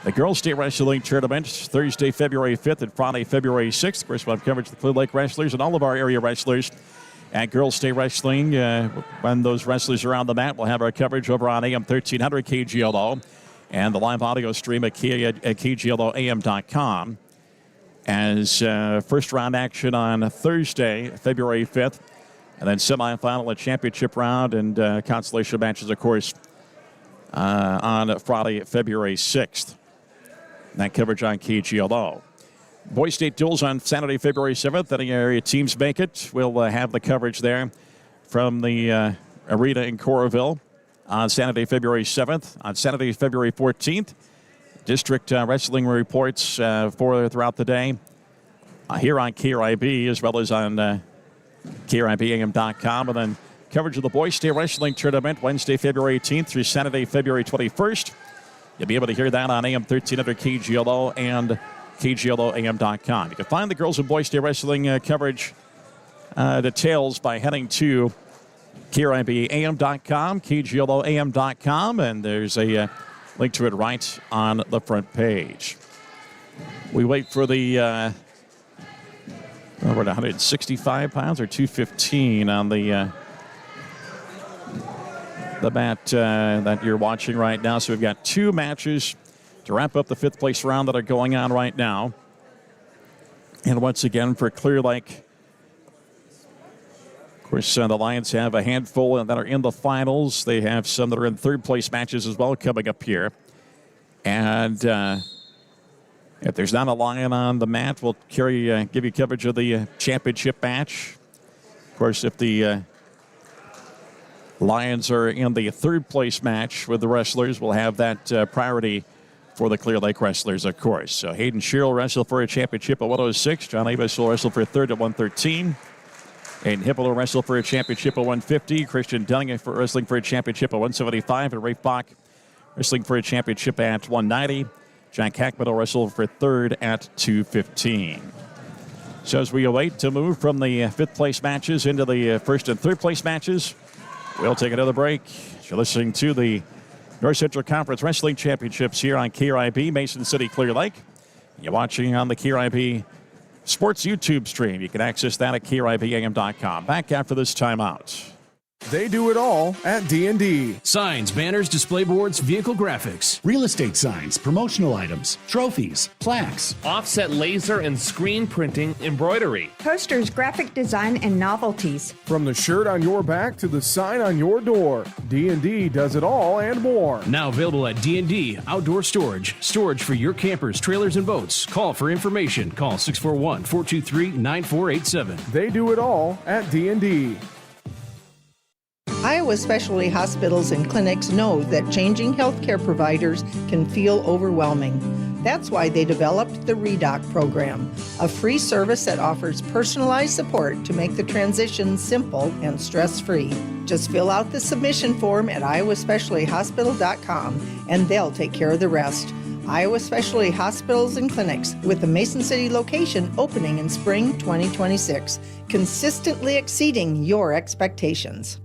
The Girls State Wrestling Tournament, Thursday, February 5th and Friday, February 6th. Of course, we'll have coverage of the Clear Lake Wrestlers and all of our area wrestlers at Girls State Wrestling. When those wrestlers are on the mat, we'll have our coverage over on AM 1300 KGLO and the live audio stream at KGLOAM.com. As first round action on Thursday, February 5th, and then semifinal and championship round and consolation matches, of course, on Friday, February 6th. That coverage on KGLO. Boys State Duels on Saturday, February 7th. Any area teams make it. We'll have the coverage there from the arena in Coralville on Saturday, February 7th. On Saturday, February 14th, district wrestling reports throughout the day here on KRIB as well as on KRIBAM.com. And then coverage of the Boys State Wrestling Tournament Wednesday, February 18th through Saturday, February 21st. You'll be able to hear that on AM 1300 KGLO and KGLOAM.com. You can find the girls and boys state wrestling coverage details by heading to KRIBAM.com, KGLOAM.com, and there's a link to it right on the front page. We wait for the we're at 165 pounds or 215 on the mat that you're watching right now. So we've got two matches to wrap up the fifth place round that are going on right now. And once again, for Clear Lake, of course, the Lions have a handful that are in the finals. They have some that are in third place matches as well coming up here. And if there's not a Lion on the mat, we'll give you coverage of the championship match. Of course, if the Lions are in the third place match with the wrestlers, we'll have that priority for the Clear Lake wrestlers, of course. So Hayden Shear will wrestle for a championship at 106. John Avis will wrestle for a third at 113. Aiden Hippel will wrestle for a championship at 150. Christian Dunning for wrestling for a championship at 175. And Rafe Bach wrestling for a championship at 190. Jack Hackman will wrestle for third at 215. So as we await to move from the fifth place matches into the first and third place matches, we'll take another break. You're listening to the North Central Conference Wrestling Championships here on KRIB, Mason City, Clear Lake. You're watching on the KRIB Sports YouTube stream. You can access that at KRIBAM.com. Back after this timeout.
They do it all at D&D.
Signs, banners, display boards, vehicle graphics.
Real estate signs, promotional items, trophies, plaques.
Offset laser and screen printing embroidery.
Posters, graphic design, and novelties.
From the shirt on your back to the sign on your door, D&D does it all and more.
Now available at D&D Outdoor Storage. Storage for your campers, trailers, and boats. Call for information. Call 641-423-9487.
They do it all at D&D.
Iowa specialty hospitals and clinics know that changing healthcare providers can feel overwhelming. That's why they developed the REDOC program, a free service that offers personalized support to make the transition simple and stress-free. Just fill out the submission form at iowaspecialtyhospital.com and they'll take care of the rest. Iowa Specialty Hospitals and Clinics with the Mason City location opening in spring 2026, consistently exceeding your expectations.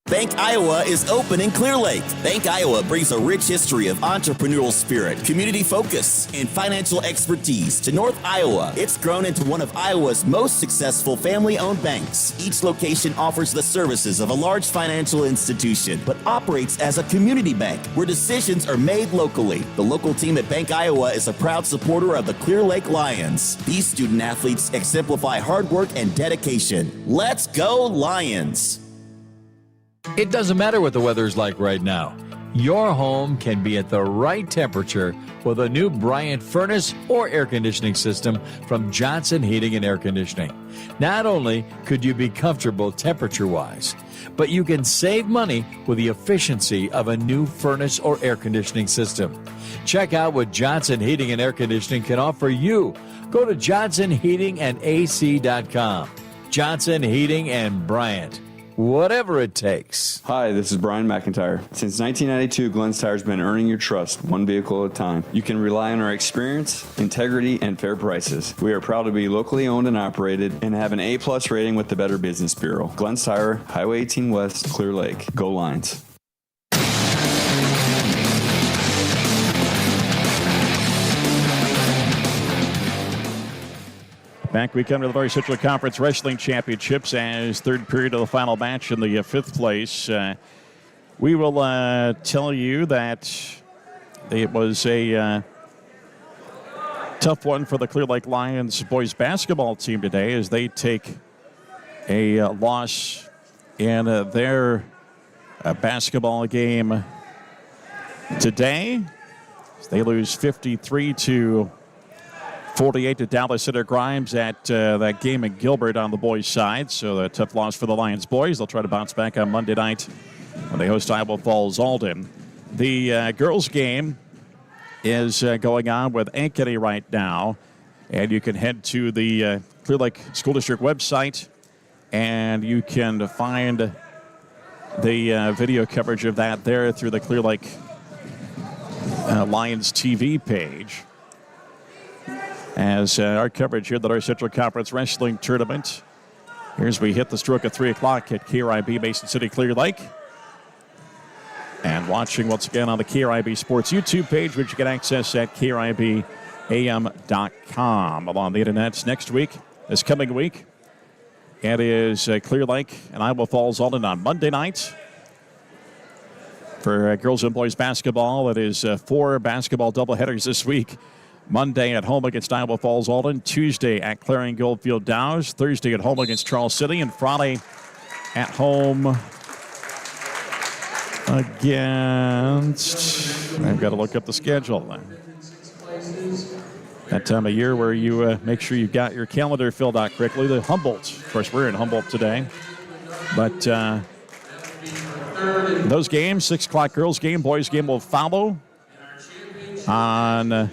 Bank Iowa is open in Clear Lake. Bank Iowa brings a rich history of entrepreneurial spirit, community focus, and financial expertise to North Iowa. It's grown into one of Iowa's most successful family-owned banks. Each location offers the services of a large financial institution, but operates as a community bank where decisions are made locally. The local team at Bank Iowa is a proud supporter of the Clear Lake Lions. These student athletes exemplify hard work and dedication. Let's go Lions!
It doesn't matter what the weather's like right now. Your home can be at the right temperature with a new Bryant furnace or air conditioning system from Johnson Heating and Air Conditioning. Not only could you be comfortable temperature-wise, but you can save money with the efficiency of a new furnace or air conditioning system. Check out what Johnson Heating and Air Conditioning can offer you. Go to johnsonheatingandac.com. Johnson Heating and Bryant. Whatever it takes.
Hi, this is Brian McIntyre. Since 1992, Glenn's Tire's been earning your trust one vehicle at a time. You can rely on our experience, integrity, and fair prices. We are proud to be locally owned and operated and have an A-plus rating with the Better Business Bureau. Glenn's Tire, Highway 18 West, Clear Lake. Go Lions.
Back we come to the North Central Conference Wrestling Championships as third period of the final match in the fifth place. We will tell you that it was a tough one for the Clear Lake Lions boys basketball team today as they take a loss in their basketball game today. They lose 53-48 to Dallas Center Grimes at that game in Gilbert on the boys' side. So a tough loss for the Lions boys. They'll try to bounce back on Monday night when they host Iowa Falls Alden. The girls' game is going on with Ankeny right now. And you can head to the Clear Lake School District website and you can find the video coverage of that there through the Clear Lake Lions TV page. As our coverage here at the North Central Conference Wrestling Tournament. Here's we hit the stroke of 3 o'clock at KRIB Mason City, Clear Lake. And watching once again on the KRIB Sports YouTube page, which you can access at KRIBAM.com. Along the internet next week, this coming week, it is Clear Lake and Iowa Falls Alden on Monday night. For girls and boys basketball, it is 4 basketball doubleheaders this week. Monday at home against Iowa Falls Alden. Tuesday at Clarion Goldfield Dows. Thursday at home against Charles City. And Friday at home against... I've got to look up the schedule. That time of year where you make sure you've got your calendar filled out correctly. The Humboldt. Of course, we're in Humboldt today. But those games, 6 o'clock girls game, boys game will follow on...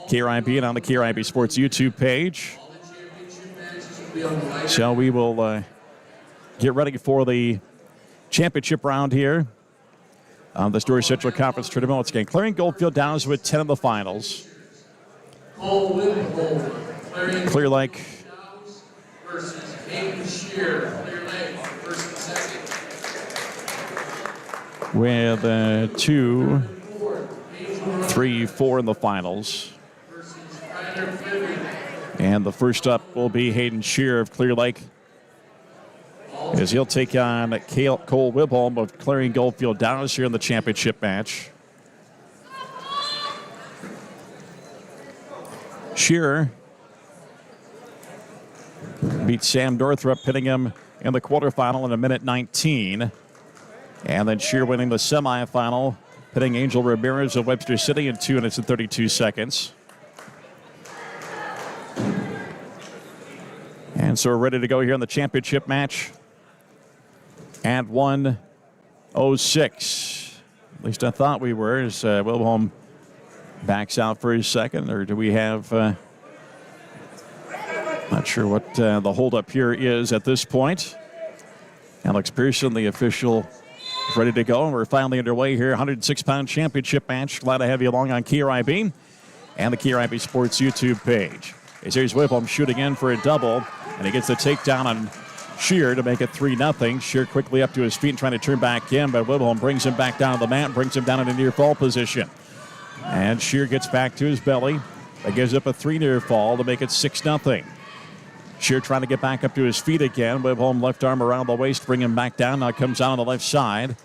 KRIB and on the KRIB Sports YouTube page. So we will get ready for the championship round here on the North Central Conference Tournament. Once again, Clarion Goldfield Downs with 10 in the finals. Clear Lake with 2, 3, 4 in the finals. And the first up will be Hayden Shear of Clear Lake, as he'll take on Cole Wibholm of Clarion Goldfield Downs here in the championship match. Shear beat Sam Northrup, pitting him in the quarterfinal in 1:19. And then Shear winning the semifinal, pitting Angel Ramirez of Webster City in 2 minutes and 32 seconds. And so we're ready to go here in the championship match at 1:06. At least I thought we were, as Wilhelm backs out for his second. Or do we have... not sure what the holdup here is at this point. Alex Pearson, the official, is ready to go. And we're finally underway here. 106-pound championship match. Glad to have you along on KRIB and the KRIB Sports YouTube page. As here's Whipple shooting in for a double, and he gets the takedown on Shear to make it 3-0. Shear quickly up to his feet and trying to turn back in, but Whitholm brings him back down to the mat and brings him down in a near fall position. And Shear gets back to his belly. That gives up a 3 near fall to make it 6-0. Shear trying to get back up to his feet again. Whitholm left arm around the waist, bring him back down. Now comes out on the left side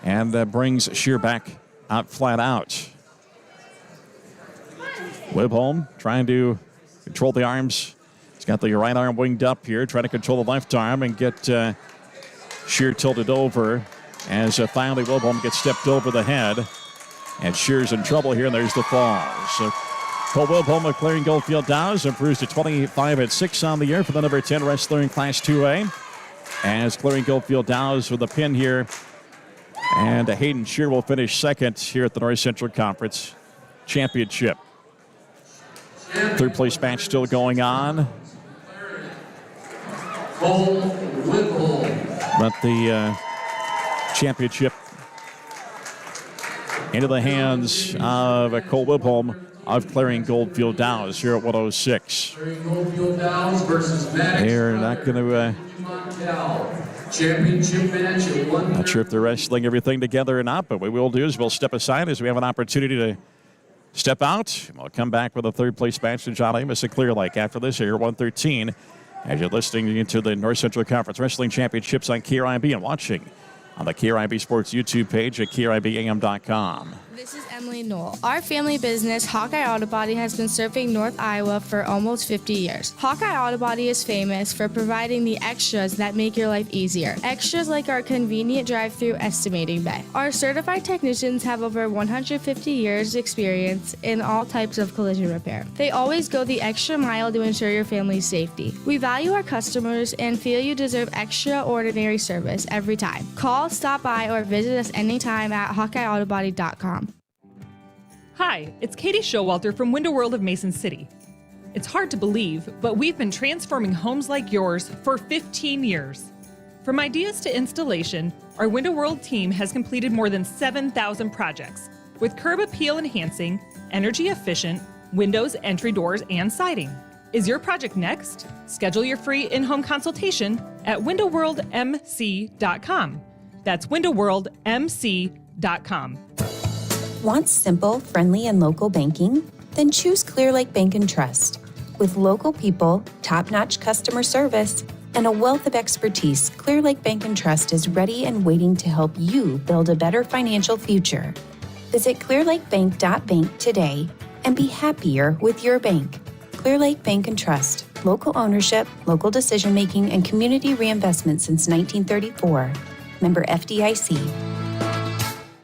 and brings Shear back out flat out. Whitholm trying to control the arms. He's got the right arm winged up here, trying to control the left arm and get Shear tilted over as finally Whitholm gets stepped over the head. And Shear's in trouble here, and there's the fall. So Cole Whitholm of Clarion Goldfield Dow's improves to 25-6 on the year for the number 10 wrestler in Class 2A. As Clarion Goldfield Dow's with a pin here. And Hayden Shear will finish second here at the North Central Conference Championship. Third place match still going on.
Cole Whitholm.
But the championship into the hands of Cole Whitholm of Clarion Goldfield Dow's here at 106.
Goldfield Downs versus Maddox.
They're not going to.
Championship match at 1.
Not sure if they're wrestling everything together or not, but what we will do is we'll step aside as we have an opportunity to step out. We'll come back with a third place match to John Amos at Clear Lake after this here, 113. As you're listening into the North Central Conference Wrestling Championships on KRIB and watching on the KRIB Sports YouTube page at KRIBAM.com.
This is Emily Knoll. Our family business, Hawkeye Auto Body, has been serving North Iowa for almost 50 years. Hawkeye Auto Body is famous for providing the extras that make your life easier. Extras like our convenient drive-through estimating bay. Our certified technicians have over 150 years experience in all types of collision repair. They always go the extra mile to ensure your family's safety. We value our customers and feel you deserve extraordinary service every time. Call, stop by, or visit us anytime at HawkeyeAutoBody.com.
Hi, it's Katie Showalter from Window World of Mason City. It's hard to believe, but we've been transforming homes like yours for 15 years. From ideas to installation, our Window World team has completed more than 7,000 projects with curb appeal enhancing, energy efficient, windows, entry doors, and siding. Is your project next? Schedule your free in-home consultation at windowworldmc.com. That's windowworldmc.com.
Want simple, friendly, and local banking? Then choose Clear Lake Bank and Trust. With local people, top-notch customer service, and a wealth of expertise, Clear Lake Bank and Trust is ready and waiting to help you build a better financial future. Visit clearlakebank.bank today and be happier with your bank. Clear Lake Bank and Trust. Local ownership, local decision-making, and community reinvestment since 1934. Member FDIC.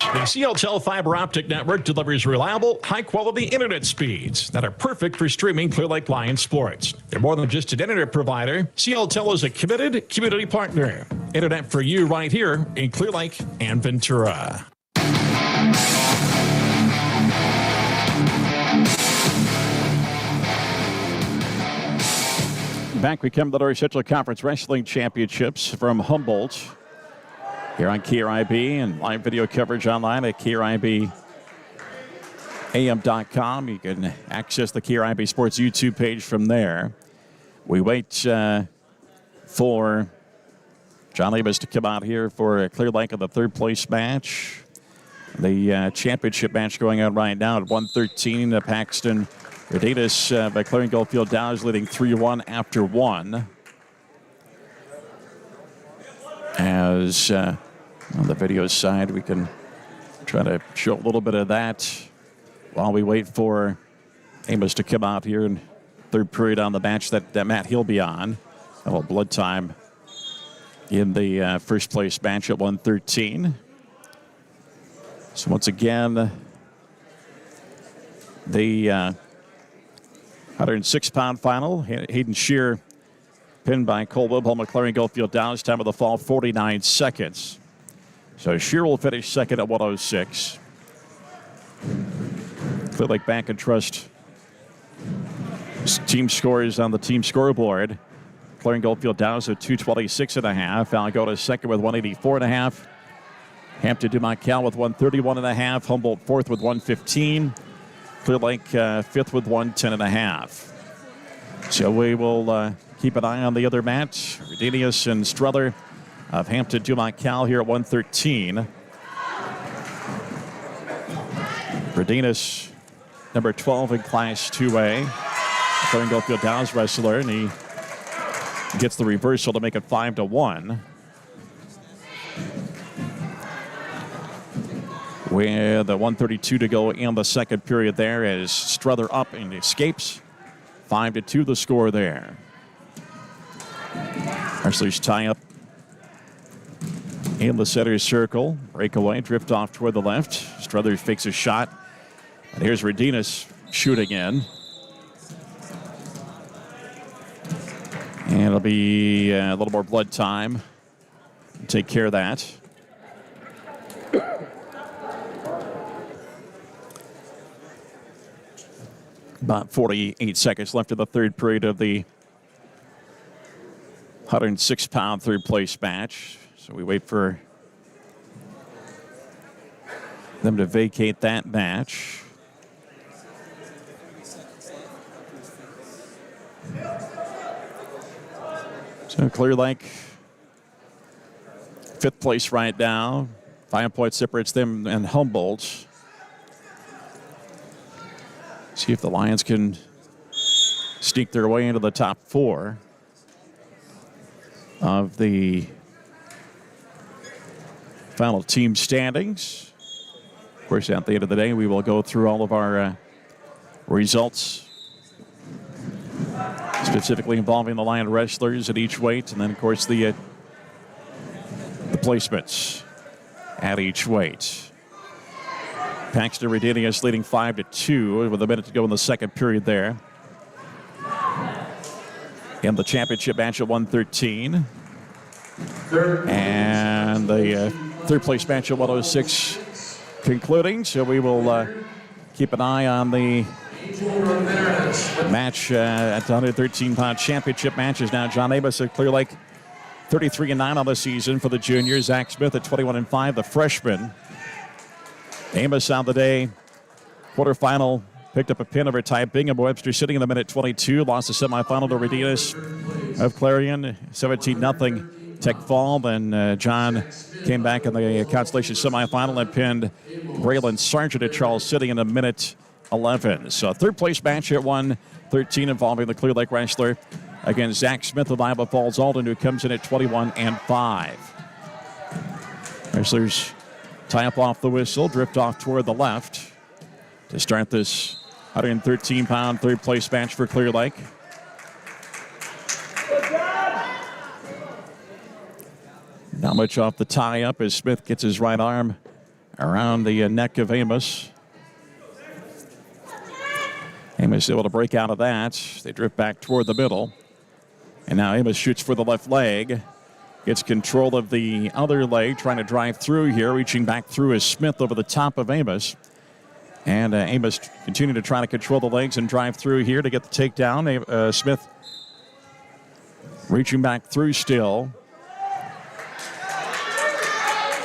The CLTEL fiber optic network delivers reliable, high-quality internet speeds that are perfect for streaming Clear Lake Lions sports. They're more than just an internet provider. CLTEL is a committed community partner. Internet for you right here in Clear Lake and Ventura.
Back we come to the North Central Conference Wrestling Championships from Humboldt. Here on KRIB and live video coverage online at KRIBAM.com. You can access the KRIB Sports YouTube page from there. We wait for John Amos to come out here for Clear Lake of the third place match. The championship match going on right now at 113. Paxton Urdanis by Clarion Goldfield Dow's leading 3-1 after one. As on the video side, we can try to show a little bit of that while we wait for Amos to come out here in third period on the match that Matt Hill be on. A little blood time in the first place match at 113. So once again, the 106-pound final. Hayden Shear pinned by Cole Whitholm at Clarion Goldfield Dow's. Time of the fall, 49 seconds. So Shear will finish second at 106. Clear Lake Bank and Trust team scores on the team scoreboard. Clarion Goldfield Dow's at 226.5. Algona second with 184.5. Hampton Dumont Cal with 131.5. Humboldt fourth with 115. Clear Lake fifth with 110.5. So we will keep an eye on the other match. Redenius and Struther of Hampton Dumont Cal here at 113. Redenius, number 12 in Class 2A. Clarion Goldfield Downs wrestler, and he gets the reversal to make it 5-1. With 1:32 to go in the second period there as Struther up and escapes. 5-2 the score there. Wrestlers tie up in the center circle. Breakaway, drift off toward the left. Struther fakes a shot. And here's Redenius shooting in. And it'll be a little more blood time. Take care of that. About 48 seconds left in the third period of the 106-pound third place match. So we wait for them to vacate that match. So Clear Lake, fifth place right now. 5 points separates them and Humboldt. See if the Lions can sneak their way into the top 4 of the final team standings. Of course, at the end of the day, we will go through all of our results, specifically involving the Lion wrestlers at each weight, and then, of course, the placements at each weight. Paxton Redenius leading 5-2 with a minute to go in the second period there. In the championship match at 113. And the third place match at 106 concluding. So we will keep an eye on the match at the 113-pound championship matches now. John Amos at Clear Lake, 33-9 on the season for the juniors. Zach Smith at 21-5, the freshman. Amos on the day, quarterfinal, picked up a pin over Ty Bingham. Webster sitting in the minute 22, lost the semifinal to Redenius of Clarion, 17-0 Tech Fall. Then John came back in the consolation semifinal and pinned Braylon Sargent at Charles City in a minute 11. So a third place match at 113 involving the Clear Lake wrestler against Zach Smith of Iowa Falls Alden, who comes in at 21-5. Wrestlers tie up off the whistle, drift off toward the left to start this 113-pound third place match for Clear Lake. Not much off the tie up as Smith gets his right arm around the neck of Amos. Amos able to break out of that. They drift back toward the middle. And now Amos shoots for the left leg. Gets control of the other leg, trying to drive through here. Reaching back through is Smith over the top of Amos. And Amos continuing to try to control the legs and drive through here to get the takedown. Smith reaching back through still.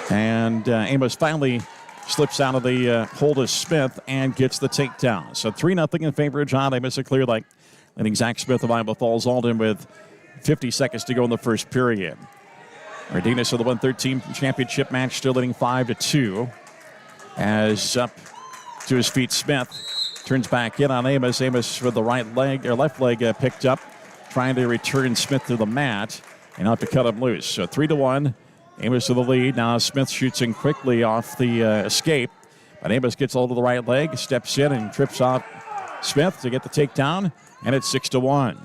And Amos finally slips out of the hold of Smith and gets the takedown. So 3-0 in favor of John Amos at Clear Lake. Leading Zach Smith of Iowa Falls Alden with 50 seconds to go in the first period. Redenius of the 113 championship match still leading 5-2. As up to his feet, Smith turns back in on Amos. Amos with the right leg or left leg picked up, trying to return Smith to the mat and not to cut him loose. So 3-1. Amos to the lead. Now Smith shoots in quickly off the escape. But Amos gets hold of the right leg, steps in and trips off Smith to get the takedown. And it's 6-1.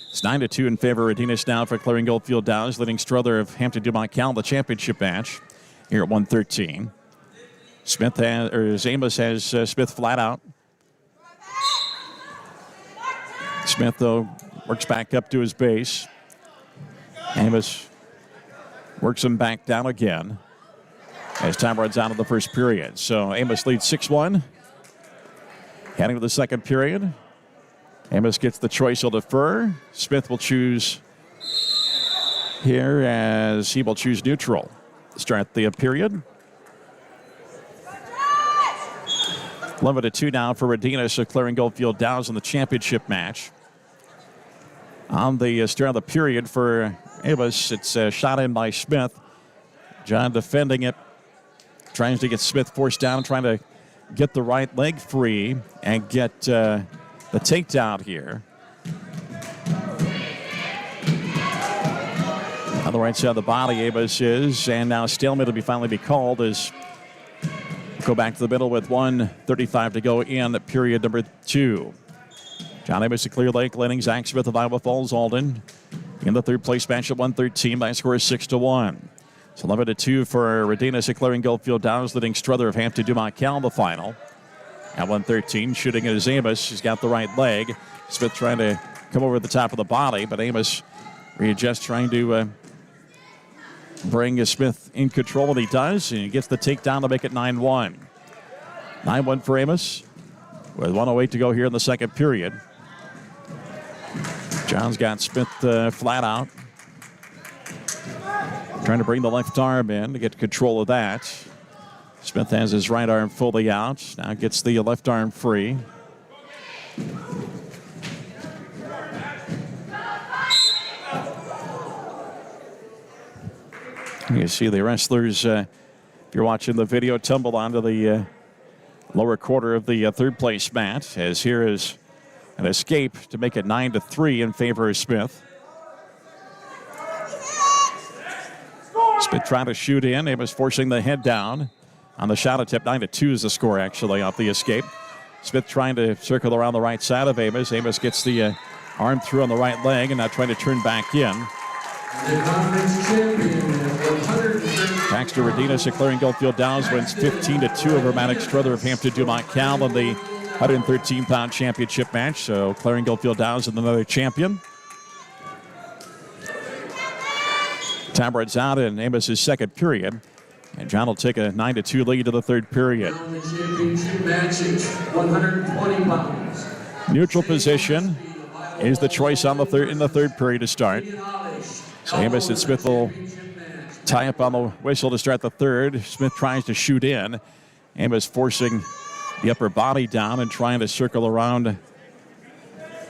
It's 9-2 in favor of Redenius now for Clarion Goldfield Downs, leading Struther of Hampton Dumont Cal in the championship match here at 113. Amos has Smith flat out. Smith, though, works back up to his base. Amos works him back down again as time runs out of the first period. So Amos leads 6-1. Heading to the second period. Amos gets the choice, he'll defer. Smith will choose here as he will choose neutral to start the period. 11-2 now for Redenius of Clarion Goldfield Downs in the championship match. On the start of the period for Amos, it's shot in by Smith. John defending it, trying to get Smith forced down, trying to get the right leg free and get the takedown here. On the right side of the body, Amos is, and now stalemate will finally be called as go back to the middle with 1:35 to go in period number 2. John Amos of Clear Lake leading Zach Smith of Iowa Falls Alden in the third place match at 113 by a score of 6-1. It's 11-2 for Radinas of Claring Goldfield Downs leading Strother of Hampton Dumont Cal in the final. At 113, shooting it is Amos. He's got the right leg. Smith trying to come over the top of the body, but Amos readjusts, trying to bring Smith in control, and he does, and he gets the takedown to make it 9-1. 9-1 for Amos with 1:08 to go here in the second period. John's got Smith flat out. Trying to bring the left arm in to get control of that. Smith has his right arm fully out. Now gets the left arm free. You see the wrestlers, if you're watching the video, tumble onto the lower quarter of the third place mat, as here is an escape to make it 9-3 in favor of Smith. Smith trying to shoot in. Amos forcing the head down on the shot attempt. 9-2 is the score, actually, off the escape. Smith trying to circle around the right side of Amos. Amos gets the arm through on the right leg and now trying to turn back in.
The conference champion at
Baxter Radinas of Claring Goldfield Downs wins 15-2 over Maddox Strother of Hampton Dumont Cal in the 113-pound championship match. So Claring Goldfield Downs is another champion. Time runs out in Amos's second period, and John will take a 9-2 lead to the third period.
the championship match at 120 pounds.
Neutral position is the choice on the in the third period to start. So Amos and Smith will tie up on the whistle to start the third. Smith tries to shoot in. Amos forcing the upper body down and trying to circle around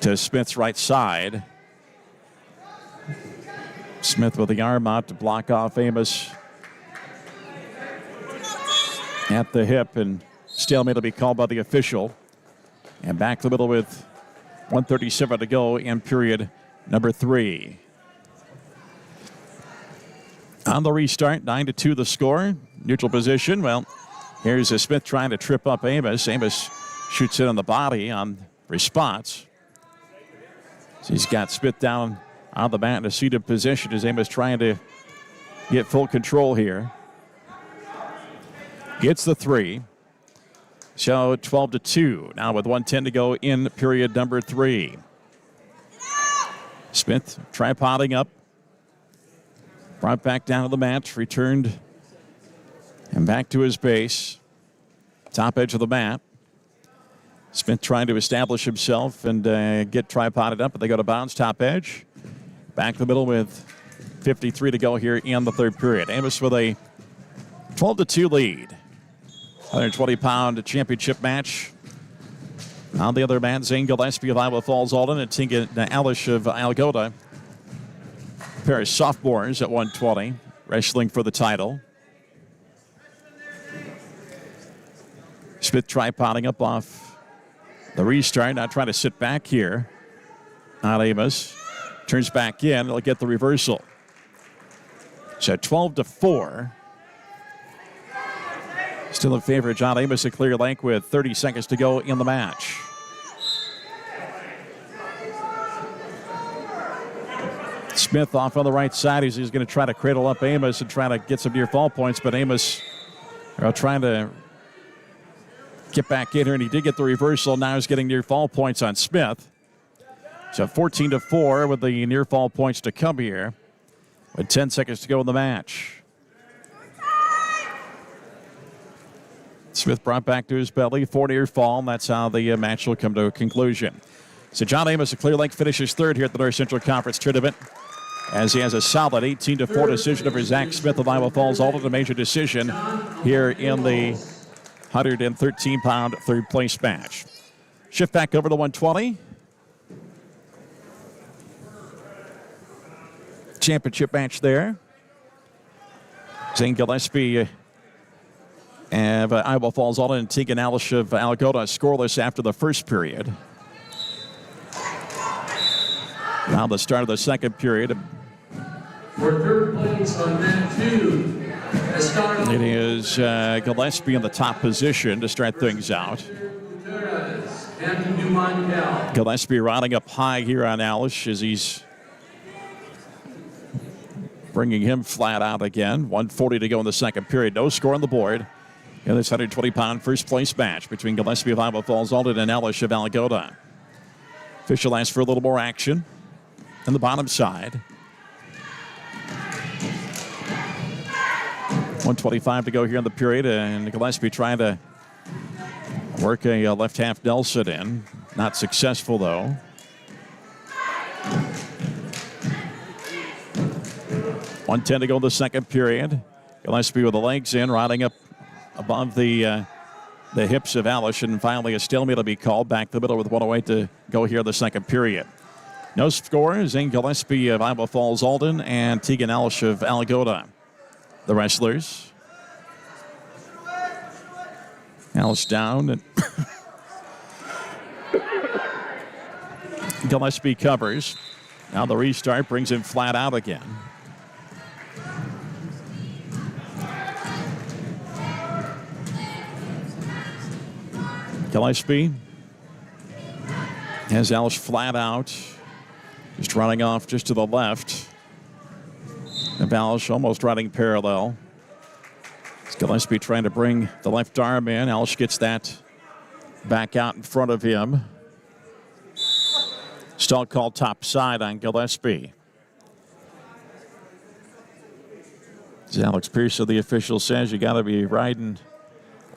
to Smith's right side. Smith with the arm out to block off Amos at the hip, and stalemate will be called by the official. And back to the middle with 1:37 to go in period number 3. On the restart, 9-2 the score. Neutral position. Well, here's a Smith trying to trip up Amos. Amos shoots it on the body on response. So he's got Smith down on the mat in a seated position as Amos trying to get full control here. Gets the 3. So 12-2. Now with 1:10 to go in period number 3. Smith tripoding up. Brought back down to the mat, returned and back to his base. Top edge of the mat. Smith trying to establish himself and get tripoded up, but they go to bounds, top edge. Back to the middle with 53 to go here in the third period. Amos with a 12-2 lead. 120-pound championship match. On the other mat, Zane Gillespie of Iowa Falls Alden and Tinka Alish of Algota. A pair of sophomores at 120, wrestling for the title. Smith tripoding up off the restart, now trying to sit back here on Amos. Turns back in, he'll get the reversal. So 12-4. Still in favor of John Amos at Clear Lake with 30 seconds to go in the match. Smith off on the right side. He's going to try to cradle up Amos and try to get some near fall points, but Amos trying to get back in here, and he did get the reversal. Now he's getting near fall points on Smith. So 14-4 with the near fall points to come here with 10 seconds to go in the match. Smith brought back to his belly, 4 near fall, and that's how the match will come to a conclusion. So John Amos of Clear Lake finishes third here at the North Central Conference Tournament as he has a solid 18-4 decision over Zach Smith of Iowa Falls, all to a major decision here in the 113-pound third place match. Shift back over to 120. championship match there. Zane Gillespie of Iowa Falls Alden and Tegan Alish of Algona scoreless after the first period. Now the start of the second period.
For third place on mat 2.
It is Gillespie in the top position to start things out. Gillespie riding up high here on Alish as he's bringing him flat out again. 1:40 to go in the second period. No score on the board in this 120-pound first place match between Gillespie of Iowa Falls Alden and Alish of Algona. Official asks for a little more action on the bottom side. 1:25 to go here in the period, and Gillespie trying to work a left half Nelson in. Not successful, though. .110 to go in the second period. Gillespie with the legs in, riding up above the hips of Alish, and finally a stalemate will be called. Back the middle with 1:08 to go here in the second period. No score. Zane Gillespie of Iowa Falls Alden and Tegan Alish of Algona, the wrestlers. Alice down. And Gillespie covers. Now the restart brings him flat out again. Gillespie has Alice flat out. Just running off just to the left. And Alice almost riding parallel. Gillespie trying to bring the left arm in. Alish gets that back out in front of him. Stall called top side on Gillespie. As Alex Pearson, the official, says, you got to be riding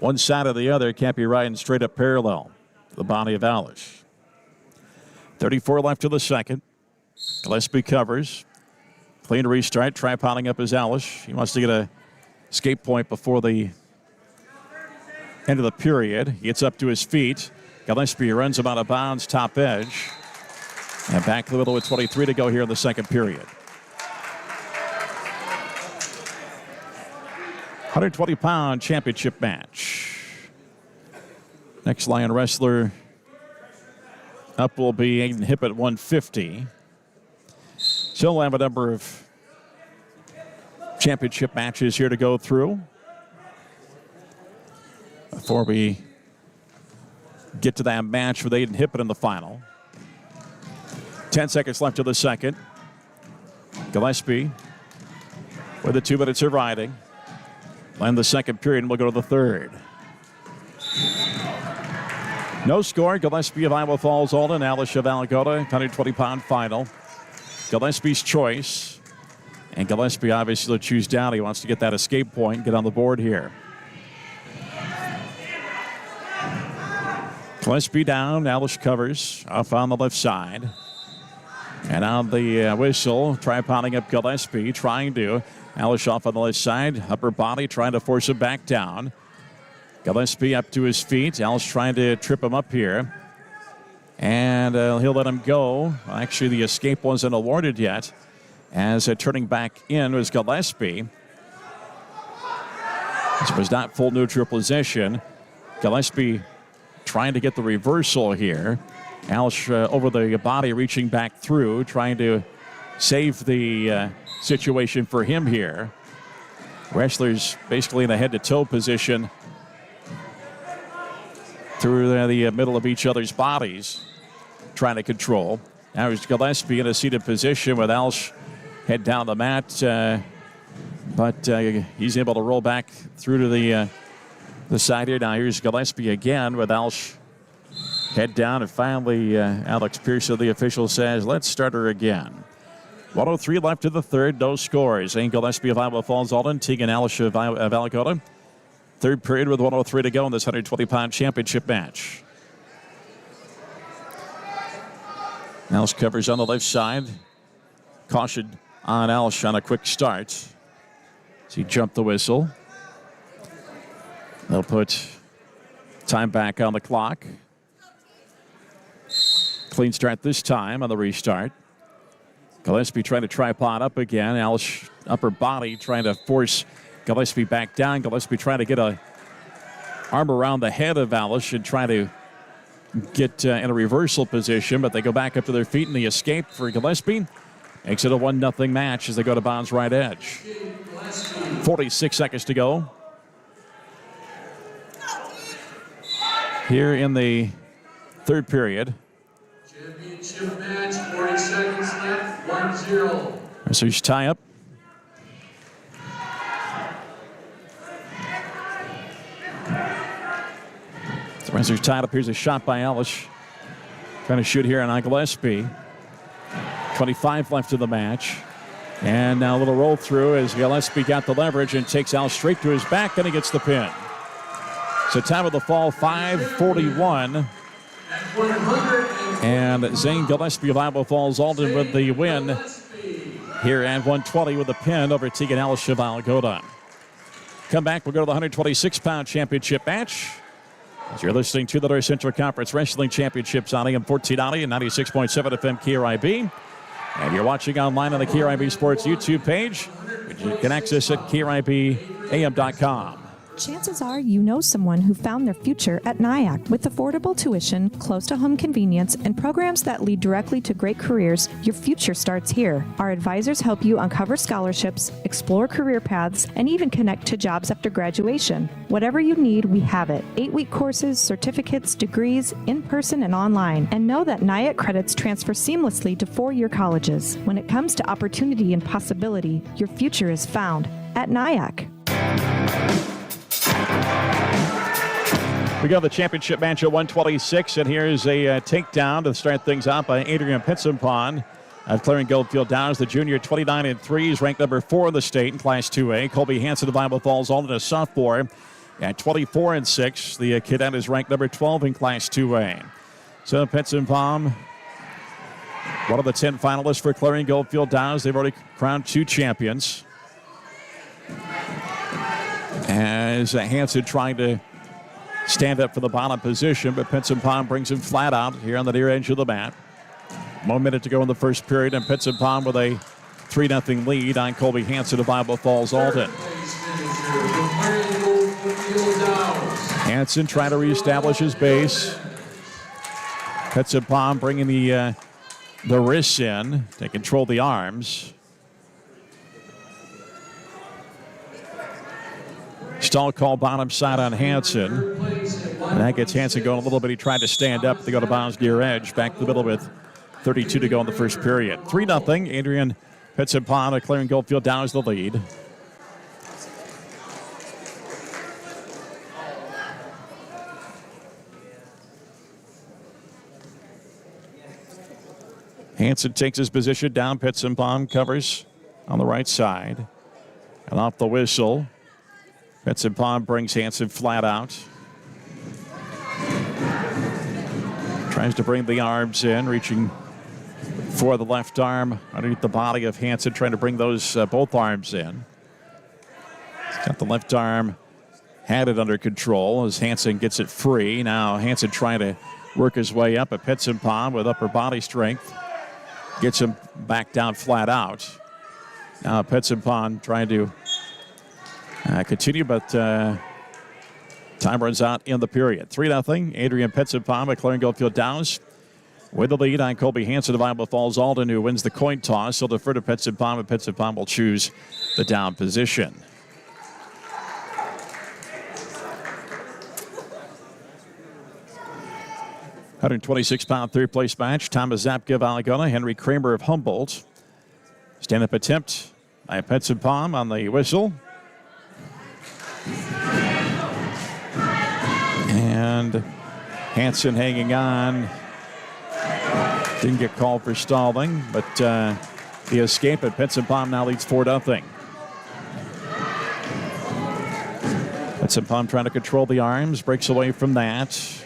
one side or the other. Can't be riding straight up parallel to the body of Alish. 34 left to the second. Gillespie covers. Clean restart. Tripoding up his Alish. He wants to get a escape point before the end of the period. He gets up to his feet. Gillespie runs him out of bounds, top edge. And back to the middle with 23 to go here in the second period. 120-pound championship match. Next Lion wrestler up will be Aiden Hipp at 150. Still we'll have a number of championship matches here to go through before we get to that match with Aiden Hipp in the final. 10 seconds left to the second. Gillespie with the 2 minutes of riding. Land the second period, and we'll go to the third. No score. Gillespie of Iowa Falls Alden, Alish of Algona, 120-pound final. Gillespie's choice. And Gillespie obviously will choose down. He wants to get that escape point, get on the board here. Gillespie down. Alish covers off on the left side. And on the whistle, tripoding up Gillespie, trying to. Alish off on the left side. Upper body trying to force him back down. Gillespie up to his feet. Alish trying to trip him up here. And he'll let him go. Actually, the escape wasn't awarded yet. As turning back in was Gillespie. This was not full neutral position. Gillespie trying to get the reversal here. Alish over the body, reaching back through, trying to save the situation for him here. Wrestlers basically in a head-to-toe position through the middle of each other's bodies, trying to control. Now it's Gillespie in a seated position with Alish head down the mat, but he's able to roll back through to the side here. Now here's Gillespie again with Alish head down, and finally Alex Pearson, the official, says, let's start her again. 1:03 left to the third, no scores. Zane Gillespie of Iowa Falls Alden, Tegan Alish of Algona. Third period with 1:03 to go in this 120-pound championship match. Alish covers on the left side. Caution on Alish on a quick start. As he jumped the whistle. They'll put time back on the clock. Clean start this time on the restart. Gillespie trying to tripod up again. Alish upper body trying to force Gillespie back down. Gillespie trying to get a arm around the head of Alish and try to get in a reversal position, but they go back up to their feet and the escape for Gillespie makes it a 1-0 match as they go to Bond's right edge. 46 seconds to go. Here in the third period.
Championship match, 40 seconds left, 1-0.
So you tie up. The Wrestlers tied up. Here's a shot by Alish. Trying to shoot here on Gillespie. 25 left in the match. And now a little roll through as Gillespie got the leverage and takes Al straight to his back, and he gets the pin. So time of the fall, 5:41. And Zane Gillespie of Iowa Falls Alden with the win here at 120 with a pin over Tegan Alish of Algona. Come back, we'll go to the 126-pound championship match. As you're listening to the North Central Conference Wrestling Championships on AM 1490 and 96.7 FM KRIB. And you're watching online on the KRIB Sports YouTube page, which you can access at KRIBAM.com.
Chances are you know someone who found their future at NIAC. With affordable tuition, close-to-home convenience, and programs that lead directly to great careers, your future starts here. Our advisors help you uncover scholarships, explore career paths, and even connect to jobs after graduation. Whatever you need, we have it. 8-week courses, certificates, degrees, in-person and online. And know that NIAC credits transfer seamlessly to 4-year colleges. When it comes to opportunity and possibility, your future is found at NIAC.
We got the championship match at 126, and here's a takedown to start things out by Adrian Pitsenpon of Clarion Goldfield Downs. The junior, 29-3, is ranked number 4 in the state in Class 2A. Colby Hansen of Iowa Falls Alden, a sophomore, at 24-6. The cadet is ranked number 12 in Class 2A. So Pitsenpon, one of the 10 finalists for Clarion Goldfield Downs. They've already crowned 2 champions. As Hansen trying to stand up for the bottom position, but Pitsenpon brings him flat out here on the near edge of the mat. 1 minute to go in the first period, and Pitsenpon with a 3-0 lead on Colby Hansen of Iowa Falls Alden. Hansen trying to reestablish his base. Pitsenpon bringing the wrists in to control the arms. Stall call bottom side on Hansen. And that gets Hansen going a little bit. He tried to stand up. They go to Bond's near edge. Back to the middle with 32 to go in the first period. 3-0. Adrian Pitsenpon of Clarion Goldfield Downs the lead. Hansen takes his position down. Pitsenpon covers on the right side. And off the whistle, Pitsenpon brings Hansen flat out. Tries to bring the arms in, reaching for the left arm underneath the body of Hansen, trying to bring those both arms in. He's got the left arm, had it under control as Hansen gets it free. Now Hansen trying to work his way up, but Pitsenpon with upper body strength gets him back down flat out. Now Pitsenpon trying to continue, but time runs out in the period. 3-0. Adrian Pitsenpon of Clarion Goldfield Downs with the lead on Colby Hansen of Iowa Falls Alden, who wins the coin toss. He'll defer to Pitsenpon, but Pitsenpon will choose the down position. £126 third place match. Thomas Zapka of Algona, Henry Kramer of Humboldt. Stand-up attempt by Pitsenpon on the whistle. And Hansen hanging on. Didn't get called for stalling, but the escape at Pitsenpon now leads 4-0. Pitsenpon trying to control the arms, breaks away from that.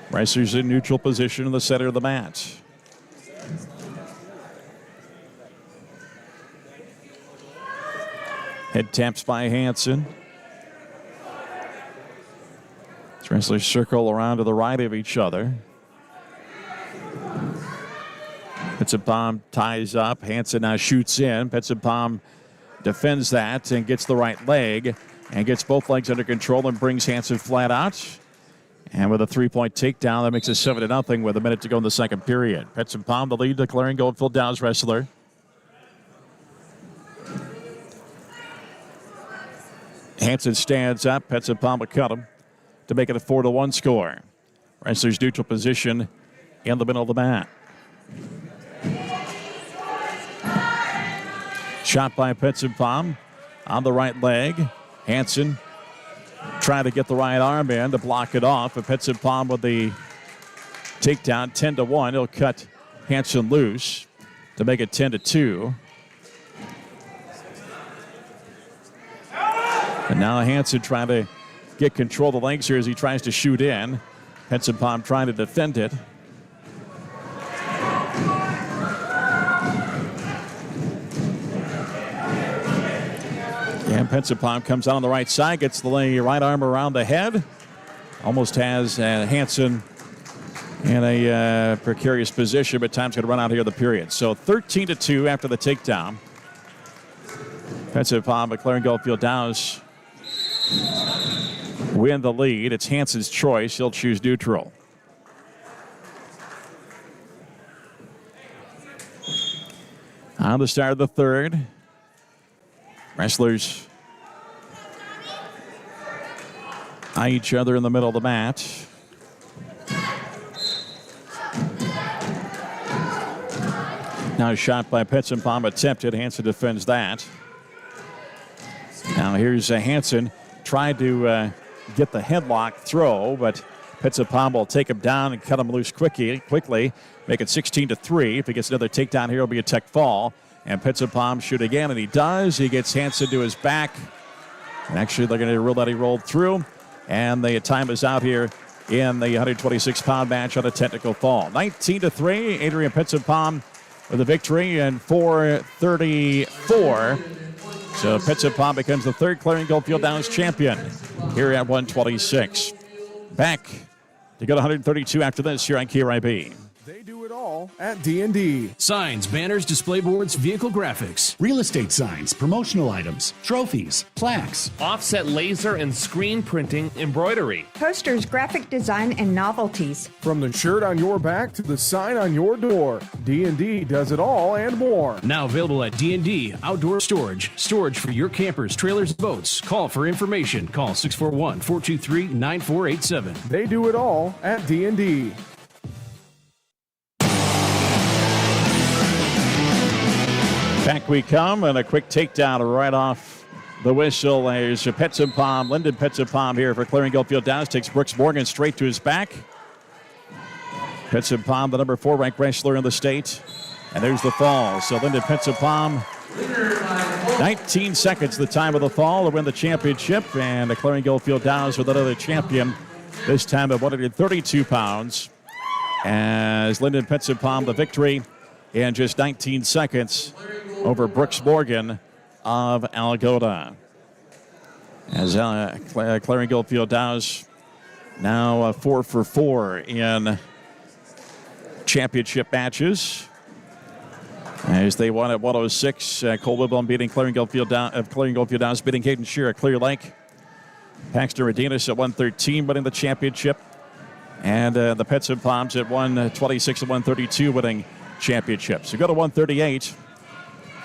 Wrestlers in neutral position in the center of the mat. Head taps by Hansen. Wrestlers circle around to the right of each other. Petsapalm ties up. Hanson now shoots in. Petsapalm defends that and gets the right leg and gets both legs under control and brings Hanson flat out. And with a 3-point takedown, that makes it 7-0 with a minute to go in the second period. Petsapalm, the lead, declaring Goldfield Dow's wrestler. Hanson stands up. Petsapalm will cut him to make it a 4-1 score. Wrestler's neutral position in the middle of the mat. Shot by Petsapalm on the right leg. Hanson trying to get the right arm in to block it off. But Petsapalm with the takedown, 10-1. He'll cut Hanson loose to make it 10-2. And now Hanson trying to get control of the legs here as he tries to shoot in. Petsapalm trying to defend it. And Petsapalm comes out on the right side, gets the right arm around the head. Almost has Hanson in a precarious position, but time's going to run out here in the period. So 13-2 after the takedown. Petsapalm, McLaren Goldfield Dow's win the lead. It's Hanson's choice. He'll choose neutral. On the start of the third, wrestlers eye each other in the middle of the mat. Now a shot by Petsapalm attempted. Hanson defends that. Now here's Hanson tried to get the headlock throw, but Petsapalm will take him down and cut him loose quickly, make it 16-3. If he gets another takedown here, it'll be a tech fall. And Petsapalm shoot again, and he does. He gets Hanson to his back. And actually, they're going to rule that he rolled through. And the time is out here in the 126-pound match on a technical fall. 19-3, Adrian Petsapalm with the victory and 4:34. So Petsapalm becomes the third Clarion Goldfield Downs champion here at 126. Back to go to 132 after this here on KRIB.
They do it all at D&D.
Signs, banners, display boards, vehicle graphics.
Real estate signs, promotional items, trophies, plaques.
Offset laser and screen printing embroidery.
Posters, graphic design, and novelties.
From the shirt on your back to the sign on your door, D&D does it all and more.
Now available at D&D Outdoor Storage. Storage for your campers, trailers, and boats. Call for information. Call 641-423-9487.
They do it all at D&D.
Back we come, and a quick takedown right off the whistle. There's Petsapalm, Lyndon Petsapalm here for Clarion Goldfield Downs. Takes Brooks Morgan straight to his back. Petsapalm, the number 4 ranked wrestler in the state. And there's the fall. So Lyndon Petsapalm, 19 seconds the time of the fall to win the championship. And the Clarion Goldfield Downs with another champion, this time at 132 pounds. As Lyndon Petsapalm, the victory in just 19 seconds over Brooks Morgan of Algona. As Clarion Goldfield Downs now 4 for 4 in championship matches. As they won at 106, Cole Wiblum beating Clarion Goldfield Downs, beating Hayden Shear at Clear Lake. Paxton Redinas at 113, winning the championship. And the Petsapalms at 126 and 132, winning championships. We go to 138.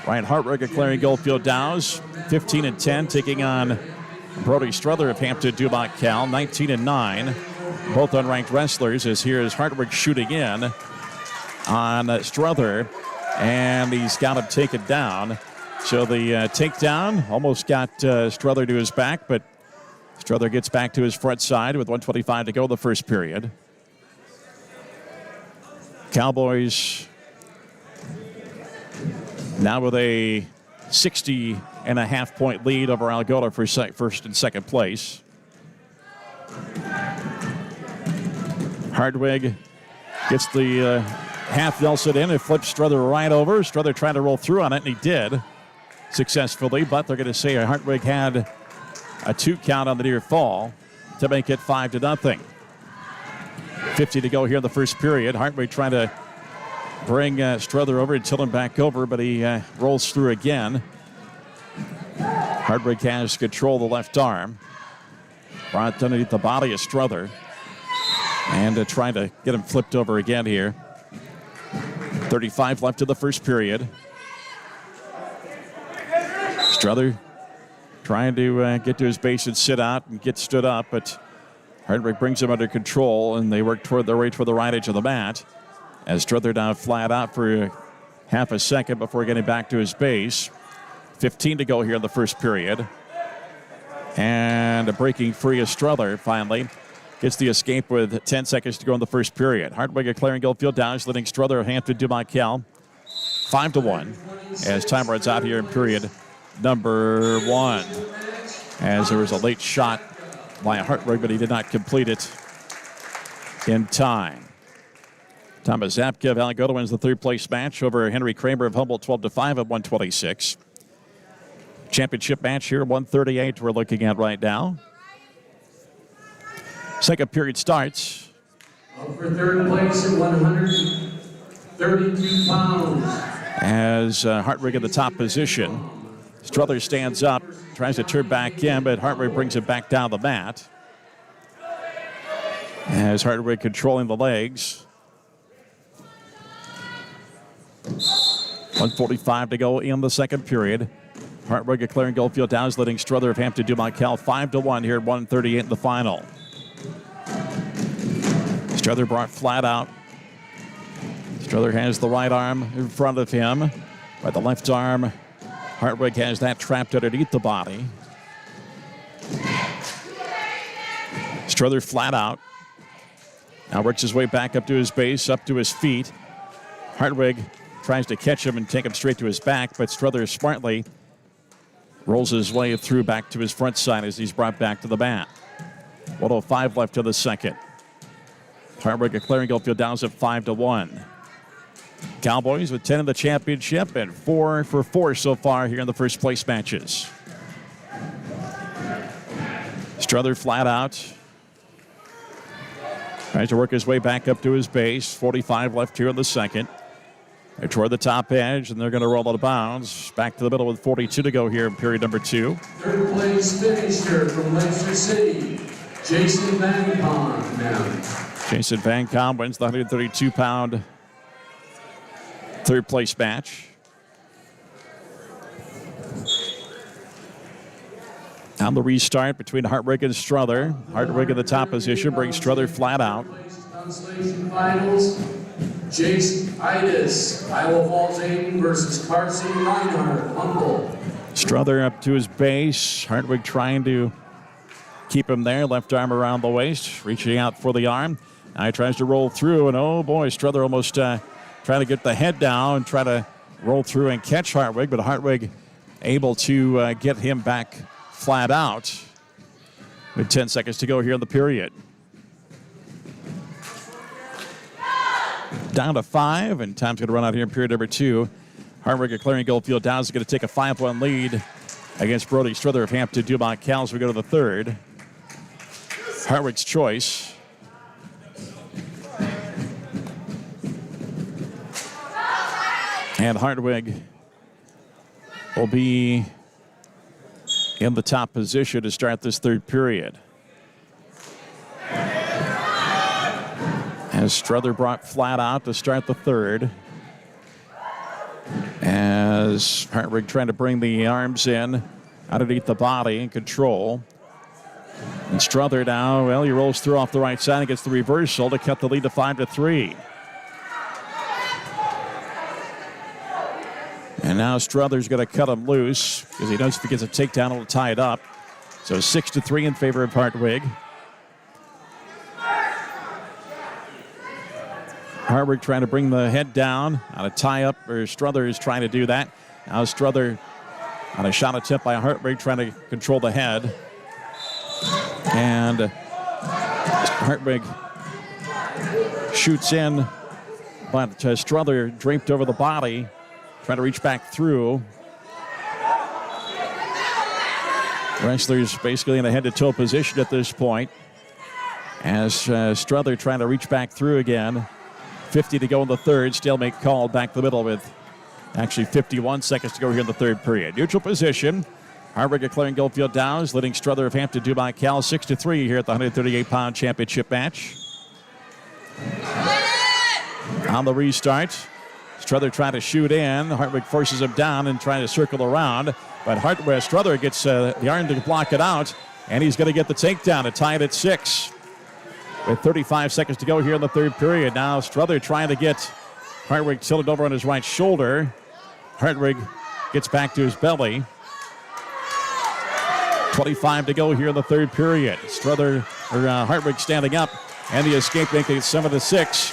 Ryan Hartwig at Clarion Goldfield Downs, 15-10, taking on Brody Struther of Hampton Dumont Cal, 19-9. Both unranked wrestlers, as here is Hartwig shooting in on Struther, and he's got him taken down. So the takedown almost got Struther to his back, but Struther gets back to his front side with 1:25 to go the first period. Cowboys now with a 60.5-point lead over Algona for first and second place. Hardwig gets the half Nelson in and flips Struther right over. Struther trying to roll through on it, and he did successfully, but they're going to say Hartwig had a 2 count on the near fall to make it 5-0. 50 to go here in the first period. Hartwig trying to bring Strother over and tilt him back over, but he rolls through again. Hartwig has control of the left arm. Brought underneath the body of Strother. And trying to get him flipped over again here. 35 left in the first period. Strother trying to get to his base and sit out and get stood up, but Hartwig brings him under control, and they work toward their way toward the right edge of the mat. As Strother down flat out for half a second before getting back to his base. 15 to go here in the first period. And breaking free of Strother finally. Gets the escape with 10 seconds to go in the first period. Hartwig at Clarion Goldfield down, letting Strother of Hampton Dumakel 5-1 as time runs out here in period number 1. As there was a late shot by Hartwig, but he did not complete it in time. Thomas Zapka of Alamogordo wins the third place match over Henry Kramer of Humboldt 12-5 at 126. Championship match here, 138 we're looking at right now. Second period starts.
Up for third place at 132 pounds.
As Hartwig in the top position. Strother stands up, tries to turn back in, but Hartwig brings it back down the mat. As Hartwig controlling the legs. 1:45 to go in the second period. Hartwig at Clarion Goldfield down, letting Strother of Hampton Dumakel 5-1 here at 1:38 in the final. Strother brought flat out. Strother has the right arm in front of him. By the left arm, Hartwig has that trapped underneath the body. Strother flat out. Now works his way back up to his base, up to his feet. Hartwig tries to catch him and take him straight to his back, but Strother smartly rolls his way through back to his front side as he's brought back to the mat. 1:05 left in the second. Hartwig at Clarion Goldfield down at 5-1. Cowboys with 10 in the championship and 4 for 4 so far here in the first place matches. Strother flat out. Tries to work his way back up to his base. 45 left here in the second. They're toward the top edge, and they're going to roll out of bounds. Back to the middle with 42 to go here in period number 2.
Third place finisher from Leicester City, Jason Van Kahn now.
Jason Van Kahn wins the 132-pound third place match. On the restart between Hartwig and Strother. Hartwig in the top position brings Strother flat out.
Constellation Finals, Jason Idis, Iowa Falls Aiden versus Carson Reinhardt, Humboldt.
Strother up to his base. Hartwig trying to keep him there. Left arm around the waist, reaching out for the arm. Now he tries to roll through, and oh boy, Strother almost trying to get the head down and try to roll through and catch Hartwig, but Hartwig able to get him back flat out with 10 seconds to go here in the period. Down to 5, and time's going to run out here in period number 2. Hartwig at Clarion Goldfield down is going to take a 5-1 lead against Brody Strother of Hampton Dumakel as we go to the third. Hartwig's choice. And Hartwig will be in the top position to start this third period. As Strother brought flat out to start the third. As Hartwig trying to bring the arms in underneath the body and control. And Strother now, well, he rolls through off the right side and gets the reversal to cut the lead to 5-3. And now Strother's going to cut him loose because he knows if he gets a takedown, it'll tie it up. So 6-3 in favor of Hartwig. Hartwig trying to bring the head down on a tie-up, or Strother is trying to do that. Now Strother on a shot attempt by Hartwig trying to control the head. And Hartwig shoots in, but Strother draped over the body, trying to reach back through. Wrestlers basically in a head-to-toe position at this point. As Strother trying to reach back through again. 50 to go in the third. Stalemate called back the middle with actually 51 seconds to go here in the third period. Neutral position. Hartwick declaring Goldfield Downs, leading Strother of Hampton Dubai Cal 6-3 here at the 138-pound championship match. On the restart, Strother trying to shoot in. Hartwick forces him down and trying to circle around. But Strother gets the arm to block it out, and he's going to get the takedown to tie it at 6. With 35 seconds to go here in the third period. Now Strother trying to get Hartwig tilted over on his right shoulder. Hartwig gets back to his belly. 25 to go here in the third period. Hartwig standing up, and the escape making it 7-6.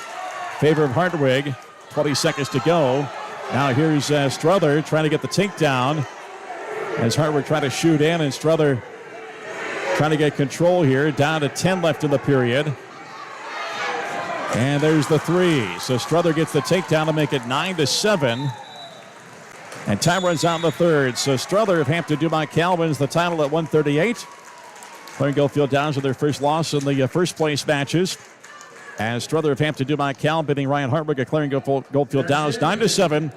Favor of Hartwig. 20 seconds to go. Now here's Strother trying to get the takedown as Hartwig trying to shoot in, and Strother trying to get control here. Down to 10 left in the period. And there's the 3. So Strother gets the takedown to make it 9-7. And time runs out in the third. So Strother of Hampton Dubai Cal wins the title at 138. Playing Goldfield Downs with their first loss in the first place matches. As Strother of Hampton Dubai Cal beating Ryan Hartwig of Clarion Goldfield Downs 9-7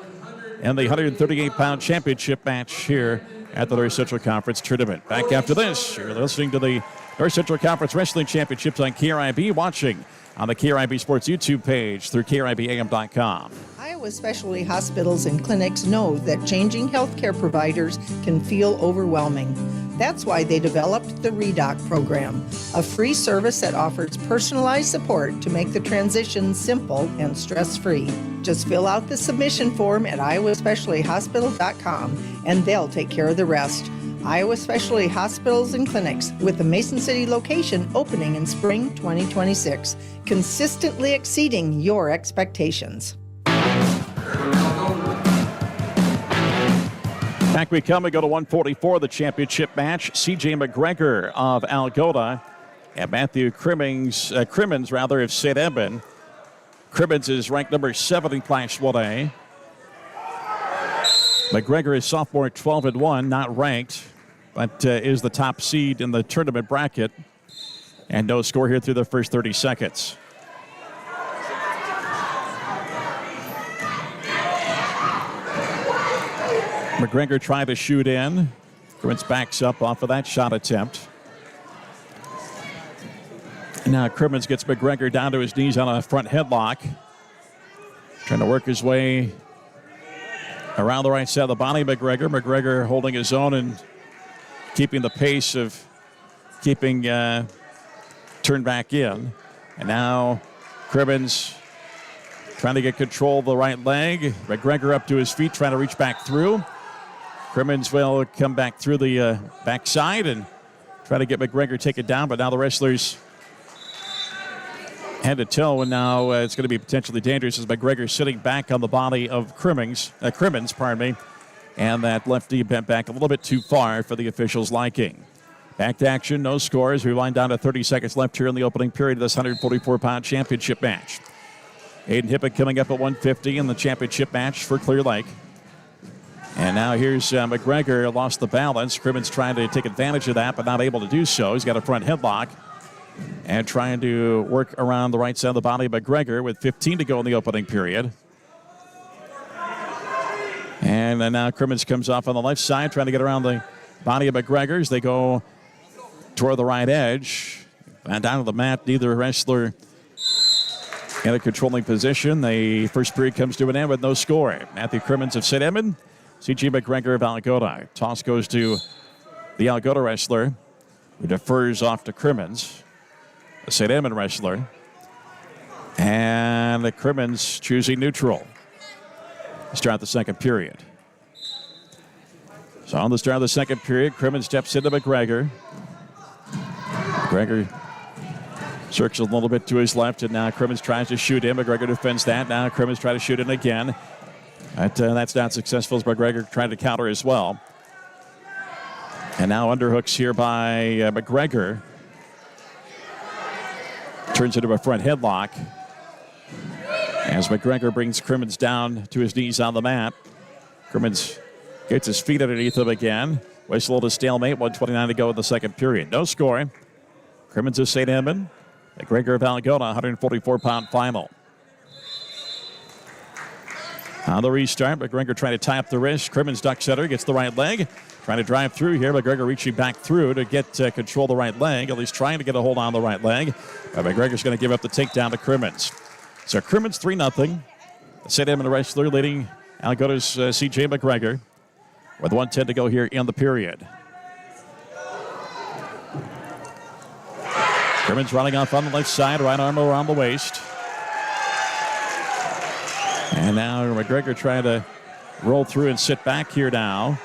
in the 138-pound championship match here at the North Central Conference Tournament. Back after this, you're listening to the North Central Conference Wrestling Championships on KRIB, watching on the KRIB Sports YouTube page through KRIBAM.com.
Iowa specialty hospitals and clinics know that changing healthcare providers can feel overwhelming. That's why they developed the REDOC program, a free service that offers personalized support to make the transition simple and stress-free. Just fill out the submission form at iowaspecialtyhospital.com and they'll take care of the rest. Iowa Specialty Hospitals and Clinics, with the Mason City location opening in spring 2026, consistently exceeding your expectations.
Back we come. We go to 144, the championship match. C.J. McGregor of Algona and Matthew Crimmins of St. Edmund. Crimmins is ranked number 7 in Class 1A. McGregor is sophomore 12-1, not ranked, but is the top seed in the tournament bracket. And no score here through the first 30 seconds. McGregor tried to shoot in. Crimmins backs up off of that shot attempt. Now Crimmins gets McGregor down to his knees on a front headlock. Trying to work his way around the right side of the body. McGregor holding his own and keeping the pace of keeping turned back in. And now Crimmins trying to get control of the right leg. McGregor up to his feet, trying to reach back through. Crimmins will come back through the backside and try to get McGregor taken down, but now the wrestlers head to toe, and now it's going to be potentially dangerous as McGregor sitting back on the body of Crimmins, and that left knee bent back a little bit too far for the officials' liking. Back to action, no scores. We wind down to 30 seconds left here in the opening period of this 144-pound championship match. Aiden Hippett coming up at 150 in the championship match for Clear Lake. And now here's McGregor, lost the balance. Crimmins trying to take advantage of that, but not able to do so. He's got a front headlock and trying to work around the right side of the body of McGregor with 15 to go in the opening period. And then now Crimmins comes off on the left side, trying to get around the body of McGregor as they go toward the right edge. And down to the mat, neither wrestler in a controlling position. The first period comes to an end with no score. Matthew Crimmins of St. Edmund, C.J. McGregor of Algona. Toss goes to the Algona wrestler, who defers off to Crimmins, the St. Edmund wrestler. And the Crimmins choosing neutral to start the second period. So on the start of the second period, Crimmins steps into McGregor. McGregor circles a little bit to his left, and now Crimmins tries to shoot in. McGregor defends that. Now Crimmins tries to shoot in again. That's not successful as McGregor tried to counter as well. And now underhooks here by McGregor. Turns into a front headlock as McGregor brings Crimmins down to his knees on the mat. Crimmins gets his feet underneath him again. Whistle to stalemate, 1:29 to go in the second period. No score. Crimmins of St. Edmund, McGregor of Algona, 144-pound final. On the restart, McGregor trying to tie up the wrist. Crimmins duck center, gets the right leg. Trying to drive through here. McGregor reaching back through to get control of the right leg. At least trying to get a hold on the right leg. But McGregor's going to give up the takedown to Crimmins. So Crimmins 3-0. St. Edmund wrestler leading Algona's C.J. McGregor with 1:10 to go here in the period. Crimmins running off on the left side, right arm around the waist. And now McGregor trying to roll through and sit back here now.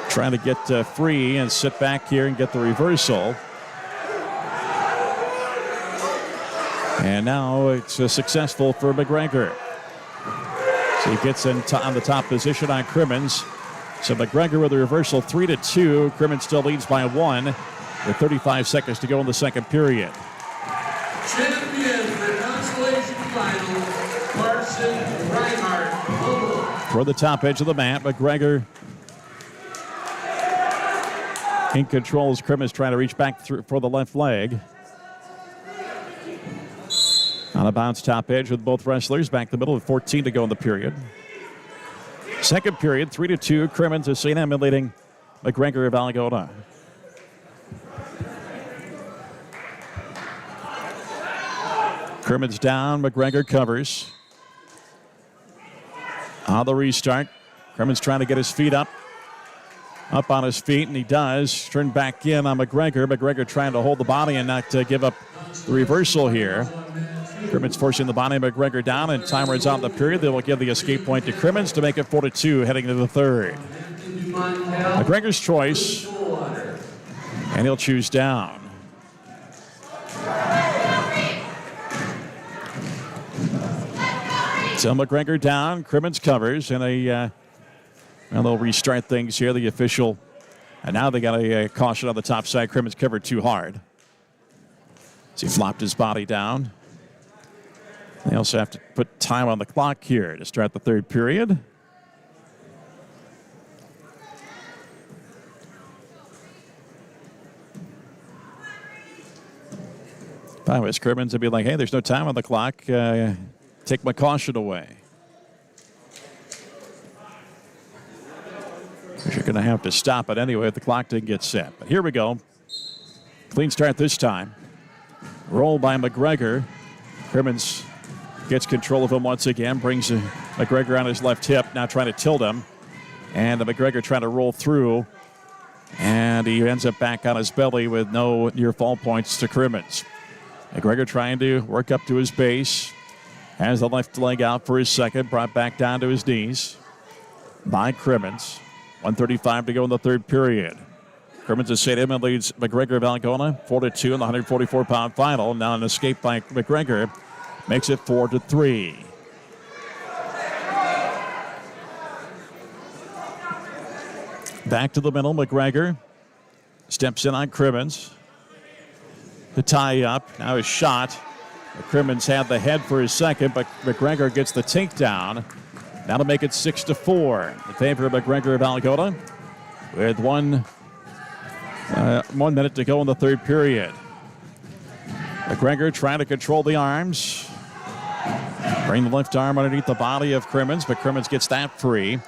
Trying to get free and sit back here and get the reversal. And now it's successful for McGregor. So he gets on the top position on Crimmins. So McGregor with a reversal 3-2. Crimmins still leads by 1 with 35 seconds to go in the second period.
Champion for consolation final, Carson Reinhardt.
Toward the top edge of the mat, McGregor in control as Crimmins trying to reach back through for the left leg. On a bounce top edge with both wrestlers. Back the middle with 14 to go in the period. Second period, 3-2. Crimmins is St. Edmund leading McGregor of Algona. Crimmins down, McGregor covers. On the restart, Crimmins trying to get his feet up on his feet, and he does. Turn back in on McGregor. McGregor trying to hold the body and not give up the reversal here. Crimmins forcing the body of McGregor down, and time runs out in the period. They will give the escape point to Crimmins to make it 4-2 heading into the third. McGregor's choice, and he'll choose down. So McGregor down, Crimmins covers, and they'll restart things here. The official, and now they got a caution on the top side. Crimmins covered too hard. So he flopped his body down. They also have to put time on the clock here to start the third period. If I was Crimmins, I'd be like, hey, there's no time on the clock. Take my caution away. You're going to have to stop it anyway if the clock didn't get set. But here we go. Clean start this time. Roll by McGregor. Crimmins gets control of him once again. Brings McGregor on his left hip. Now trying to tilt him. And McGregor trying to roll through. And he ends up back on his belly with no near fall points to Crimmins. McGregor trying to work up to his base. Has the left leg out for his second. Brought back down to his knees by Crimmins. 1:35 to go in the third period. Crimmins of St. Edmund leads McGregor of Algona 4-2 in the 144-pound final. Now an escape by McGregor makes it 4-3. Back to the middle, McGregor steps in on Crimmins. The tie up, now his shot. Crimmins had the head for his second, but McGregor gets the takedown. Now to make it 6-4 in favor of McGregor of Algona with 1 minute to go in the third period. McGregor trying to control the arms. Bring the left arm underneath the body of Crimmins, but Crimmins gets that free.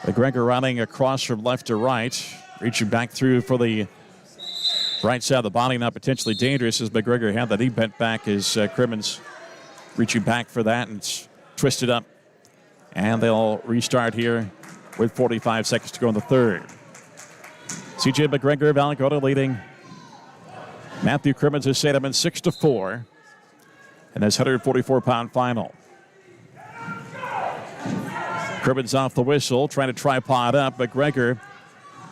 McGregor running across from left to right, reaching back through for the right side of the body, now potentially dangerous as McGregor had the knee bent back as Crimmins reaching back for that and twisted up. And they'll restart here with 45 seconds to go in the third. C.J. McGregor of Algona leading Matthew Crimmins of St. Edmund 6-4 in this 144-pound final. Crimmins off the whistle, trying to tripod up. McGregor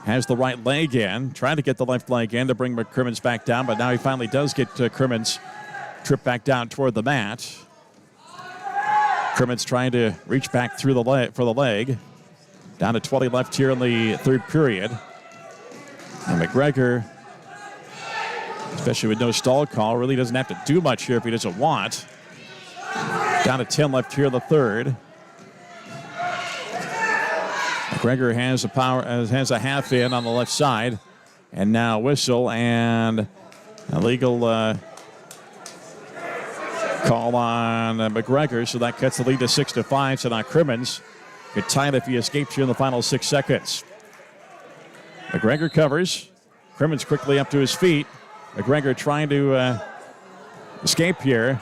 has the right leg in, trying to get the left leg in to bring Crimmins back down, but now he finally does get Crimmins tripped back down toward the mat. Crimmins trying to reach back through the leg for the leg. Down to 20 left here in the third period. And McGregor, especially with no stall call, really doesn't have to do much here if he doesn't want. Down to 10 left here in the third. McGregor has a half in on the left side. And now whistle and illegal call on McGregor, so that cuts the lead to 6-5. So now Crimmins could tie it if he escapes here in the final 6 seconds. McGregor covers. Crimmins quickly up to his feet. McGregor trying to escape here.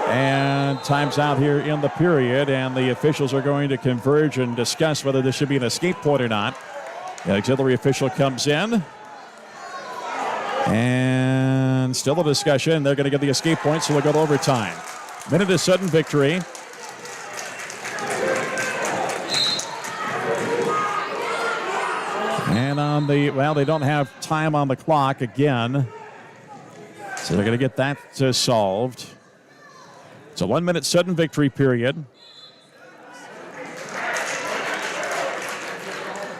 And time's out here in the period, and the officials are going to converge and discuss whether this should be an escape point or not. The auxiliary official comes in. And still a discussion. They're going to get the escape point, so we'll go to overtime. Minute of sudden victory. And on the, well, they don't have time on the clock again. So they're going to get that solved. It's a 1 minute sudden victory period.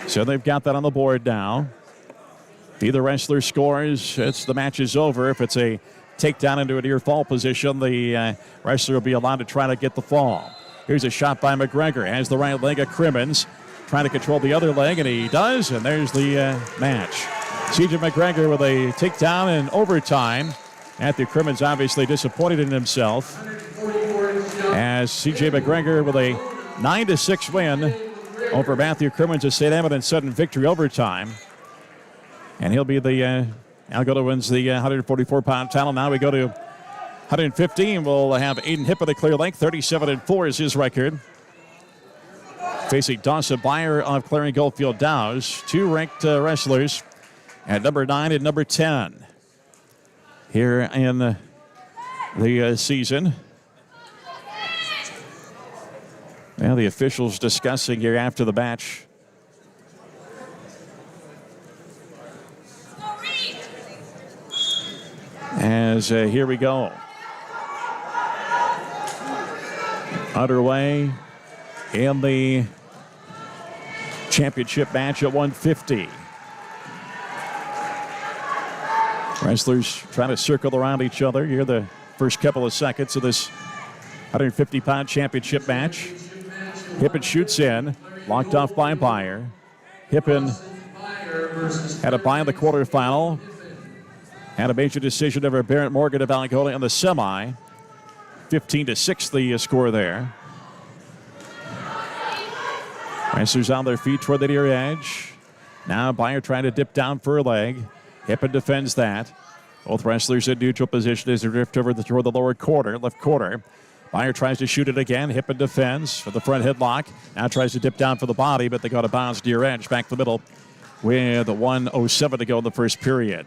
So they've got that on the board now. If either wrestler scores, the match is over. If it's a takedown into a near fall position, the wrestler will be allowed to try to get the fall. Here's a shot by McGregor. Has the right leg of Crimmins. Trying to control the other leg, and he does, and there's the match. C.J. McGregor with a takedown in overtime. Matthew Crimmins obviously disappointed in himself, as C.J. McGregor with a 9-6 win over Matthew Crimmins of St. Edmund in sudden victory overtime. And he'll be the, Algona wins the 144-pound title. Now we go to 115. We'll have Aiden Hipp of the Clear Lake. 37-4 is his record. Facing Dawson Byer of Clarion Goldfield Dows. Two ranked wrestlers at number 9 and number 10 here in the season. Well, the officials discussing here after the match. As here we go. Underway in the championship match at 150. Wrestlers trying to circle around each other here the first couple of seconds of this 150-pound championship match. Hippen shoots in, locked off by Byer. Hippen had a bye in the quarterfinal. Had a major decision over Barrett Morgan of Algona in the semi. 15-6 the score there. Wrestlers on their feet toward the near edge. Now Byer trying to dip down for a leg. Hippen defends that. Both wrestlers in neutral position as they drift over toward the lower quarter, left quarter. Byer tries to shoot it again. Hippen defends for the front headlock. Now tries to dip down for the body, but they got a bounce near edge. Back the middle with 1:07 to go in the first period.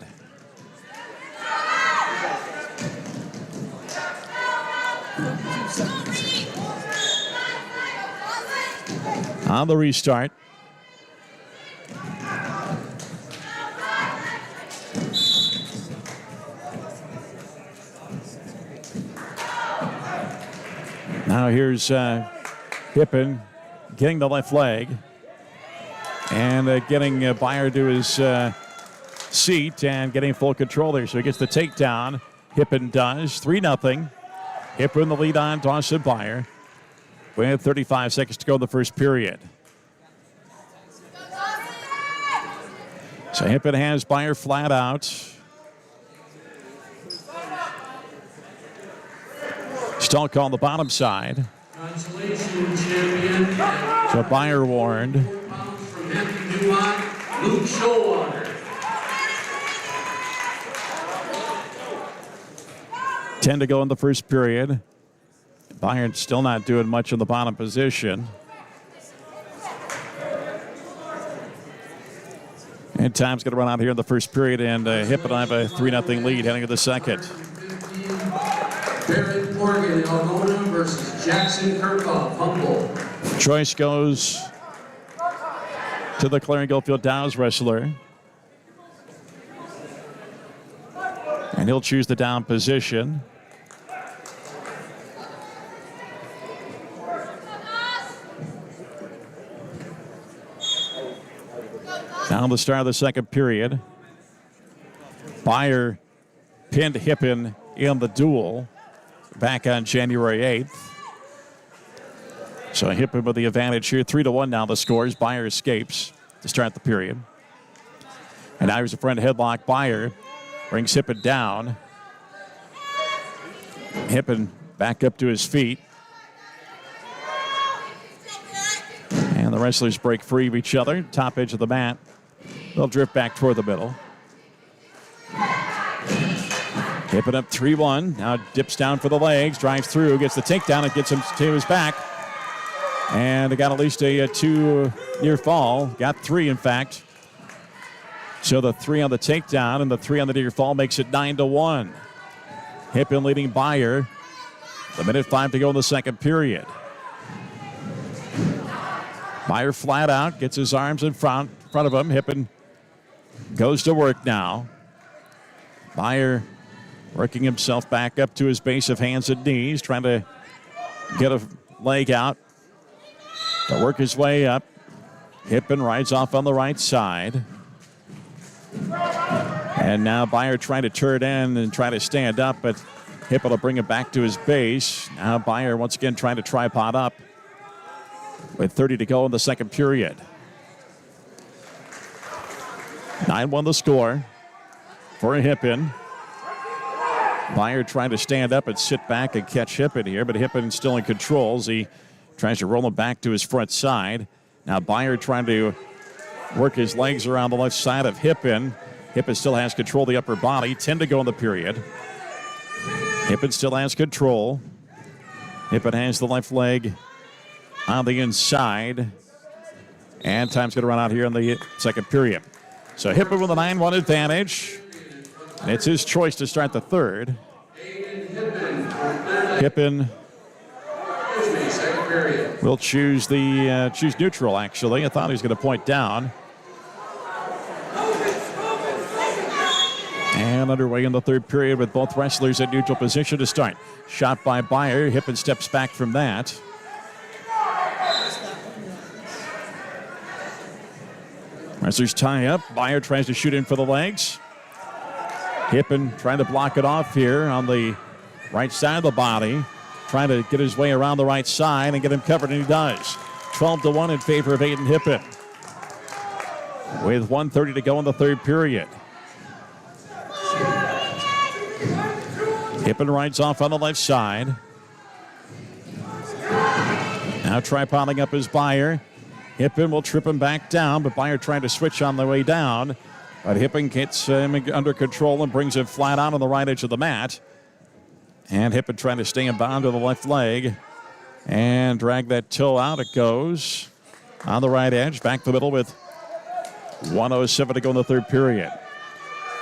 On the restart. Now here's Hippen getting the left leg and getting Byer to his seat and getting full control there. So he gets the takedown. Hippen does. 3-0. Hippen the lead on Dawson Byer with 35 seconds to go in the first period. So Hippen has Byer flat out. Stall on the bottom side. So Byer warned.
Luke Showalter.
10 to go in the first period. Byer still not doing much in the bottom position. And time's going to run out here in the first period, and Hippen have a 3-0 lead heading to the second.
Barrett Morgan, Algona versus Jackson Kirkhoff, Humboldt.
Choice goes to the Clarion Goldfield Downs wrestler. And he'll choose the down position. Now the start of the second period. Byer pinned Hippen in the duel back on January 8th. So Hippen with the advantage here. 3-1 now the scores. Byer escapes to start the period. And now here's a front headlock. Byer brings Hippen down. Hippen back up to his feet. And the wrestlers break free of each other. Top edge of the mat. They'll drift back toward the middle. Hip it up 3-1. Now dips down for the legs. Drives through. Gets the takedown. And gets him to his back. And it got at least a 2 near fall. Got 3, in fact. So the 3 on the takedown and the 3 on the near fall makes it 9-1. Hippen leading Beyer. The 1:05 to go in the second period. Beyer flat out, gets his arms in front of him. Hippen goes to work now. Beyer working himself back up to his base of hands and knees, trying to get a leg out to work his way up. Hippen rides off on the right side. And now Beyer trying to turn in and try to stand up, but Hippen will bring it back to his base. Now Beyer once again trying to tripod up with 30 to go in the second period. 9-1 the score for Hippen. Beyer trying to stand up and sit back and catch Hippen here, but Hippen still in control as he tries to roll him back to his front side. Now Beyer trying to work his legs around the left side of Hippen. Hippen still has control of the upper body. 10 to go in the period. Hippen still has control. Hippen has the left leg on the inside. And time's going to run out here in the second period. So Hippen with a 9-1 advantage. And it's his choice to start the third. Hippen will choose choose neutral, actually. I thought he was going to point down. And underway in the third period with both wrestlers in neutral position to start. Shot by Beyer. Hippen steps back from that. Wrestlers tie up. Beyer tries to shoot in for the legs. Hippen trying to block it off here on the right side of the body. Trying to get his way around the right side and get him covered, and he does. 12-1 in favor of Aiden Hippen. With 1:30 to go in the third period. Hippen rides off on the left side. Now tripoding up his Beyer. Hippen will trip him back down, but Beyer trying to switch on the way down. But Hippen gets him under control and brings him flat out on the right edge of the mat. And Hippen trying to stay in bound to the left leg. And drag that toe out. It goes on the right edge. Back to the middle with 1:07 to go in the third period.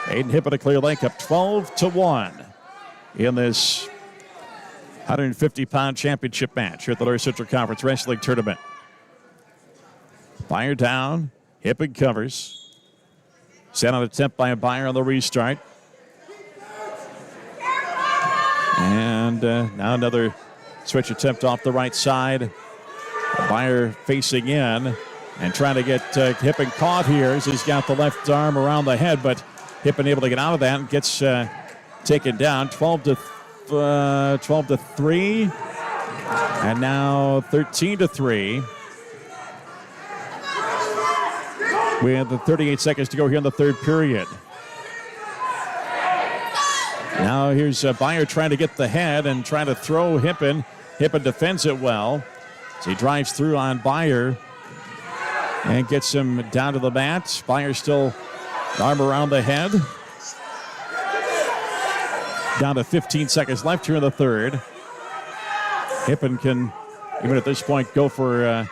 Aiden Hippen to Clear Lake up 12-1 in this 150-pound championship match here at the North Central Conference Wrestling Tournament. Beyer down. Hippen covers. Set on attempt by a Beyer on the restart. And now another switch attempt off the right side. Beyer facing in and trying to get Hippen caught here as he's got the left arm around the head, but Hippen able to get out of that and gets taken down. 12-3, and now 13-3. We have the 38 seconds to go here in the third period. Now here's Beyer trying to get the head and trying to throw Hippen. Hippen defends it well. So he drives through on Beyer and gets him down to the mat. Beyer still arm around the head. Down to 15 seconds left here in the third. Hippen can, even at this point, go for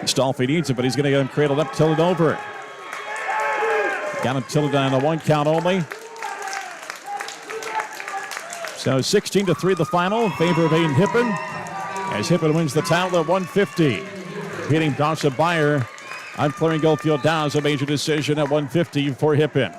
stall if he needs it, but he's going to get him cradled up, tilted over. Got him tilted on a 1 count only. So 16-3 the final in favor of Aiden Hippen, as Hippen wins the title at 150. Beating Dawson Beyer on clearing Goldfield Downs, a major decision at 150 for Hippen.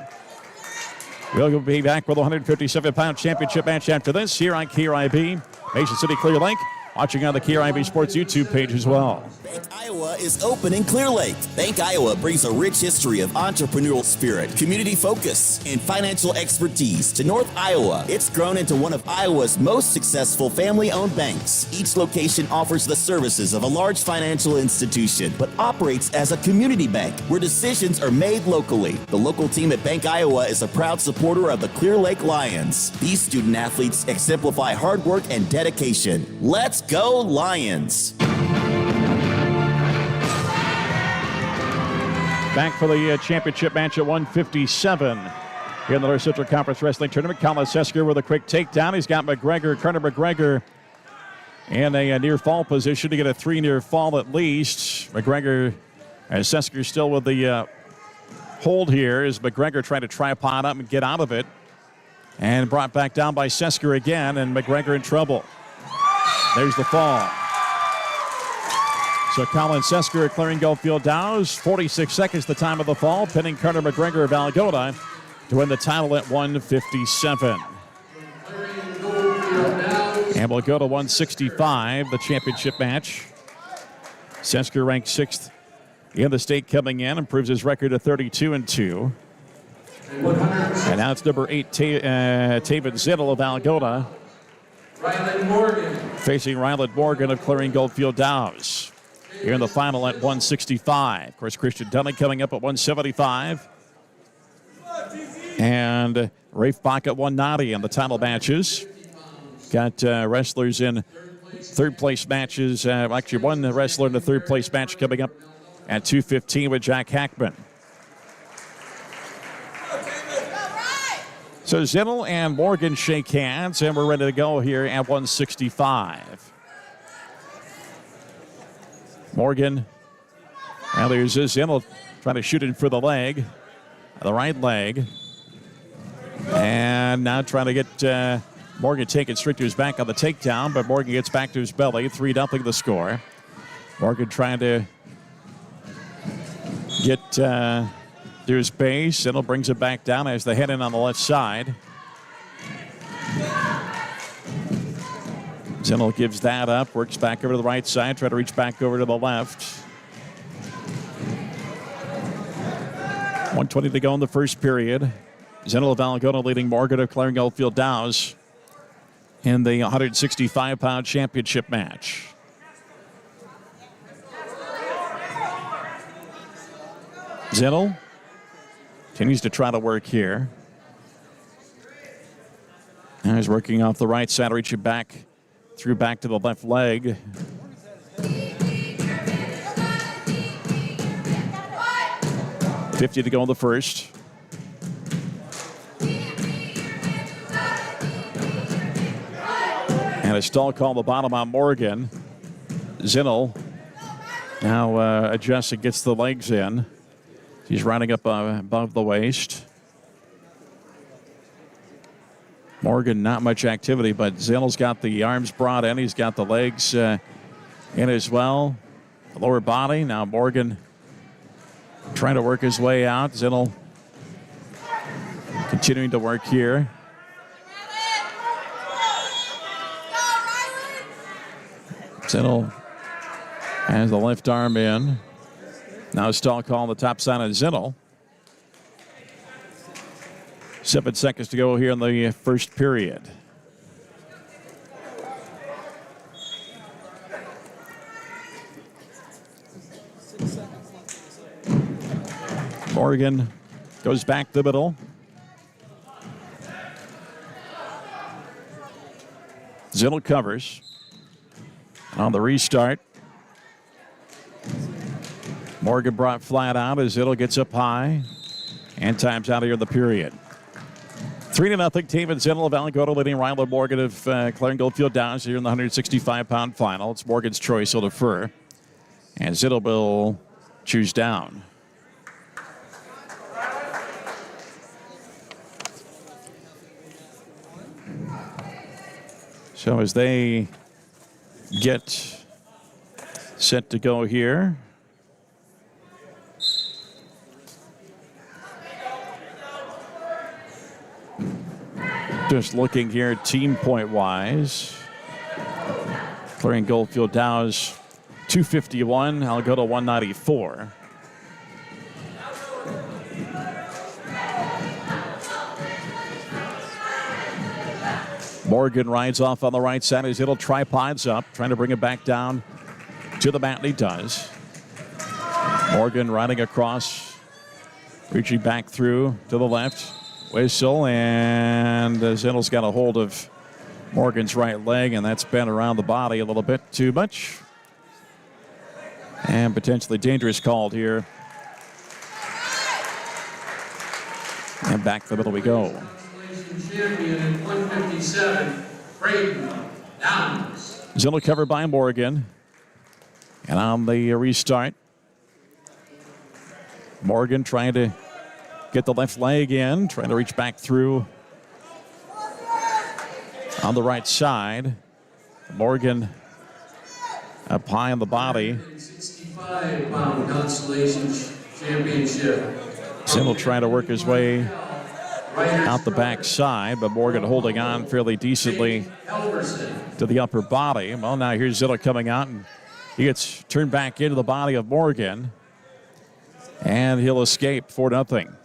We'll be back with a 157-pound championship match after this here on KRIB, Mason City, Clear Lake, watching on the KRIB Sports YouTube page as well.
Bank Iowa is open in Clear Lake. Bank Iowa brings a rich history of entrepreneurial spirit, community focus, and financial expertise to North Iowa. It's grown into one of Iowa's most successful family-owned banks. Each location offers the services of a large financial institution, but operates as a community bank where decisions are made locally. The local team at Bank Iowa is a proud supporter of the Clear Lake Lions. These student athletes exemplify hard work and dedication. Let's go Lions!
Back for the championship match at 157 here in the North Central Conference Wrestling Tournament. Colin Sesker with a quick takedown. He's got Carter McGregor in a near fall position to get a 3 near fall at least. McGregor and Sesker still with the hold here as McGregor trying to tripod up and get out of it. And brought back down by Sesker again, and McGregor in trouble. There's the fall. So Colin Sesker clearing Goldfield Dows. 46 seconds the time of the fall, pinning Carter McGregor of Algona to win the title at 157. And we'll go to 165, the championship match. Sesker ranked 6th in the state coming in, improves his record to 32-2. And now it's number 8, Taven Zittel of Algona.
Ryland Morgan.
Facing Ryland Morgan of Clearing Goldfield Dows. Here in the final at 165. Of course, Christian Dunning coming up at 175. And Rafe Bach at 190 in the title matches. Got wrestlers in third place matches. Actually, one wrestler in the third place match coming up at 215 with Jack Hackman. So Zittel and Morgan shake hands, and we're ready to go here at 165. Morgan, now there's Zittel trying to shoot it for the leg, the right leg. And now trying to get Morgan taking straight to his back on the takedown, but Morgan gets back to his belly. 3-0 the score. Morgan trying to get to his base. Zittel brings it back down as they head in on the left side. Zittel gives that up, works back over to the right side, try to reach back over to the left. 1:20 to go in the first period. Zittel of Algona leading Morgan of Clearing Goldfield Dows in the 165-pound championship match. Zittel continues to try to work here. Now he's working off the right side, reaching back, through back to the left leg. .50 to go in the first. And a stall call the bottom on Morgan. Zittel now adjusts and gets the legs in. He's running up above the waist. Morgan, not much activity, but Zittel's got the arms brought in. He's got the legs in as well. The lower body. Now Morgan trying to work his way out. Zittel continuing to work here. Zittel has the left arm in. Now a stall call on the top side of Zittel. 7 seconds to go here in the first period. Morgan goes back the middle. Zittel covers. On the restart, Morgan brought flat out as Zittel gets up high and times out here in the period. 3-0, Taven Zittel of Algona leading Ryland Morgan of Clearing Goldfield Downs here in the 165-pound final. It's Morgan's choice, he'll defer. And Zittel will choose down. So as they get set to go here. Just looking here team point wise. Clearing Goldfield Dow's 251. I'll go to 194. Morgan rides off on the right side as Zittel tripods up, trying to bring it back down to the mat, and he does. Morgan riding across, reaching back through to the left. Whistle, and Zittel's got a hold of Morgan's right leg, and that's bent around the body a little bit too much. And potentially dangerous called here. And back to the middle we go.
Champion at 157, Braden Downs.
Zittel covered by Morgan. And on the restart, Morgan trying to get the left leg in, trying to reach back through on the right side. Morgan up high on the body.
65-pound Constellation Championship.
Zittel trying to work his way out the back side, but Morgan holding on fairly decently to the upper body. Well, now here's Zittel coming out, and he gets turned back into the body of Morgan, and he'll escape 4-0.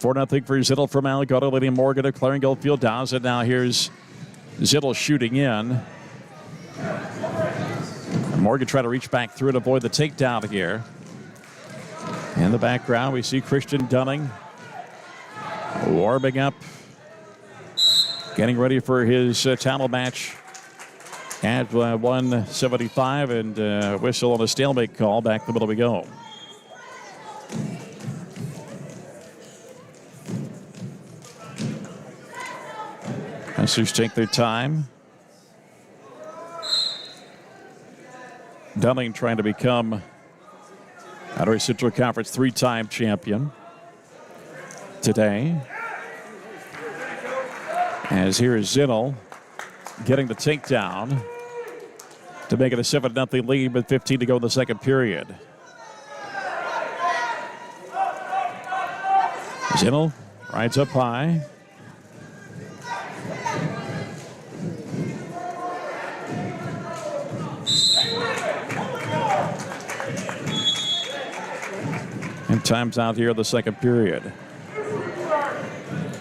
4-0 for Zittel from Algodo, leading Morgan to Clearing Goldfield Downs, and now here's Zittel shooting in. And Morgan trying to reach back through and avoid the takedown here. In the background, we see Christian Dunning warming up, getting ready for his title match at 175, and whistle on a stalemate call. Back the middle we go. Wrestlers take their time. Dunning trying to become Outer Central Conference 3-time champion today. As here is Zittel getting the takedown to make it a 7-0 lead with 15 to go in the second period. Zittel rides up high. And time's out here in the second period.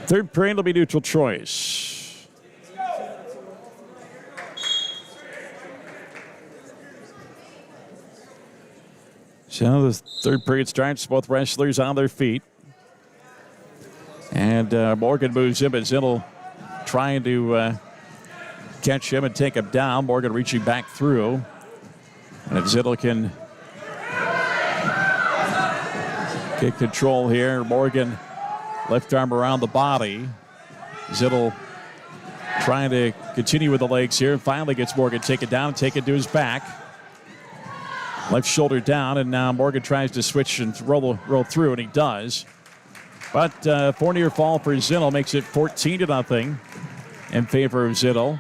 Third period will be neutral choice. So the third period starts, both wrestlers on their feet. And Morgan moves in, but Zittel trying to catch him and take him down. Morgan reaching back through. And if Zittel can get control here, Morgan left arm around the body. Zittel trying to continue with the legs here. Finally gets Morgan taken down, taken to his back. Left shoulder down, and now Morgan tries to switch and roll through, and he does. But 4-near fall for Zittel makes it 14-0 in favor of Zittel.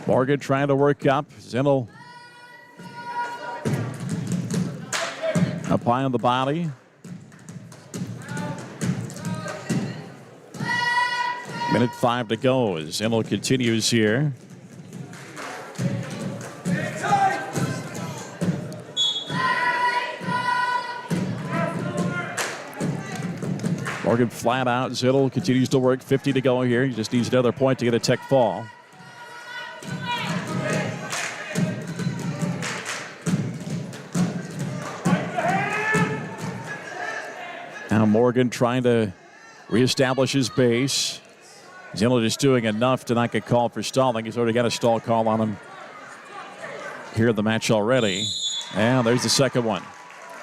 Morgan trying to work up. Zittel up high on the body. Minute 5 to go as Zittel continues here. Morgan flat out. Zittel continues to work. 50 to go here. He just needs another point to get a tech fall. Now Morgan trying to reestablish his base. Zittel just doing enough to not get called for stalling. He's already got a stall call on him here in the match already. And there's the second one.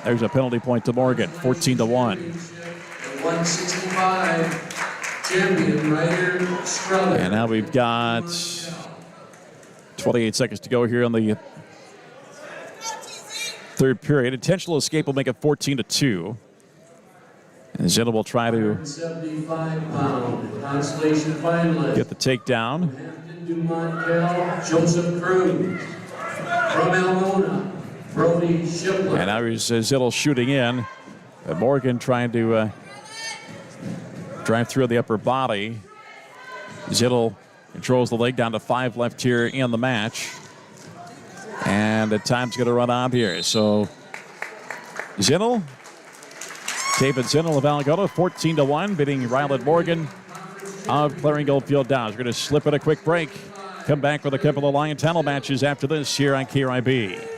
There's a penalty point to Morgan, 14-1.
165, champion Ryder Struther.
And now we've got 28 seconds to go here on the third period. Intentional escape will make it 14-2. And Zittel will try to
75-pound Constellation finalist.
get the takedown.
Dumont-Kell, Joseph Cruz. From Almona, Brody Shipler.
And now here's Zittel shooting in. Morgan trying to Drive through the upper body. Zittel controls the leg down to 5 left here in the match. And the time's going to run out here. So Zittel, David Zittel of Algona, 14-1, beating Ryland Morgan of Claring Goldfield Downs. We're going to slip in a quick break. Come back with a couple of Lion title matches after this here on KRIB.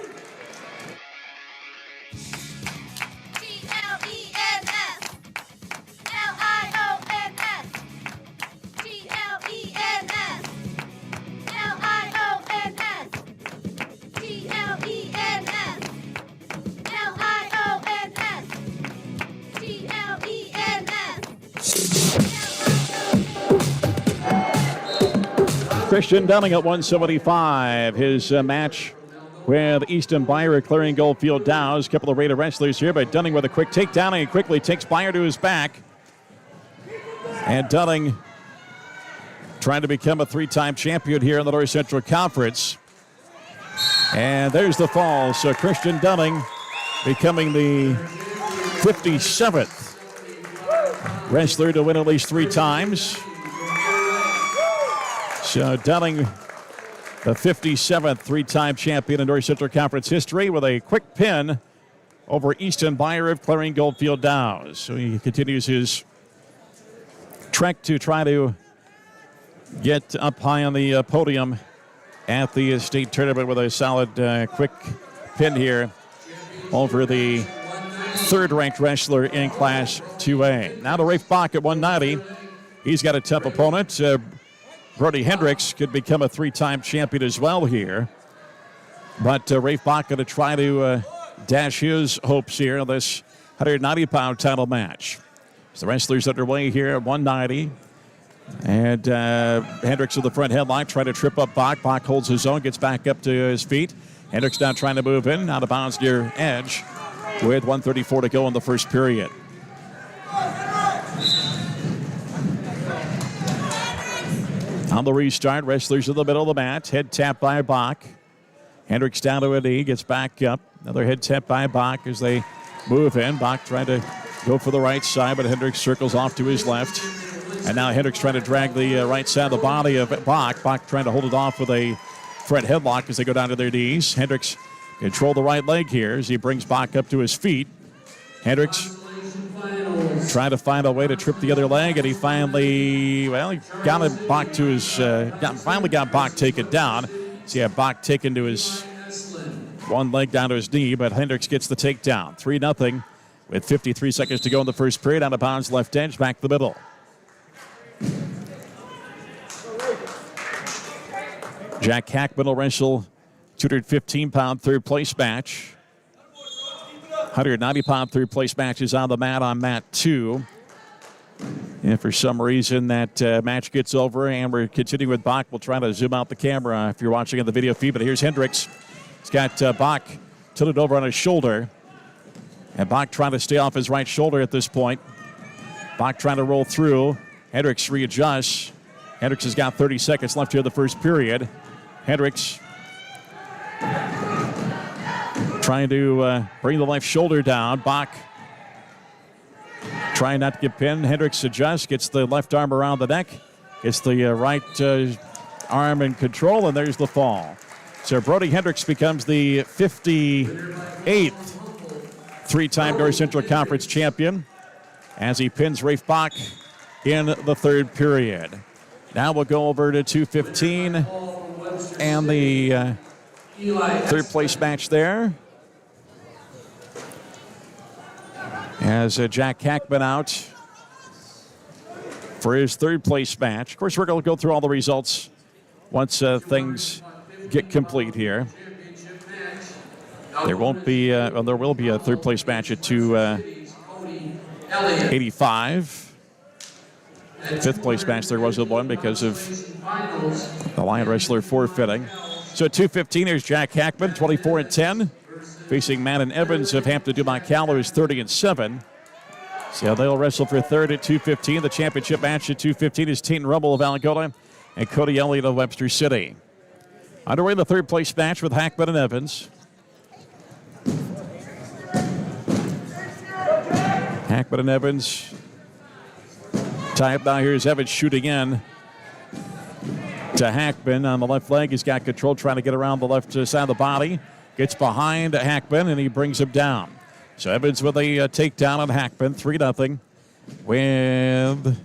Christian Dunning at 175. His match with Easton Byer at Claring Goldfield Downs. A couple of rated wrestlers here, but Dunning with a quick takedown, and he quickly takes Byer to his back. And Dunning trying to become a 3-time champion here in the North Central Conference. And there's the fall. So Christian Dunning becoming the 57th wrestler to win at least 3 times. So Dunning, the 57th 3-time champion in North Central Conference history, with a quick pin over Easton Byer of Claring Goldfield Downs. So he continues his trek to try to get up high on the podium at the state tournament with a solid quick pin here over the 3rd-ranked wrestler in Class 2A. Now to Rafe Bach at 190. He's got a tough opponent. Brody Hendricks could become a 3-time champion as well here. But Rafe Bach going to try to dash his hopes here in this 190-pound title match. So the wrestlers underway here at 190. And Hendricks with the front headlock trying to trip up Bach. Bach holds his own, gets back up to his feet. Hendricks now trying to move in, out of bounds near edge with 1:34 to go in the first period. On the restart, wrestlers in the middle of the mat. Head tap by Bach. Hendricks down to a knee, gets back up. Another head tap by Bach as they move in. Bach trying to go for the right side, but Hendricks circles off to his left. And now Hendricks trying to drag the right side of the body of Bach. Bach trying to hold it off with a front headlock as they go down to their knees. Hendricks control the right leg here as he brings Bach up to his feet. Hendricks trying to find a way to trip the other leg, and he finally, he got Bach to his, finally got Bach taken down. So you have Bach taken to his one leg down to his knee, but Hendricks gets the takedown. 3-0 with 53 seconds to go in the first period. Out of bounds, left edge, back the middle. Jack Hackman will wrestle 215-pound third-place match. 190-pound third-place match is on the mat on mat 2. And for some reason that match gets over and we're continuing with Bach. We'll try to zoom out the camera if you're watching on the video feed. But here's Hendricks. He's got Bach tilted over on his shoulder. And Bach trying to stay off his right shoulder at this point. Bach trying to roll through. Hendricks readjusts. Hendricks has got 30 seconds left here in the first period. Hendricks trying to bring the left shoulder down. Bach trying not to get pinned. Hendricks adjusts, gets the left arm around the neck, gets the right arm in control, and there's the fall. So Brody Hendricks becomes the 58th 3-time North Central Conference champion as he pins Rafe Bach in the third period. Now we'll go over to 215 and the third place match there. As Jack Hackman out for his third place match. Of course, we're going to go through all the results once things get complete here. There won't be, there will be a third place match at 285. Fifth place match there wasn't one because of the Lion wrestler forfeiting. So at 215, here's Jack Hackman, 24-10. Facing Madden Evans of Hampton Dumont Caller is 30-7. So they'll wrestle for third at 215. The championship match at 215 is Tainton Rumble of Algona and Cody Elliott of Webster City. Underway the third place match with Hackman and Evans. Hackman and Evans Tie up now. Here's Evans shooting in to Hackman on the left leg. He's got control, trying to get around the left side of the body. Gets behind Hackman, and he brings him down. So Evans with a takedown on Hackman, 3-0, with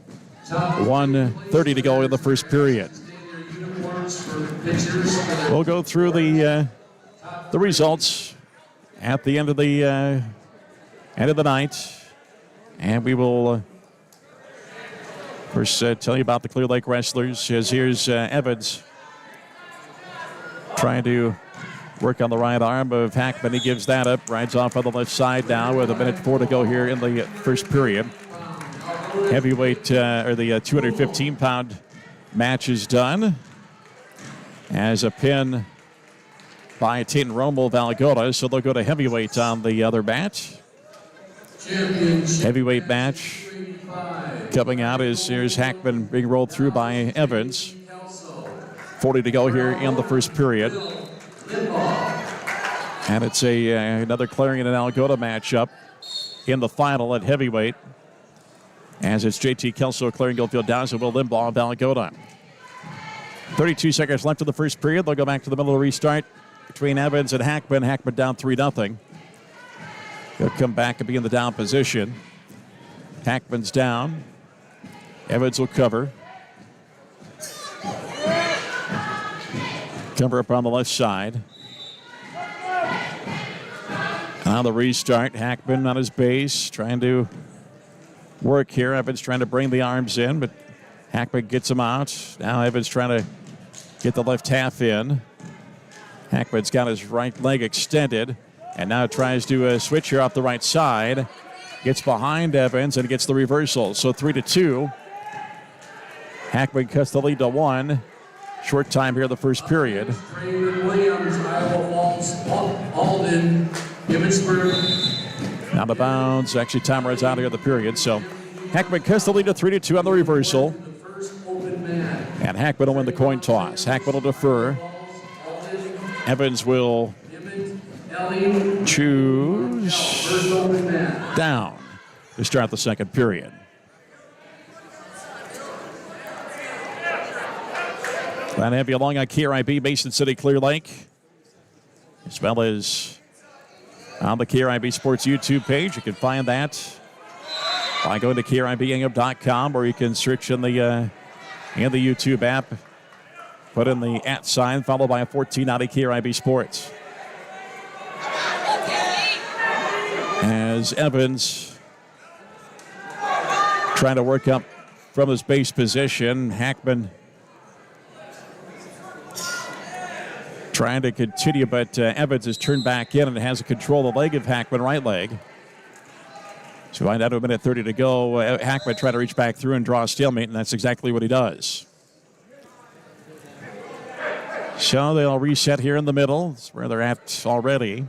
1:30 to go in the first period. We'll go through the results at the end of the night, and we will first tell you about the Clear Lake Wrestlers. As here's Evans trying to work on the right arm of Hackman. He gives that up, rides off on the left side now with 1:04 to go here in the first period. Heavyweight, or the 215-pound match is done as a pin by Tatum Romo Valagota, so they'll go to heavyweight on the other match. Heavyweight match coming out is here's Hackman being rolled through by Evans. 40 to go here in the first period. And it's another Clarion and Algota matchup in the final at heavyweight, as it's JT Kelso, Clarion Goldfield Downs, and Will Limbaugh, Valagota. 32 seconds left in the first period. They'll go back to the middle of the restart between Evans and Hackman. Hackman down 3-0. He'll come back and be in the down position. Hackman's down. Evans will cover. Cover up on the left side. On the restart, Hackman on his base, trying to work here. Evans trying to bring the arms in, but Hackman gets him out. Now Evans trying to get the left half in. Hackman's got his right leg extended, and now tries to switch here off the right side. Gets behind Evans and gets the reversal. So 3-2. Hackman cuts the lead to 1. Short time here in the first period.
Williams, Iowa Falls, Alden, Gibbonsburg.
Out of bounds. Actually, time runs out here in the period. So Hackman cuts the lead to 3-2 on the reversal. And Hackman will win the coin toss. Hackman will defer. Evans will choose down to start the second period. Glad to have you along on KRIB, Mason City, Clear Lake, as well as on the KRIB Sports YouTube page. You can find that by going to KRIBAM.com, or you can search in the YouTube app. Put in the @ sign, followed by a 1490 KRIB Sports. As Evans trying to work up from his base position, Hackman trying to continue, but Evans is turned back in and has control of the leg of Hackman, right leg. So right down to 1:30 to go. Hackman trying to reach back through and draw a stalemate, and that's exactly what he does. So they'll reset here in the middle. That's where they're at already.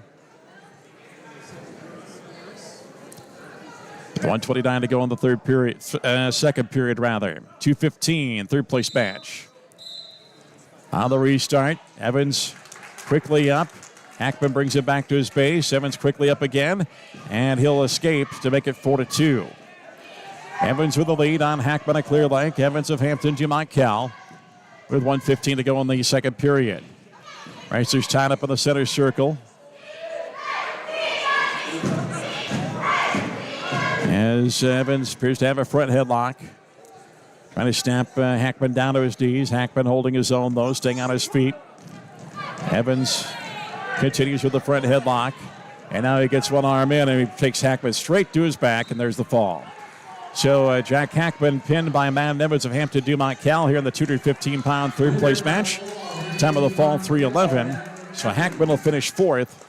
1:29 to go in the third period, second period rather. 2:15, third place match. On the restart, Evans quickly up. Hackman brings it back to his base. Evans quickly up again, and he'll escape to make it 4-2. Evans with the lead on Hackman of Clear Lake. Evans of Hampton, Dumont Cal, with 1:15 to go in the second period. Racers tied up in the center circle. As Evans appears to have a front headlock. Trying to snap Hackman down to his knees. Hackman holding his own, though, staying on his feet. Evans continues with the front headlock. And now he gets one arm in, and he takes Hackman straight to his back, and there's the fall. So Jack Hackman pinned by Matt Evans of Hampton Dumont Cal here in the 215-pound third place match. Time of the fall, 3:11. So Hackman will finish fourth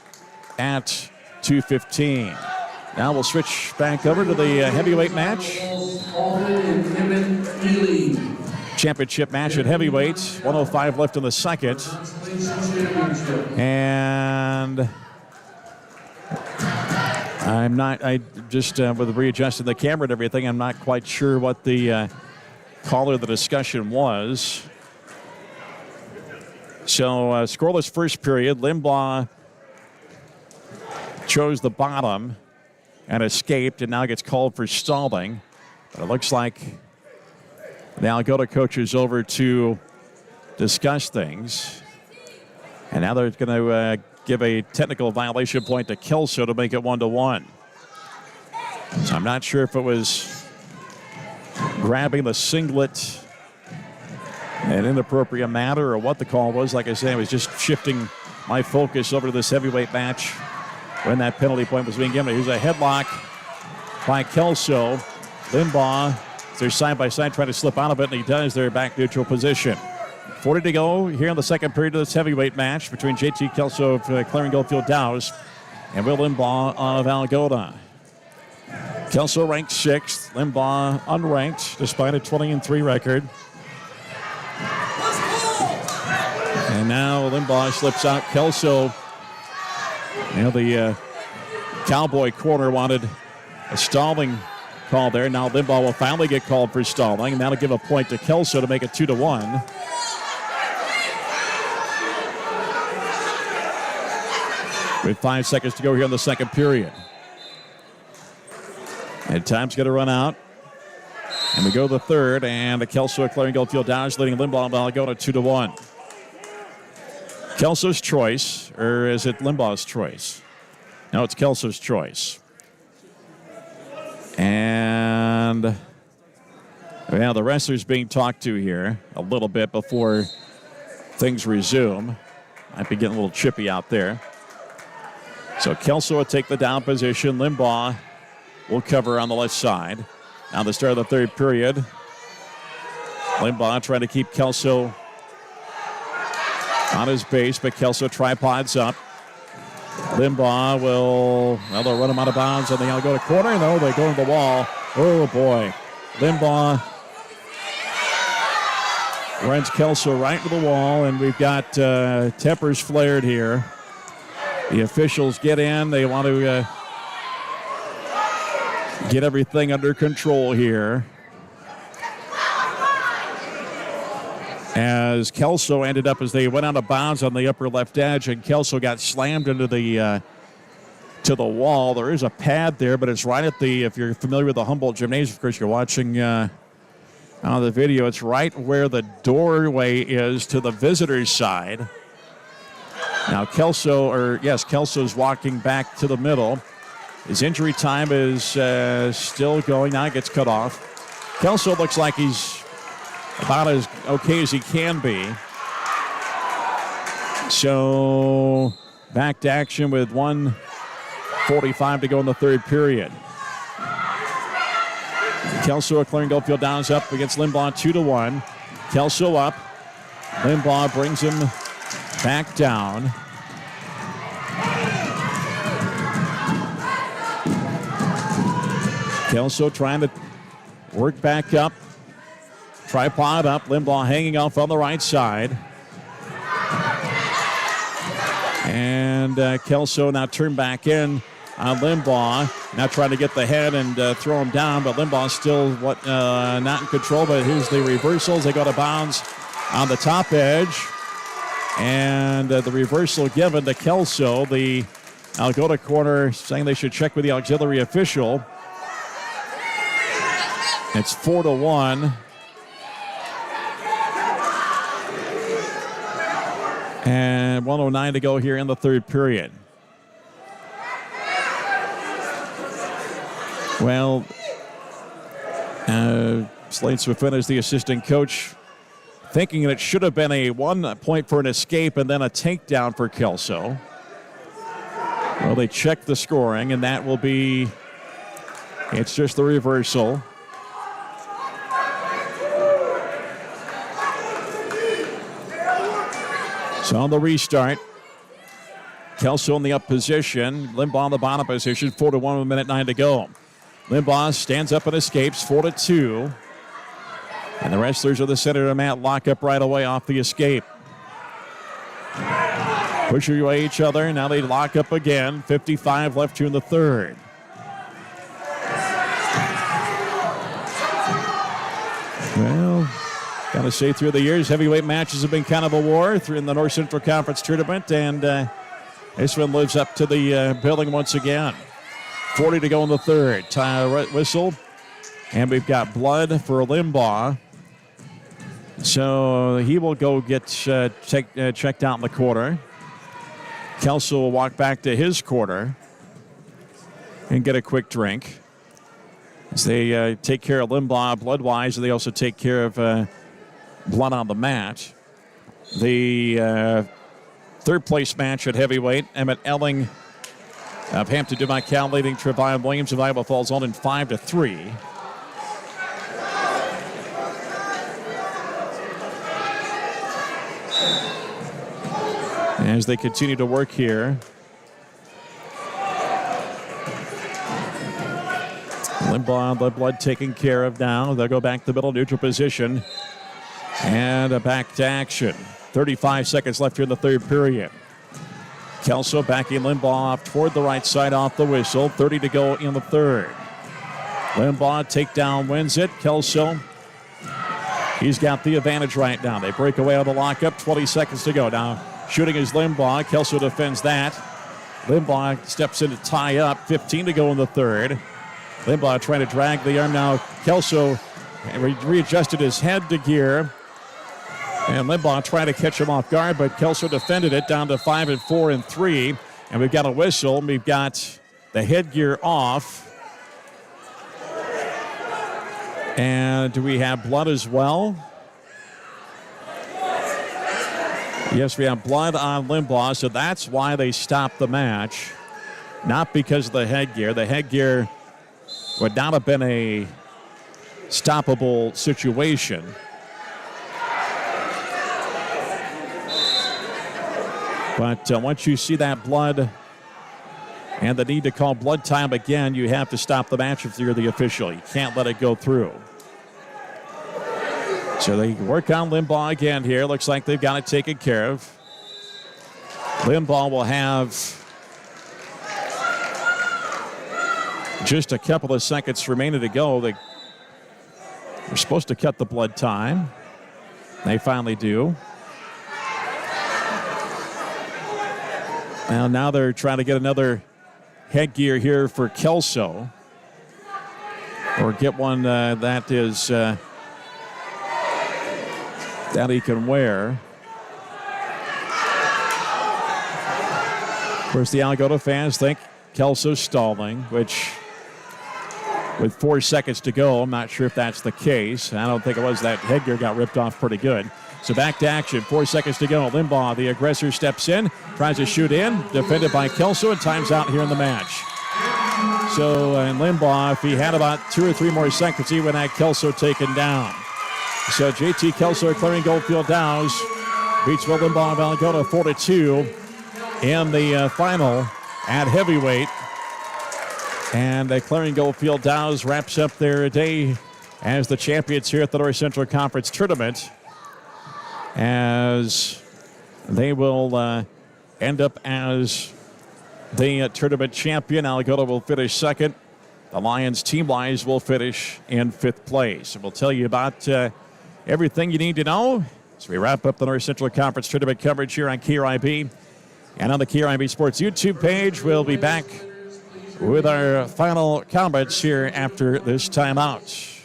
at 2:15. Now we'll switch back over to the heavyweight match. Championship match at heavyweight. 1:05 left in the second. And I just, with readjusting the camera and everything, I'm not quite sure what the caller of the discussion was. So scoreless first period. Limbaugh chose the bottom and escaped, and now gets called for stalling. But it looks like Now go to coaches over to discuss things. And now they're going to give a technical violation point to Kelso to make it 1-1. So I'm not sure if it was grabbing the singlet in an inappropriate manner or what the call was. Like I said, it was just shifting my focus over to this heavyweight match when that penalty point was being given. Here's a headlock by Kelso. Limbaugh, they're side by side trying to slip out of it, and he does. They're back neutral position. 40 to go here in the second period of this heavyweight match between JT Kelso of Clarion Goldfield Dows and Will Limbaugh of Algona. Kelso ranked 6th, Limbaugh unranked despite a 20-3 record. And now Limbaugh slips out. Kelso, the Cowboy corner wanted a stalling call there. Now Limbaugh will finally get called for stalling, and that'll give a point to Kelso to make it 2-1. With 5 seconds to go here in the second period. And time's going to run out. And we go to the third, and the Kelso at Clarion Goldfield Downs leading Limbaugh and Algona 2-1. Kelso's choice, or is it Limbaugh's choice? No, it's Kelso's choice. And the wrestlers being talked to here a little bit before things resume. Might be getting a little chippy out there. So Kelso will take the down position. Limbaugh will cover on the left side. Now the start of the third period. Limbaugh trying to keep Kelso on his base, but Kelso tripods up. Limbaugh they'll run him out of bounds, and they'll go to corner. No, they go to the wall. Oh, boy. Limbaugh runs Kelso right to the wall, and we've got tempers flared here. The officials get in. They want to get everything under control here. As Kelso ended up, as they went out of bounds on the upper left edge, and Kelso got slammed into the to the wall. There is a pad there, but it's right at the, if you're familiar with the Humboldt Gymnasium, of course, you're watching on the video, it's right where the doorway is to the visitor's side. Now Kelso's walking back to the middle. His injury time is still going. Now it gets cut off. Kelso looks like he's about as okay as he can be. So back to action with 1:45 to go in the third period. Kelso at Clarion Goldfield Downs up against Limbaugh 2-1. Kelso up. Limbaugh brings him back down. Kelso trying to work back up. Tripod up. Limbaugh hanging off on the right side. And Kelso now turned back in on Limbaugh. Now trying to get the head and throw him down, but Limbaugh's still not in control. But here's the reversals. They go to bounds on the top edge. And the reversal given to Kelso. The Algona corner saying they should check with the auxiliary official. It's 4-1. And 1:09 to go here in the third period. Well, Slade Swiffin is the assistant coach, thinking that it should have been a 1 point for an escape and then a takedown for Kelso. Well, they checked the scoring, and that will be, it's just the reversal. So on the restart, Kelso in the up position, Limbaugh in the bottom position, 4-1 with 1:09 to go. Limbaugh stands up and escapes, 4-2. And the wrestlers of the center of the mat lock up right away off the escape. Push away each other, now they lock up again. 55 left here in the third. Well, got to say, through the years, heavyweight matches have been kind of a war through in the North Central Conference Tournament, and this one lives up to the billing once again. 40 to go in the third. Whistle, and we've got blood for Limbaugh. So he will go get checked out in the corner. Kelso will walk back to his corner and get a quick drink. As they take care of Limbaugh blood-wise, and they also take care of blood on the mat. The third-place match at heavyweight, Emmett Elling of Hampton Dumont Cal leading Trevion Williams of Iowa Falls on in 5-3. As they continue to work here. Limbaugh, the blood taken care of now. They'll go back to the middle, neutral position. And back to action. 35 seconds left here in the third period. Kelso backing Limbaugh off toward the right side off the whistle. 30 to go in the third. Limbaugh takedown wins it. Kelso, he's got the advantage right now. They break away on the lockup. 20 seconds to go. Now shooting is Limbaugh. Kelso defends that. Limbaugh steps in to tie up. 15 to go in the third. Limbaugh trying to drag the arm now. Kelso readjusted his head to gear. And Limbaugh trying to catch him off guard, but Kelso defended it down to 5 and 4 and 3. And we've got a whistle. We've got the headgear off. And do we have blood as well? Yes, we have blood on Limbaugh, so that's why they stopped the match. Not because of the headgear. The headgear would not have been a stoppable situation. But once you see that blood and the need to call blood time again, you have to stop the match if you're the official. You can't let it go through. So they work on Limbaugh again here. Looks like they've got it taken care of. Limbaugh will have just a couple of seconds remaining to go. They're supposed to cut the blood time. They finally do. Well, now they're trying to get another headgear here for Kelso. Or get one that is that he can wear. Of course, the Algona fans think Kelso's stalling, which with 4 seconds to go, I'm not sure if that's the case. I don't think it was. That headgear got ripped off pretty good. So back to action, 4 seconds to go. Limbaugh, the aggressor, steps in, tries to shoot in, defended by Kelso, and time's out here in the match. So, and Limbaugh, if he had about 2 or 3 more seconds, he would have Kelso taken down. So JT Kelso clearing Goldfield Dows, beats Will Limbaugh of Algona 4-2 in the final at heavyweight. And clearing Goldfield Dows wraps up their day as the champions here at the North Central Conference Tournament, as they will end up as the tournament champion. Algona will finish second. The Lions, team-wise, will finish in 5th place. And we'll tell you about everything you need to know as we wrap up the North Central Conference Tournament coverage here on KRIB. And on the KRIB Sports YouTube page, we'll be back with our final comments here after this timeout.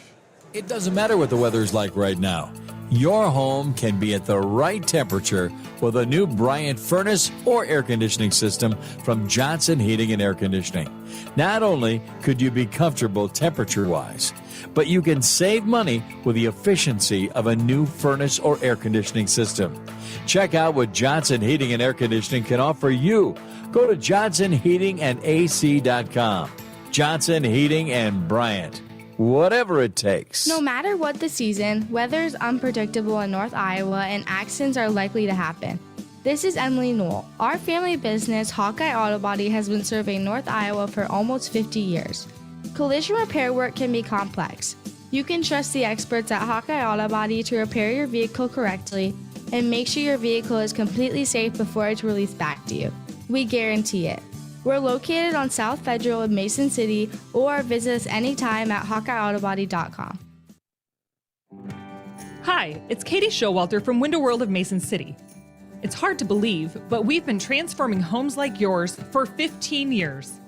It doesn't matter what the weather's like right now. Your home can be at the right temperature with a new Bryant furnace or air conditioning system from Johnson Heating and Air Conditioning. Not only could you be comfortable temperature-wise, but you can save money with the efficiency of a new furnace or air conditioning system. Check out what Johnson Heating and Air Conditioning can offer you. Go to johnsonheatingandac.com. Johnson Heating and Bryant. Whatever it takes.
No matter what the season, weather is unpredictable in North Iowa and accidents are likely to happen. This is Emily Newell. Our family business, Hawkeye Auto Body, has been serving North Iowa for almost 50 years. Collision repair work can be complex. You can trust the experts at Hawkeye Auto Body to repair your vehicle correctly and make sure your vehicle is completely safe before it's released back to you. We guarantee it. We're located on South Federal in Mason City, or visit us anytime at HawkeyeAutobody.com.
Hi, it's Katie Showalter from Window World of Mason City. It's hard to believe, but we've been transforming homes like yours for 15 years.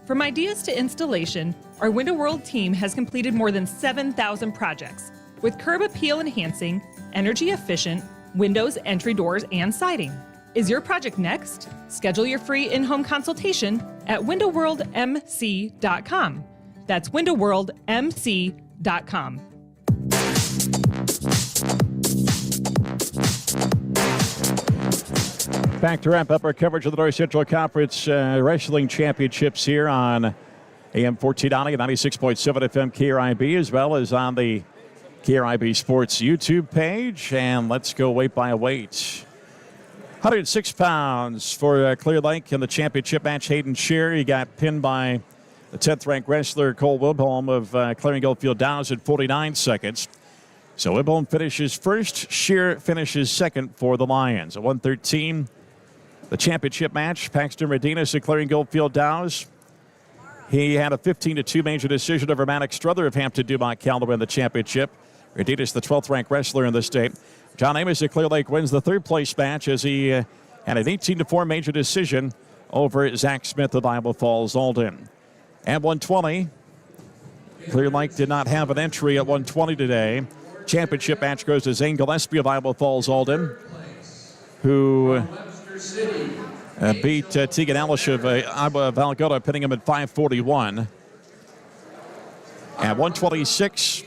From ideas to installation, our Window World team has completed more than 7,000 projects, with curb appeal enhancing, energy-efficient windows, entry doors, and siding. Is your project next? Schedule your free in-home consultation at windowworldmc.com. That's windowworldmc.com.
Back to wrap up our coverage of the North Central Conference Wrestling Championships here on AM 1490 and 96.7 FM KRIB, as well as on the KRIB Sports YouTube page. And let's go weight by weight. 106 pounds for Clear Lake in the championship match. Hayden Shear, he got pinned by the 10th-ranked wrestler Cole Wibholm of Clarion Goldfield Downs at 49 seconds. So Wibholm finishes first. Shear finishes second for the Lions. At 113, the championship match. Paxton Redinas of Clarion Goldfield Downs. He had a 15-2 major decision over Maddox Strother of Hampton Dumont Cal to win the championship. Redinas, the 12th-ranked wrestler in the state. John Amos of Clear Lake wins the third-place match as he had an 18-4 major decision over Zach Smith of Iowa Falls Alden. At 120, Clear Lake did not have an entry at 120 today. Championship match goes to Zane Gillespie of Iowa Falls Alden, who beat Tegan Ellish of Iowa Valgoda, pinning him at 541. At 126,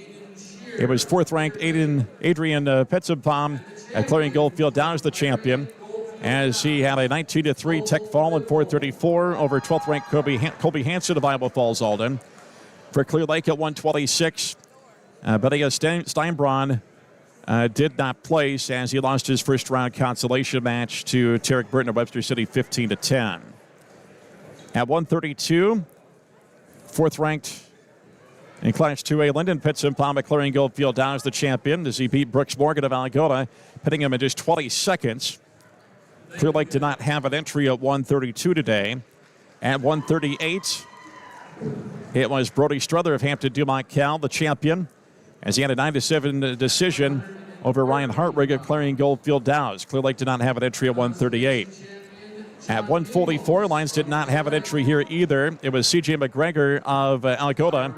it was fourth-ranked Adrian Petzenbaum at Clarion Goldfield Downs, the champion, as he had a 19-3 tech fall in 434 over 12th-ranked Colby Hansen of Iowa Falls Alden. For Clear Lake at 126, Benny Steinbraun did not place as he lost his first-round consolation match to Tarek Burton of Webster City 15-10. At 132, fourth-ranked in Class 2A, Lyndon Petzenbaum at Clarion Goldfield Downs, the champion, as he beat Brooks Morgan of Algona, pitting him in just 20 seconds. Clear Lake did not have an entry at 132 today. At 138, it was Brody Strother of Hampton Dumont Cal, the champion, as he had a 9-7 decision over Ryan Hartwig of Clarion Goldfield Downs. Clear Lake did not have an entry at 138. At 144, Lions did not have an entry here either. It was C.J. McGregor of Algona,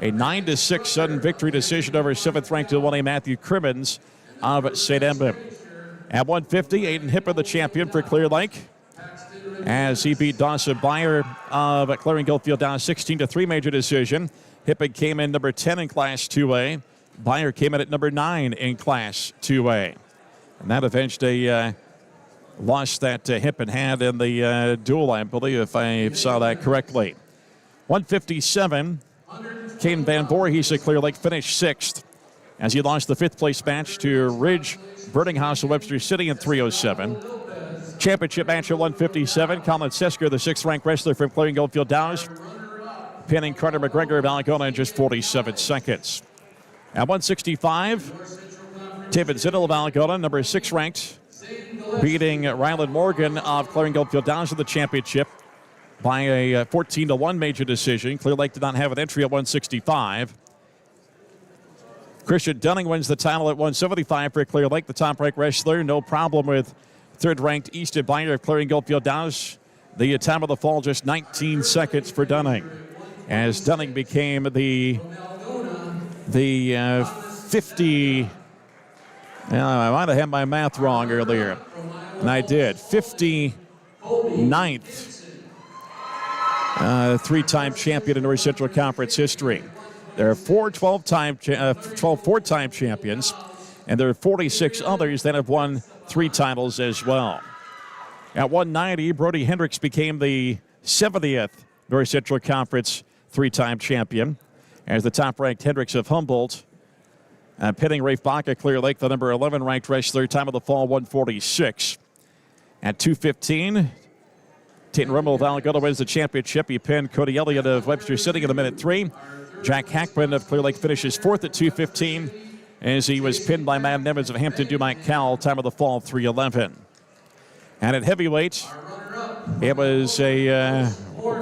a 9-6 sudden victory decision over 7th-ranked 1A Matthew Crimmins of St. Edmund. At 150, Aiden Hipper, the champion for Clear Lake, as he beat Dawson Byer of Clarion Goldfield Downs 16-3 major decision. Hipper came in number 10 in Class 2A. Byer came in at number 9 in Class 2A. And that avenged a loss that Hippen had in the duel, I believe, if I saw that correctly. 157, Caden Van Voorhees at Clear Lake finished 6th as he lost the 5th-place match to Ridge Birdinghouse of Webster City in 307. Championship match at 157, Colin Sesker, the 6th-ranked wrestler from Clarion Goldfield Downs, pinning Carter McGregor of Algona in just 47 seconds. At 165, David Zittel of Algona, number 6-ranked, beating Ryland Morgan of Clarion Goldfield Downs in the championship by a 14-1 major decision. Clear Lake did not have an entry at 165. Christian Dunning wins the title at 175 for Clear Lake, the top-ranked wrestler. No problem with third-ranked Easton Byer of Clarion Goldfield Downs. The time of the fall, just 19 seconds for Dunning, as Dunning became the 50. I might have had my math wrong earlier, and I did. 59th three-time champion in North Central Conference history. There are 4 four-time champions, and there are 46 others that have won 3 titles as well. At 190, Brody Hendricks became the 70th North Central Conference 3-time champion, as the top-ranked Hendricks of Humboldt, pitting Rafe Baca, Clear Lake, the number 11-ranked wrestler, time of the fall 146. At 215, Tayton Rummel of Algona wins the championship. He pinned Cody Elliott of Webster City in the minute 3. Jack Hackman of Clear Lake finishes 4th at 215, as he was pinned by Matt Evans of Hampton Dumont Cal, time of the fall 311. And at heavyweight, it was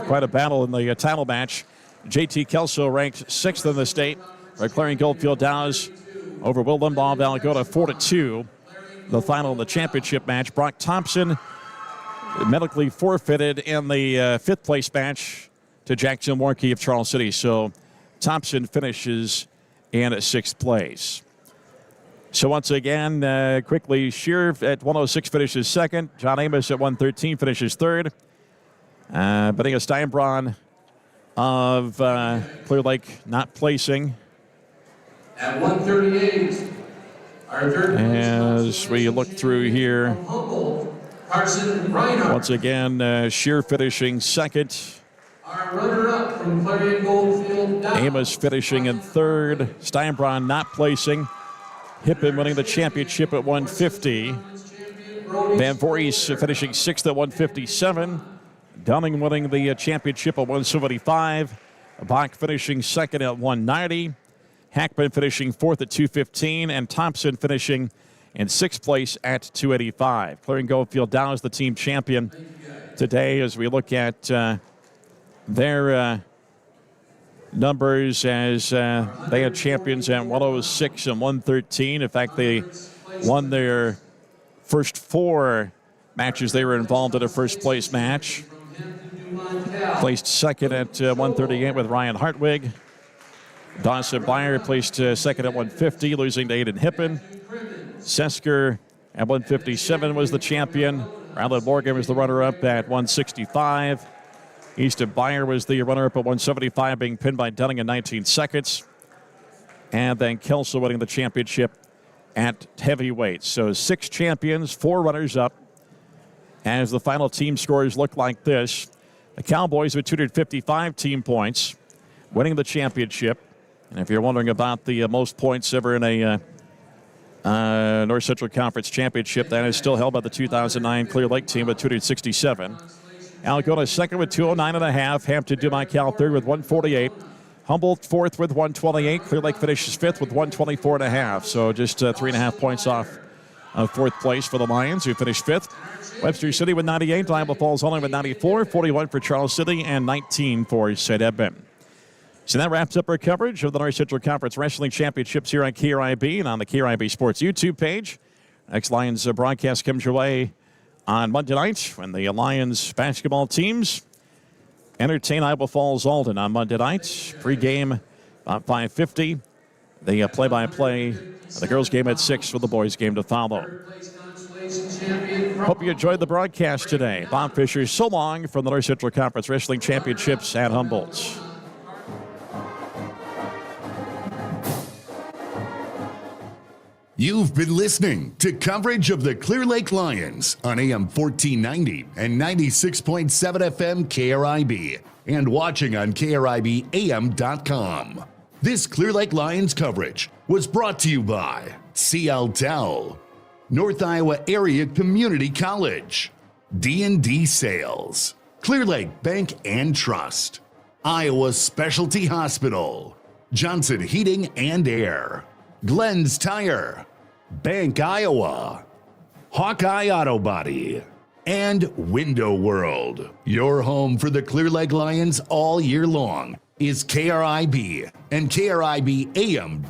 quite a battle in the title match. JT Kelso ranked 6th in the state for Clarion Goldfield Downs over Will Limbaugh of Algona 4-2. The final in the championship match, Brock Thompson medically forfeited in the 5th-place match to Jackson Warkey of Charles City. So Thompson finishes in 6th place. So once again, quickly, Shear at 106 finishes second. John Amos at 113 finishes third. Benega Steinbronn of Clear Lake not placing.
At 138, our third
as we look through here,
Carson Reinhardt.
once again, Shear finishing second.
Our runner-up from Clarion Goldfield.
Amos finishing in third. Steinbronn not placing. Hippen winning the championship at 150. Van Voorhees finishing sixth at 157. Dunning winning the championship at 175. Bach finishing second at 190. Hackman finishing fourth at 215. And Thompson finishing in sixth place at 285. Clarion Goldfield Dow is the team champion today as we look at their numbers as they had champions at 106 and 113. In fact, they won their first four matches they were involved in a first place match. Placed second at 138 with Ryan Hartwig. Dawson Byer placed second at 150, losing to Aiden Hippen. Sesker at 157 was the champion. Ryland Morgan was the runner-up at 165. Easton Byer was the runner-up at 175, being pinned by Dunning in 19 seconds. And then Kelso winning the championship at heavyweight. So 6 champions, 4 runners-up. As the final team scores look like this, the Cowboys with 255 team points, winning the championship. And if you're wondering about the most points ever in a North Central Conference championship, that is still held by the 2009 Clear Lake team with 267. Algona second with 209.5. Hampton Dumas-Cal third with 148. Humboldt fourth with 128. Clear Lake finishes fifth with 124.5. So just 3.5 points off of fourth place for the Lions, who finished fifth. Webster City with 98. Iowa Falls only with 94. 41 for Charles City and 19 for St. Edmund. So that wraps up our coverage of the North Central Conference Wrestling Championships here on KRIB and on the KRIB Sports YouTube page. Next Lions broadcast comes your way on Monday night when the Lions basketball teams entertain Iowa Falls Alden on Monday night. Pre-game about 5:50. The play-by-play, the girls' game at 6 with the boys' game to follow. Hope you enjoyed the broadcast today. Bob Fisher, so long from the North Central Conference Wrestling Championships at Humboldt.
You've been listening to coverage of the Clear Lake Lions on AM 1490 and 96.7 FM KRIB and watching on KRIBAM.com. This Clear Lake Lions coverage was brought to you by CL Dell, North Iowa Area Community College, D&D Sales, Clear Lake Bank and Trust, Iowa Specialty Hospital, Johnson Heating and Air, Glenn's Tire, Bank Iowa, Hawkeye Auto Body, and Window World. Your home for the Clear Lake Lions all year long is KRIB and KRIBAM.com.